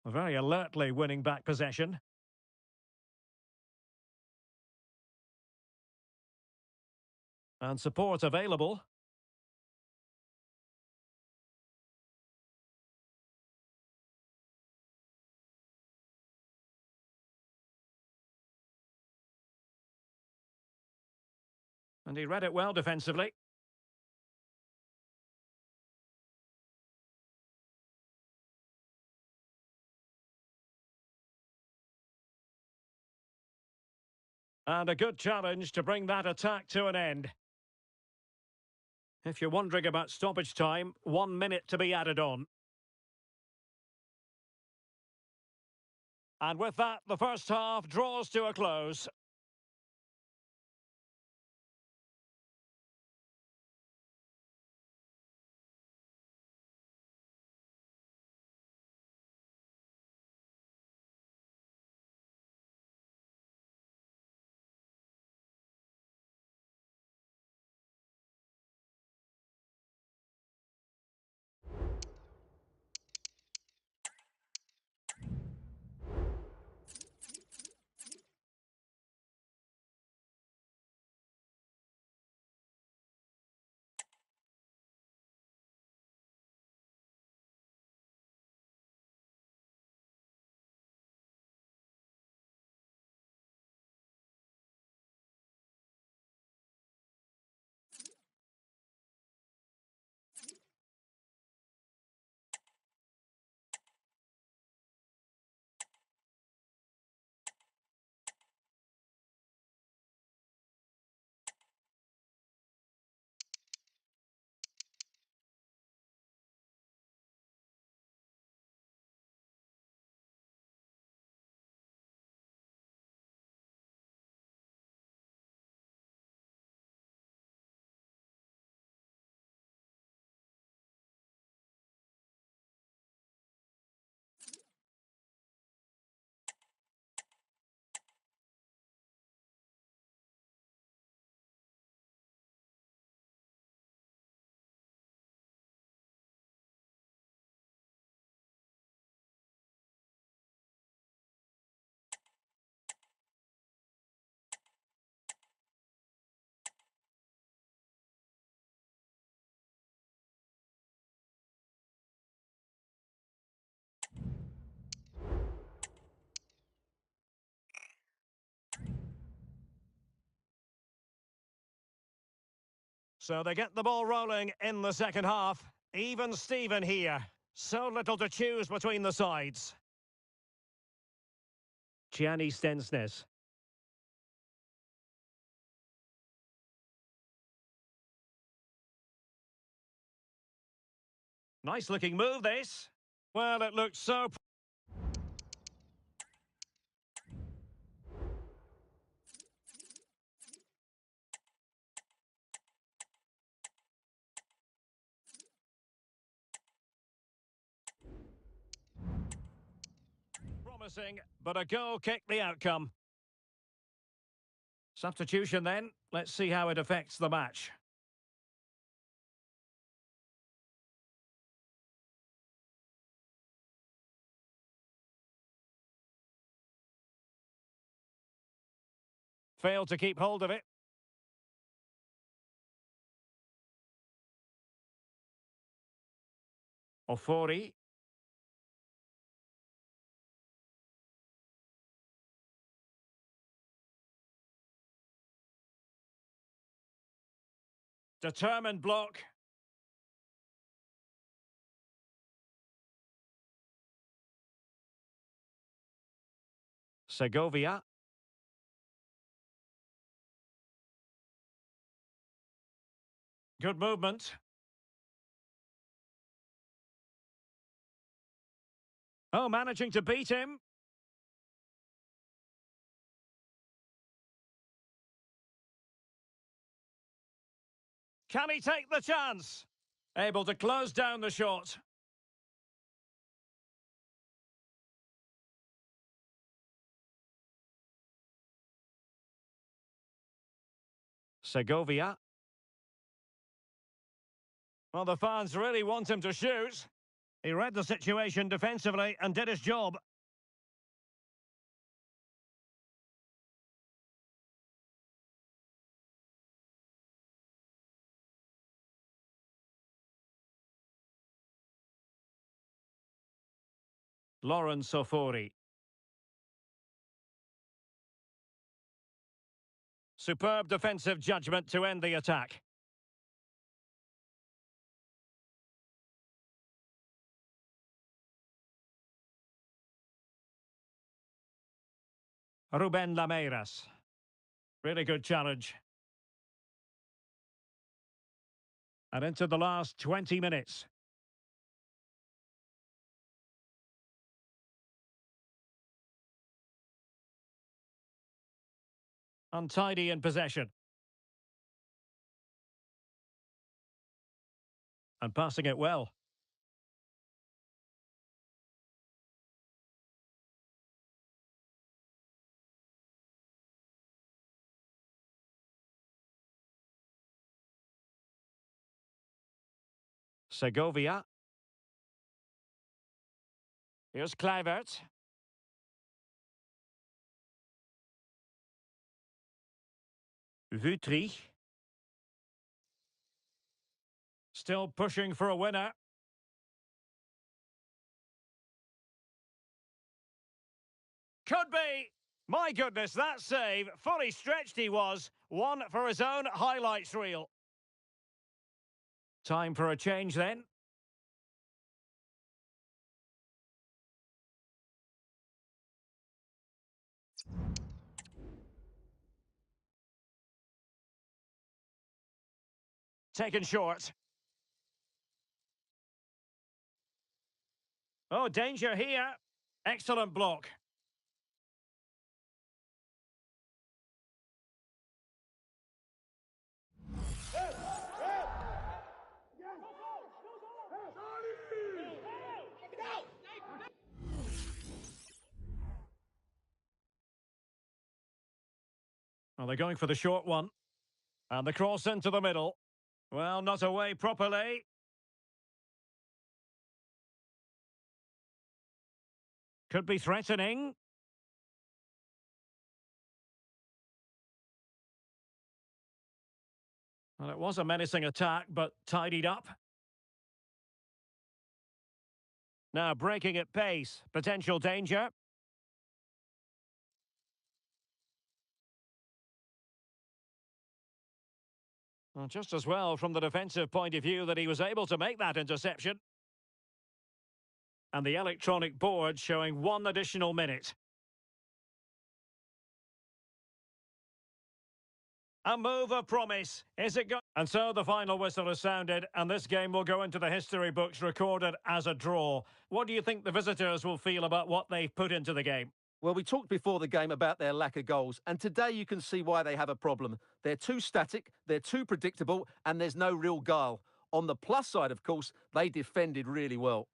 Very alertly winning back possession. And support available. And he read it well defensively. And a good challenge to bring that attack to an end. If you're wondering about stoppage time, 1 minute to be added on. And with that, the first half draws to a close. So they get the ball rolling in the second half. Even Steven here. So little to choose between the sides. Gianni Stensnes. Nice looking move, this. Well, it looked so promising, but a goal kicked the outcome. Substitution then. Let's see how it affects the match. Failed to keep hold of it. Ofori. Determined block. Segovia. Good movement. Oh, managing to beat him. Can he take the chance? Able to close down the shot. Segovia. Well, the fans really want him to shoot. He read the situation defensively and did his job. Lauren Sofori. Superb defensive judgment to end the attack. Ruben Lameiras. Really good challenge. And into the last 20 minutes. Untidy in possession. And passing it well. Segovia. Here's Kluivert. Vitry. Still pushing for a winner. Could be. My goodness, that save. Fully stretched he was. One for his own highlights reel. Time for a change then. Taken short. Oh, danger here. Excellent block. Well, they're going for the short one. And the cross into the middle. Well, not away properly. Could be threatening. Well, it was a menacing attack, but tidied up. Now breaking at pace. Potential danger. Well, just as well from the defensive point of view that he was able to make that interception. And the electronic board showing 1 additional minute. A move of promise. Is it going? And so the final whistle is sounded, and this game will go into the history books recorded as a draw. What do you think the visitors will feel about what they've put into the game? Well, we talked before the game about their lack of goals, and today you can see why they have a problem. They're too static, they're too predictable, and there's no real guile. On the plus side, of course, they defended really well.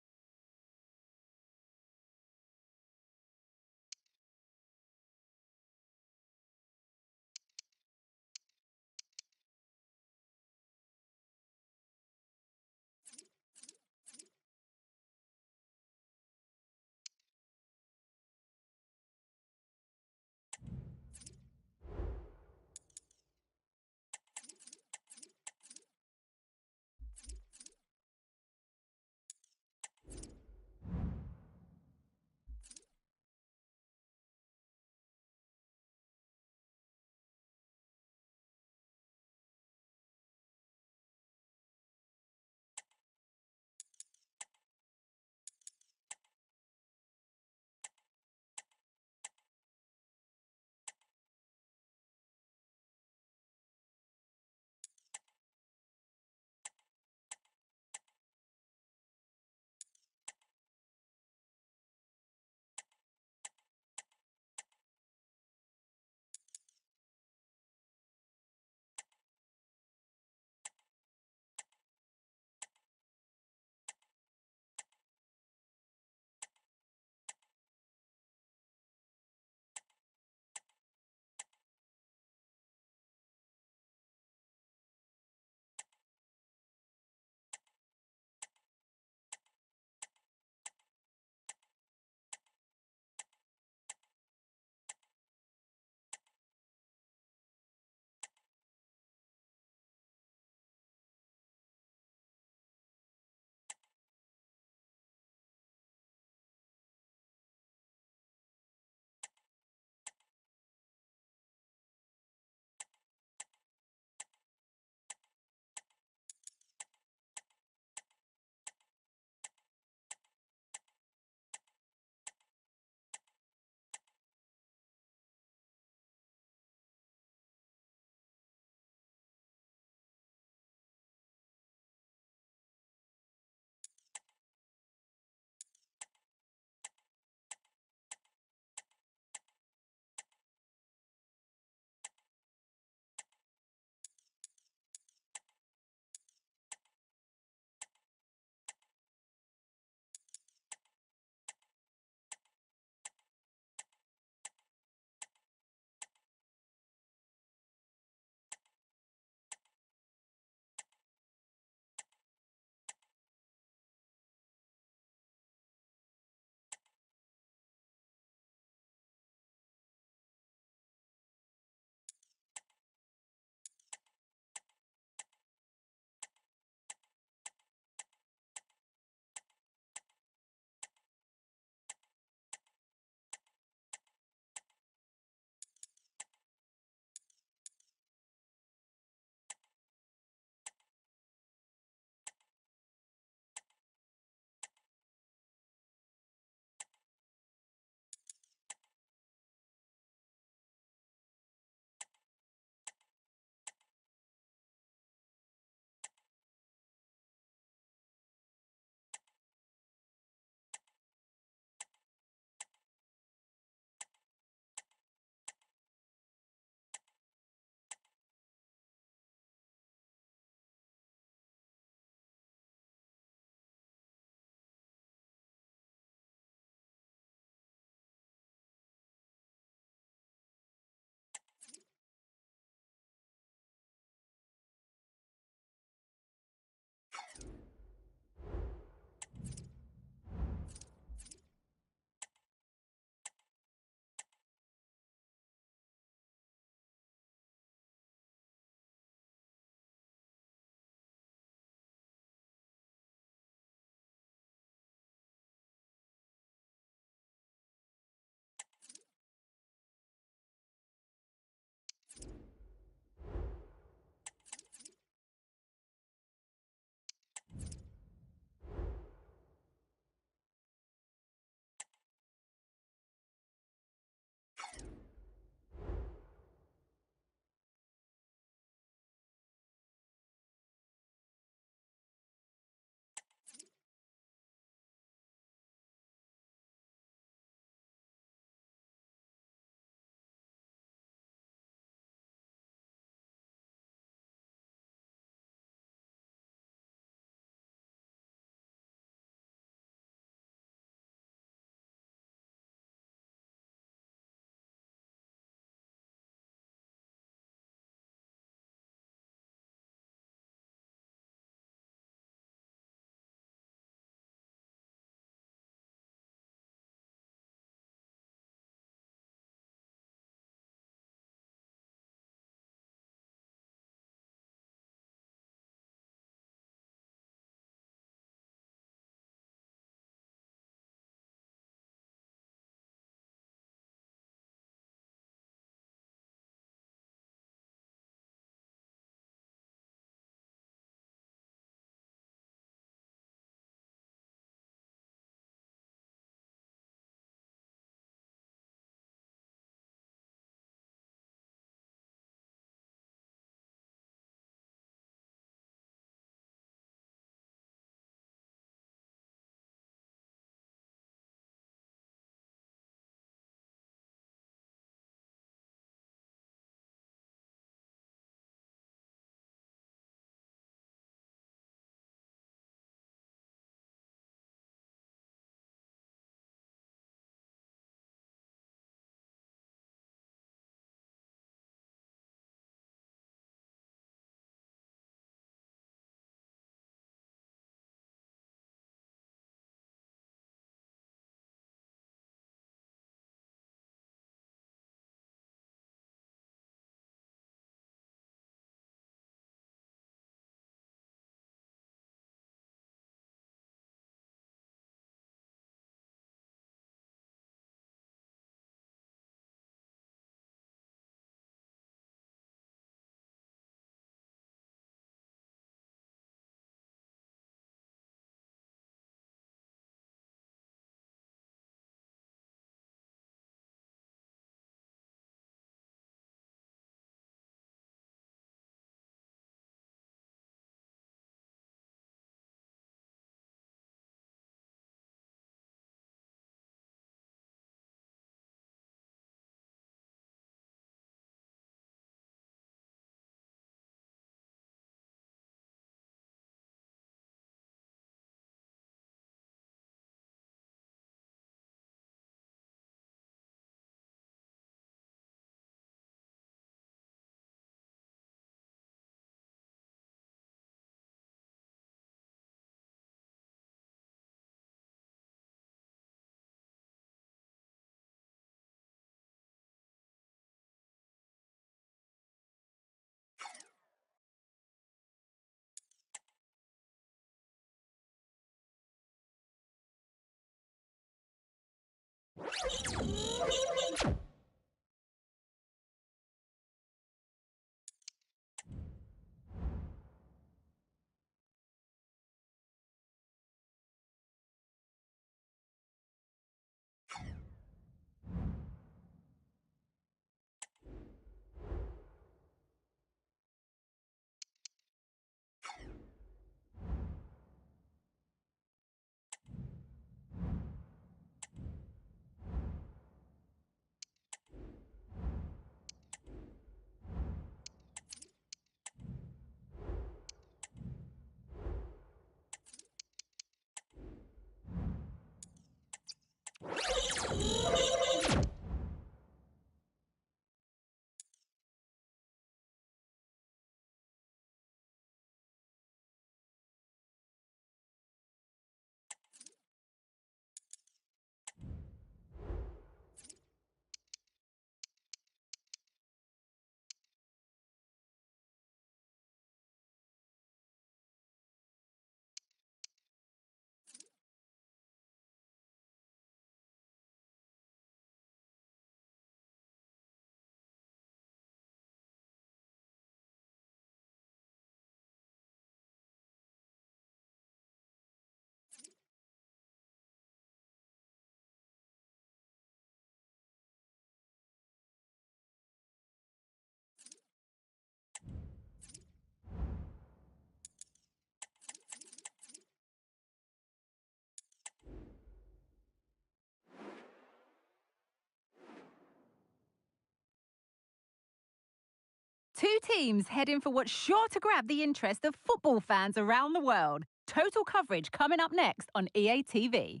Two teams heading for what's sure to grab the interest of football fans around the world. Total coverage coming up next on EA TV.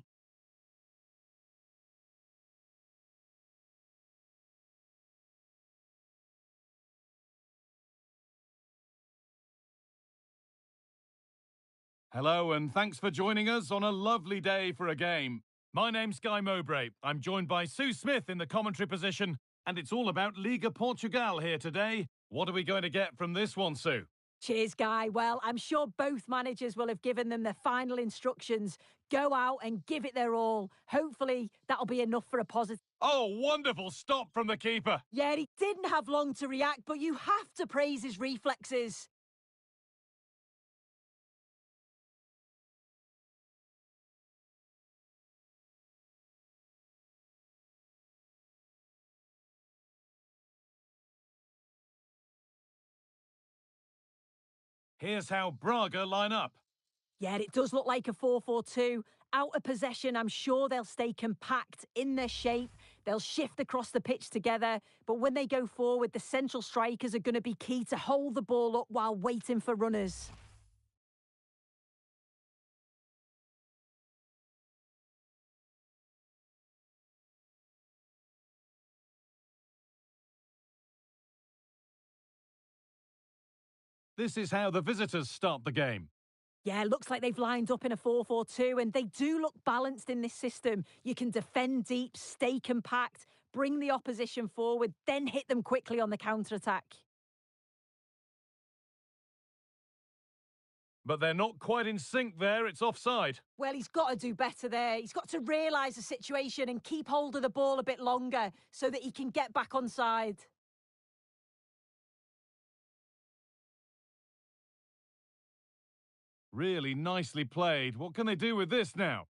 Hello, and thanks for joining us on a lovely day for a game. My name's Guy Mowbray. I'm joined by Sue Smith in the commentary position, and it's all about Liga Portugal here today. What are we going to get from this one, Sue? Cheers, Guy. Well, I'm sure both managers will have given them their final instructions. Go out and give it their all. Hopefully, that'll be enough for a positive. Oh, wonderful stop from the keeper. Yeah, he didn't have long to react, but you have to praise his reflexes. Here's how Braga line up. Yeah, it does look like a 4-4-2. Out of possession, I'm sure they'll stay compact in their shape. They'll shift across the pitch together. But when they go forward, the central strikers are going to be key to hold the ball up while waiting for runners. This is how the visitors start the game. Yeah, looks like they've lined up in a 4-4-2, and they do look balanced in this system. You can defend deep, stay compact, bring the opposition forward, then hit them quickly on the counter-attack. But they're not quite in sync there. It's offside. Well, he's got to do better there. He's got to realise the situation and keep hold of the ball a bit longer so that he can get back on side. Really nicely played. What can they do with this now?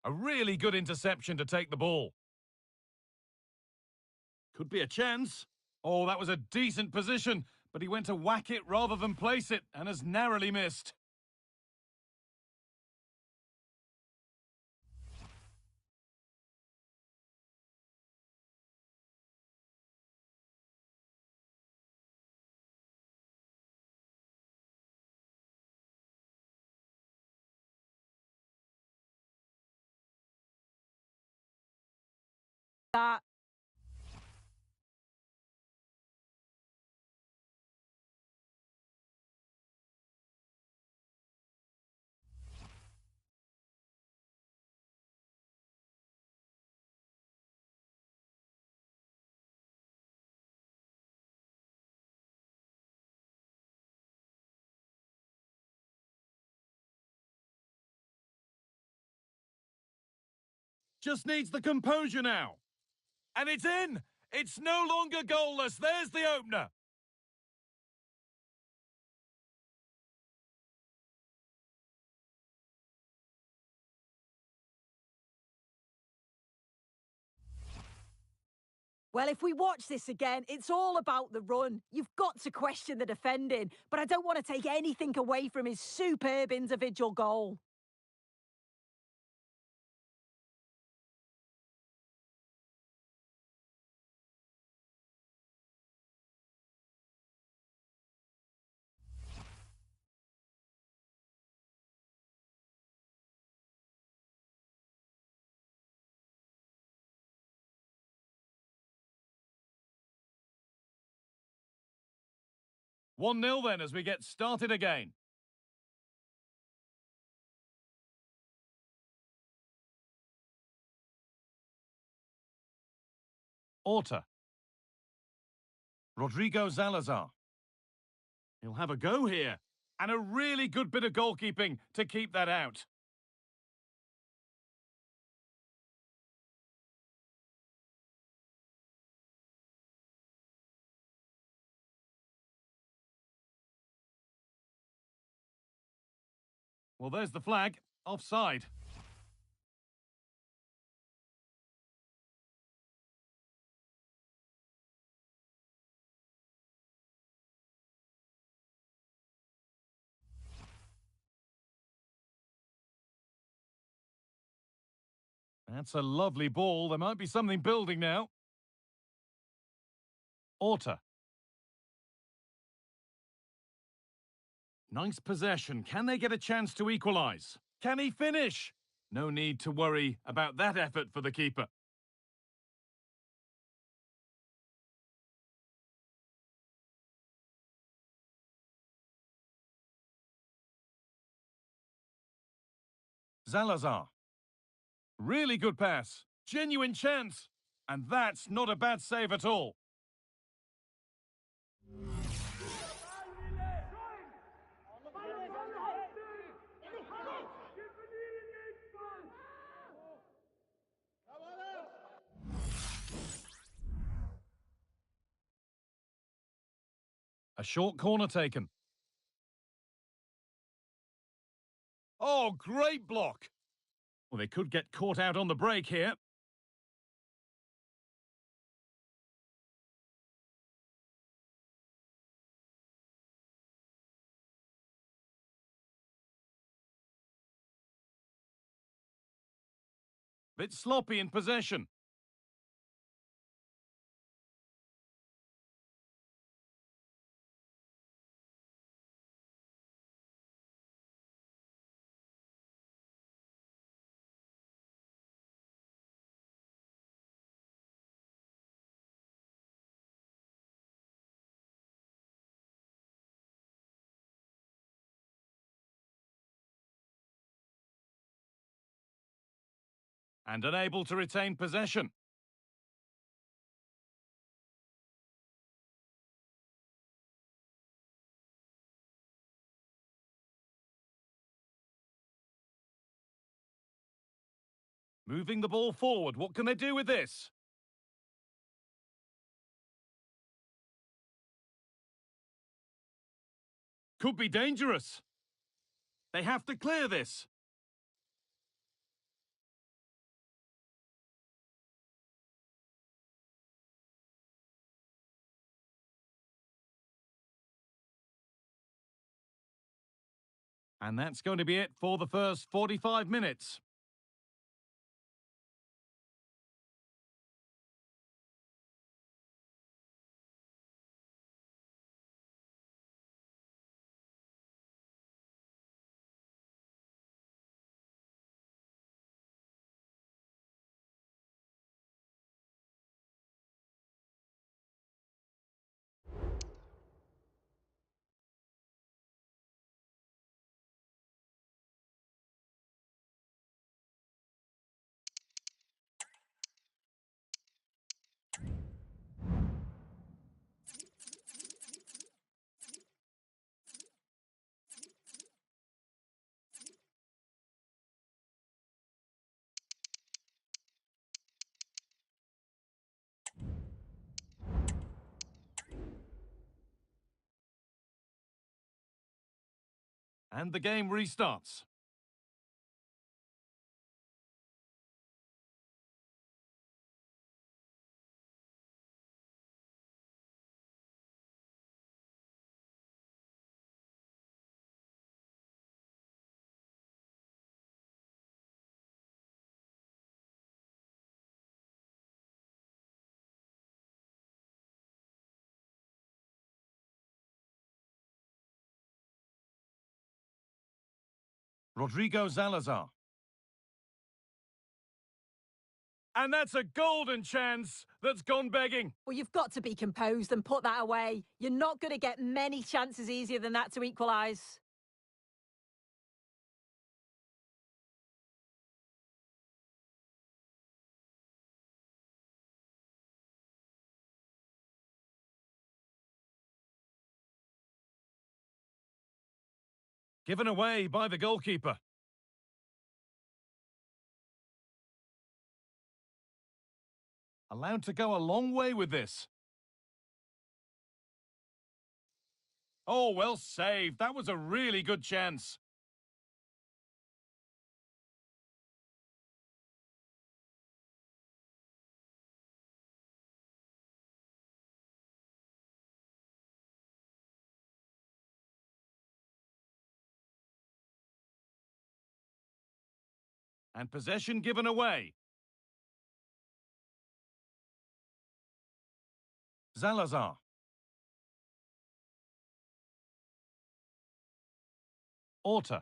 A really good interception to take the ball. Could be a chance. Oh, that was a decent position, but he went to whack it rather than place it and has narrowly missed. That Just needs the composure now. And it's in! It's no longer goalless. There's the opener. Well, if we watch this again, it's all about the run. You've got to question the defending, but I don't want to take anything away from his superb individual goal. One 0 then as we get started again. Orta. Rodrigo Zalazar. He'll have a go here. And a really good bit of goalkeeping to keep that out. Well, there's the flag. Offside. That's a lovely ball. There might be something building now. Orta. Nice possession. Can they get a chance to equalise? Can he finish? No need to worry about that effort for the keeper. Zalazar. Really good pass. Genuine chance. And that's not a bad save at all. A short corner taken. Oh, great block. Well, they could get caught out on the break here. Bit sloppy in possession. And unable to retain possession. Moving the ball forward. What can they do with this? Could be dangerous. They have to clear this. And that's going to be it for the first 45 minutes. And the game restarts. Rodrigo Salazar. And that's a golden chance that's gone begging. Well, you've got to be composed and put that away. You're not going to get many chances easier than that to equalise. Given away by the goalkeeper. Allowed to go a long way with this. Oh, well saved. That was a really good chance. And possession given away. Salazar. Orta.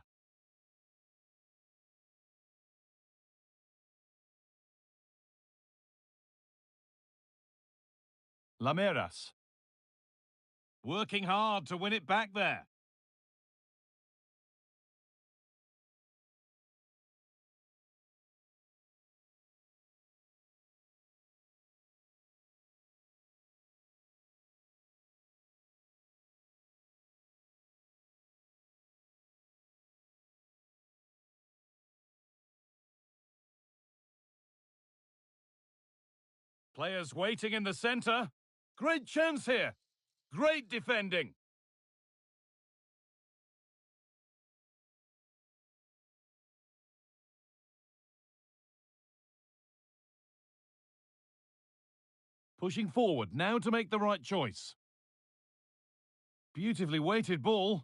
Lameras. Working hard to win it back there. Players waiting in the centre. Great chance here. Great defending. Pushing forward now to make the right choice. Beautifully weighted ball.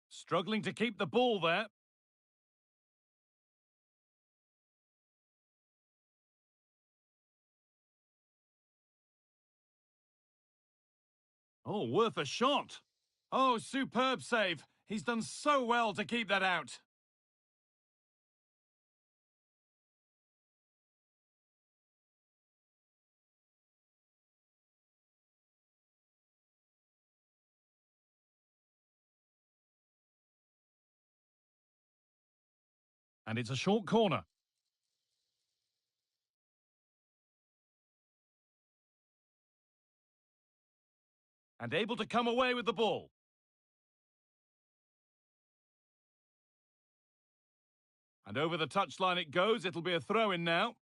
Struggling to keep the ball there. Oh, worth a shot. Oh, superb save. He's done so well to keep that out. And it's a short corner. And able to come away with the ball. And over the touchline it goes. It'll be a throw-in now.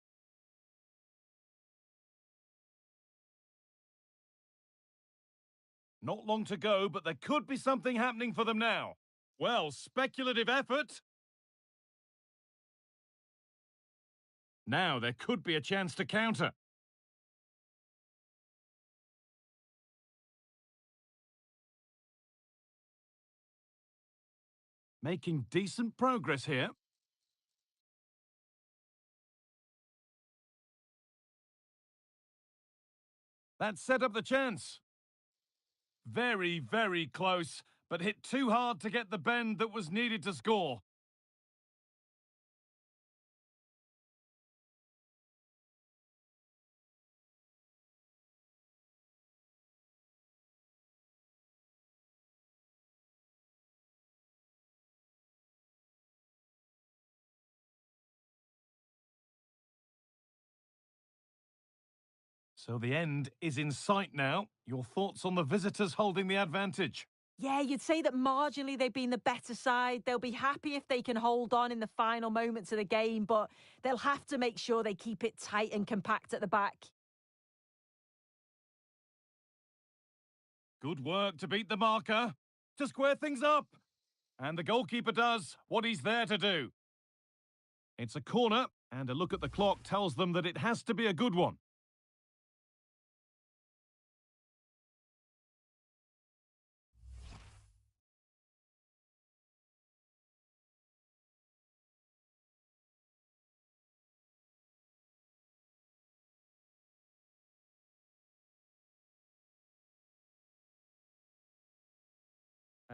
Not long to go, but there could be something happening for them now. Well, speculative effort. Now there could be a chance to counter. Making decent progress here. That set up the chance. Very, very close, but hit too hard to get the bend that was needed to score. So the end is in sight now. Your thoughts on the visitors holding the advantage? Yeah, you'd say that marginally they've been the better side. They'll be happy if they can hold on in the final moments of the game, but they'll have to make sure they keep it tight and compact at the back. Good work to beat the marker, to square things up. And the goalkeeper does what he's there to do. It's a corner, and a look at the clock tells them that it has to be a good one.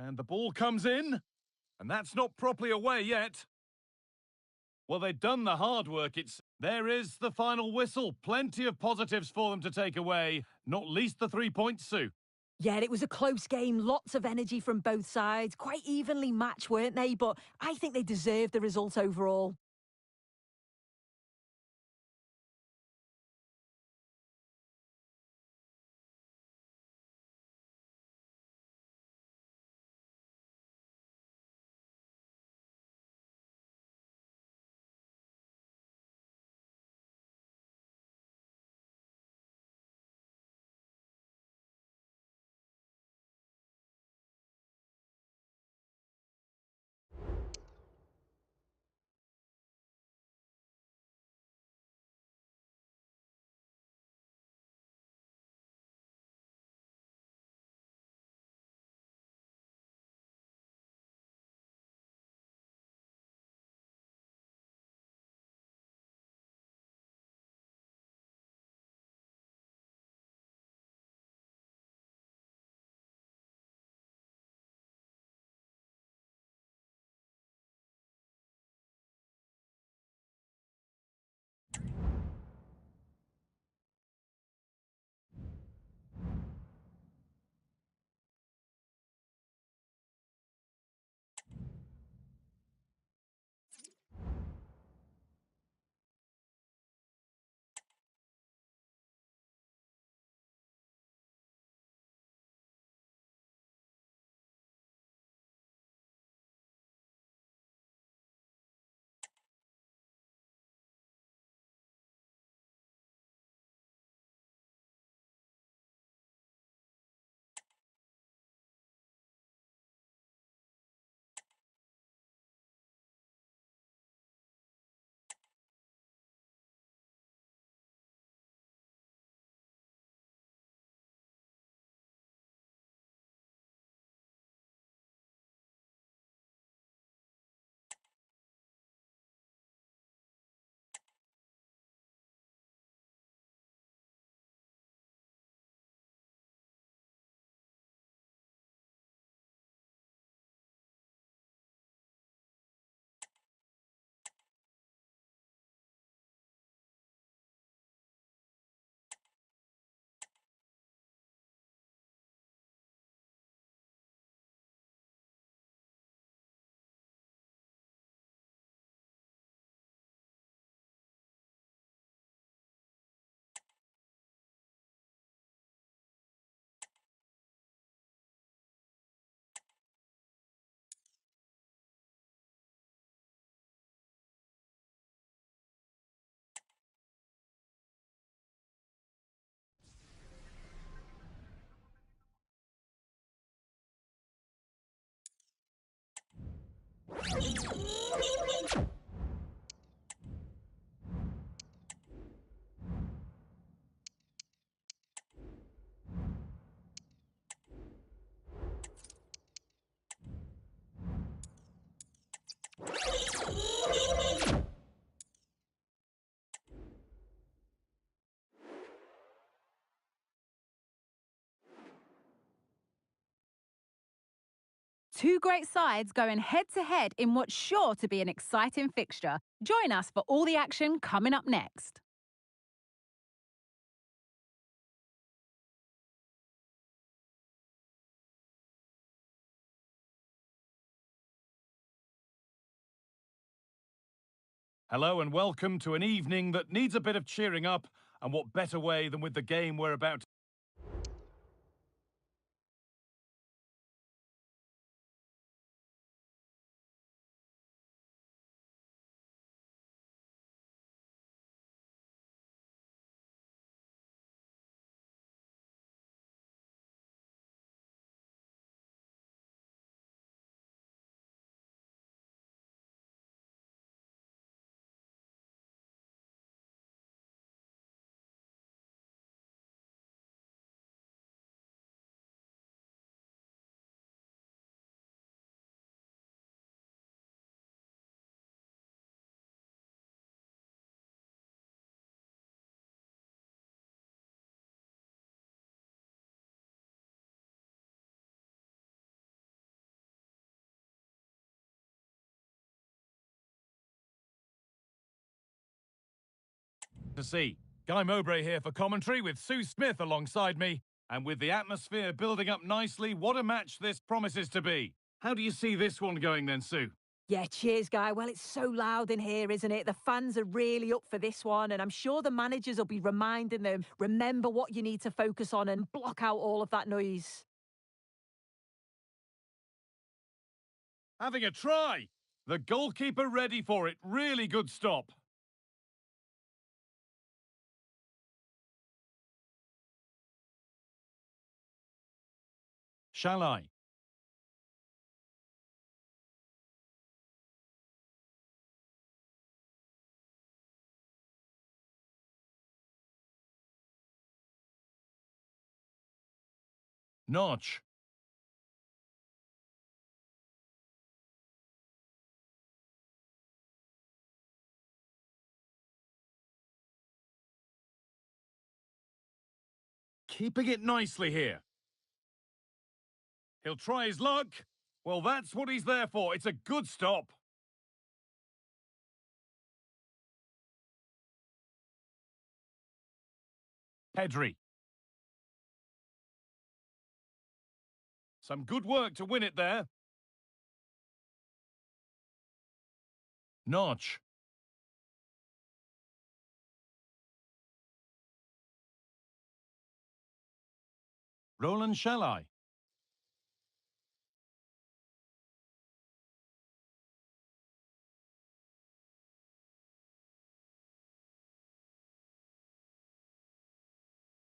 And the ball comes in, and that's not properly away yet. Well, they've done the hard work. There is the final whistle. Plenty of positives for them to take away, not least the 3 points, Sue. Yeah, it was a close game. Lots of energy from both sides. Quite evenly matched, weren't they? But I think they deserved the result overall. Two great sides going head-to-head in what's sure to be an exciting fixture. Join us for all the action coming up next. Hello and welcome to an evening that needs a bit of cheering up, and what better way than with the game we're about to to see. Guy Mowbray here for commentary with Sue Smith alongside me. And with the atmosphere building up nicely, what a match this promises to be. How do you see this one going then, Sue? Yeah, cheers, Guy. Well, it's so loud in here, isn't it? The fans are really up for this one, and I'm sure the managers will be reminding them, remember what you need to focus on and block out all of that noise. Having a try. The goalkeeper ready for it. Really good stop. Shall I? Notch. Keeping it nicely here. He'll try his luck. Well, that's what he's there for. It's a good stop. Pedri. Some good work to win it there. Notch. Roland shall I?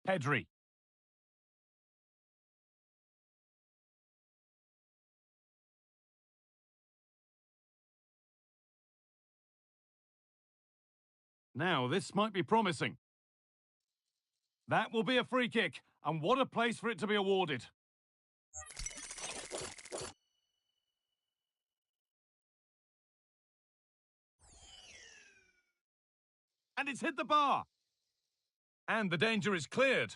Pedri. Now, this might be promising. That will be a free kick, and what a place for it to be awarded. And it's hit the bar. And the danger is cleared.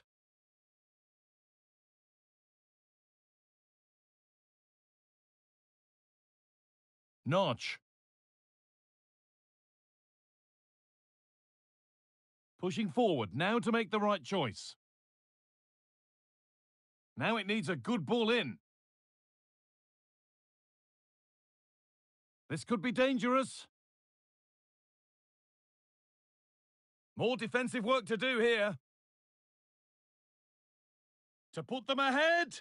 Notch. Pushing forward, now to make the right choice. Now it needs a good ball in. This could be dangerous. More defensive work to do here. To put them ahead.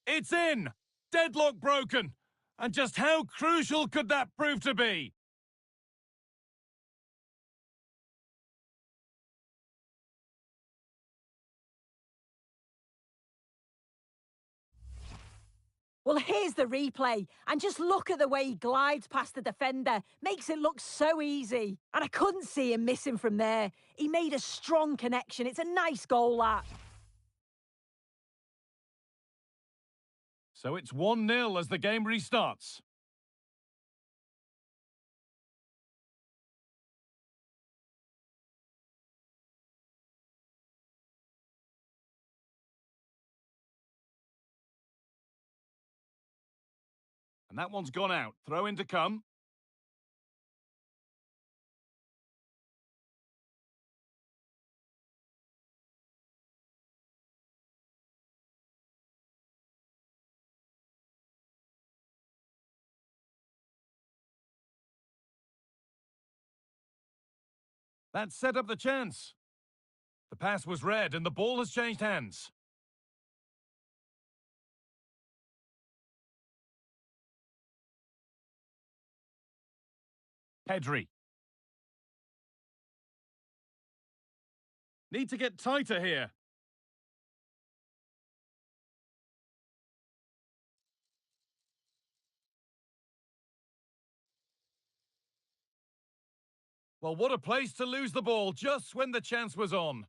It's in. Deadlock broken. And just how crucial could that prove to be? Well, here's the replay, and just look at the way he glides past the defender. Makes it look so easy. And I couldn't see him missing from there. He made a strong connection. It's a nice goal, that. So it's 1-0 as the game restarts. And that one's gone out. Throw in to come. That set up the chance. The pass was read and the ball has changed hands. Pedri. Need to get tighter here. Well, what a place to lose the ball just when the chance was on.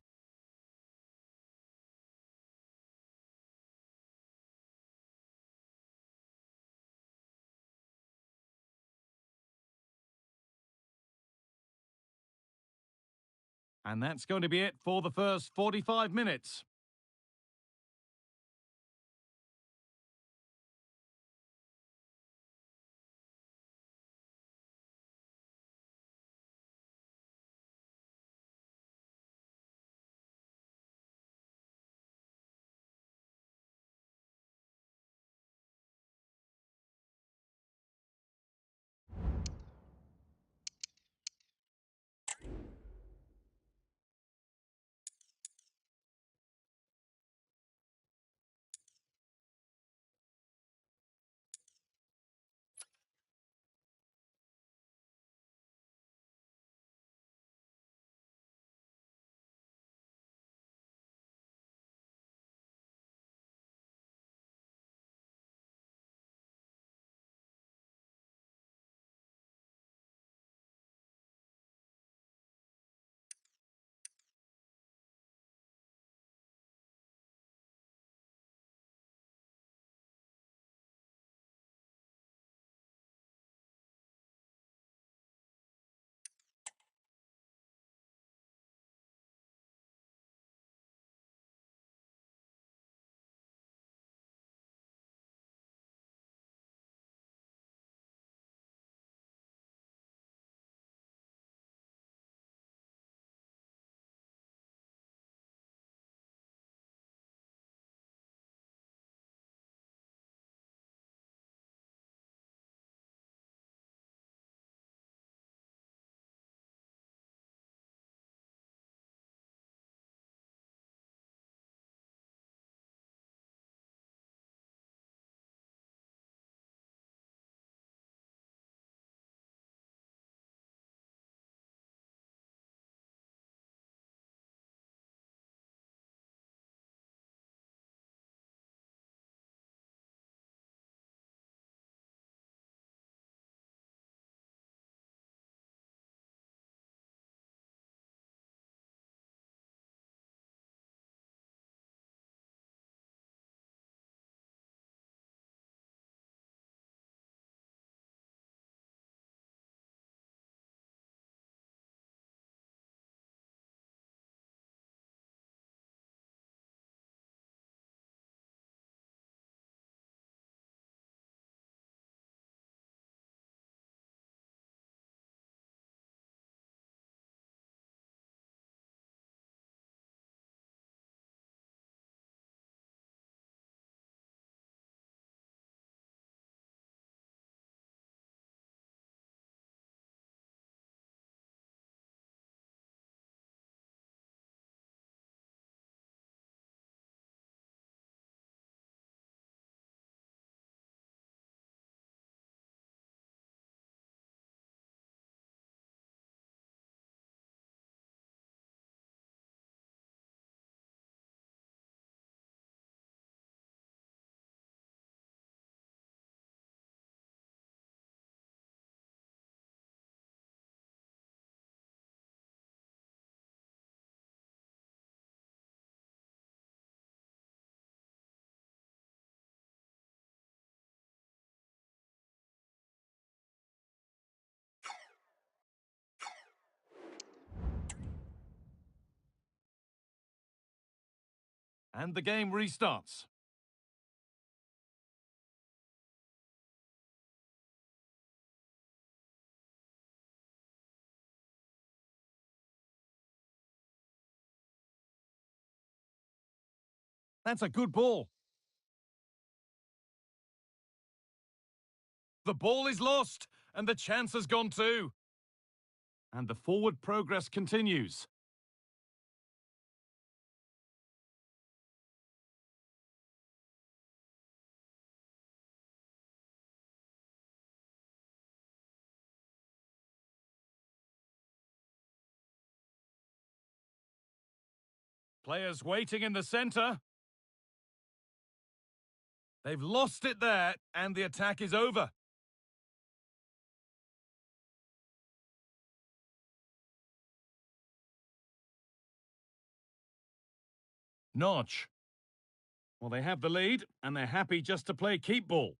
And that's going to be it for the first 45 minutes. And the game restarts. That's a good ball. The ball is lost, and the chance has gone too. And the forward progress continues. Players waiting in the centre. They've lost it there, and the attack is over. Notch. Well, they have the lead, and they're happy just to play keep ball.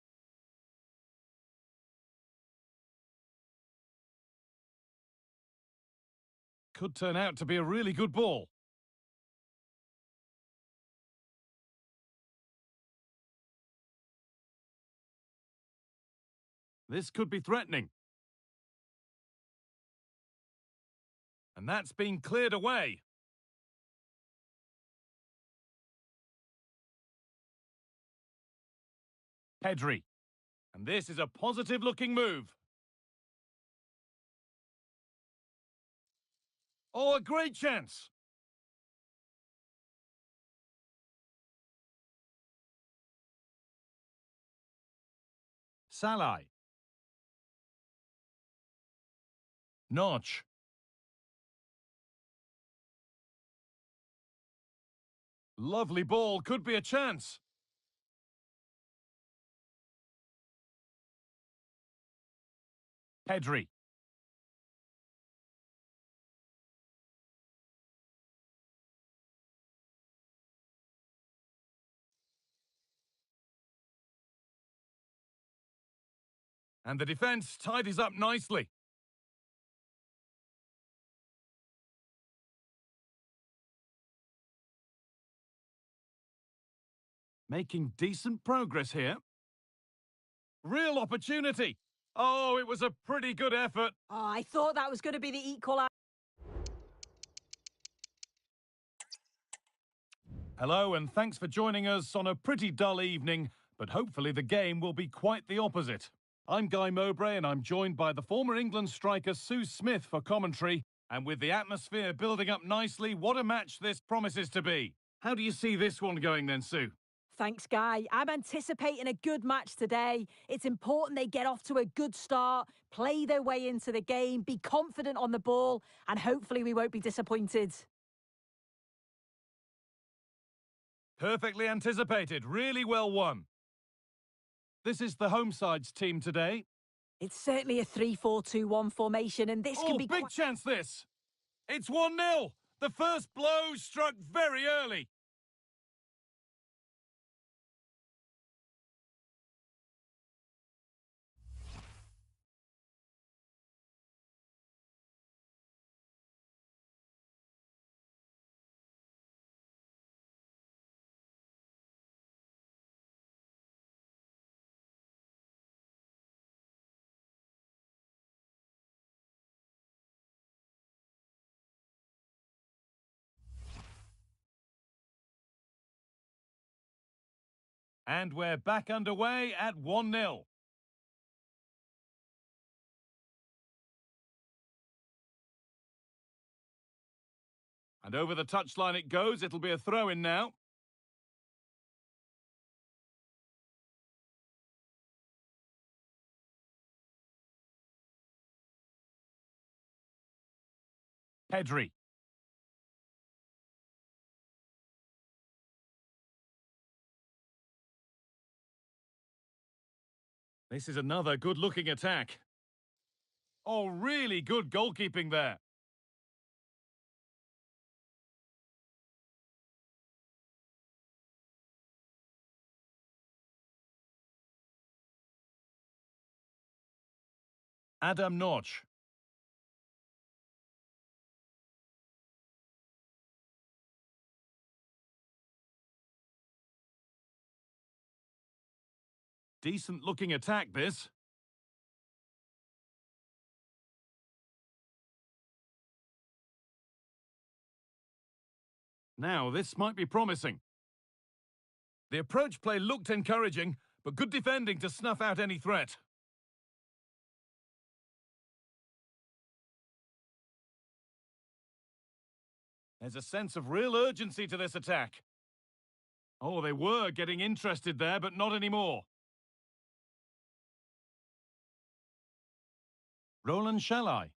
Could turn out to be a really good ball. This could be threatening. And that's been cleared away. Pedri. And this is a positive-looking move. Oh, a great chance. Salah. Notch. Lovely ball, could be a chance. Pedri. And the defence tidies up nicely. Making decent progress here. Real opportunity. Oh, it was a pretty good effort. Oh, I thought that was going to be the equaliser. Hello, and thanks for joining us on a pretty dull evening, but hopefully the game will be quite the opposite. I'm Guy Mowbray, and I'm joined by the former England striker Sue Smith for commentary. And with the atmosphere building up nicely, what a match this promises to be. How do you see this one going then, Sue? Thanks, Guy. I'm anticipating a good match today. It's important they get off to a good start, play their way into the game, be confident on the ball, and hopefully we won't be disappointed. Perfectly anticipated, really well won. This is the home side's team today. It's certainly a 3-4-2-1 formation, and this can be big chance this! It's 1-0! The first blow struck very early. And we're back underway at 1-0. And over the touchline it goes. It'll be a throw-in now. Pedri. This is another good-looking attack. Oh, really good goalkeeping there. Adam Notch. Decent-looking attack, this. Now, this might be promising. The approach play looked encouraging, but good defending to snuff out any threat. There's a sense of real urgency to this attack. Oh, they were getting interested there, but not anymore. Roland shall I?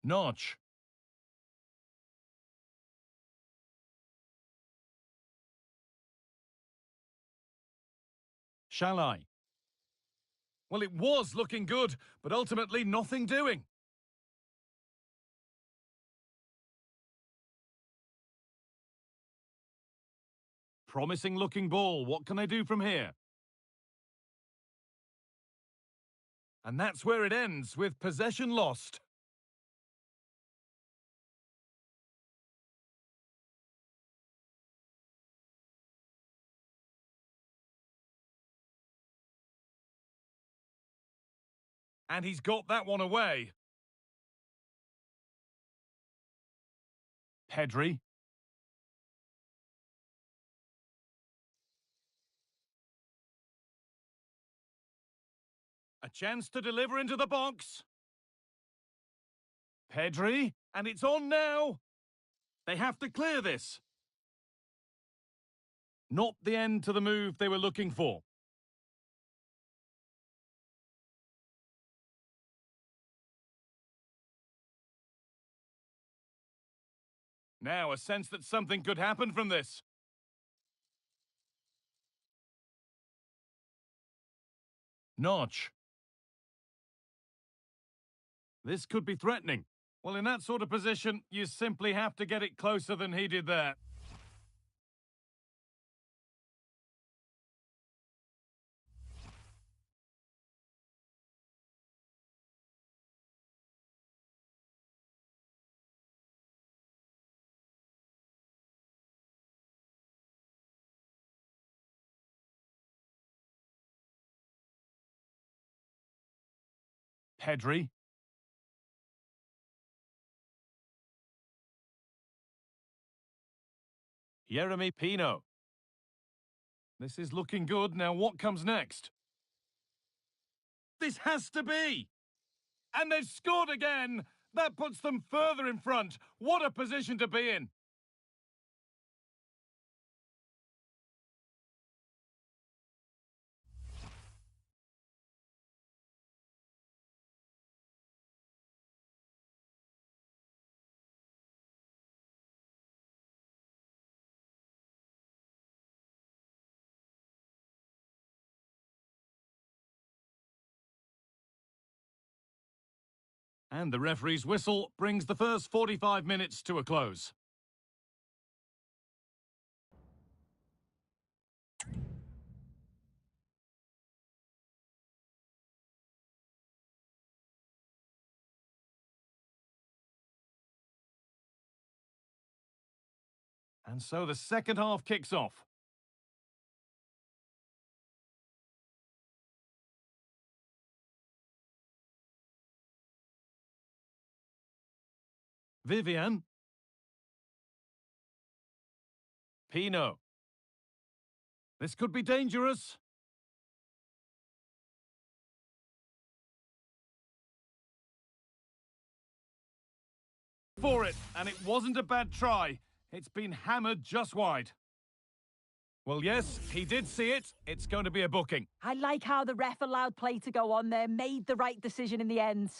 Notch. Shall I? Well, it was looking good, but ultimately nothing doing. Promising looking ball. What can they do from here? And that's where it ends, with possession lost. And he's got that one away. Pedri. A chance to deliver into the box. Pedri, and it's on now. They have to clear this. Not the end to the move they were looking for. Now, a sense that something could happen from this. Notch. This could be threatening. Well, in that sort of position, you simply have to get it closer than he did there. Pedri. Jeremy Pino. This is looking good. Now, what comes next? This has to be! And they've scored again! That puts them further in front. What a position to be in! And the referee's whistle brings the first 45 minutes to a close. And so the second half kicks off. Vivian. Pino. This could be dangerous. For it, and it wasn't a bad try. It's been hammered just wide. Well, yes, he did see it. It's going to be a booking. I like how the ref allowed play to go on there, made the right decision in the end.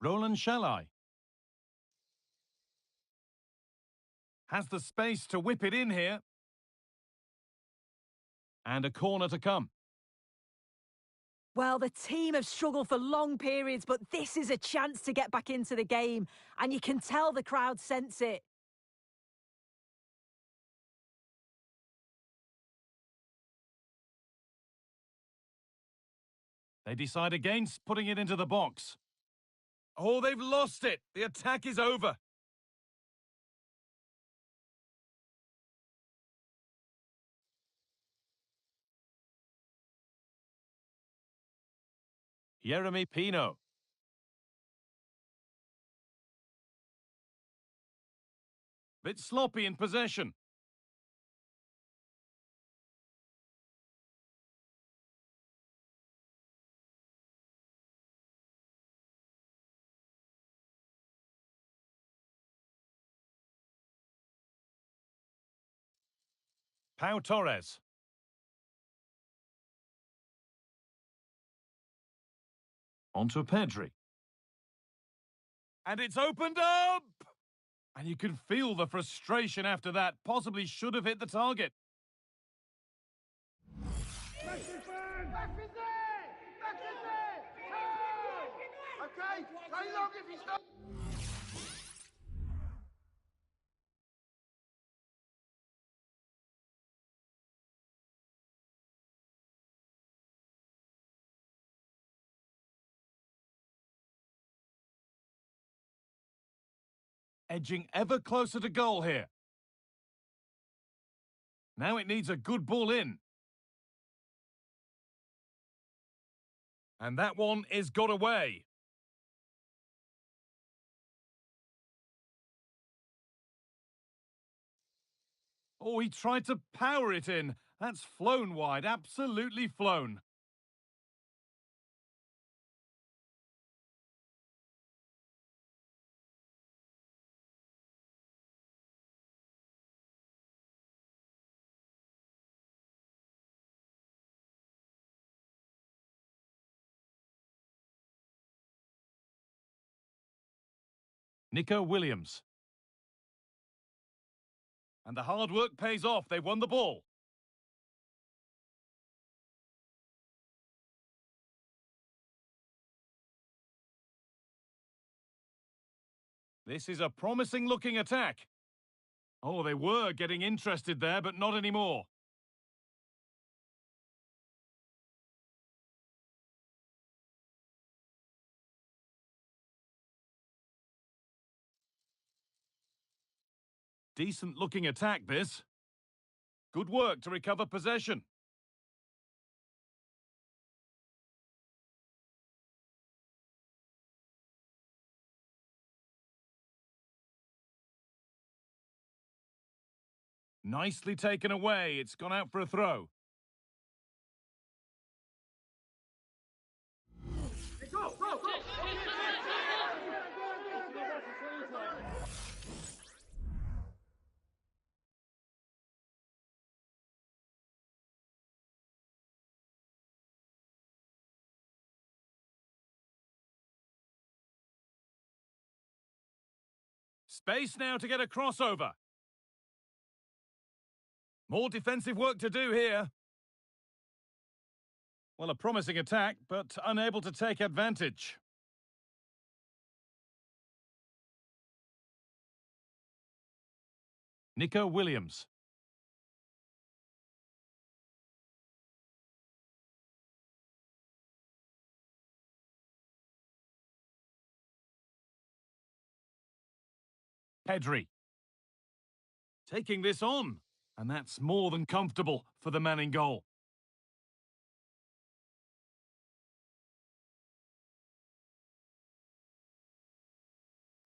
Roland shall I? Has the space to whip it in here. And a corner to come. Well, the team have struggled for long periods, but this is a chance to get back into the game. And you can tell the crowd sense it. They decide against putting it into the box. Oh, they've lost it. The attack is over. Jeremy Pino. Bit sloppy in possession. Pau Torres. Onto Pedri. And it's opened up! And you can feel the frustration after that. Possibly should have hit the target. Okay, play long if he's not. Edging ever closer to goal here. Now it needs a good ball in. And that one is got away. Oh, he tried to power it in. That's flown wide, absolutely flown. Nico Williams. And the hard work pays off. They won the ball. This is a promising looking attack. Oh, they were getting interested there, but not anymore. Decent looking attack, this. Good work to recover possession. Nicely taken away. It's gone out for a throw. Space now to get a crossover. More defensive work to do here. Well, a promising attack, but unable to take advantage. Nico Williams. Pedri. Taking this on. And that's more than comfortable for the man in goal.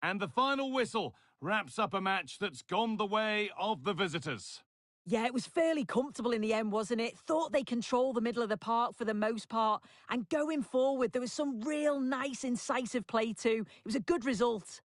And the final whistle wraps up a match that's gone the way of the visitors. Yeah, it was fairly comfortable in the end, wasn't it? Thought they controlled the middle of the park for the most part. And going forward, there was some real nice, incisive play too. It was a good result.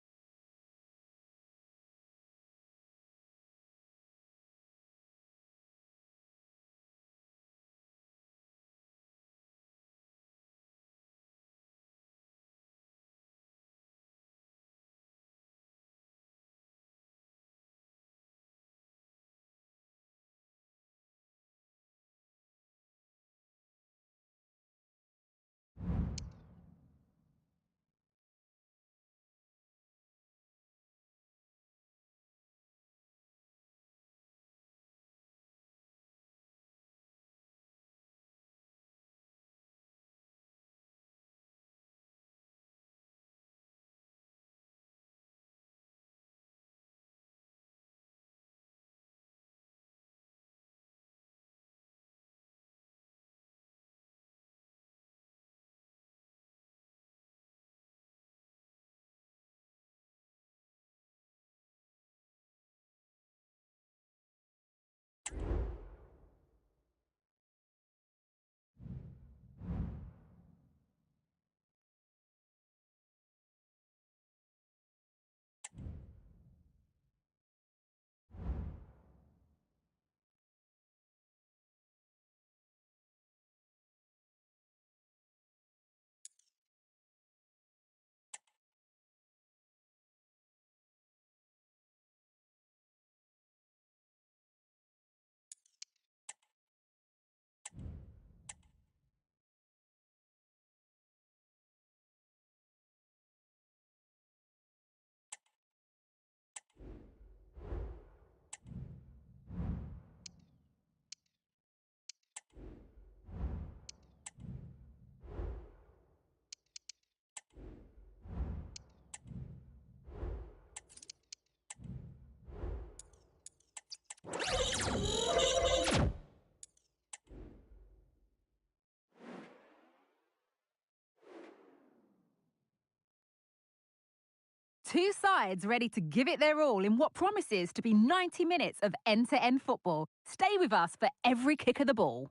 Two sides ready to give it their all in what promises to be 90 minutes of end-to-end football. Stay with us for every kick of the ball.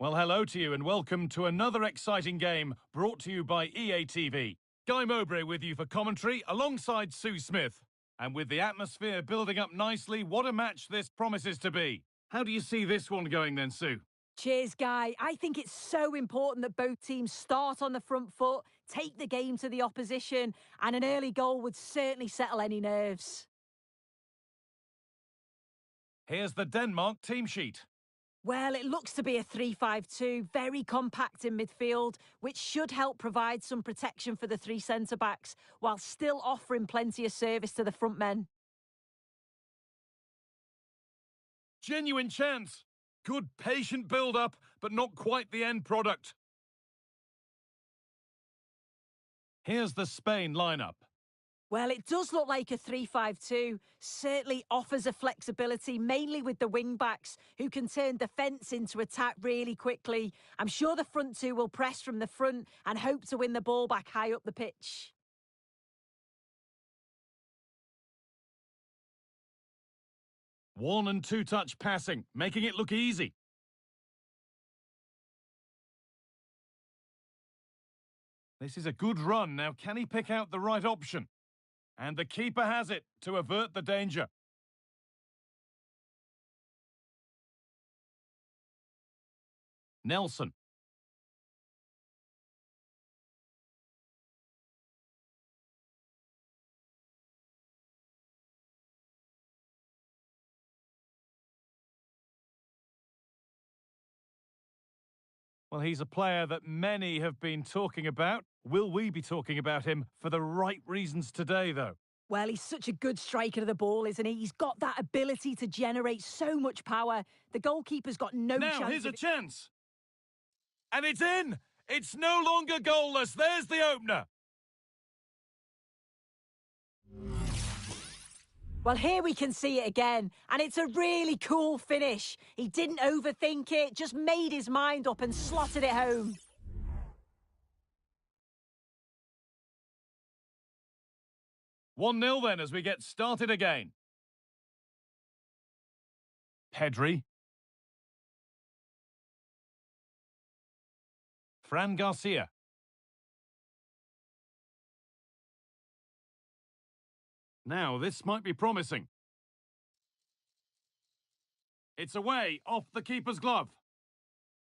Well, hello to you and welcome to another exciting game brought to you by EA TV. Guy Mowbray with you for commentary alongside Sue Smith. And with the atmosphere building up nicely, what a match this promises to be. How do you see this one going then, Sue? Cheers, Guy. I think it's so important that both teams start on the front foot, take the game to the opposition, and an early goal would certainly settle any nerves. Here's the Denmark team sheet. Well, it looks to be a 3-5-2, very compact in midfield, which should help provide some protection for the three centre-backs, while still offering plenty of service to the front men. Genuine chance. Good patient build-up, but not quite the end product. Here's the Spain lineup. Well, it does look like a 3-5-2. Certainly offers a flexibility, mainly with the wing-backs, who can turn defence into attack really quickly. I'm sure the front two will press from the front and hope to win the ball back high up the pitch. One and two touch passing, making it look easy. This is a good run. Now, can he pick out the right option? And the keeper has it to avert the danger. Nelson. Well, he's a player that many have been talking about. Will we be talking about him for the right reasons today, though? Well, he's such a good striker of the ball, isn't he? He's got that ability to generate so much power. The goalkeeper's got no chance. Now, here's a chance. And it's in! It's no longer goalless. There's the opener. Well, here we can see it again, and it's a really cool finish. He didn't overthink it, just made his mind up and slotted it home. One 0 then as we get started again. Pedri. Fran Garcia. Now, this might be promising. It's away, off the keeper's glove.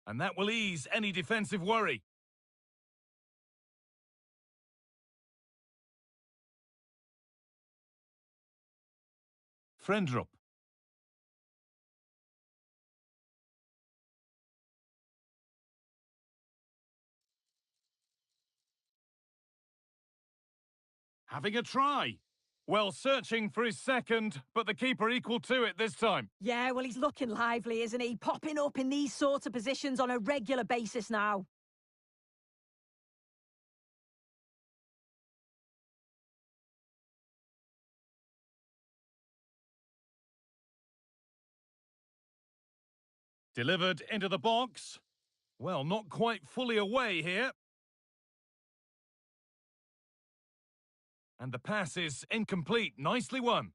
And that will ease any defensive worry. Frendrup. Having a try. Well, searching for his second, but the keeper equal to it this time. Yeah, well, he's looking lively, isn't he? Popping up in these sorts of positions on a regular basis now. Delivered into the box. Well, not quite fully away here. And the pass is incomplete. Nicely won.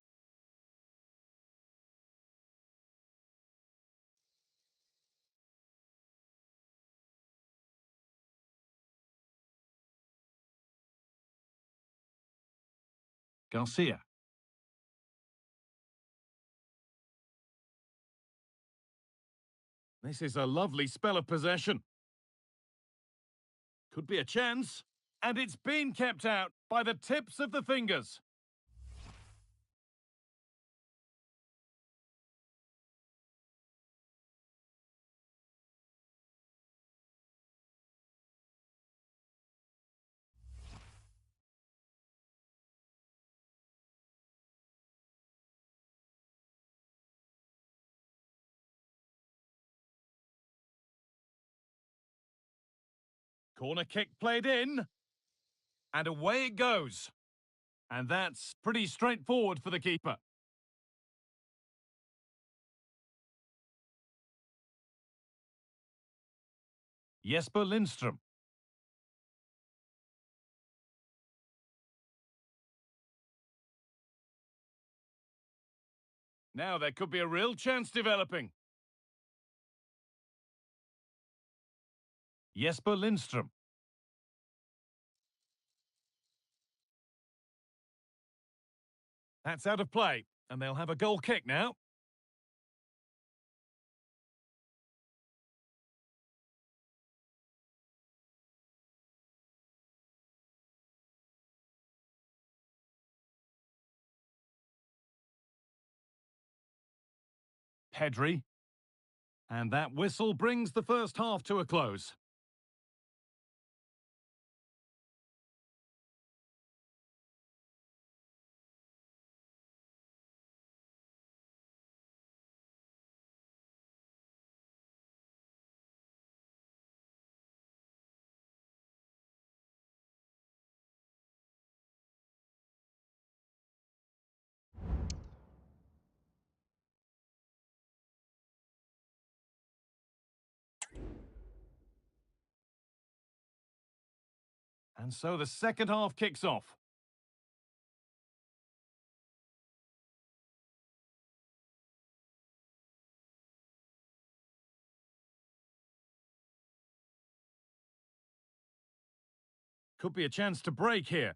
Garcia. This is a lovely spell of possession. Could be a chance. And it's been kept out by the tips of the fingers. Corner kick played in. And away it goes. And that's pretty straightforward for the keeper. Jesper Lindström. Now there could be a real chance developing. Jesper Lindström. That's out of play, and they'll have a goal kick now. Pedri. And that whistle brings the first half to a close. And so the second half kicks off. Could be a chance to break here.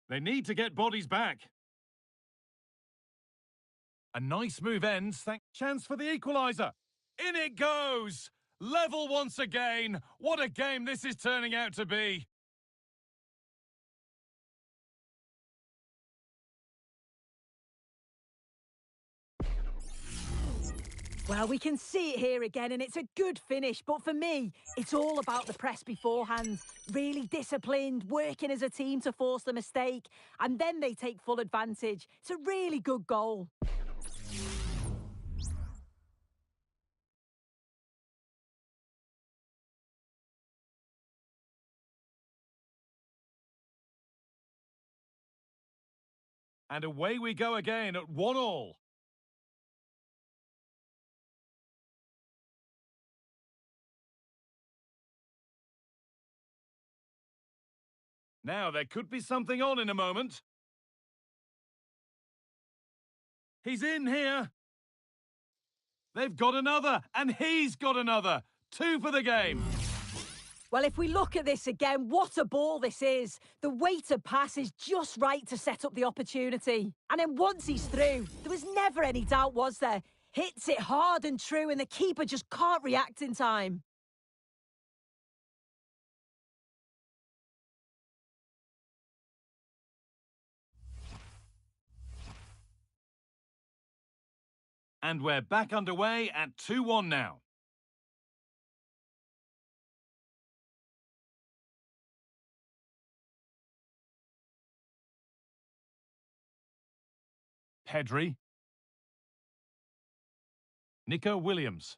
They need to get bodies back. A nice move ends. Chance for the equaliser. In it goes! Level once again. What a game this is turning out to be. Well, we can see it here again, and it's a good finish. But for me, it's all about the press beforehand. Really disciplined, working as a team to force the mistake, and then they take full advantage. It's a really good goal. And away we go again at 1-1. Now, there could be something on in a moment. He's in here. They've got another, and he's got another. 2 for the game. Well, if we look at this again, what a ball this is. The weighted pass is just right to set up the opportunity. And then once he's through, there was never any doubt, was there? Hits it hard and true, and the keeper just can't react in time. And we're back underway at 2-1 now. Pedri. Nico Williams.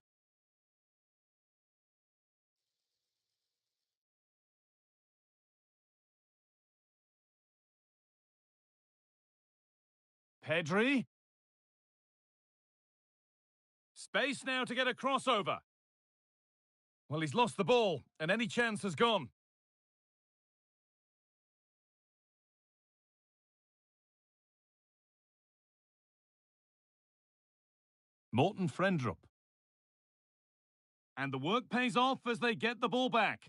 Pedri. Space now to get a crossover. Well, he's lost the ball, and any chance has gone. Morten Frendrup. And the work pays off as they get the ball back.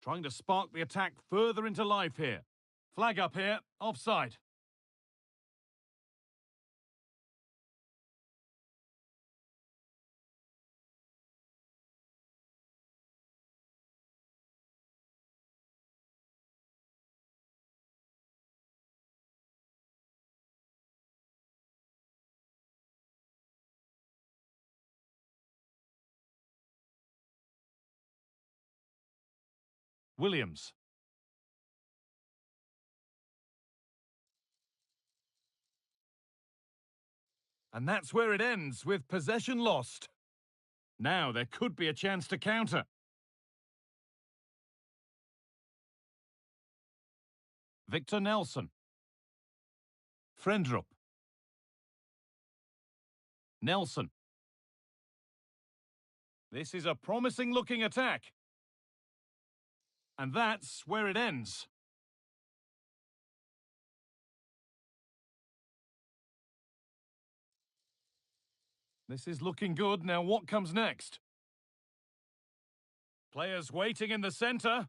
Trying to spark the attack further into life here. Flag up here, offside. Williams. And that's where it ends, with possession lost. Now there could be a chance to counter. Victor Nelson. Frendrup. Nelson. This is a promising-looking attack. And that's where it ends. This is looking good. Now what comes next? Players waiting in the centre.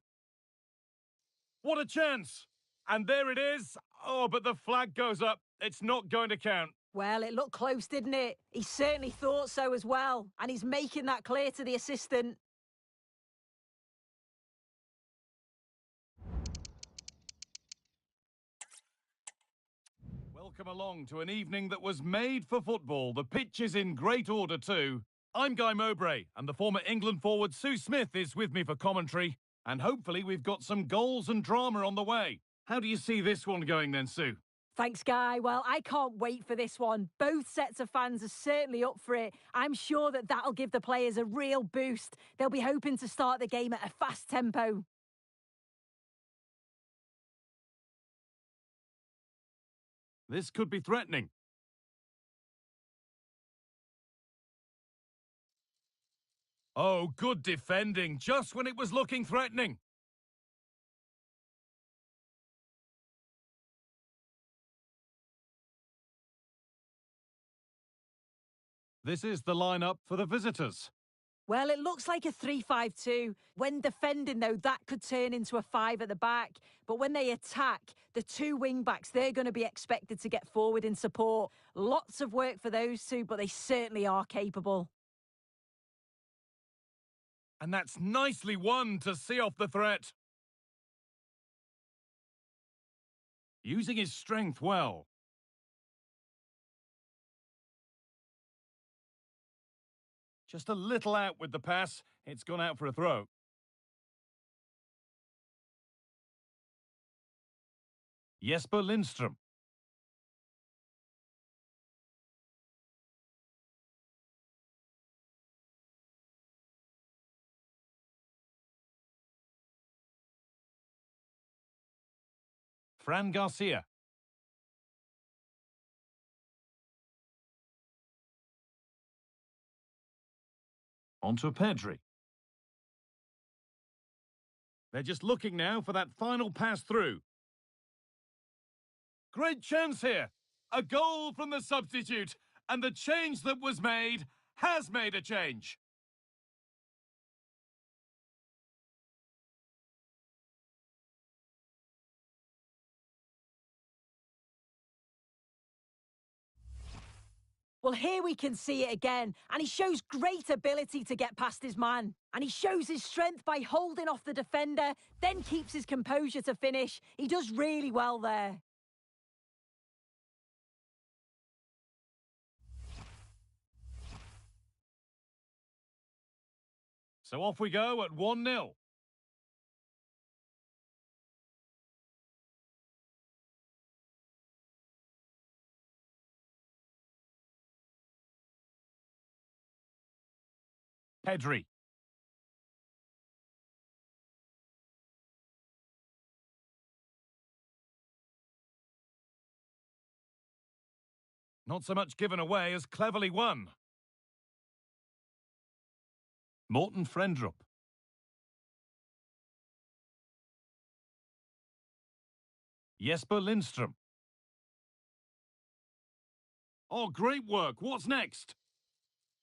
What a chance! And there it is. Oh, but the flag goes up. It's not going to count. Well, it looked close, didn't it? He certainly thought so as well. And he's making that clear to the assistant. Welcome along to an evening that was made for football. The pitch is in great order too. I'm Guy Mowbray, and the former England forward Sue Smith is with me for commentary. And hopefully we've got some goals and drama on the way. How do you see this one going then, Sue? Thanks, Guy. Well, I can't wait for this one. Both sets of fans are certainly up for it. I'm sure that that'll give the players a real boost. They'll be hoping to start the game at a fast tempo. This could be threatening. Oh, good defending, just when it was looking threatening. This is the lineup for the visitors. Well, it looks like a 3-5-2. When defending, though, that could turn into a 5 at the back. But when they attack, the two wing-backs, they're going to be expected to get forward in support. Lots of work for those two, but they certainly are capable. And that's nicely won to see off the threat. Using his strength well. Just a little out with the pass. It's gone out for a throw. Jesper Lindström. Fran Garcia. Onto Pedri. They're just looking now for that final pass through. Great chance here. A goal from the substitute. And the change that was made has made a change. Well, here we can see it again, and he shows great ability to get past his man. And he shows his strength by holding off the defender, then keeps his composure to finish. He does really well there. So off we go at 1-0. Pedri. Not so much given away as cleverly won. Morten Frendrup. Jesper Lindström. Oh, great work. What's next?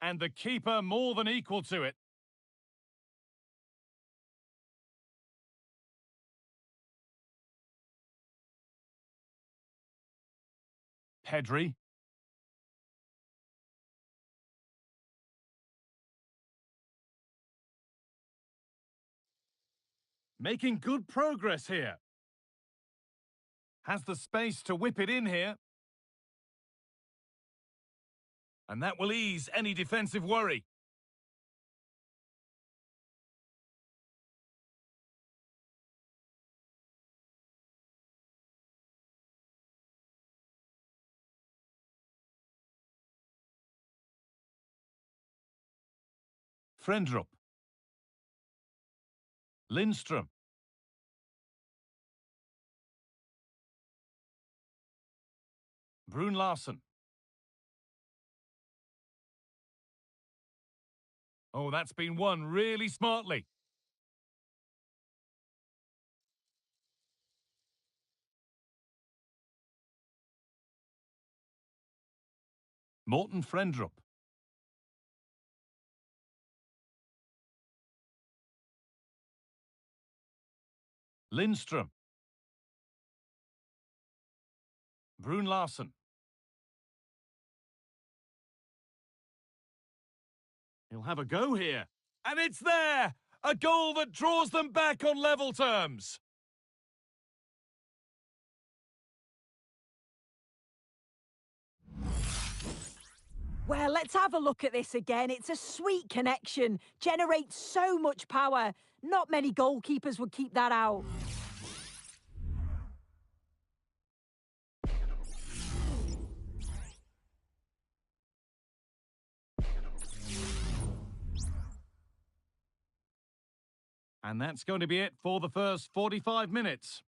And the keeper more than equal to it. Pedri. Making good progress here. Has the space to whip it in here. And that will ease any defensive worry. Frendrup. Lindström. Brun Larsen. Oh, that's been won really smartly. Morten Frendrup. Lindström. Brun Larsen. He'll have a go here. And it's there! A goal that draws them back on level terms. Well, let's have a look at this again. It's a sweet connection, generates so much power. Not many goalkeepers would keep that out. And that's going to be it for the first 45 minutes.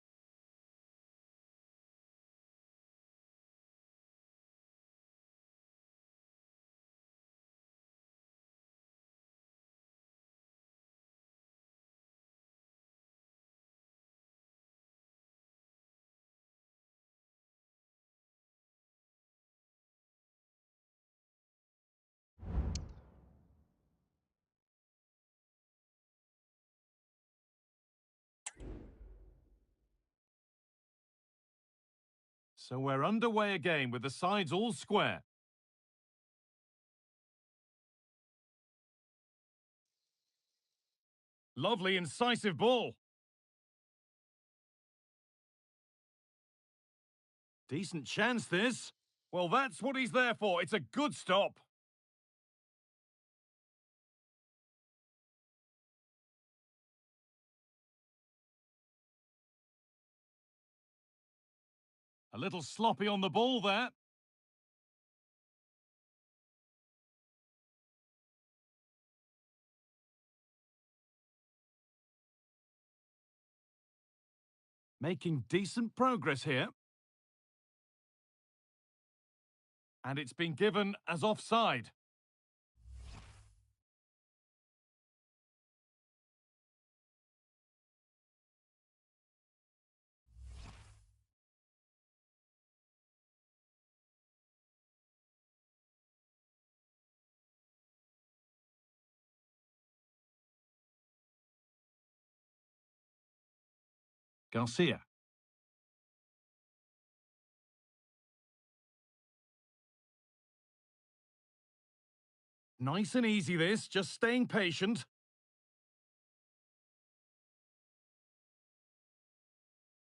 So we're underway again with the sides all square. Lovely incisive ball. Decent chance this. Well, that's what he's there for. It's a good stop. A little sloppy on the ball there. Making decent progress here. And it's been given as offside. Garcia. Nice and easy this, just staying patient.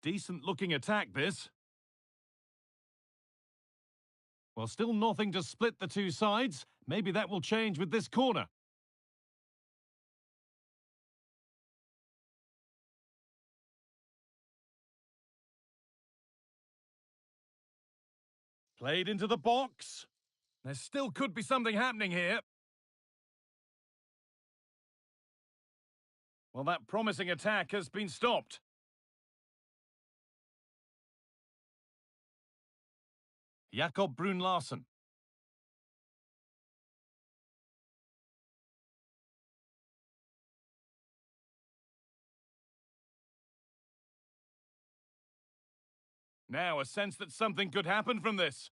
Decent looking attack this. Well, still nothing to split the two sides. Maybe that will change with this corner. Played into the box. There still could be something happening here. Well, that promising attack has been stopped. Jakob Brun Larsen. Now, a sense that something could happen from this.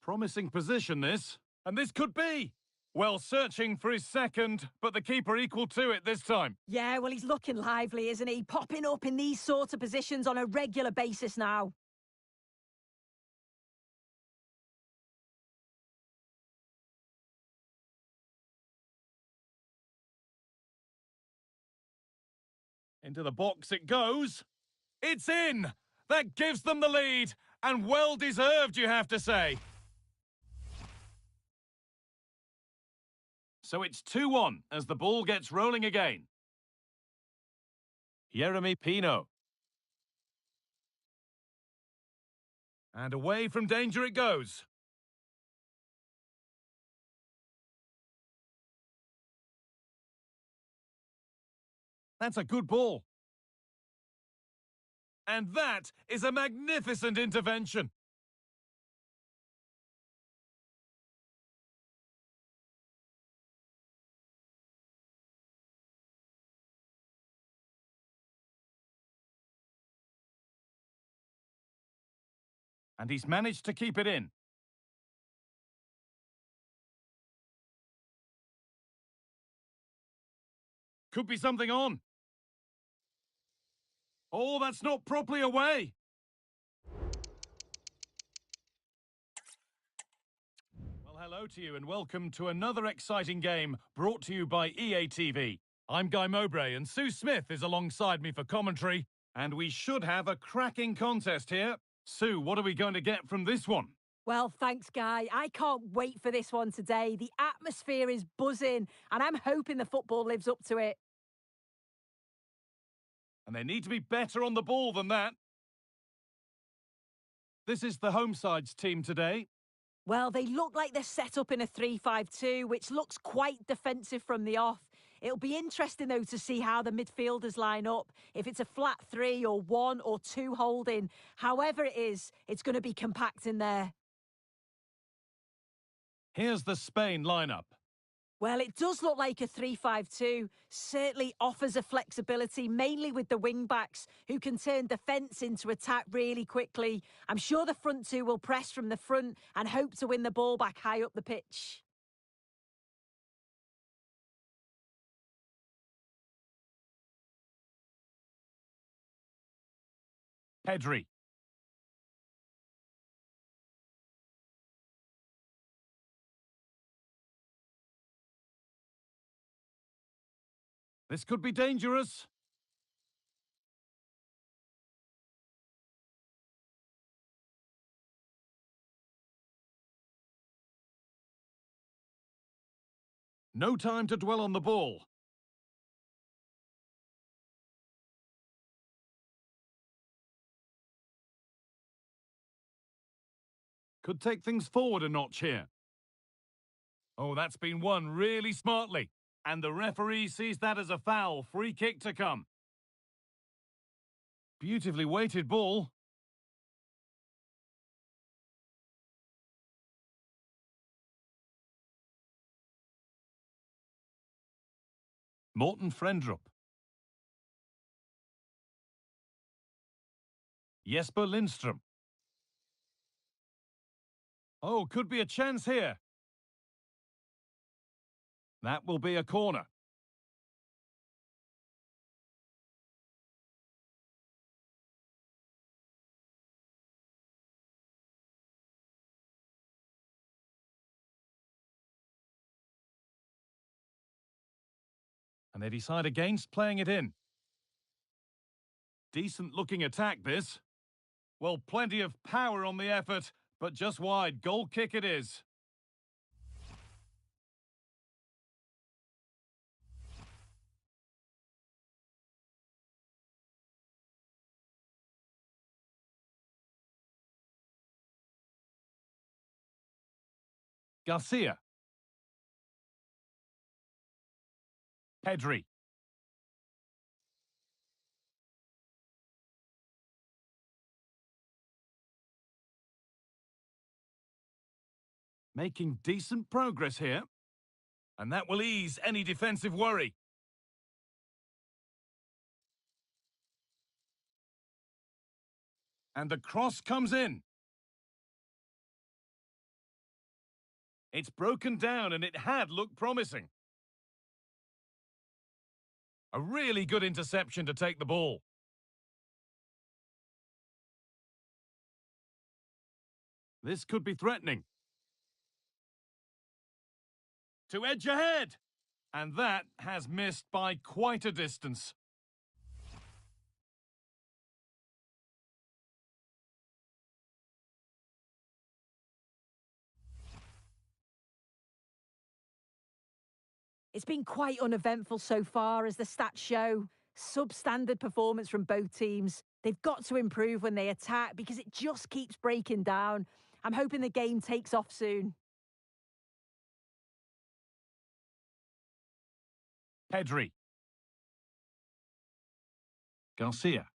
Promising position, this. And this could be. Well, searching for his second, but the keeper equal to it this time. Yeah, well, he's looking lively, isn't he? Popping up in these sorts of positions on a regular basis now. Into the box it goes. It's in! That gives them the lead, and well deserved, you have to say. So it's 2-1 as the ball gets rolling again. Jeremy Pino. And away from danger it goes. That's a good ball. And that is a magnificent intervention. And he's managed to keep it in. Could be something on. Oh, that's not properly away. Well, hello to you and welcome to another exciting game brought to you by EA TV. I'm Guy Mowbray and Sue Smith is alongside me for commentary. And we should have a cracking contest here. Sue, what are we going to get from this one? Well, thanks, Guy. I can't wait for this one today. The atmosphere is buzzing, and I'm hoping the football lives up to it. And they need to be better on the ball than that. This is the home side's team today. Well, they look like they're set up in a 3-5-2, which looks quite defensive from the off. It'll be interesting, though, to see how the midfielders line up. If it's a flat 3 or 1 or 2 holding, however it is, it's going to be compact in there. Here's the Spain lineup. Well, it does look like a 3-5-2. Certainly offers a flexibility, mainly with the wing-backs, who can turn defence into attack really quickly. I'm sure the front two will press from the front and hope to win the ball back high up the pitch. Pedri. This could be dangerous. No time to dwell on the ball. Could take things forward a notch here. Oh, that's been won really smartly. And the referee sees that as a foul. Free kick to come. Beautifully weighted ball. Morten Frendrup. Jesper Lindström. Oh, could be a chance here. That will be a corner. And they decide against playing it in. Decent looking attack, this. Well, plenty of power on the effort, but just wide. Goal kick it is. Garcia. Pedri. Making decent progress here. And that will ease any defensive worry. And the cross comes in. It's broken down and it had looked promising. A really good interception to take the ball. This could be threatening. To edge ahead. And that has missed by quite a distance. It's been quite uneventful so far, as the stats show. Substandard performance from both teams. They've got to improve when they attack because it just keeps breaking down. I'm hoping the game takes off soon. Pedri. Garcia.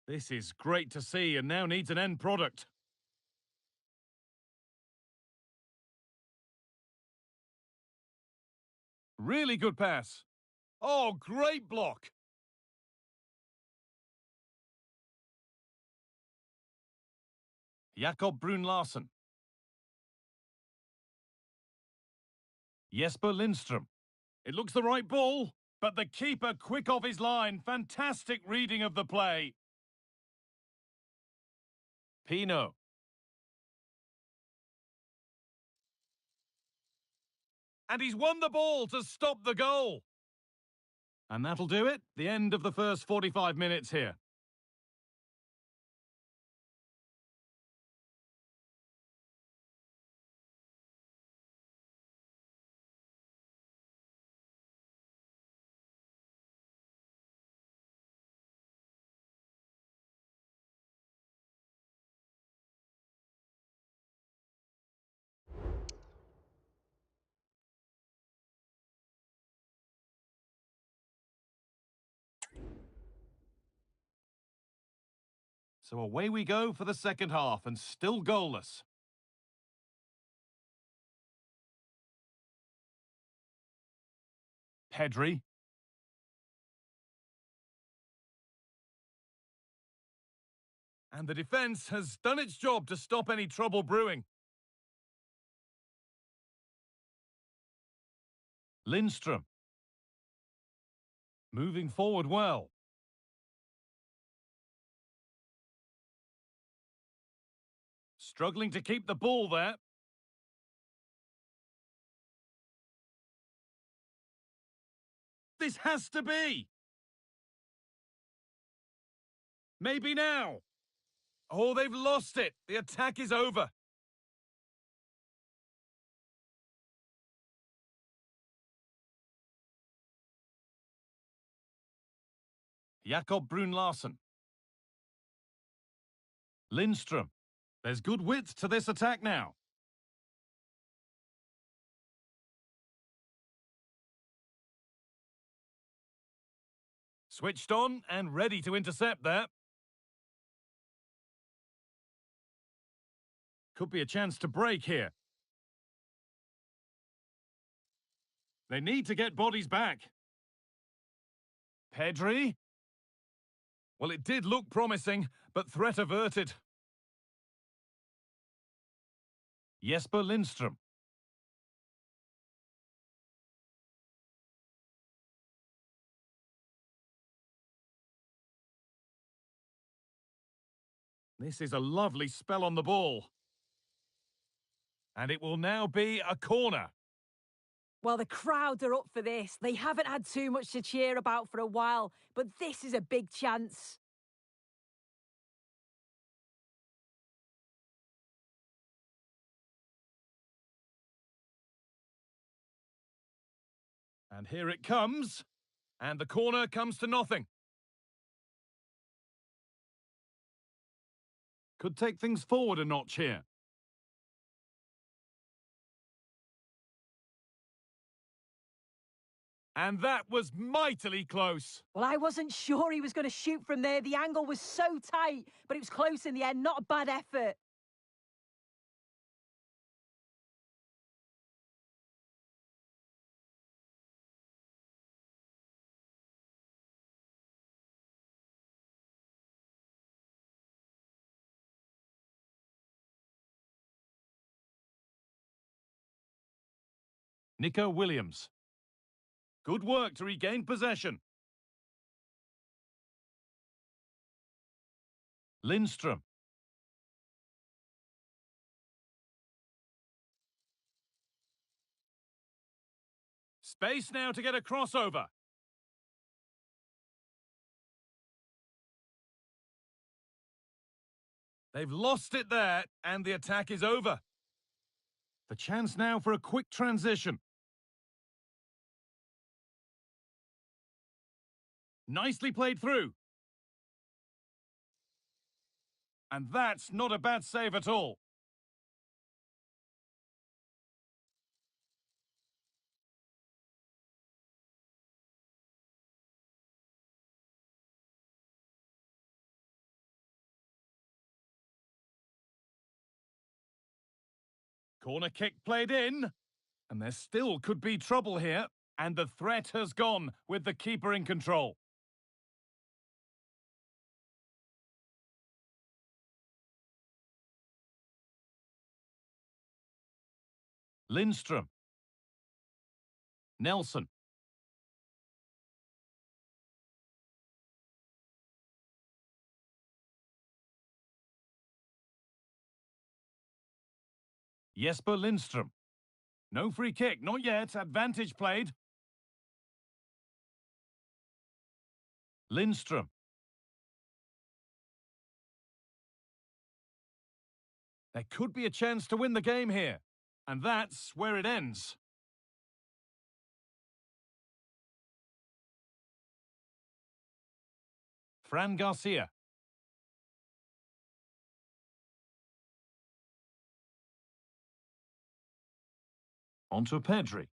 This is great to see and now needs an end product. Really good pass. Oh, great block. Jakob Brun-Larsen. Jesper Lindström. It looks the right ball, but the keeper quick off his line. Fantastic reading of the play. Pino. And he's won the ball to stop the goal. And that'll do it. The end of the first 45 minutes here. So away we go for the second half, and still goalless. Pedri. And the defence has done its job to stop any trouble brewing. Lindström. Moving forward well. Struggling to keep the ball there. This has to be. Maybe now. Oh, they've lost it. The attack is over. Jakob Brun-Larsen. Lindström. There's good width to this attack now. Switched on and ready to intercept there. Could be a chance to break here. They need to get bodies back. Pedri. Well, it did look promising, but threat averted. Jesper Lindström. This is a lovely spell on the ball. And it will now be a corner. Well, the crowd are up for this. They haven't had too much to cheer about for a while, but this is a big chance. And here it comes. And the corner comes to nothing. Could take things forward a notch here. And that was mightily close. Well, I wasn't sure he was going to shoot from there. The angle was so tight, but it was close in the end. Not a bad effort. Nico Williams. Good work to regain possession. Lindström. Space now to get a crossover. They've lost it there, and the attack is over. The chance now for a quick transition. Nicely played through. And that's not a bad save at all. Corner kick played in. And there still could be trouble here. And the threat has gone with the keeper in control. Lindstrom. Nelson. Jesper Lindstrom. No free kick, not yet. Advantage played. Lindstrom. There could be a chance to win the game here. And that's where it ends. Fran Garcia. Onto Pedri.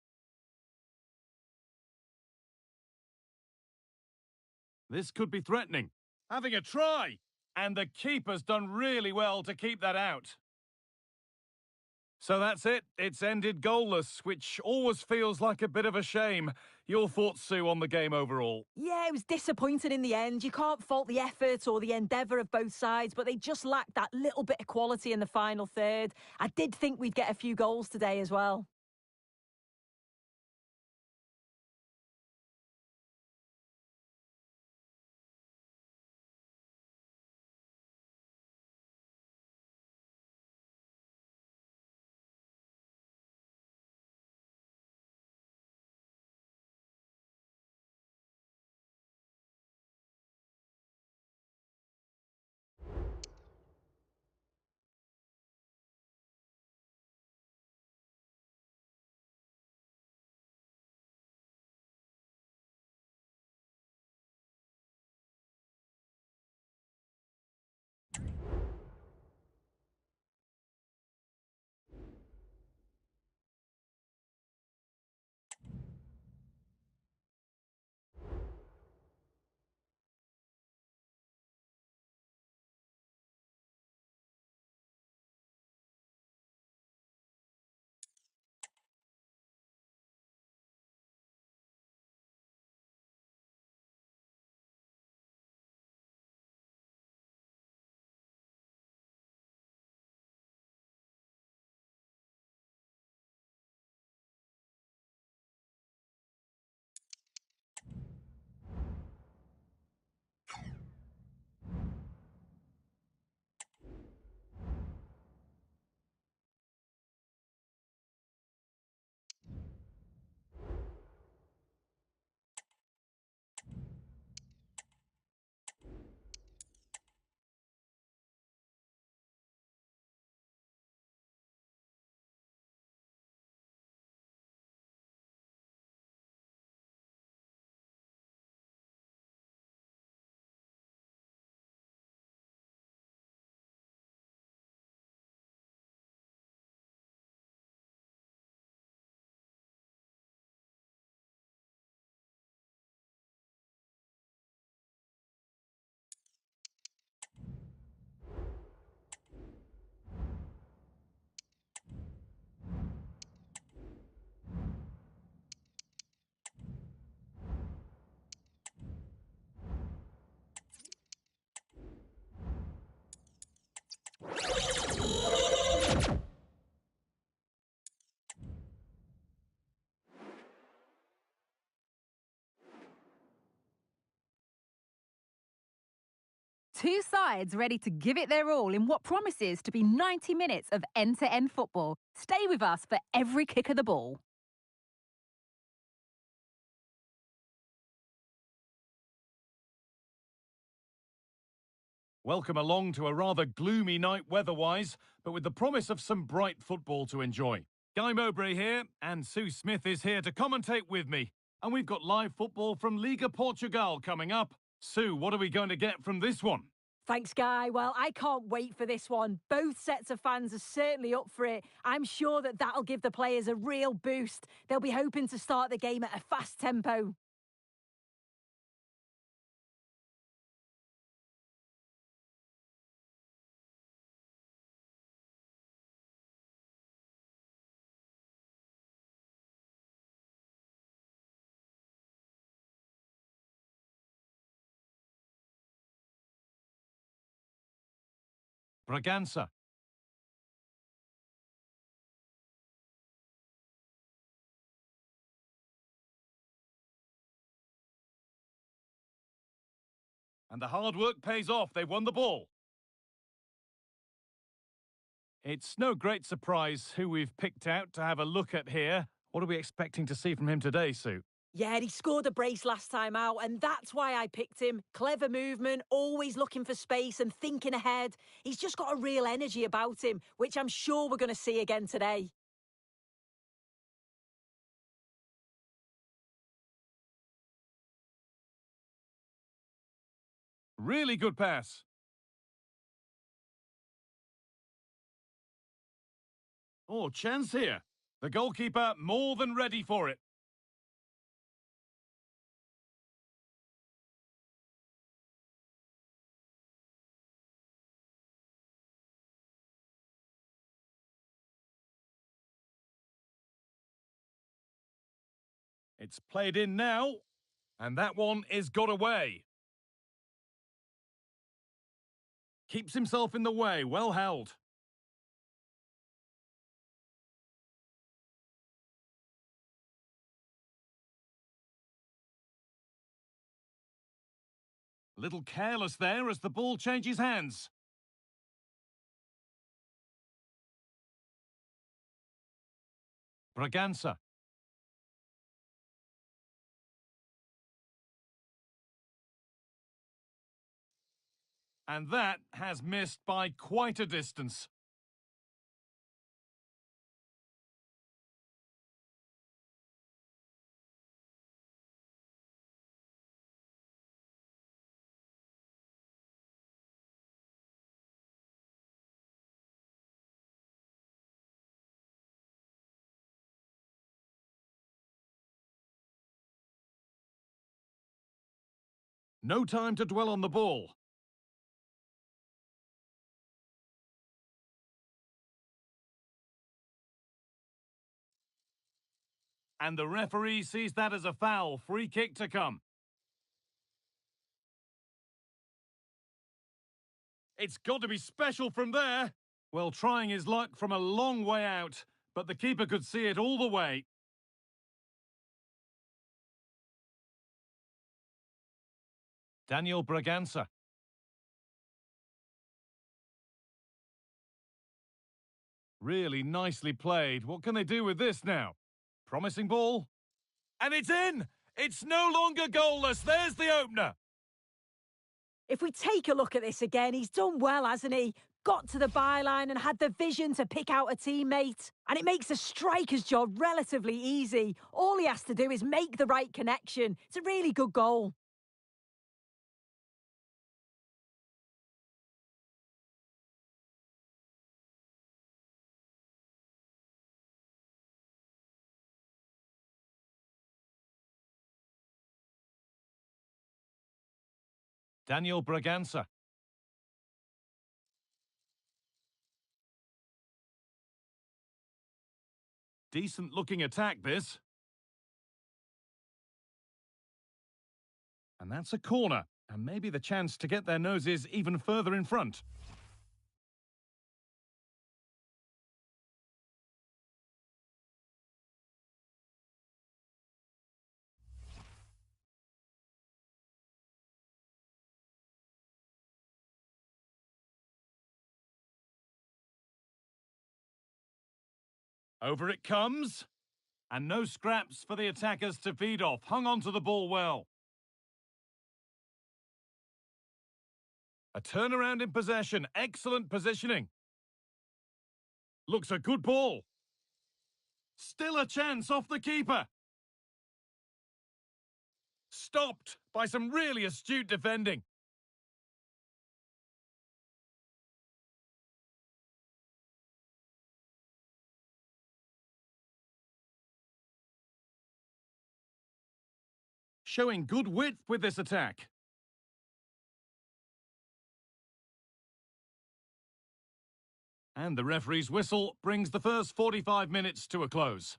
This could be threatening. Having a try! And the keeper's done really well to keep that out. So that's it. It's ended goalless, which always feels like a bit of a shame. Your thoughts, Sue, on the game overall? Yeah, it was disappointing in the end. You can't fault the effort or the endeavour of both sides, but they just lacked that little bit of quality in the final third. I did think we'd get a few goals today as well. Two sides ready to give it their all in what promises to be 90 minutes of end-to-end football. Stay with us for every kick of the ball. Welcome along to a rather gloomy night weather-wise, but with the promise of some bright football to enjoy. Guy Mowbray here, and Sue Smith is here to commentate with me. And we've got live football from Liga Portugal coming up. Sue, what are we going to get from this one? Thanks, Guy. Well, I can't wait for this one. Both sets of fans are certainly up for it. I'm sure that that'll give the players a real boost. They'll be hoping to start the game at a fast tempo. Bragança. And the hard work pays off. They won the ball. It's no great surprise who we've picked out to have a look at here. What are we expecting to see from him today, Sue? Yeah, he scored a brace last time out, and that's why I picked him. Clever movement, always looking for space and thinking ahead. He's just got a real energy about him, which I'm sure we're going to see again today. Really good pass. Oh, chance here. The goalkeeper more than ready for it. It's played in now, and that one is got away. Keeps himself in the way, well held. A little careless there as the ball changes hands. Braganza. And that has missed by quite a distance. No time to dwell on the ball. And the referee sees that as a foul. Free kick to come. It's got to be special from there. Well, trying his luck from a long way out, but the keeper could see it all the way. Daniel Braganza. Really nicely played. What can they do with this now? Promising ball. And it's in! It's no longer goalless. There's the opener. If we take a look at this again, he's done well, hasn't he? Got to the byline and had the vision to pick out a teammate. And it makes the striker's job relatively easy. All he has to do is make the right connection. It's a really good goal. Daniel Braganza. Decent looking attack, this. And that's a corner, and maybe the chance to get their noses even further in front. Over it comes. And no scraps for the attackers to feed off. Hung on to the ball well. A turnaround in possession. Excellent positioning. Looks a good ball. Still a chance off the keeper. Stopped by some really astute defending. Showing good width with this attack. And the referee's whistle brings the first 45 minutes to a close.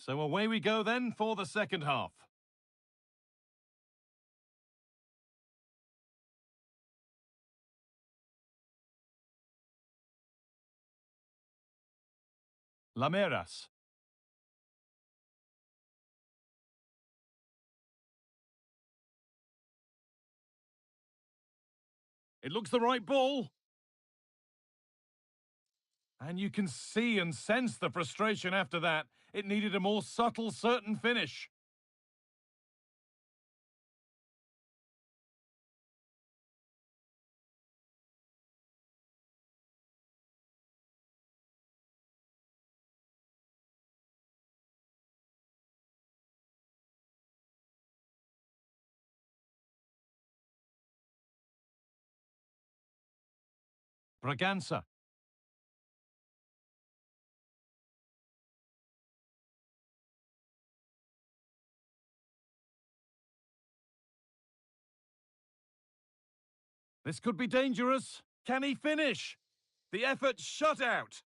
So away we go then for the second half. Lameras. It looks the right ball. And you can see and sense the frustration after that. It needed a more subtle, certain finish. Braganza. This could be dangerous. Can he finish? The effort shut out.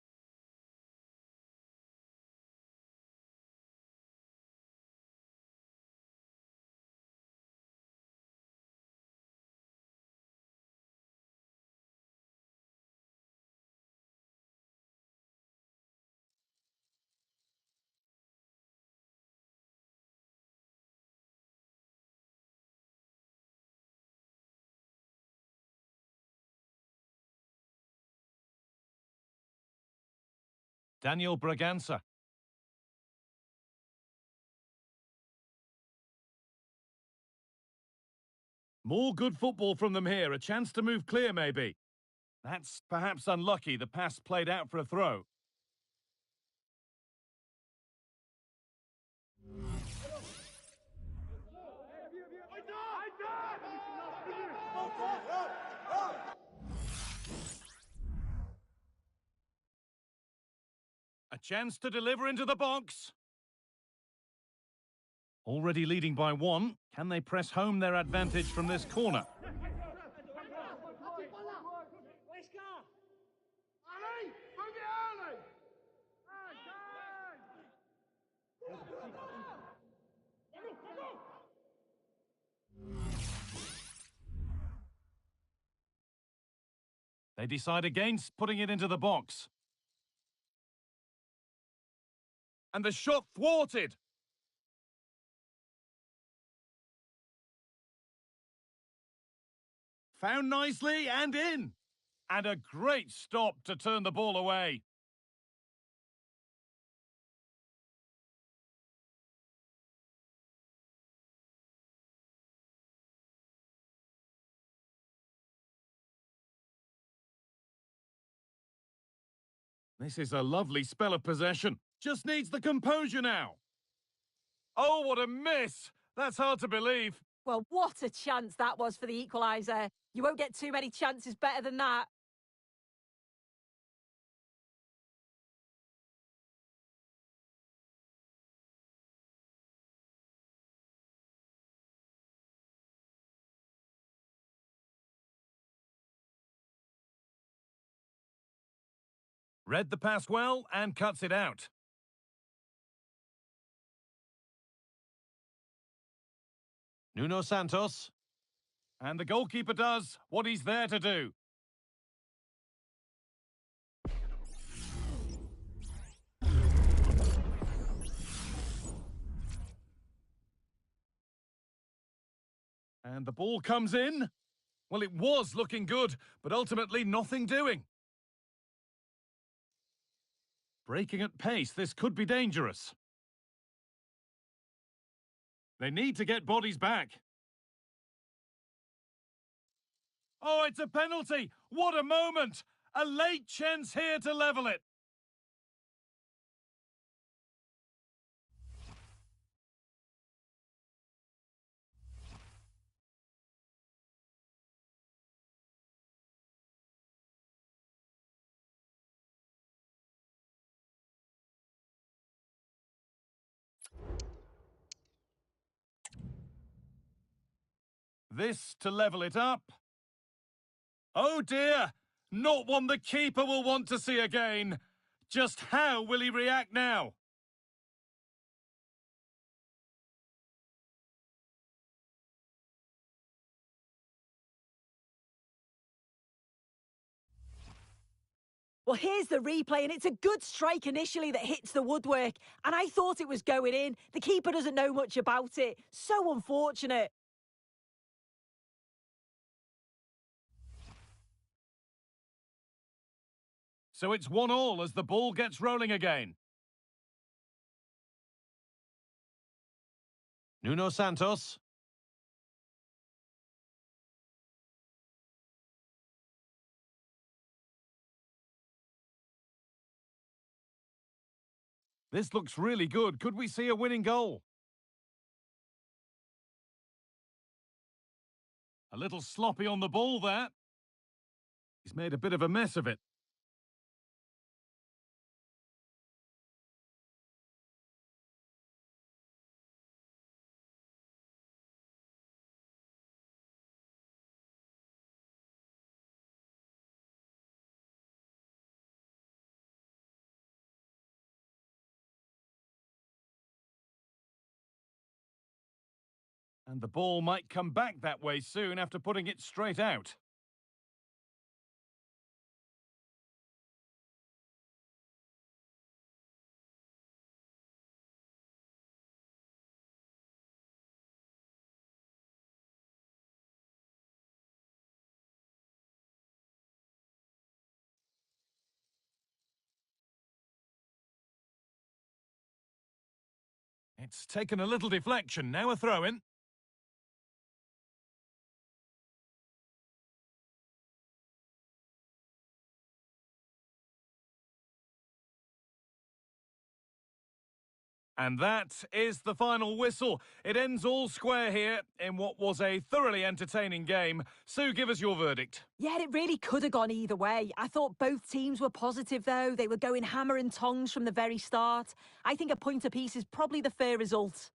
Daniel Braganza. More good football from them here. A chance to move clear, maybe. That's perhaps unlucky. The pass played out for a throw. A chance to deliver into the box. Already leading by one. Can they press home their advantage from this corner? They decide against putting it into the box. And the shot thwarted. Found nicely and in. And a great stop to turn the ball away. This is a lovely spell of possession. Just needs the composure now. Oh, what a miss! That's hard to believe. Well, what a chance that was for the equaliser. You won't get too many chances better than that. Read the pass well and cuts it out. Nuno Santos. And the goalkeeper does what he's there to do. And the ball comes in. Well, it was looking good, but ultimately nothing doing. Breaking at pace, this could be dangerous. They need to get bodies back. Oh, it's a penalty! What a moment! A late chance here to level it. This to level it up. Oh dear! Not one the keeper will want to see again. Just how will he react now? Well, here's the replay, and it's a good strike initially that hits the woodwork, and I thought it was going in. The keeper doesn't know much about it. So unfortunate. So it's 1-1 as the ball gets rolling again. Nuno Santos. This looks really good. Could we see a winning goal? A little sloppy on the ball there. He's made a bit of a mess of it. And the ball might come back that way soon after putting it straight out. It's taken a little deflection, now a throw-in. And that is the final whistle. It ends all square here in what was a thoroughly entertaining game. Sue, give us your verdict. Yeah, it really could have gone either way. I thought both teams were positive, though. They were going hammer and tongs from the very start. I think a point apiece is probably the fair result.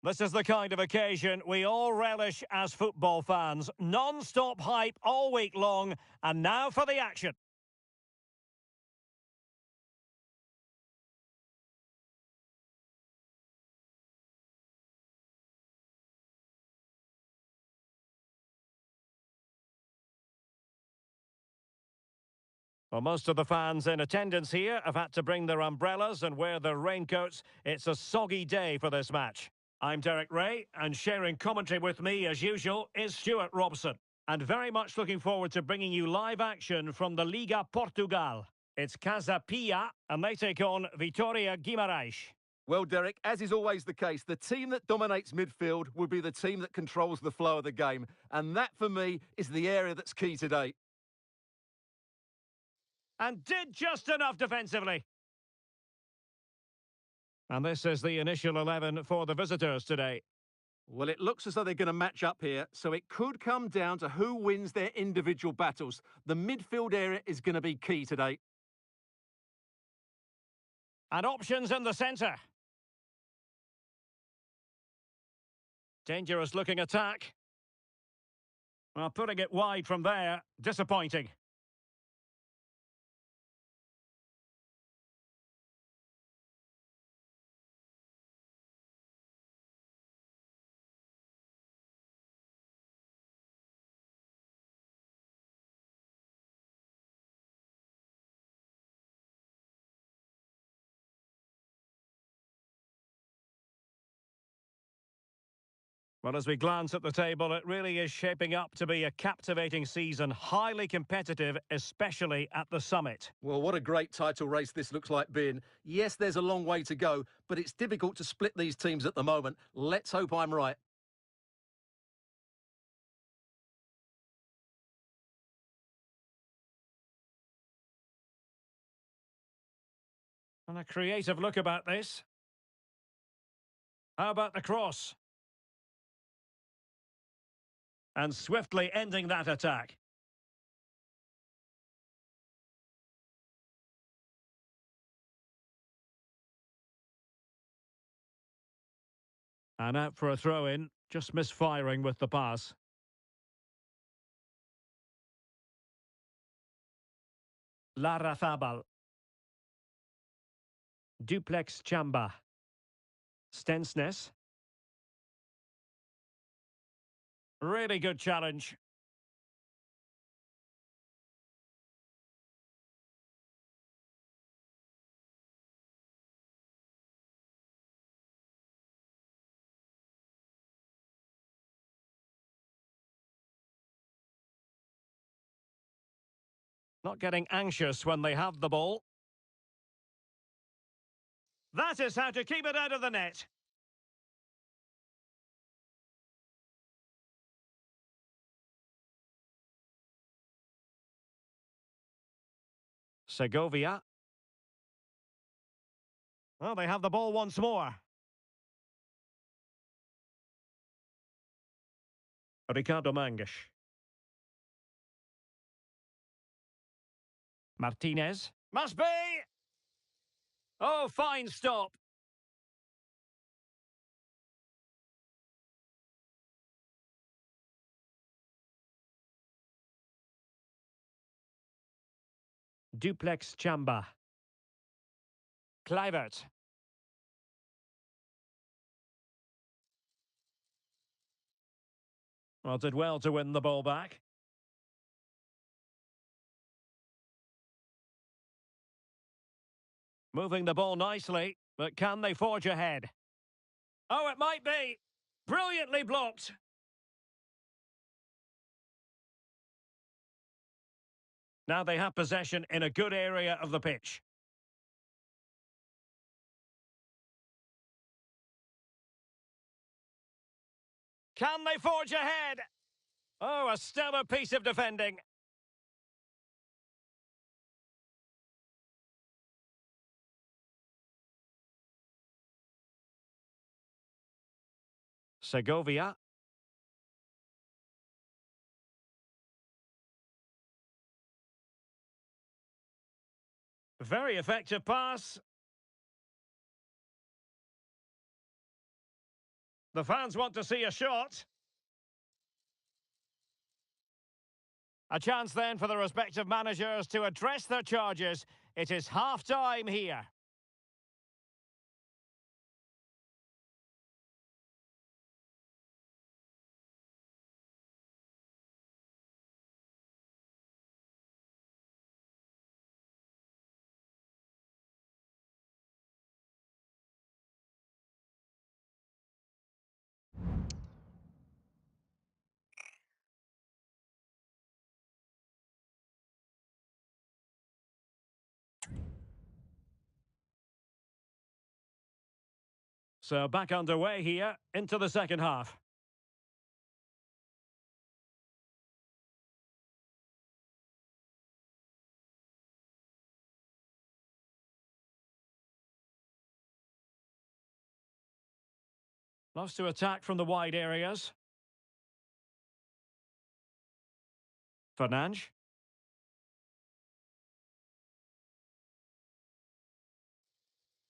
This is the kind of occasion we all relish as football fans. Non-stop hype all week long, and now for the action. Well, most of the fans in attendance here have had to bring their umbrellas and wear their raincoats. It's a soggy day for this match. I'm Derek Ray, and sharing commentary with me, as usual, is Stuart Robson. And very much looking forward to bringing you live action from the Liga Portugal. It's Casa Pia, and they take on Vitória Guimarães. Well, Derek, as is always the case, the team that dominates midfield will be the team that controls the flow of the game. And that, for me, is the area that's key today. And did just enough defensively. And this is the initial 11 for the visitors today. Well, it looks as though they're going to match up here, so it could come down to who wins their individual battles. The midfield area is going to be key today. And options in the centre. Dangerous looking attack. Well, putting it wide from there, disappointing. Well, as we glance at the table, it really is shaping up to be a captivating season, highly competitive, especially at the summit. Well, what a great title race this looks like being. Yes, there's a long way to go, but it's difficult to split these teams at the moment. Let's hope I'm right. And a creative look about this. How about the cross? And swiftly ending that attack. And out for a throw-in, just misfiring with the pass. Larrazabal. Duplex Chamba. Stensnes. Really good challenge. Not getting anxious when they have the ball. That is how to keep it out of the net. Segovia. Well, they have the ball once more. Ricardo Mangas. Martinez. Must be! Oh, fine stop. Duplex Chamba. Kluivert. Well, did well to win the ball back. Moving the ball nicely, but can they forge ahead? Oh, it might be. Brilliantly blocked. Now they have possession in a good area of the pitch. Can they forge ahead? Oh, a stellar piece of defending. Segovia. Very effective pass. The fans want to see a shot. A chance then for the respective managers to address their charges. It is half-time here. So back underway here into the second half. Loves to attack from the wide areas. Fernandes.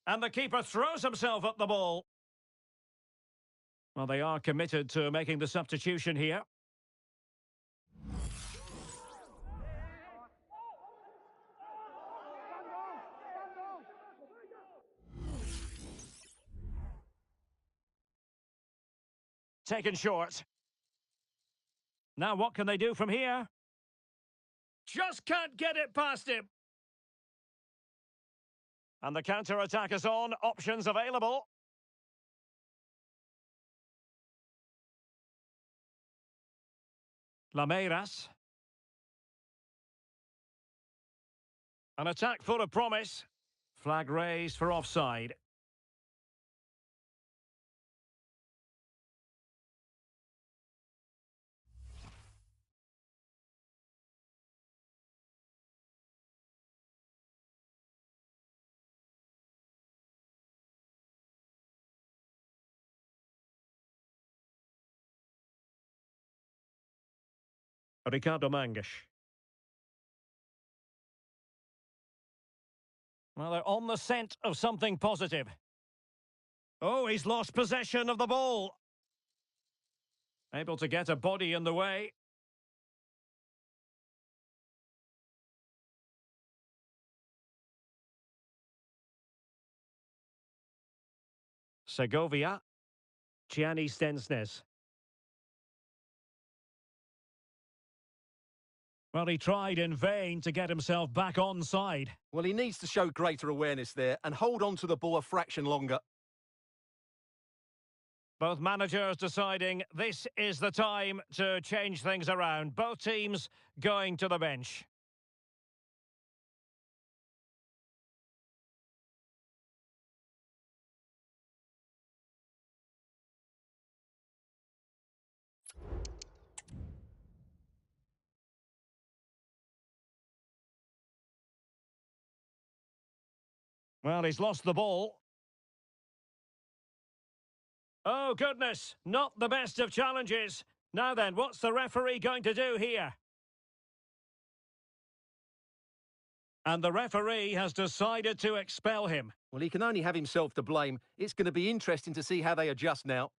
And the keeper throws himself at the ball. Well, they are committed to making the substitution here. Taken short. Now what can they do from here? Just can't get it past him. And the counter-attack is on. Options available. Lameiras. An attack full of promise. Flag raised for offside. Ricardo Mangas. Well, they're on the scent of something positive. Oh, he's lost possession of the ball. Able to get a body in the way. Segovia. Gianni Stensnes. Well, he tried in vain to get himself back on side. Well, he needs to show greater awareness there and hold on to the ball a fraction longer. Both managers deciding this is the time to change things around. Both teams going to the bench. Well, he's lost the ball. Oh, goodness, not the best of challenges. Now then, what's the referee going to do here? And the referee has decided to expel him. Well, he can only have himself to blame. It's going to be interesting to see how they adjust now.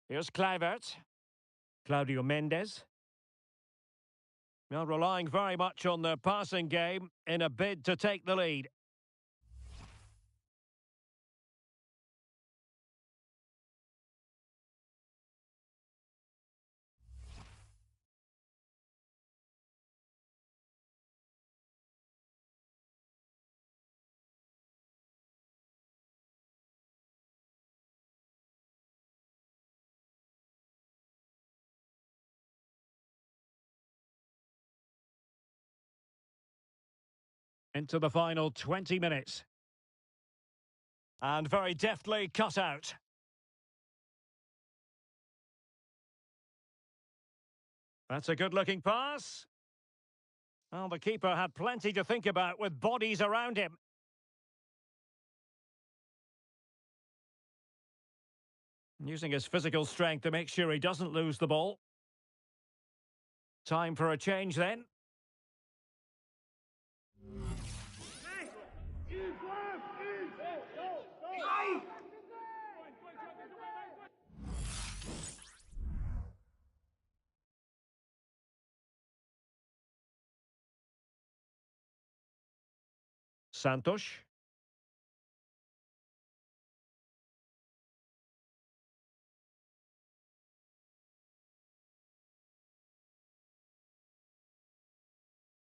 Here's Kluivert. Claudio Mendes. Well, relying very much on the passing game in a bid to take the lead. Into the final 20 minutes. And very deftly cut out. That's a good-looking pass. Well, the keeper had plenty to think about with bodies around him. Using his physical strength to make sure he doesn't lose the ball. Time for a change then. Santos.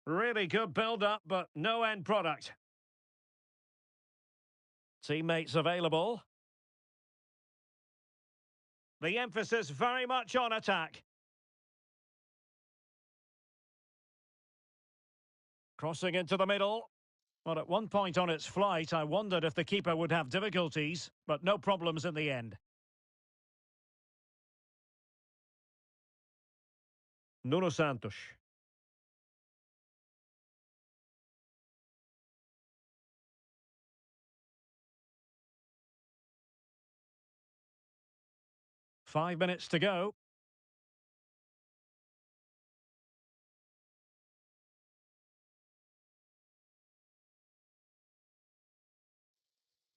Really good build-up, but no end product. Teammates available. The emphasis very much on attack. Crossing into the middle. Well, at one point on its flight, I wondered if the keeper would have difficulties, but no problems in the end. Nuno Santos. Five minutes to go.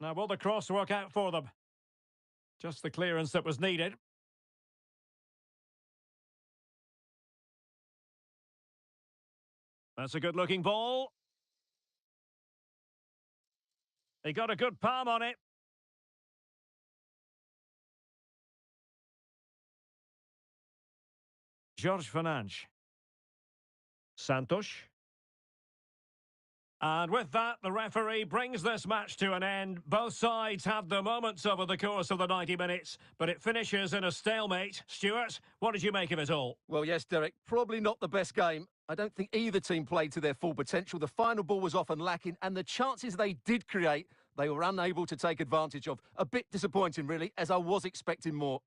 Now, will the cross work out for them? Just the clearance that was needed. That's a good-looking ball. He got a good palm on it. Jorge Fernandes. Santos. And with that, the referee brings this match to an end. Both sides had their moments over the course of the 90 minutes, but it finishes in a stalemate. Stuart, what did you make of it all? Well, yes, Derek, probably not the best game. I don't think either team played to their full potential. The final ball was often lacking, and the chances they did create, they were unable to take advantage of. A bit disappointing, really, as I was expecting more.